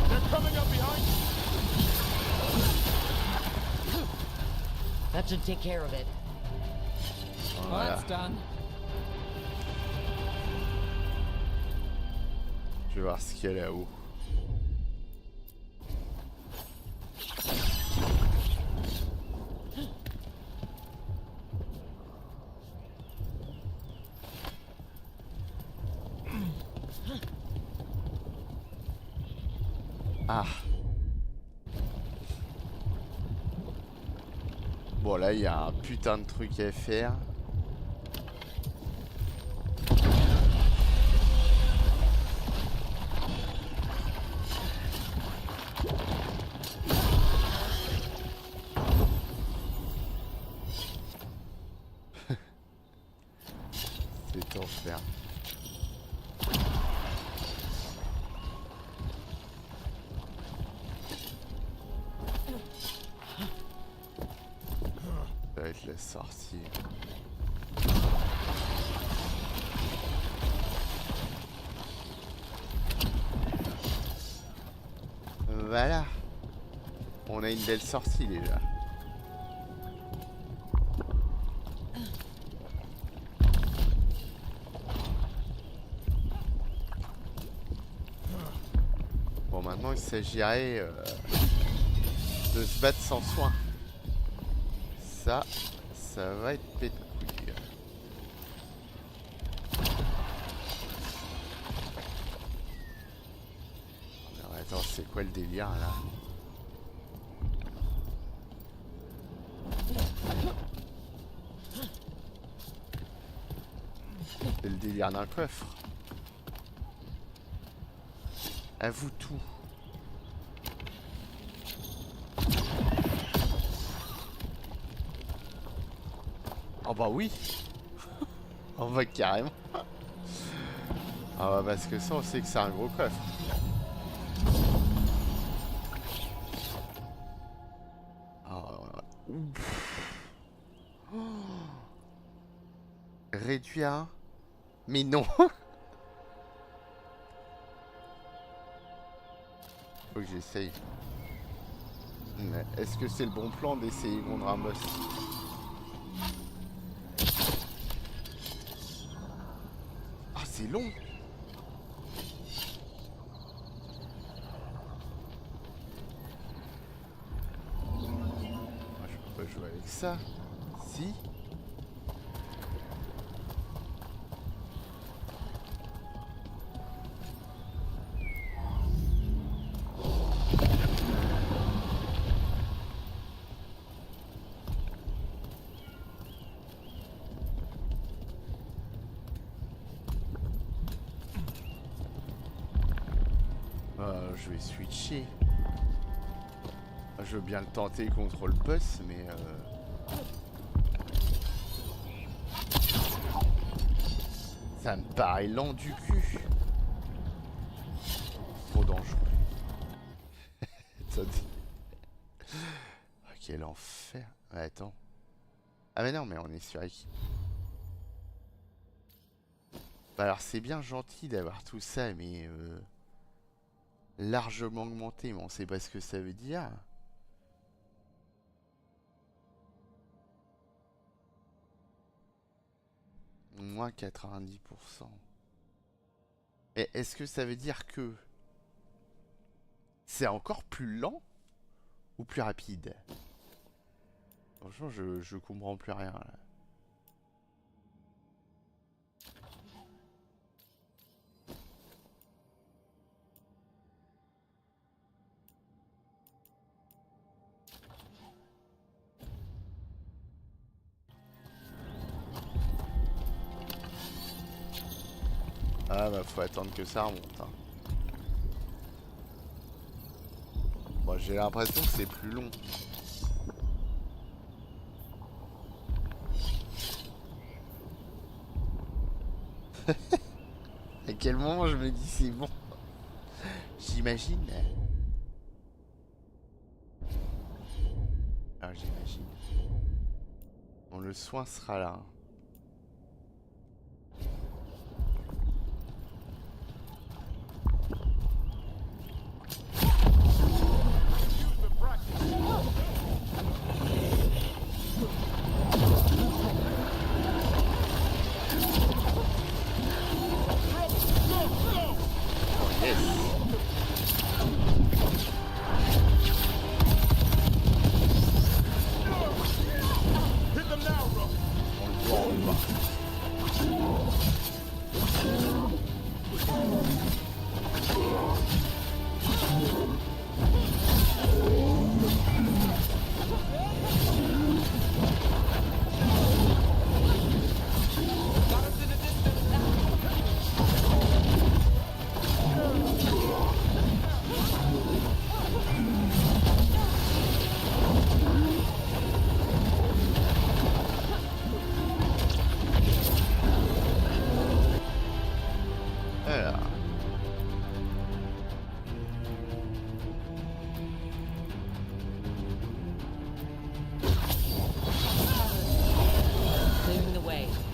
They're coming up behind you! That should take care of it. Well, Voilà. that's done. Je vais voir ce qu'il y a là-haut. Ah. Bon, là, il y a un putain de truc à faire. C'est enfer. Ça va être la sortie. Voilà. On a une belle sortie déjà. Bon, maintenant il s'agirait de se battre sans soin. ça va être pète couille. Alors attends, c'est quoi le délire là? C'est le délire d'un coffre. Avoue tout. Oh bah oui. On va carrément. Ah bah parce que ça on sait que c'est un gros coffre. Oh. Réduit à 1. Mais non. Faut que j'essaye. Est-ce que c'est le bon plan d'essayer contre un boss? Ah, c'est long. Ah, je peux pas jouer avec ça. Si. Je vais switcher. Je veux bien le tenter contre le boss, mais ça me paraît lent du cul. Trop dangereux. Ok, l'enfer. Ouais, attends. Ah mais non, mais on est sur équipe. Bah alors c'est bien gentil d'avoir tout ça, mais largement augmenté, mais on sait pas ce que ça veut dire. Moins 90%. Et est-ce que ça veut dire que c'est encore plus lent ou plus rapide? Franchement, je comprends plus rien là. Ah bah faut attendre que ça remonte. Hein. Bon, j'ai l'impression que c'est plus long. À quel moment je me dis c'est bon? J'imagine. Ah j'imagine. Bon, le soin sera là.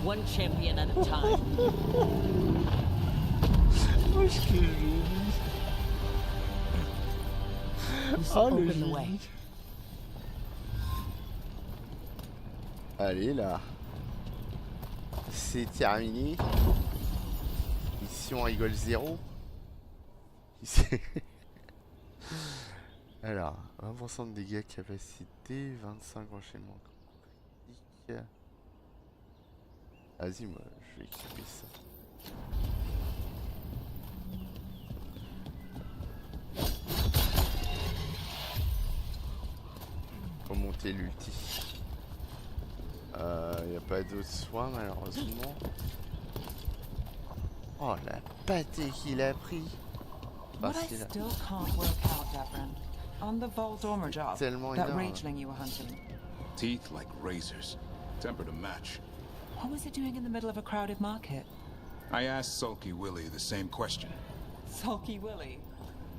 One champion at a time. Qu'est-ce que j'ai oh le génie. Allez là. C'est terminé. Ici on rigole zéro. Alors, 20% de dégâts capacité, 25 enchaînements. Vas-y, moi, je vais équiper ça. Faut monter l'ulti. Y a pas d'autres soins malheureusement. Oh la pâtée qu'il a pris. What I still can't work out, Devran, on the Voile job, tellement that énorme. rageling you were hunting. Teeth like razors, temper to match. What was it doing in the middle of a crowded market? I asked Sulky Willie the same question. Sulky Willie?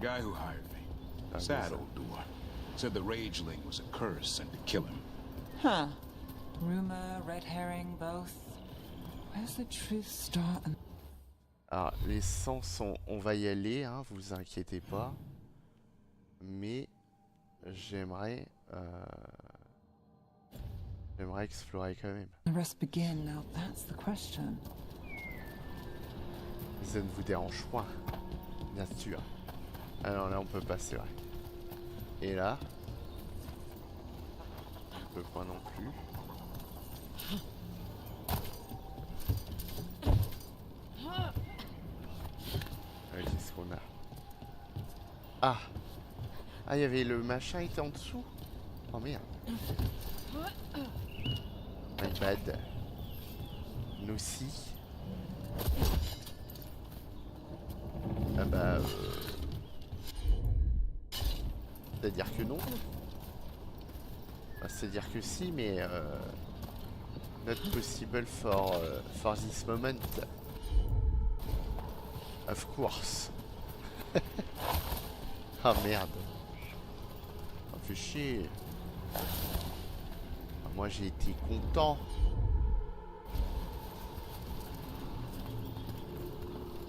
Guy who hired me. Sad old doer. Said the rageling was a curse and to kill him. Huh. Rumor, red herring, both. Where's the truth start and... Alors, les sangs sont... On va y aller, hein, vous inquiétez pas. Mais... J'aimerais... J'aimerais explorer quand même. The rest begin, now that's the question. Ça ne vous dérange point. Bien sûr. Alors là, on peut pas, c'est vrai. Et là... On peut pas non plus. Qu'est-ce qu'on a? Ah! Ah, il y avait le machin, il était en dessous? Oh merde. My bad. Nous aussi. Ah bah... C'est-à-dire que non. Bah, c'est-à-dire que si, mais... Not possible for this moment. Of course. Ah merde. Ça fait chier. Moi j'ai été content.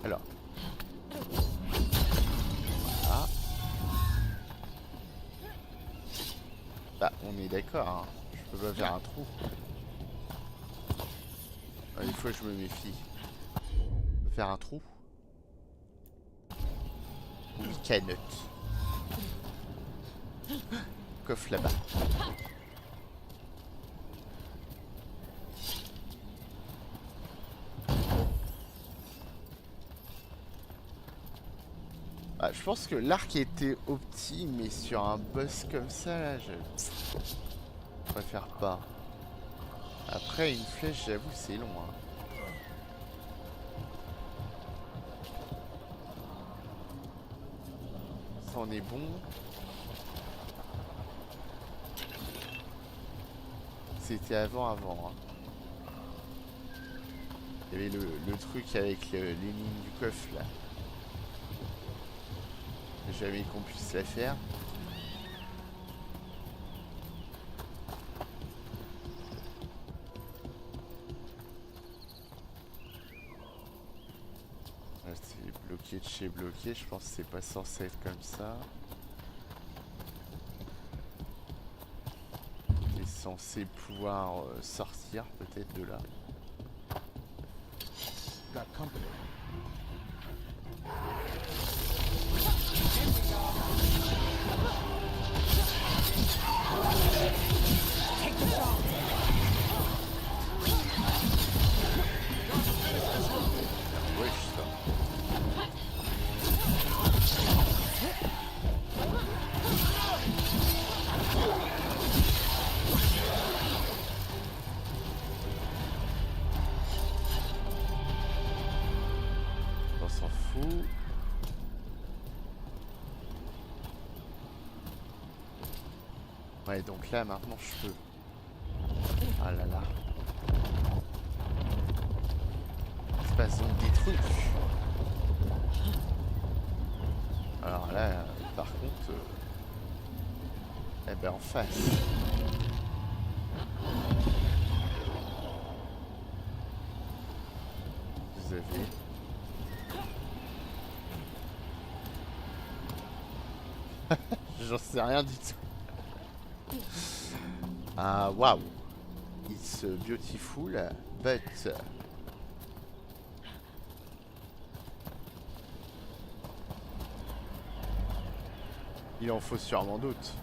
Alors. Ah. Bah on est d'accord, hein. Je peux pas faire un trou. Ah, des fois je me méfie. Je peux faire un trou. Oui, canotte. Coffre là-bas. Ah, je pense que l'arc était opti, mais sur un boss comme ça, là, je préfère pas. Après, une flèche, j'avoue, c'est long, hein. Ça en est bon. C'était avant, hein. Il y avait le truc avec les lignes du coffre, là. Jamais qu'on puisse la faire. Là, c'est bloqué de chez bloqué. Je pense que c'est pas censé être comme ça. C'est censé pouvoir sortir peut-être de là. Got company. On s'en fout. Ouais, donc là maintenant je peux. Ah là là. Il se passe donc des trucs. Alors là, par contre, eh ben en face. Vous avez. J'en sais rien du tout. Ah, waouh. It's beautiful, but... Il en faut sûrement d'autres.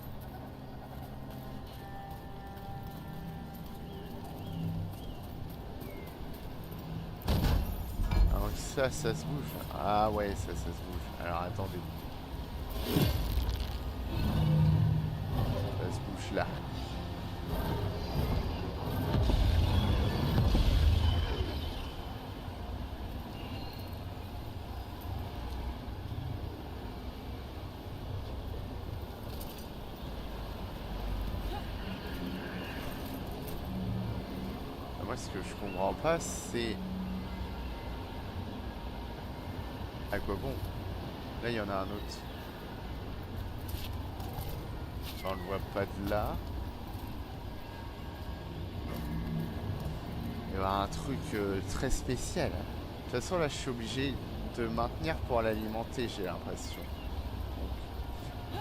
ça se bouge. Ah ouais, ça se bouge. Alors attendez. Ça se bouge là. Moi, ce que je comprends pas, c'est à quoi bon? Là, il y en a un autre. On le voit pas de là. Il y a un truc très spécial. De toute façon, là, je suis obligé de maintenir pour l'alimenter, j'ai l'impression.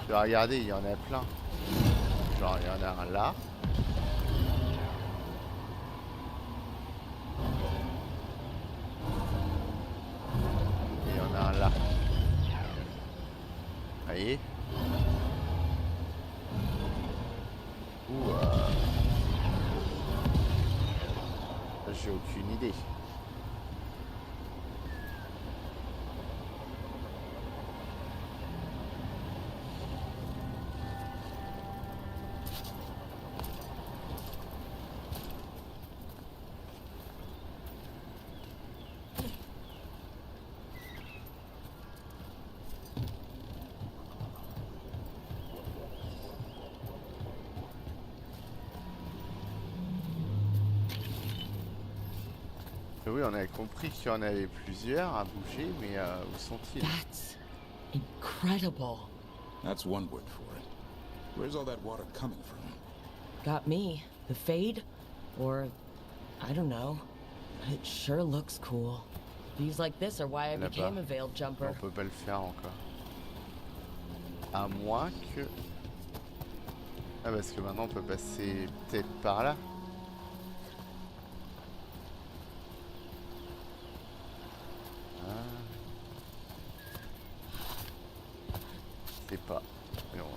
Regardez, il y en a plein. Genre, il y en a un là. Là. Vous voyez? Ouh, j'ai aucune idée. Oui, on avait compris qu'il y en avait plusieurs à bouger, mais où sont-ils? That's incredible. That's one word for it. Where's all that water coming from? Got me. The fade? Or, I don't know. It sure looks cool. Views like this are why I became a veiled jumper. On peut pas le faire encore. À moins que... Ah, parce que maintenant on peut passer peut-être par là. Pas. Et on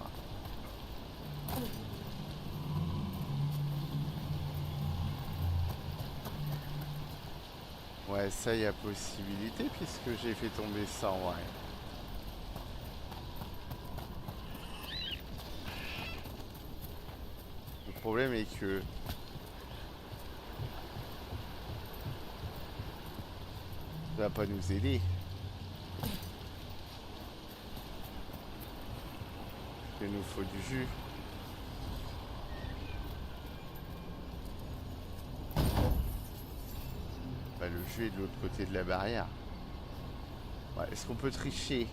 va. Ouais, ça y a possibilité puisque j'ai fait tomber ça en vrai. Le problème est que ça va pas nous aider. Il nous faut du jus. Bah, le jus est de l'autre côté de la barrière. Ouais, est-ce qu'on peut tricher?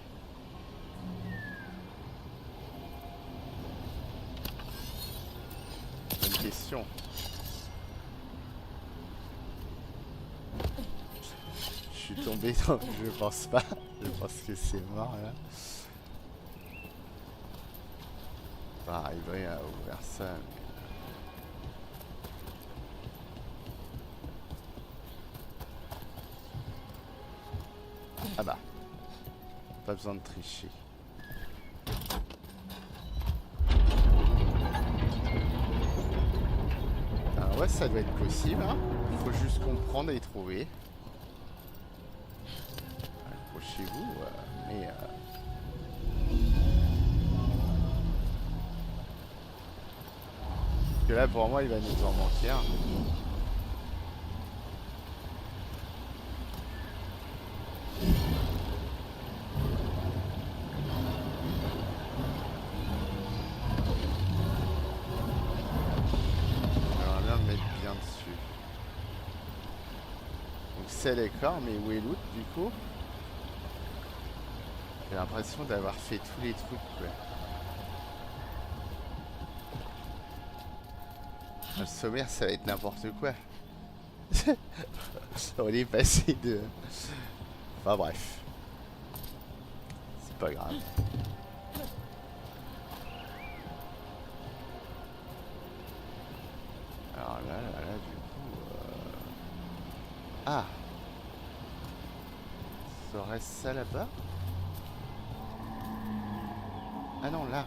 Bonne question. Je suis tombé dans... Je pense pas. Je pense que c'est mort là. Pas arriver à ouvrir ça. Ah bah. Pas besoin de tricher. Alors ouais, ça doit être possible. Hein. Faut juste comprendre et trouver. Accrochez-vous. Mais... Parce que là, pour moi, il va nous en manquer un. Alors là, mettre bien dessus. Donc c'est d'accord, mais où est l'autre du coup? J'ai l'impression d'avoir fait tous les trucs, quoi. Le sommaire, ça va être n'importe quoi. On est passé de... Enfin bref. C'est pas grave. Alors là, du coup... Ah! Serait ça là-bas? Ah non, là.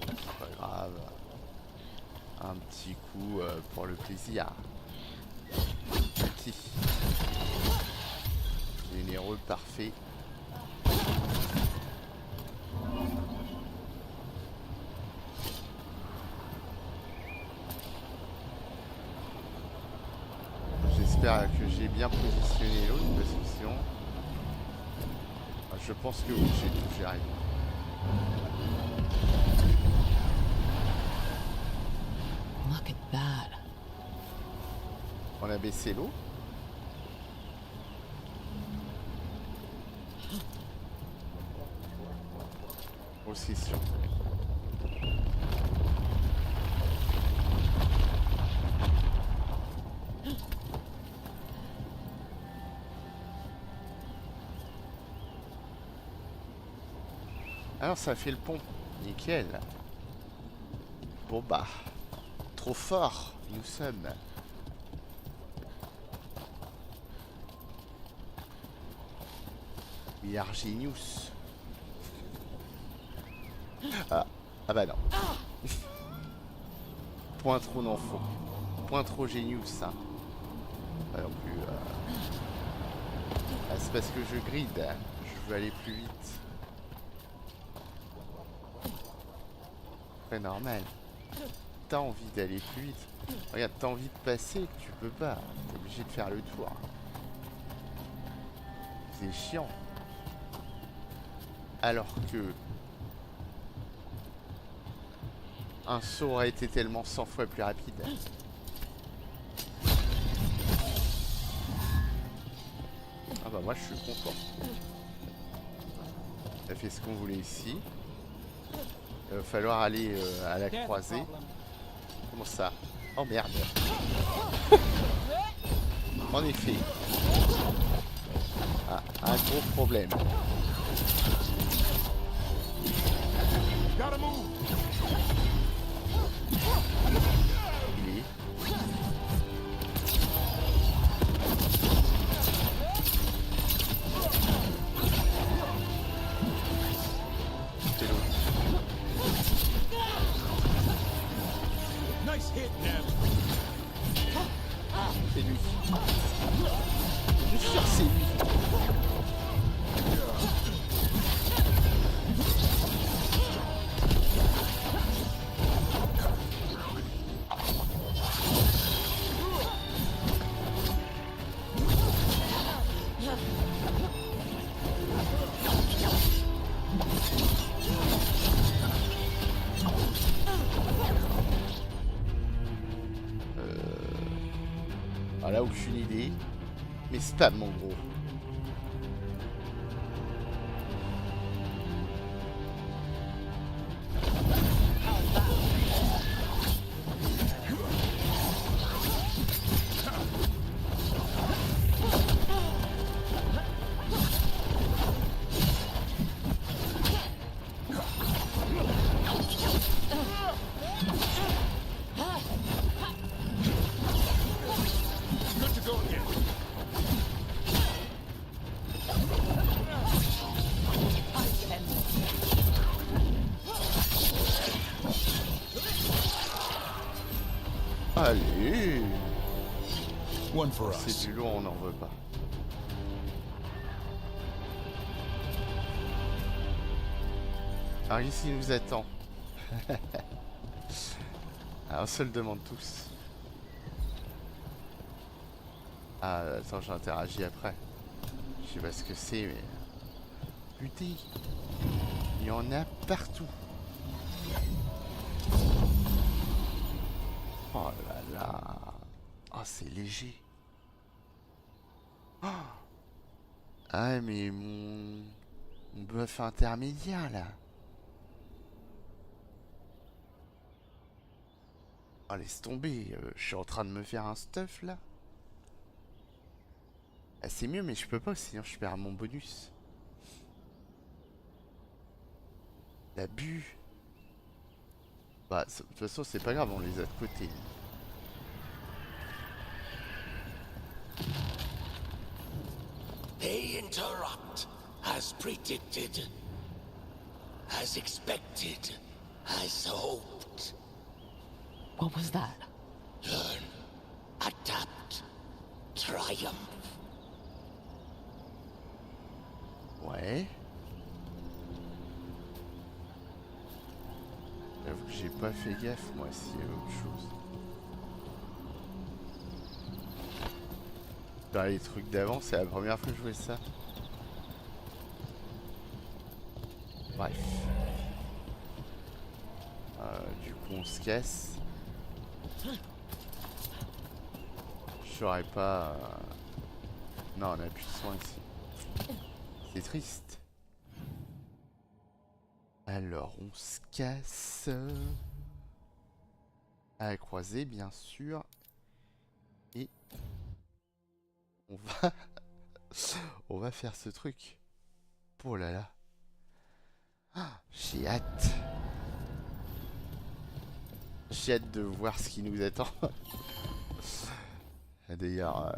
C'est pas grave. Un petit coup pour le plaisir. Ok. Généreux, parfait. J'espère que j'ai bien positionné l'autre parce que sinon... Je pense que oui, j'y arrive. Look at that. On a baissé l'eau. Aussi sûr. Alors ça fait le pont. Nickel. Bon bah. Trop fort nous sommes. We are genius. Ah bah non. Point trop d'infos. Point trop genius ça. Pas non plus. Ah, c'est parce que je grid. Je veux aller plus vite. C'est normal. T'as envie d'aller plus vite. Regarde, t'as envie de passer, tu peux pas. T'es obligé de faire le tour. C'est chiant. Alors que un saut aurait été tellement 100 fois plus rapide. Ah bah moi je suis content. Ça fait ce qu'on voulait ici. Il va falloir aller à la croisée. Comment ça? Oh merde. En effet. Ah, un gros problème. Il est. C'est l'autre. C'est lui. Je suis sûr que c'est lui. Voilà, aucune idée. Mais spam mon gros. Allez. C'est du lourd, on n'en veut pas. Alors ici il nous attend. Alors on se le demande tous. Ah attends, j'interagis après. Je sais pas ce que c'est mais... Putain, il y en a partout. Oh là là. Oh c'est léger. Oh. Ah mais mon bœuf intermédiaire là. Oh laisse tomber, je suis en train de me faire un stuff là. Ah, c'est mieux mais je peux pas sinon je perds mon bonus. L'abus. Bah de toute façon c'est pas grave, on les a de côté. They interrupt, as predicted, as expected, as hoped. What was that? Learn, adapt, triumph. Ouais. J'avoue que j'ai pas fait gaffe moi s'il y avait autre chose. Dans les trucs d'avant, c'est la première fois que je jouais ça. Bref. Du coup on se casse. Je saurais pas... Non, on a plus de soin ici. C'est triste. Alors on se casse. À la croisée bien sûr. Et... on va faire ce truc. Oh là là. Ah, j'ai hâte. J'ai hâte de voir ce qui nous attend. D'ailleurs...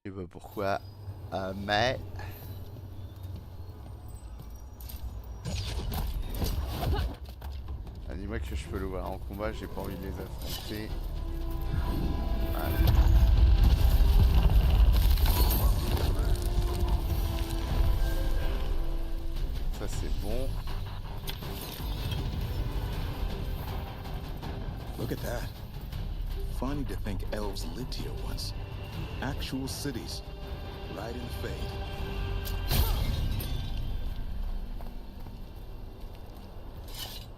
je sais pas pourquoi. Mais... Ah, dis-moi que je peux le voir en combat, j'ai pas envie de les affronter. Voilà. Ça c'est bon. Look at that. Funny to think elves lived here once. Actual cities, right in Fade.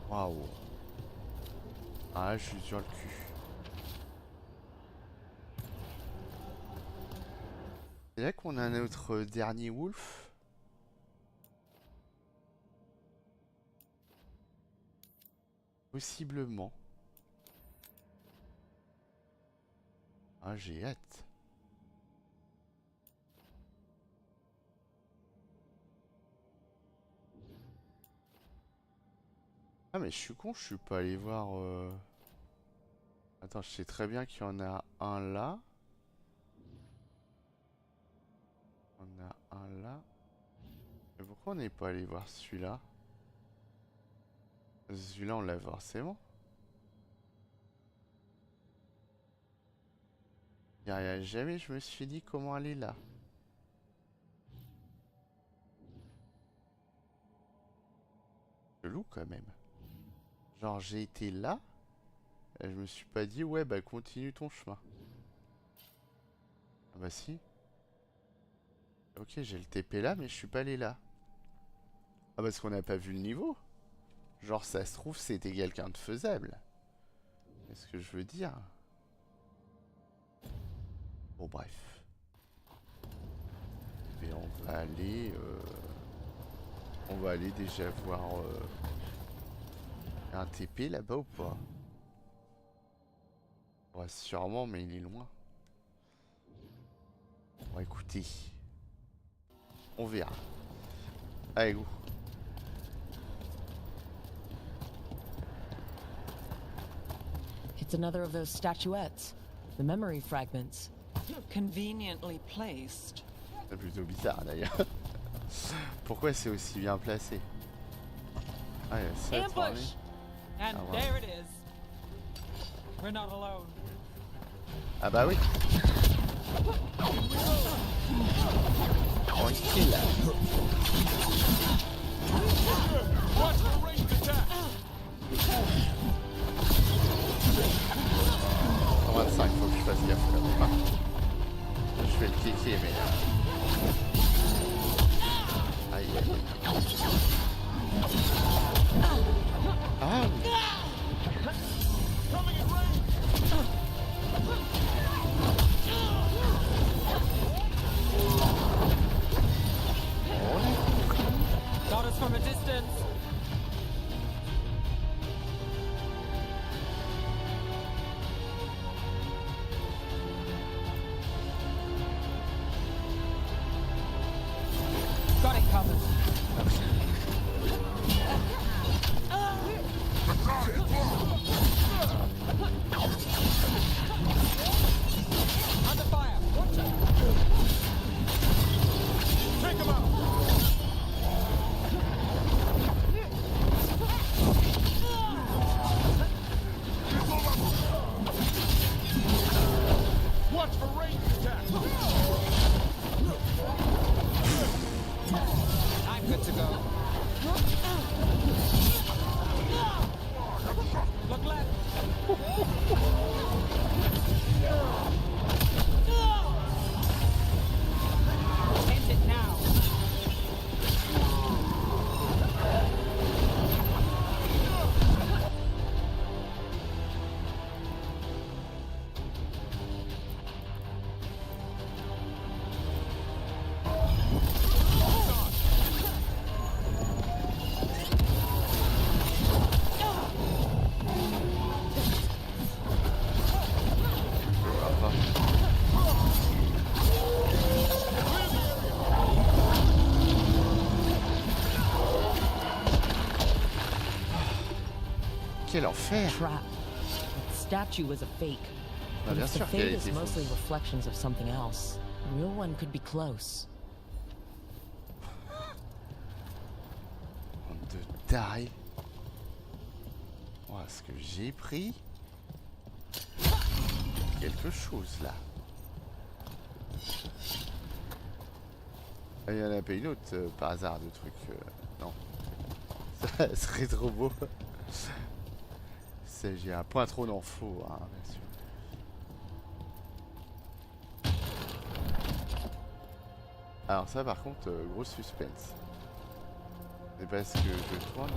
Waouh. Ah, je suis sur le cul. C'est là qu'on a notre dernier wolf. Possiblement. Ah, j'ai hâte. Ah mais je suis con, je suis pas allé voir... Attends, je sais très bien qu'il y en a un là. On a un là. Mais pourquoi on n'est pas allé voir celui-là? Celui-là on l'a forcément. Jamais je me suis dit comment aller là. Chelou quand même. Genre j'ai été là, et je me suis pas dit ouais bah continue ton chemin. Ah bah si. Ok j'ai le TP là mais je suis pas allé là. Ah parce qu'on n'a pas vu le niveau. Genre ça se trouve c'était quelqu'un de faisable. Qu'est-ce que je veux dire? Bon bref. Et on va aller... On va aller déjà voir... un TP là-bas ou pas? Ouais, sûrement, mais il est loin. Bon, écoutez. On verra. Allez, go. It's another of those statuettes. The memory fragments. Conveniently placed. C'est plutôt bizarre d'ailleurs. Pourquoi c'est aussi bien placé? Ah, il y a ça, Ambush! And ah, wow. there it is. We're not alone. Ah bah oui. Tranquille. Watch the ranged attack! 125, faut que je fasse gaffe là. Je vais le cliquer mais... Aïe aïe aïe. Ah oui. Got us from a distance. Got it covered. Under fire. Watch good to go. Look left. End it now. Quel enfer! Trap. The statue was a fake. Bah, But bien if the sûr qu'elle fake is était mostly fausse. reflections of something else, the real one could be close. Bande de tarés. Oh, est-ce que j'ai pris quelque chose là? Ah, il y en a pas une autre par hasard de trucs. Non. Ça serait trop beau. J'ai un point trop d'infos, hein, bien sûr. Alors ça par contre, gros suspense. C'est parce que je tourne.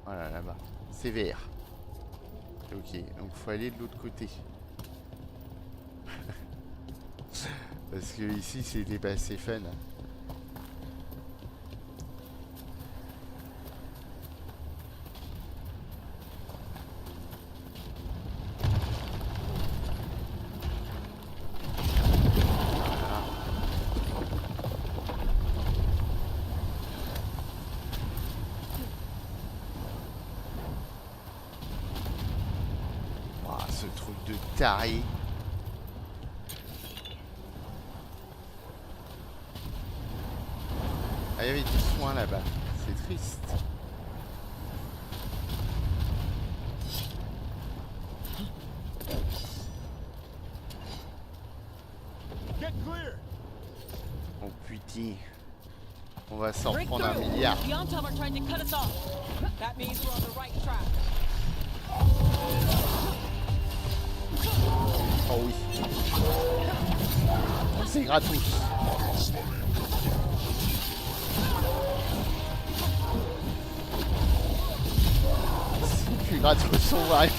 Voilà, là-bas. C'est vert. Ok, donc faut aller de l'autre côté. Parce que ici c'était pas assez fun. Ce truc de taré. Ah, il y avait du soin là-bas. C'est triste. Oh putain. On va s'en prendre un milliard. The Antaam are trying to cut us off. That means we're on the right track. Oh oui. C'est gratos. C'est plus gratos, on va rien.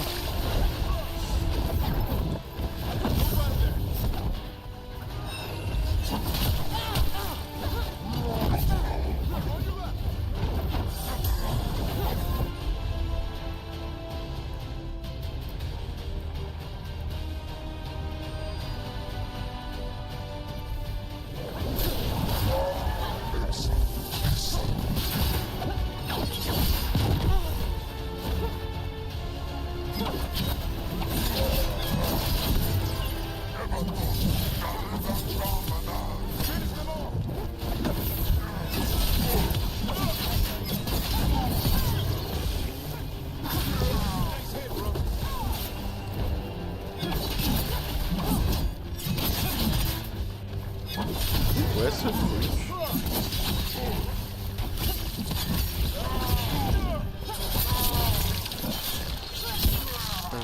Ouais, ce truc.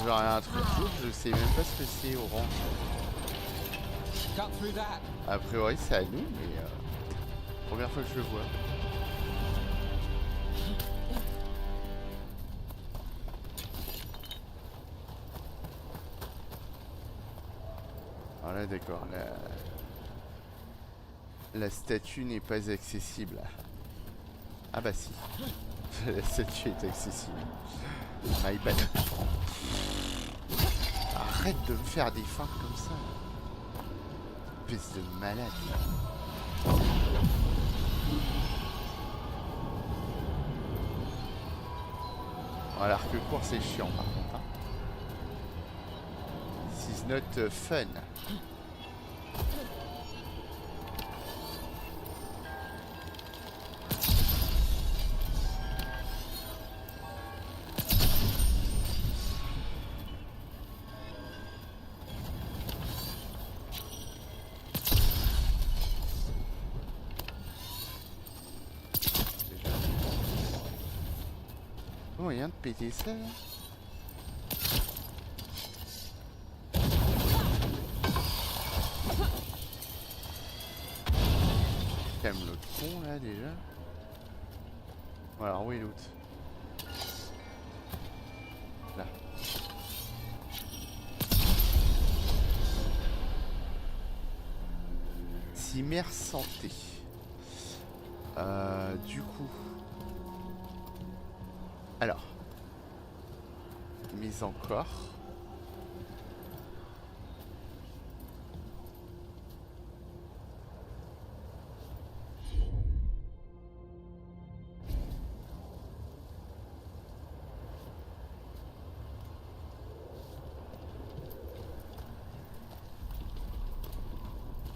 Genre un truc rouge, je sais même pas ce que c'est orange. A priori c'est à nous, mais première fois que je le vois. Voilà, d'accord. La statue n'est pas accessible. Ah bah si. La statue est accessible. My bad. Arrête de me faire des fins comme ça. Espèce de malade. Bon, l'arc court c'est chiant par contre. Hein. This is not fun. Moyen de péter ça là. Calme l'autre con là déjà. Voilà, où est l'autre? Là. Cimère santé. Du coup. Alors. Mise encore.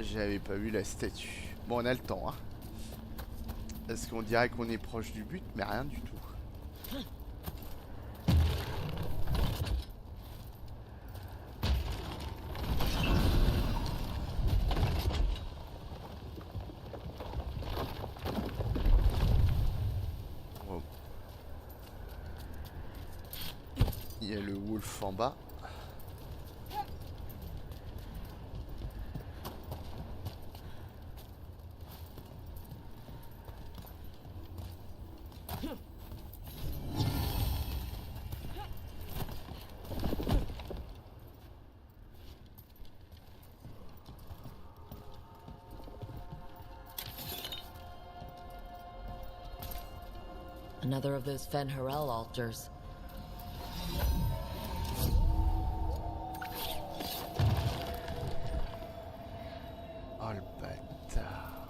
J'avais pas vu la statue. Bon, on a le temps, hein. Est-ce qu'on dirait qu'on est proche du but? Mais rien du tout. Oh. Il y a le wolf en bas. Another of those Fen'Harel altars. Oh le bâtard.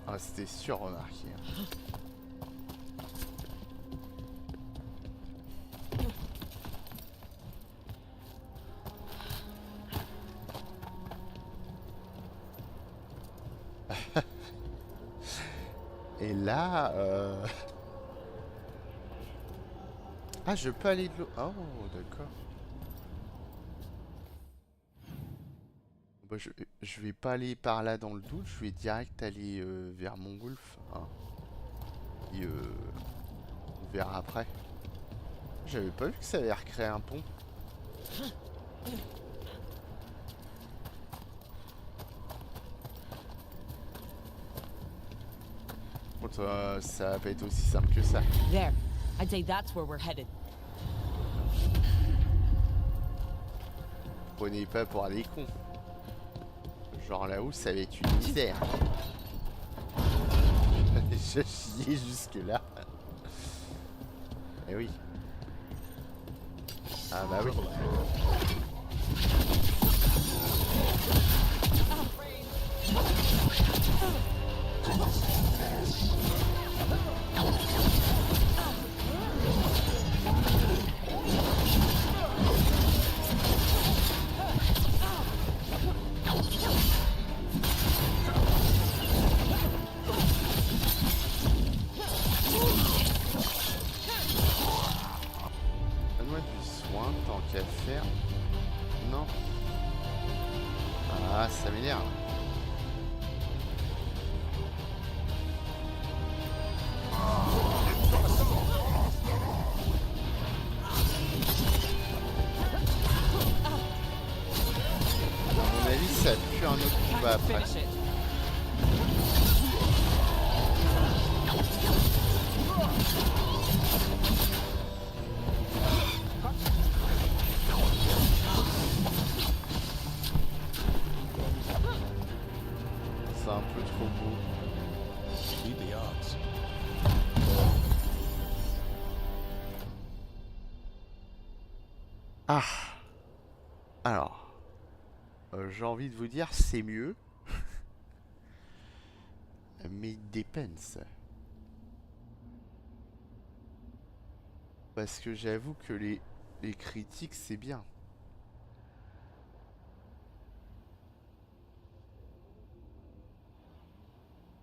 Ah, c'était sûr, remarqué. Et là, ah, je peux aller de l'eau. Oh, d'accord. Bah, je vais pas aller par là dans le doute, je vais direct aller vers mon wolf. Hein. Et on verra après. J'avais pas vu que ça avait recréé un pont. Bon, ça va pas être aussi simple que ça. There. I'd say that's where we're headed. Prenez pas pour des cons. Genre là-haut, ça va être une misère. J'ai déjà chié jusque là. Eh oui. Ah bah oui. Donne-moi du soin tant qu'à faire. Non. Ah, ça m'énerve. À mon avis, ça pue un autre combat après. C'est un peu trop beau. Beat the odds. Ah. Alors. J'ai envie de vous dire, c'est mieux. Mais it depends. Parce que j'avoue que les critiques, c'est bien.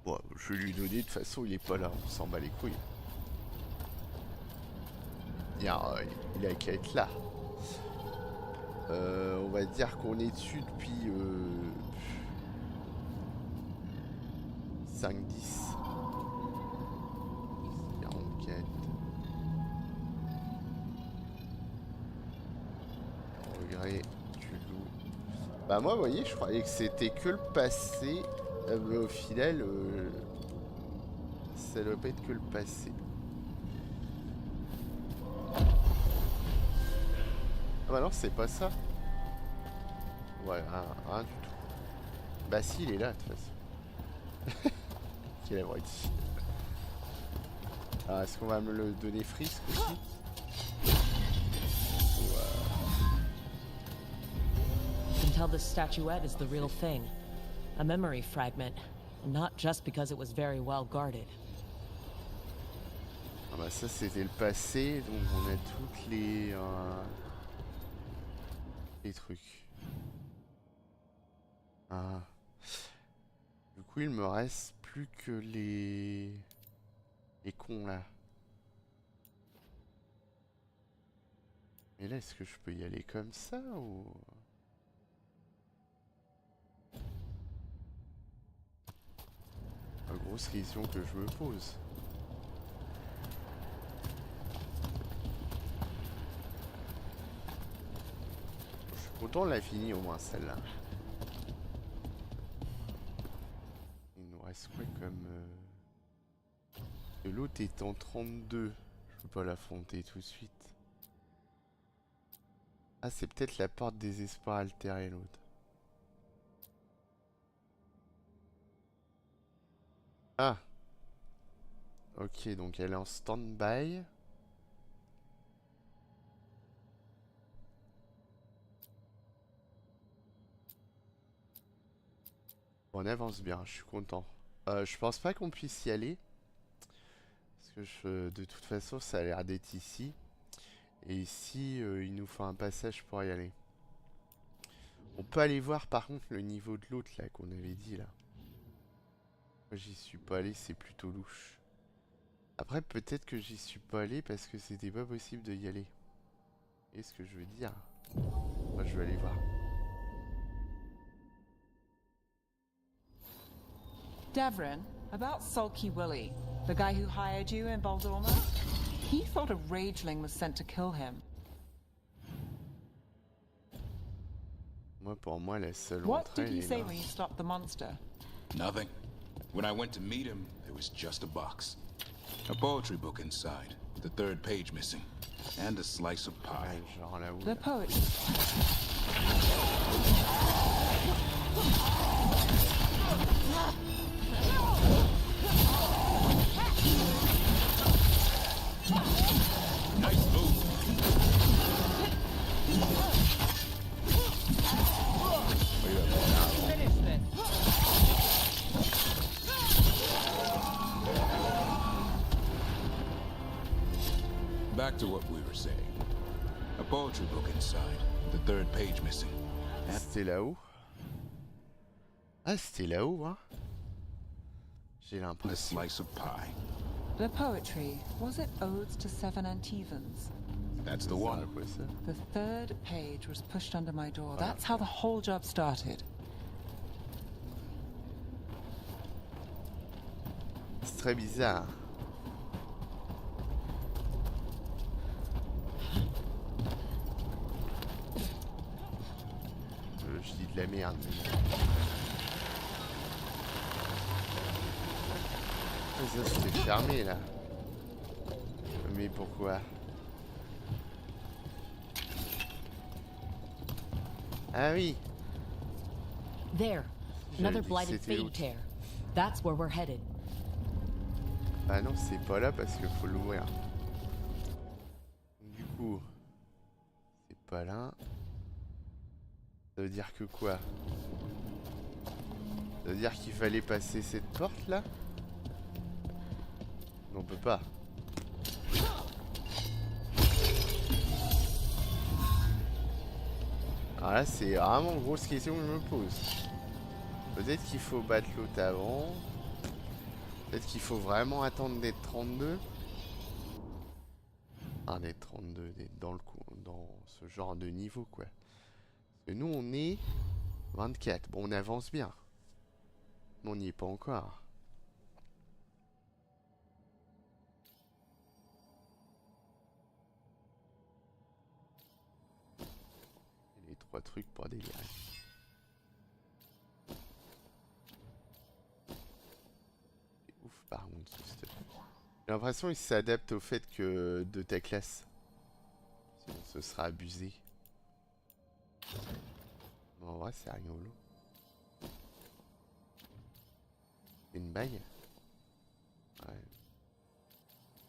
Bon, je vais lui donner, de toute façon, il est pas là, on s'en bat les couilles. Bien, il a qu'à être là. On va dire qu'on est dessus depuis 5-10. 44. Allez, tu loues. Bah moi, vous voyez, je croyais que c'était que le passé. Mais au final, ça doit pas être que le passé. Ah bah non, c'est pas ça. Ouais, rien du tout. Bah si, il est là, de toute façon. Quel abruti. Ah, est-ce qu'on va me le donner free, ce coup-ci? You can tell this statuette is the real thing. A memory fragment. Not just because it was very well guarded. Ah bah ça, c'était le passé, donc on a toutes les trucs. Ah. Du coup, il me reste plus que les cons là. Mais là, est-ce que je peux y aller comme ça ou... La grosse question que je me pose. Je suis content de la finir au moins celle-là. Il nous reste quoi comme... L'autre est en 32. Je peux pas l'affronter tout de suite. Ah, c'est peut-être la porte des espoirs altérés l'autre. Ah. Ok, donc elle est en stand-by. On avance bien, je suis content. Je pense pas qu'on puisse y aller. Parce que de toute façon, ça a l'air d'être ici. Et ici, il nous faut un passage pour y aller. On peut aller voir par contre le niveau de l'autre là qu'on avait dit là. Moi j'y suis pas allé, c'est plutôt louche. Après peut-être que j'y suis pas allé parce que c'était pas possible de y aller. Et ce que je veux dire. Moi je vais aller voir. Devrin, about Sulky Willie, the guy who hired you in Baldorma, he thought a rageling was sent to kill him. Moi pour moi la seule What entrée did he elle est say là. when you stopped the monster? Nothing. When I went to meet him, there was just a box. A poetry book inside, the third page missing, and a slice of pie. The poet. Nice move. Finish this. Back to what we were saying. A poetry book inside, the third page missing. C'était là-haut. Ah, c'était là-haut, hein. J'ai l'impression. A slice of pie. The poetry, was it Odes to Seven Antevans? That's the one. The third page was pushed under my door. That's how the whole job started. C'est très bizarre. Je dis de la merde. Mais ça c'était fermé là. Mais pourquoi? Ah oui. There. Another blighted fade tear. That's where we're headed. Ah non, c'est pas là parce qu'il faut l'ouvrir. Du coup, c'est pas là. Ça veut dire que quoi? Ça veut dire qu'il fallait passer cette porte là? On peut pas. Alors là, c'est vraiment une grosse question que je me pose. Peut-être qu'il faut battre l'autre avant. Peut-être qu'il faut vraiment attendre d'être 32. Ah, d'être 32, d'être dans ce genre de niveau, quoi. Parce que nous, on est 24. Bon, on avance bien. Mais on n'y est pas encore. 2-3 trucs pour délirer. C'est ouf par contre ce stuff. J'ai l'impression qu'il s'adapte au fait que de ta classe. Sinon ce sera abusé. Bon, en vrai c'est rigolo. Une bague. Ouais.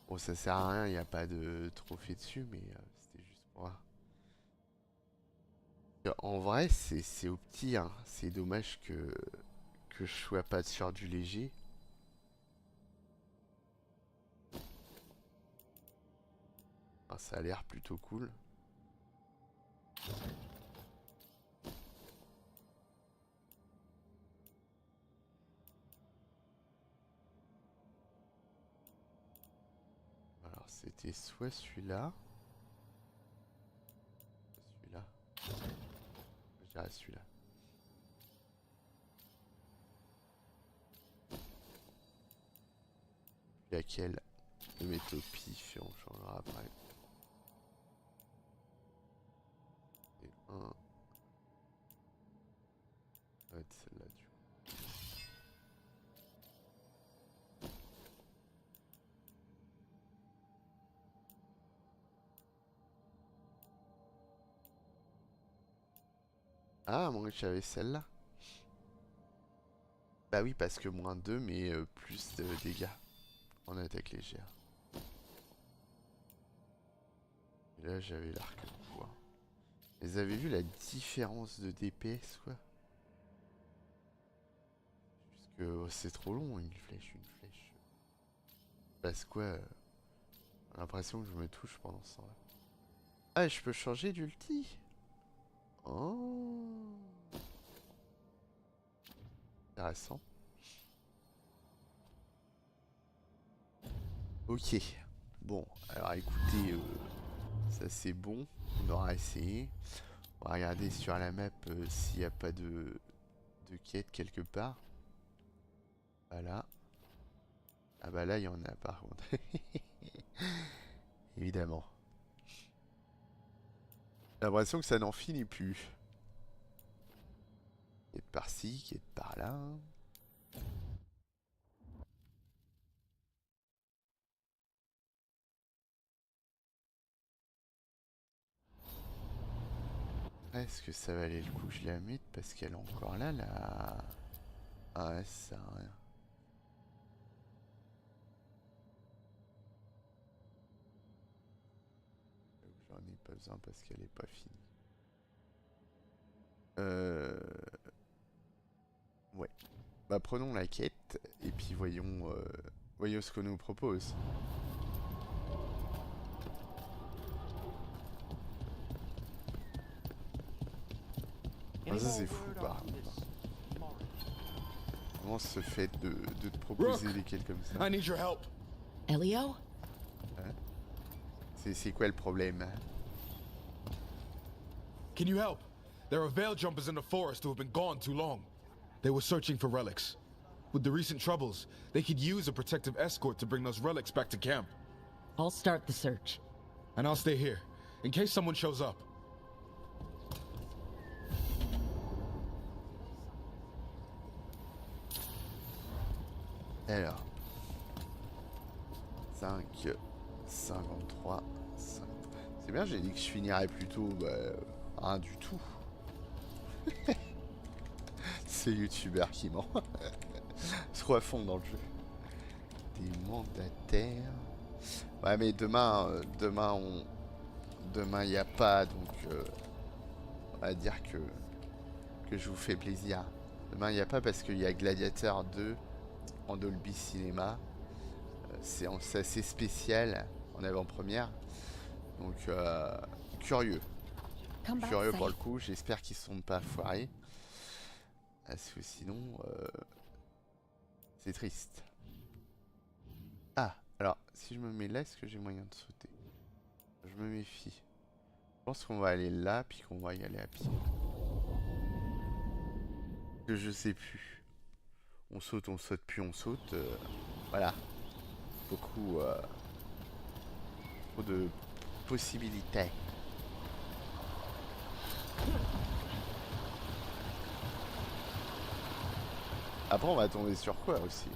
Bon ça sert à rien, il n'y a pas de trophée dessus, mais c'était juste pour voir. En vrai c'est au petit, hein. C'est dommage que je sois pas sur du léger. Ah, ça a l'air plutôt cool. Alors c'était soit celui-là. Celui-là. Je dirais celui-là. Laquelle le mettre au pif et on changera après. Et un. Ça va être celle-là du coup. Ah, moi j'avais celle-là. Bah oui, parce que moins 2, mais plus de dégâts en attaque légère. Et là, j'avais l'arc de pouvoir. Vous avez vu la différence de DPS, quoi? Parce que c'est trop long, une flèche, une flèche. Parce quoi j'ai l'impression que je me touche pendant ce temps-là. Ah, je peux changer d'ulti? Oh, intéressant. Ok. Bon, alors écoutez, ça c'est bon. On aura essayé. On va regarder sur la map s'il n'y a pas de quête quelque part. Voilà. Ah bah là il y en a par contre. Évidemment. J'ai l'impression que ça n'en finit plus. Quête par-ci, quête par-là. Est-ce que ça valait le coup que je la mette parce qu'elle est encore là, là. Ah ouais, ça sert à rien. J'en ai pas besoin parce qu'elle est pas finie. Ouais. Bah prenons la quête et puis voyons ce qu'on nous propose. Ah, ça c'est fou par contre. Comment ce fait de te proposer des quêtes comme ça? I need your help. Elio? Hein? C'est quoi le problème? Can you help? There are veil jumpers in the forest who have been gone too long. They were searching for relics. With the recent troubles, they could use a protective escort to bring those relics back to camp. I'll start the search. And I'll stay here, in case someone shows up. Alors 5 53 5. C'est bien, j'ai dit que je finirais plutôt rien du tout. C'est youtubeur qui ment. Trop à fond dans le jeu. Des mandataires. Ouais mais demain il n'y a pas, donc on va dire que je vous fais plaisir. Demain il n'y a pas parce qu'il y a Gladiator 2 en Dolby Cinéma. C'est assez spécial en avant-première. Donc curieux pour le coup. J'espère qu'ils ne sont pas foirés. Parce que sinon c'est triste. Ah, alors si je me mets là, est-ce que j'ai moyen de sauter? Je me méfie. Je pense qu'on va aller là, puis qu'on va y aller à pied. Que je sais plus. On saute, puis on saute. Voilà. Beaucoup trop de possibilités. Après, on va tomber sur quoi aussi?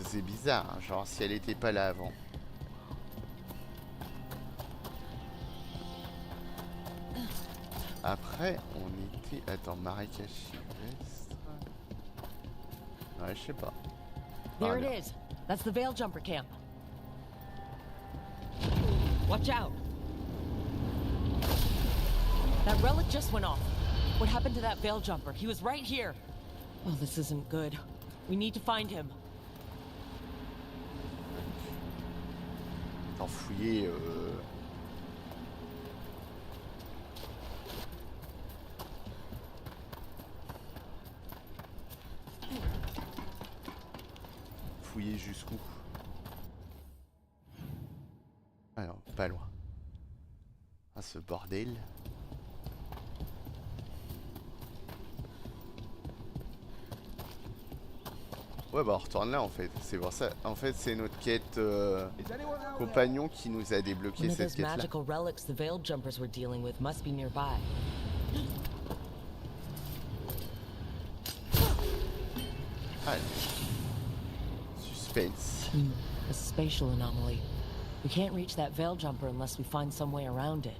C'est bizarre, hein, genre si elle était pas là avant. Après, on était... Attends, marécage sylvestre... Ouais, je sais pas. There it is. That's the Veil Jumper camp. Watch out. That relic just went off. What happened to that Veil Jumper? He was right here. Oh, this isn't good. We need to find him. Attends, fouiller... Fouiller jusqu'où? Alors, pas loin. Ah, ce bordel. Ouais, bah on retourne là en fait. C'est pour ça. En fait, c'est notre quête compagnon qui nous a débloqué cette quête-là. Magical relics the Veil Jumpers were dealing with must be nearby. Allez. Suspense. A spatial anomaly. We can't reach that Veil Jumper unless we find some way around it.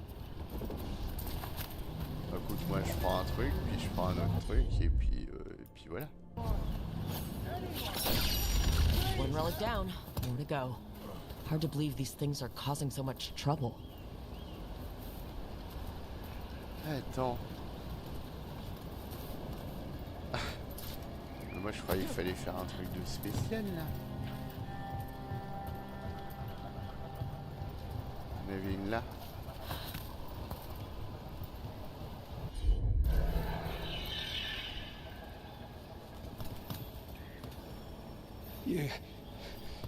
Bah, écoute, moi je prends un truc, puis je prends un autre truc, et puis voilà. One relic down, more to go. Hard to believe these things are causing so much trouble. Attends. Moi je croyais qu'il fallait faire un truc de spécial là. On avait une là.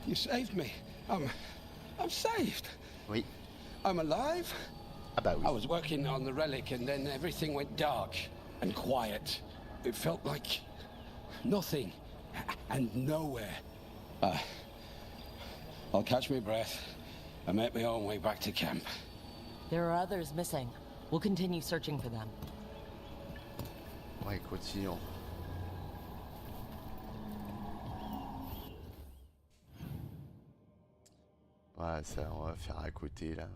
You saved me. I'm saved. Oui. I'm alive. Ah bah oui. I was working on the relic and then everything went dark and quiet. It felt like nothing and nowhere. I'll catch my breath and make my own way back to camp. There are others missing. We'll continue searching for them. Ouais, continuons. Ouais, ça, on va faire à côté là.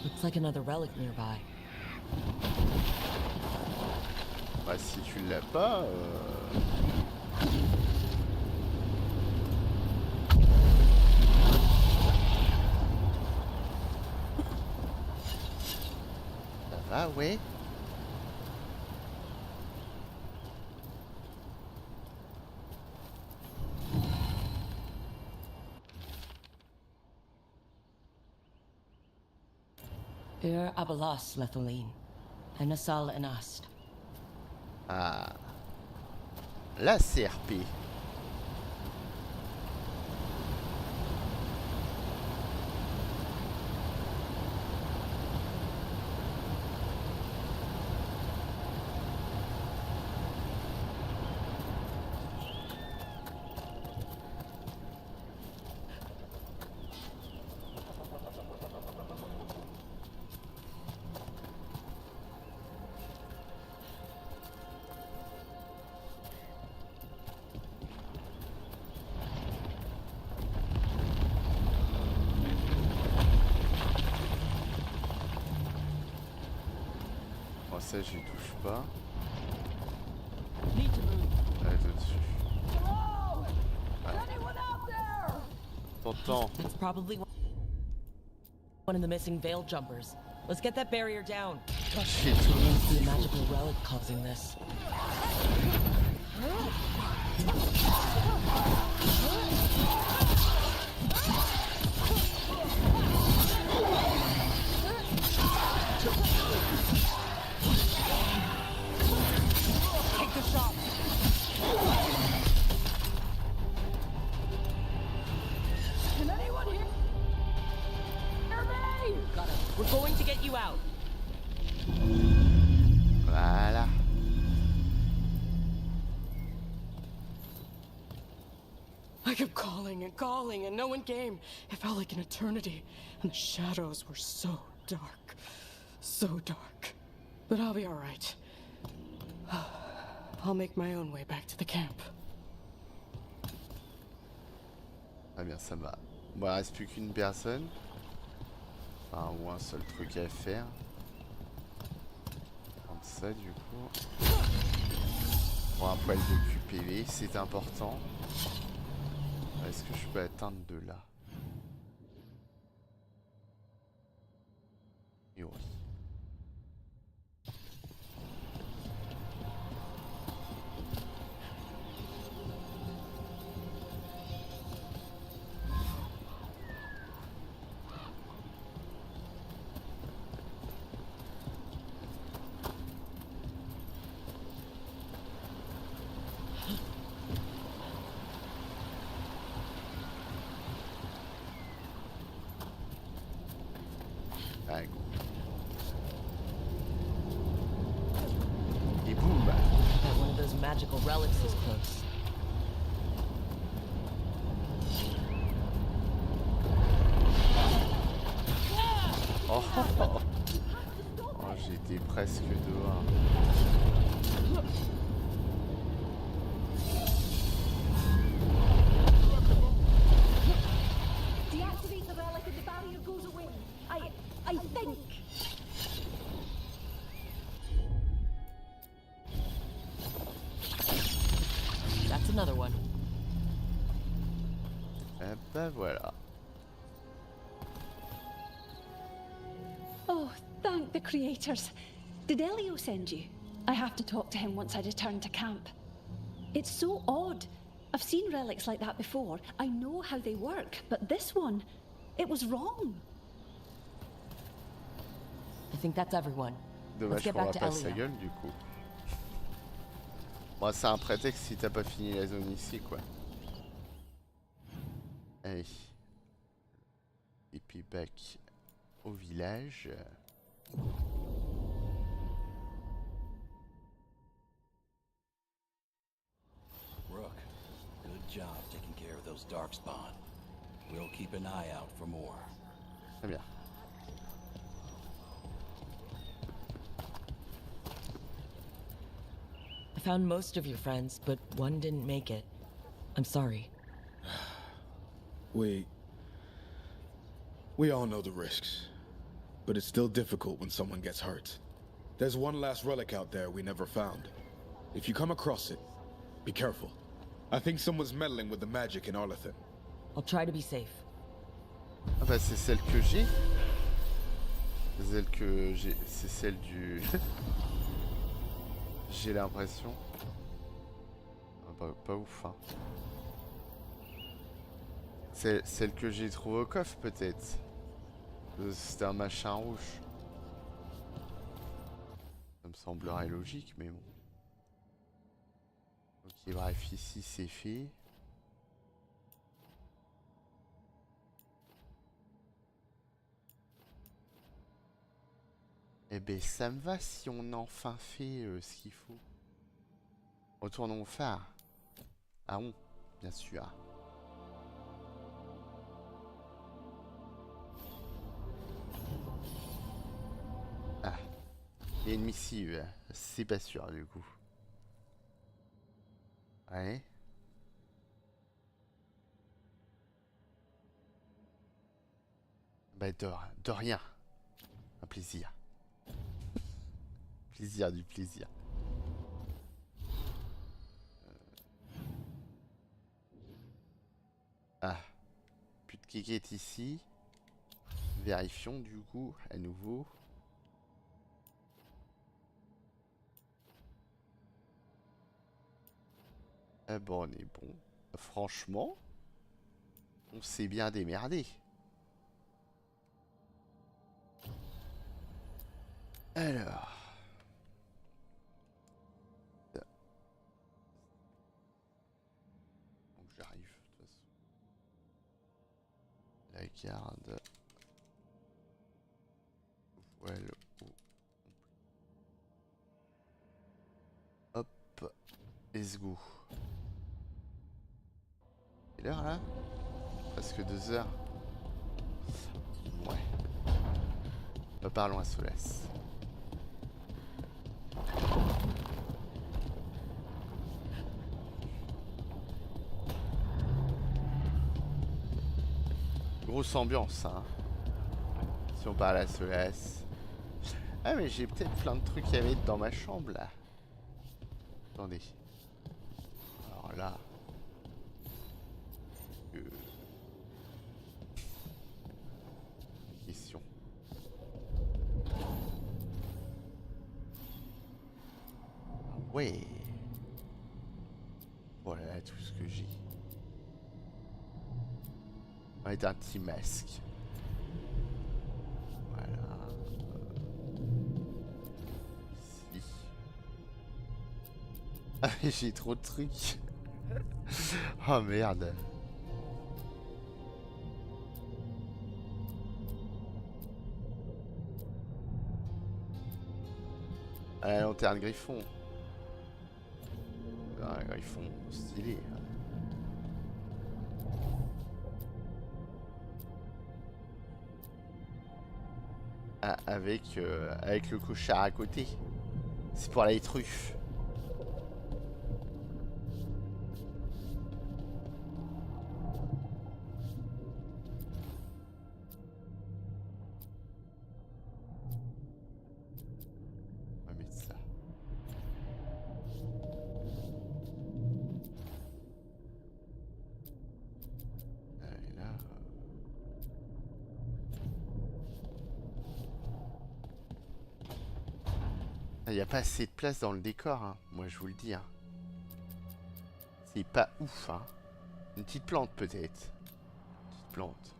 Looks like another relic nearby. Bah, si tu l'as pas... Ça va, ouais. Abalas, Lethaline. And Asal and Ast. Ah. La CRP. Ça, j'y touche pas. Allez, dessus. T'entends. It's probably one of the missing Veil Jumpers. Let's get that barrier down. Oh, shit, tout le monde. The magical relic causing this. Take the shot. Can anyone hear me? Got a kept calling and no one came. It felt like an eternity, and the shadows were so dark. So dark. But I'll be alright. I'll make my own way back to the camp. Ah bien, ça va. Bon, il reste plus qu'une personne. Enfin, ou un seul truc à faire. Prendre ça du coup. Pour un poil de QPV, c'est important. Est-ce que je peux atteindre de là? Et oui. Et boum! One of those magical relics is close. Oh, oh, j'étais presque dehors. Deactivate the relic and the barrier goes away. I think. That's another one. Et ben voilà. Oh, thank the creators. Did Elio send you? I have to talk to him once I return to camp. It's so odd. I've seen relics like that before. I know how they work, but this one, it was wrong. I think that's everyone. Let's Dommage get qu'on back va to pas sa Elio. gueule du coup. Bon, c'est un prétexte si t'as pas fini la zone ici quoi. Allez. Et puis back au village. Rook, good job taking care of those darkspawn. We'll keep an eye out for more. Très bien. I found most of your friends, but one didn't make it. I'm sorry. We all know the risks, but it's still difficult when someone gets hurt. There's one last relic out there we never found. If you come across it, be careful. I think someone's meddling with the magic in Arlethan. I'll try to be safe. Ah bah c'est celle que j'ai. C'est celle que j'ai. C'est celle du. J'ai l'impression. Ah bah, pas ouf hein. C'est celle que j'ai trouvée au coffre peut-être. C'était un machin rouge. Ça me semblerait logique mais bon. Ok bref ici c'est fait. Eh ben ça me va si on a enfin fait ce qu'il faut. Retournons au phare. Ah bon, bien sûr. Ah, il y a une missive. C'est pas sûr du coup. Ouais. Bah de rien. Un plaisir. Plaisir du plaisir. Ah. Plus de kékette ici. Vérifions du coup à nouveau. Ah bon on est bon. Franchement. On s'est bien démerdé. Alors. Donc j'arrive de toute façon. La garde. Voile. Hop. Let's go. Quelle heure là? Presque 2 heures. Ouais. Reparlons à Solès. Grosse ambiance, hein. Si on parle à Solès. Ah mais j'ai peut-être plein de trucs à mettre dans ma chambre là. Attendez. Alors là. Question. Ah ouais. Voilà tout ce que j'ai. On va être un petit masque. Voilà. Ici. Ah mais j'ai trop de trucs. Oh merde. Ah, la lanterne Griffon. Ah, Griffon, stylé. Ah, avec le cochard à côté. C'est pour les truffes. On va mettre ça. Et là... Il n'y a pas assez de place dans le décor, hein. Moi je vous le dis. Hein. C'est pas ouf. Hein. Une petite plante peut-être. Une petite plante.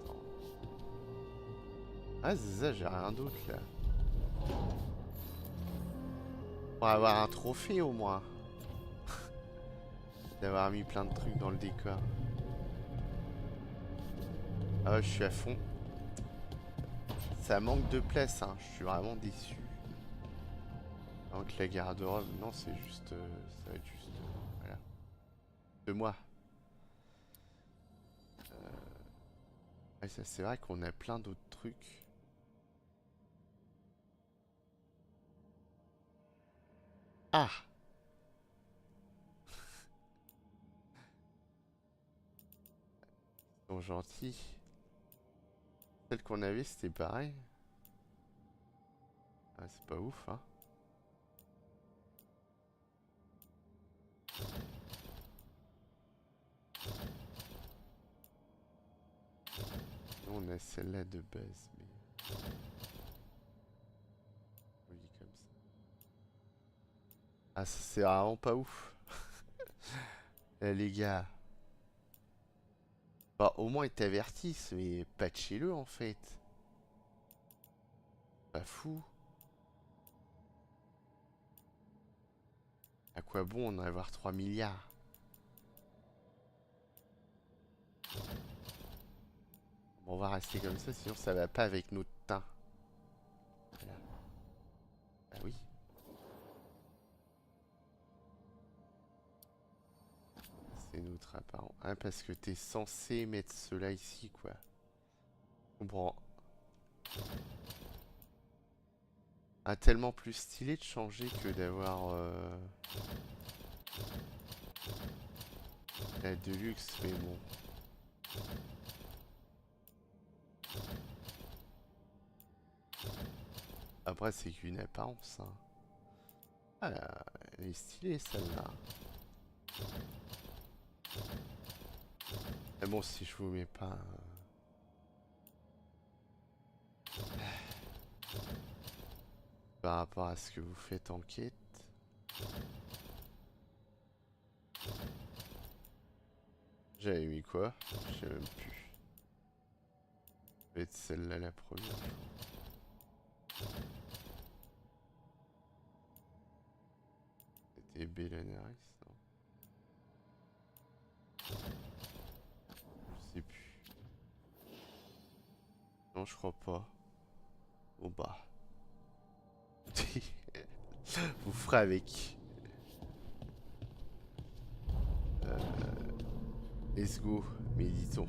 Attends. Ah c'est ça, j'ai rien d'autre là. Pour avoir un trophée au moins. D'avoir mis plein de trucs dans le décor. Ah ouais, je suis à fond. Ça manque de place, hein. Je suis vraiment déçu. Donc la garde-robe, non, c'est juste... ça va être juste... voilà. 2 mois. Ouais, ça c'est vrai qu'on a plein d'autres trucs. Ah! Ils sont gentils. Celle qu'on avait, c'était pareil. Ah, c'est pas ouf, hein. Nous, on a celle-là de base, mais... on dit comme ça. Ah, ça c'est vraiment pas ouf. Là, les gars. Bah, au moins ils t'avertissent, mais patchez-le en fait. Pas fou. À quoi bon en avoir 3 milliards? Bon, on va rester comme ça, sinon ça va pas avec notre teint. Voilà. Ah oui. C'est notre apparent. Hein, parce que t'es censé mettre cela ici, quoi. Je comprends. Ah, tellement plus stylé de changer que d'avoir la Deluxe, mais bon. Après, c'est qu'une apparence. Hein. Ah, elle est stylée, celle-là. Mais bon, si je vous mets pas... par rapport à ce que vous faites en quête... J'avais mis quoi? Je sais même plus. Ça va être celle-là la première. C'était Bellanaris, non? Je sais plus. Non, je crois pas. Bon bah. Vous ferez avec. Let's go, méditons.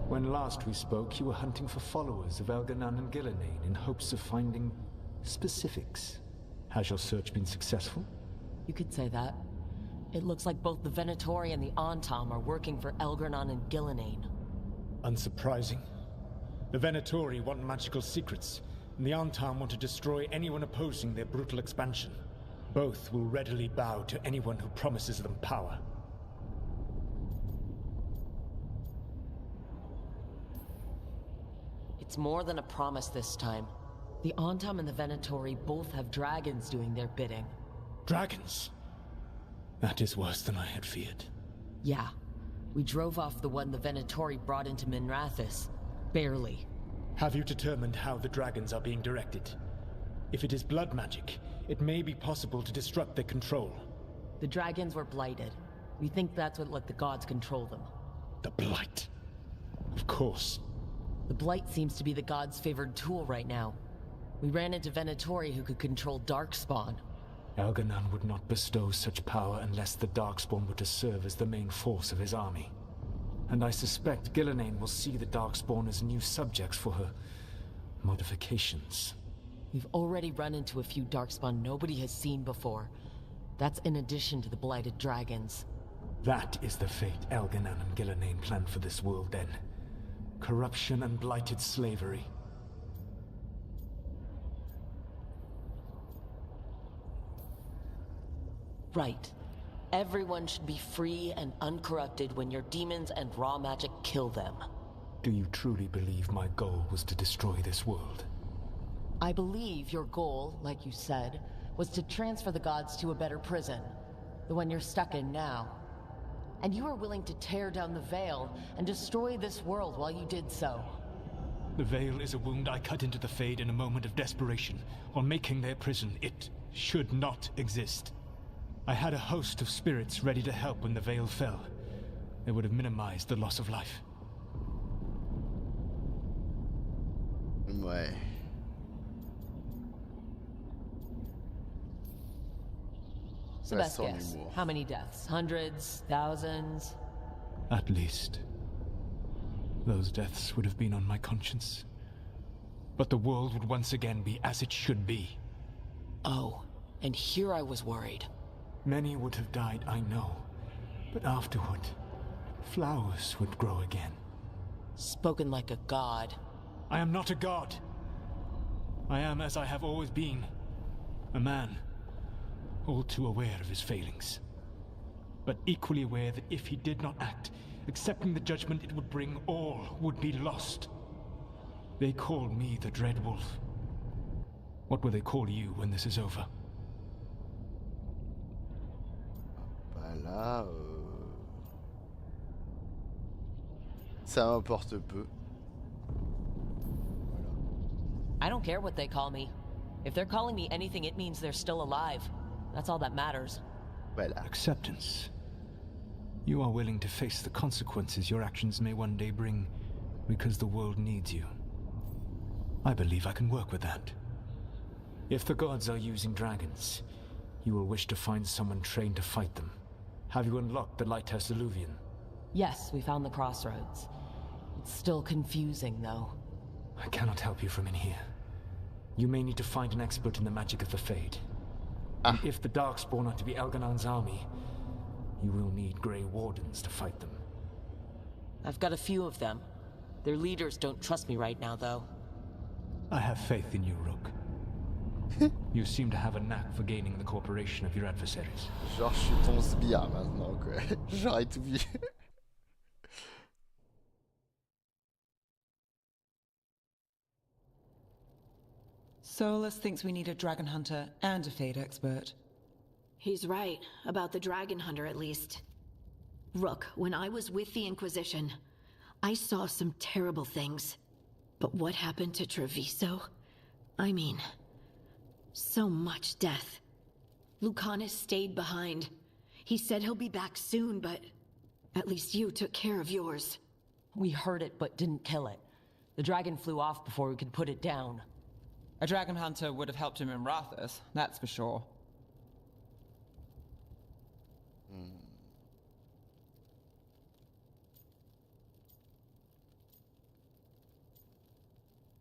When last we spoke, you were hunting for followers of Elganan and Gillenane in hopes of finding specifics. Has your search been successful? You could say that. It looks like both the Venatori and the Antaam are working for Elganan and Gillenane. Unsurprising. The Venatori want magical secrets, and the Antaam want to destroy anyone opposing their brutal expansion. Both will readily bow to anyone who promises them power. It's more than a promise this time. The Antaam and the Venatori both have dragons doing their bidding. Dragons? That is worse than I had feared. Yeah. We drove off the one the Venatori brought into Minrathis. Barely. Have you determined how the dragons are being directed? If it is blood magic, it may be possible to disrupt their control. The dragons were blighted. We think that's what let the gods control them. The blight? Of course. The blight seems to be the gods' favored tool right now. We ran into Venatori who could control Darkspawn. Elganan would not bestow such power unless the Darkspawn were to serve as the main force of his army. And I suspect Gillenane will see the Darkspawn as new subjects for her modifications. We've already run into a few Darkspawn nobody has seen before. That's in addition to the blighted dragons. That is the fate Elganan and Gillenane planned for this world then. Corruption and blighted slavery. Right. Everyone should be free and uncorrupted when your demons and raw magic kill them. Do you truly believe my goal was to destroy this world? I believe your goal, like you said, was to transfer the gods to a better prison. The one you're stuck in now. And you were willing to tear down the Veil and destroy this world while you did so. The Veil is a wound I cut into the Fade in a moment of desperation, while making their prison. It should not exist. I had a host of spirits ready to help when the Veil fell. They would have minimized the loss of life. Ouais. So best guess. How many deaths? Hundreds? Thousands? At least. Those deaths would have been on my conscience. But the world would once again be as it should be. Oh, and here I was worried. Many would have died, I know. But afterward, flowers would grow again. Spoken like a god. I am not a god. I am as I have always been. A man. All too aware of his failings. But equally aware that if he did not act, accepting the judgment it would bring, all would be lost. They call me the Dread Wolf. What will they call you when this is over? Bah là, ça m'importe peu. I don't care what they call me. If they're calling me anything, it means they're still alive. That's all that matters. Voilà. Acceptance. You are willing to face the consequences your actions may one day bring because the world needs you. I believe I can work with that. If the gods are using dragons, you will wish to find someone trained to fight them. Have you unlocked the Lighthouse Illuvian? Yes, we found the crossroads. It's still confusing, though. I cannot help you from in here. You may need to find an expert in the magic of the Fade. And if the Darkspawn are to be Elganan's army, you will need Grey Wardens to fight them. I've got a few of them. Their leaders don't trust me right now, though. I have faith in you, Rook. You seem to have a knack for gaining the cooperation of your adversaries. Genre, je suis ton sbire maintenant, quoi. J'aurais tout vu. Solus thinks we need a dragon hunter and a Fade expert. He's right, about the dragon hunter at least. Rook, when I was with the Inquisition, I saw some terrible things. But what happened to Treviso? I mean, So much death. Lucanus stayed behind. He said he'll be back soon, but at least you took care of yours. We heard it, but didn't kill it. The dragon flew off before we could put it down. A dragon hunter would have helped him in Rathas, that's for sure.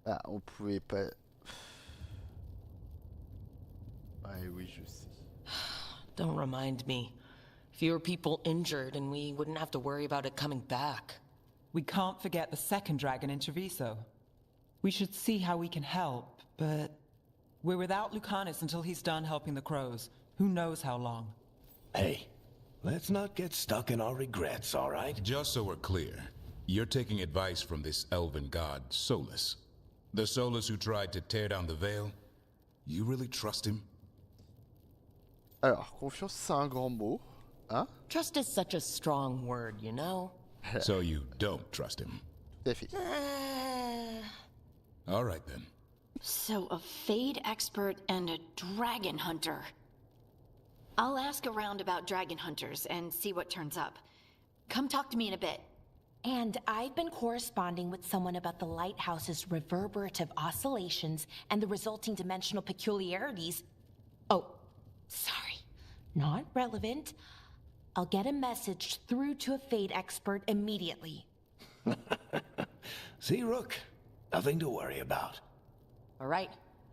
Ah, on pouvait pas... Ouais, oui, je sais. Don't remind me. Fewer people injured and we wouldn't have to worry about it coming back. We can't forget the second dragon in Treviso. We should see how we can help, but we're without Lucanus until he's done helping the crows. Who knows how long? Hey, let's not get stuck in our regrets, all right? Just so we're clear, you're taking advice from this elven god, Solus. The Solus who tried to tear down the Veil? You really trust him? Alors, confiance, c'est un grand mot. Hein? Trust is such a strong word, you know? So you don't trust him? Tout à fait. All right then. So a Fade expert and a dragon hunter. I'll ask around about dragon hunters and see what turns up. Come talk to me in a bit. And I've been corresponding with someone about the lighthouse's reverberative oscillations and the resulting dimensional peculiarities. Oh, sorry, not relevant. I'll get a message through to a Fade expert immediately. See, Rook? Nothing to worry about. All right,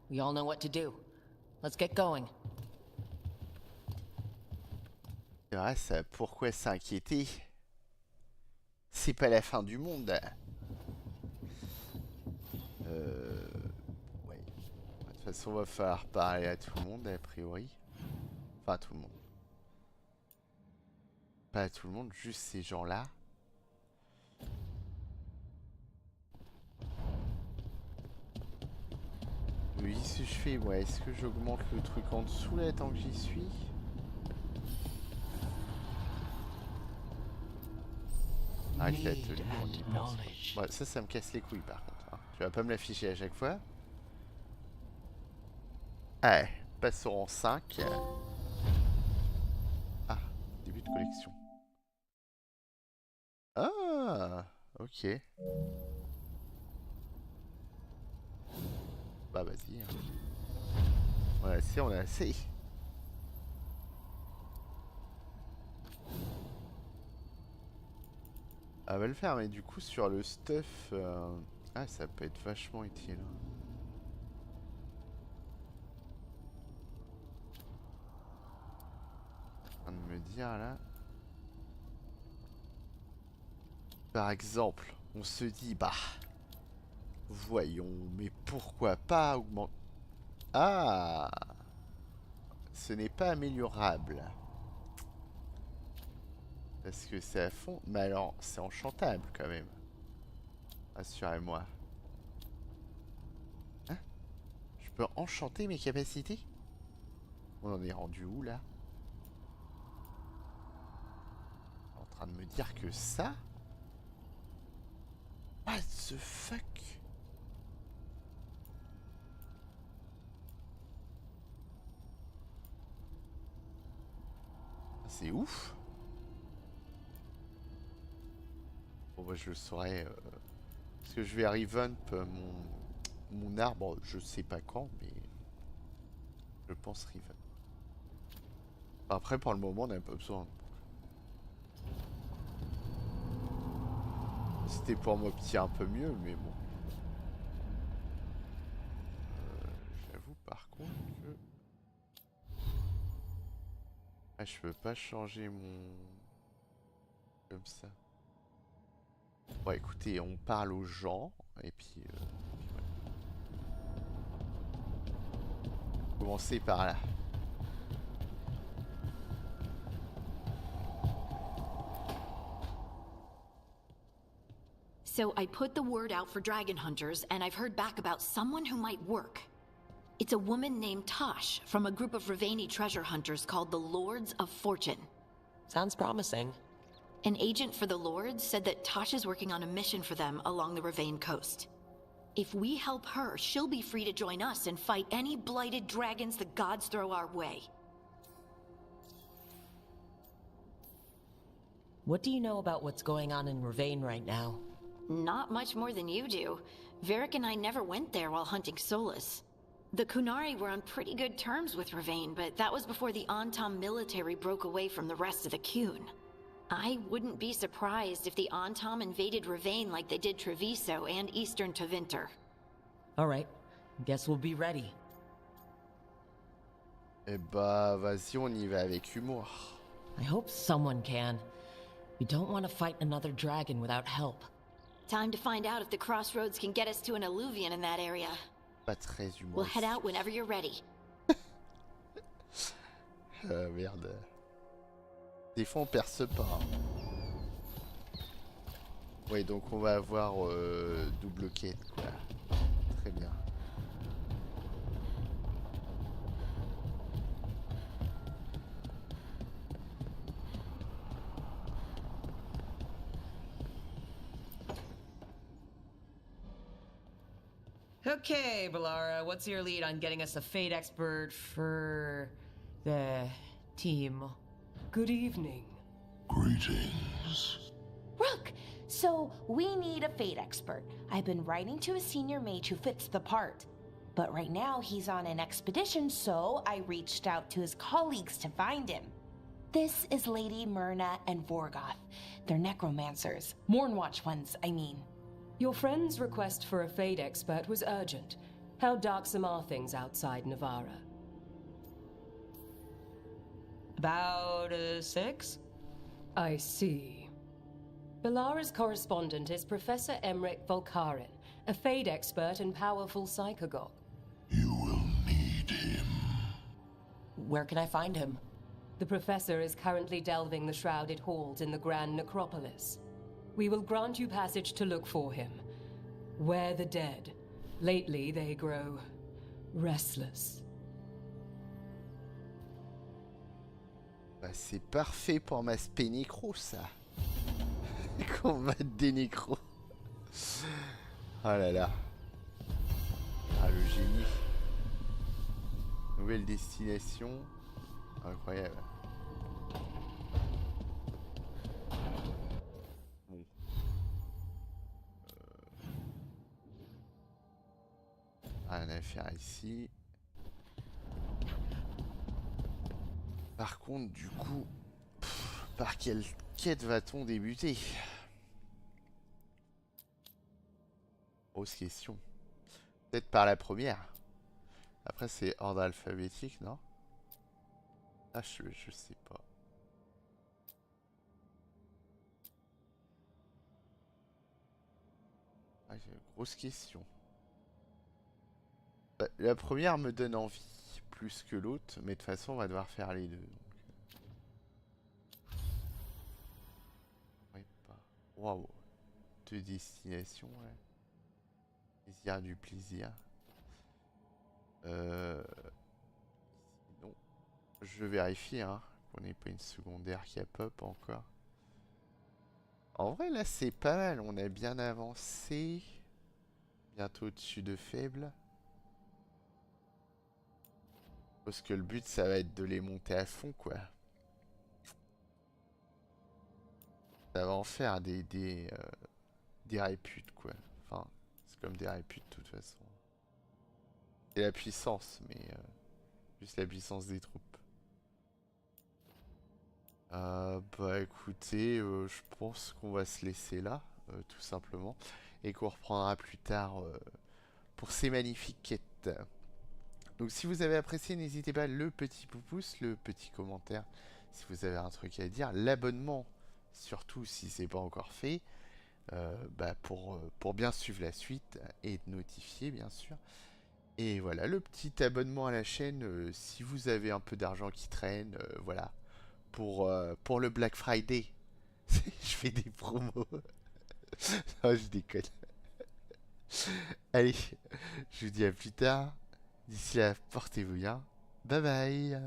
we all know what to do. Let's get going. Ouais, ça, pourquoi s'inquiéter? C'est pas la fin du monde. Ouais. De toute façon, va falloir parler à tout le monde, a priori. Enfin, tout le monde. Pas à tout le monde, juste ces gens-là. Oui, si je fais, ouais, est-ce que j'augmente le truc en dessous là tant que j'y suis? Ah, l'atelier, on y pense. Ouais, ça me casse les couilles par contre. Hein. Tu vas pas me l'afficher à chaque fois. Ouais, passons en 5. Ah, début de collection. Ah, ok. Bah vas-y. On a assez, on a assez. Elle va le faire, mais du coup sur le stuff, ah ça peut être vachement utile. En train de me dire là. Par exemple, on se dit bah voyons, mais pourquoi pas augmenter. Ah, ce n'est pas améliorable. Parce que c'est à fond. Mais alors, c'est enchantable quand même. Assurez-moi. Hein? Je peux enchanter mes capacités? On en est rendu où là? En train de me dire que ça? What the fuck? C'est ouf. Bon bah je le saurai. Parce que je vais revamp mon arbre, je sais pas quand, mais je pense revamp. Après pour le moment on n'a pas besoin. C'était pour m'optier un peu mieux, mais bon. J'avoue par contre que... Ah, je peux pas changer mon... Comme ça. Bon écoutez, on parle aux gens, et puis voilà. Commencer par là. So I put the word out for dragon hunters, and I've heard back about someone who might work. It's a woman named Tosh from a group of Ravani treasure hunters called the Lords of Fortune. Sounds promising. An agent for the Lords said that Tosh is working on a mission for them along the Ravane coast. If we help her, she'll be free to join us and fight any blighted dragons the gods throw our way. What do you know about what's going on in Ravane right now? Not much more than you do. Varric and I never went there while hunting Solus. The Kunari were on pretty good terms with Ravane, but that was before the Antaam military broke away from the rest of the Qun. I wouldn't be surprised if the Antaam invaded Ravane like they did Treviso and Eastern Tevinter. Alright, guess we'll be ready. Eh bah, vas-y, on y va avec humour. I hope someone can. We don't want to fight another dragon without help. Time to find out if the crossroads can get us to an alluvion in that area. Pas très humour. We'll head out whenever you're ready. Merde. Des fois on perce pas. Hein. Ouais, donc on va avoir double quête quoi. Très bien. Okay, Balara, what's your lead on getting us a fate expert for the team? Good evening. Greetings. Rook, so we need a fate expert. I've been writing to a senior mage who fits the part. But right now he's on an expedition, so I reached out to his colleagues to find him. This is Lady Myrna and Vorgoth. They're necromancers. Mournwatch ones, I mean. Your friend's request for a fate expert was urgent. How darksome are things outside Navarra? About 6? I see. Balara's correspondent is Professor Emmerich Volkarin, a fate expert and powerful psychagogue. You will need him. Where can I find him? The professor is currently delving the shrouded halls in the Grand Necropolis. We will grant you passage to look for him. Where the dead. Lately they grow restless. Bah, c'est parfait pour ma spé nécro ça. Combat des nécros. Oh là là. Ah le génie. Nouvelle destination. Incroyable. Bon. Rien à faire ici. Par contre, du coup, par quelle quête va-t-on débuter? Grosse question. Peut-être par la première. Après, c'est ordre alphabétique, non? Ah, je sais pas. Ah, j'ai une grosse question. Bah, la première me donne envie plus que l'autre, mais de toute façon, on va devoir faire les deux. Ouais, pas. Waouh. Deux destinations, ouais. Plaisir du plaisir. Non. Je vérifie, hein, qu'on n'ait pas une secondaire qui a pop encore. En vrai, là, c'est pas mal. On a bien avancé. Bientôt au-dessus de faible. Parce que le but, ça va être de les monter à fond, quoi. Ça va en faire des réputes, quoi. Enfin, c'est comme des réputes, de toute façon. C'est la puissance, mais juste la puissance des troupes. Bah écoutez, je pense qu'on va se laisser là, tout simplement. Et qu'on reprendra plus tard pour ces magnifiques quêtes. Donc si vous avez apprécié, n'hésitez pas le petit pouce, le petit commentaire si vous avez un truc à dire, l'abonnement surtout si c'est pas encore fait, bah pour bien suivre la suite et être notifié bien sûr. Et voilà, le petit abonnement à la chaîne si vous avez un peu d'argent qui traîne, voilà, pour le Black Friday. Je fais des promos. Non, je déconne. Allez, je vous dis à plus tard. D'ici là, portez-vous bien. Bye bye.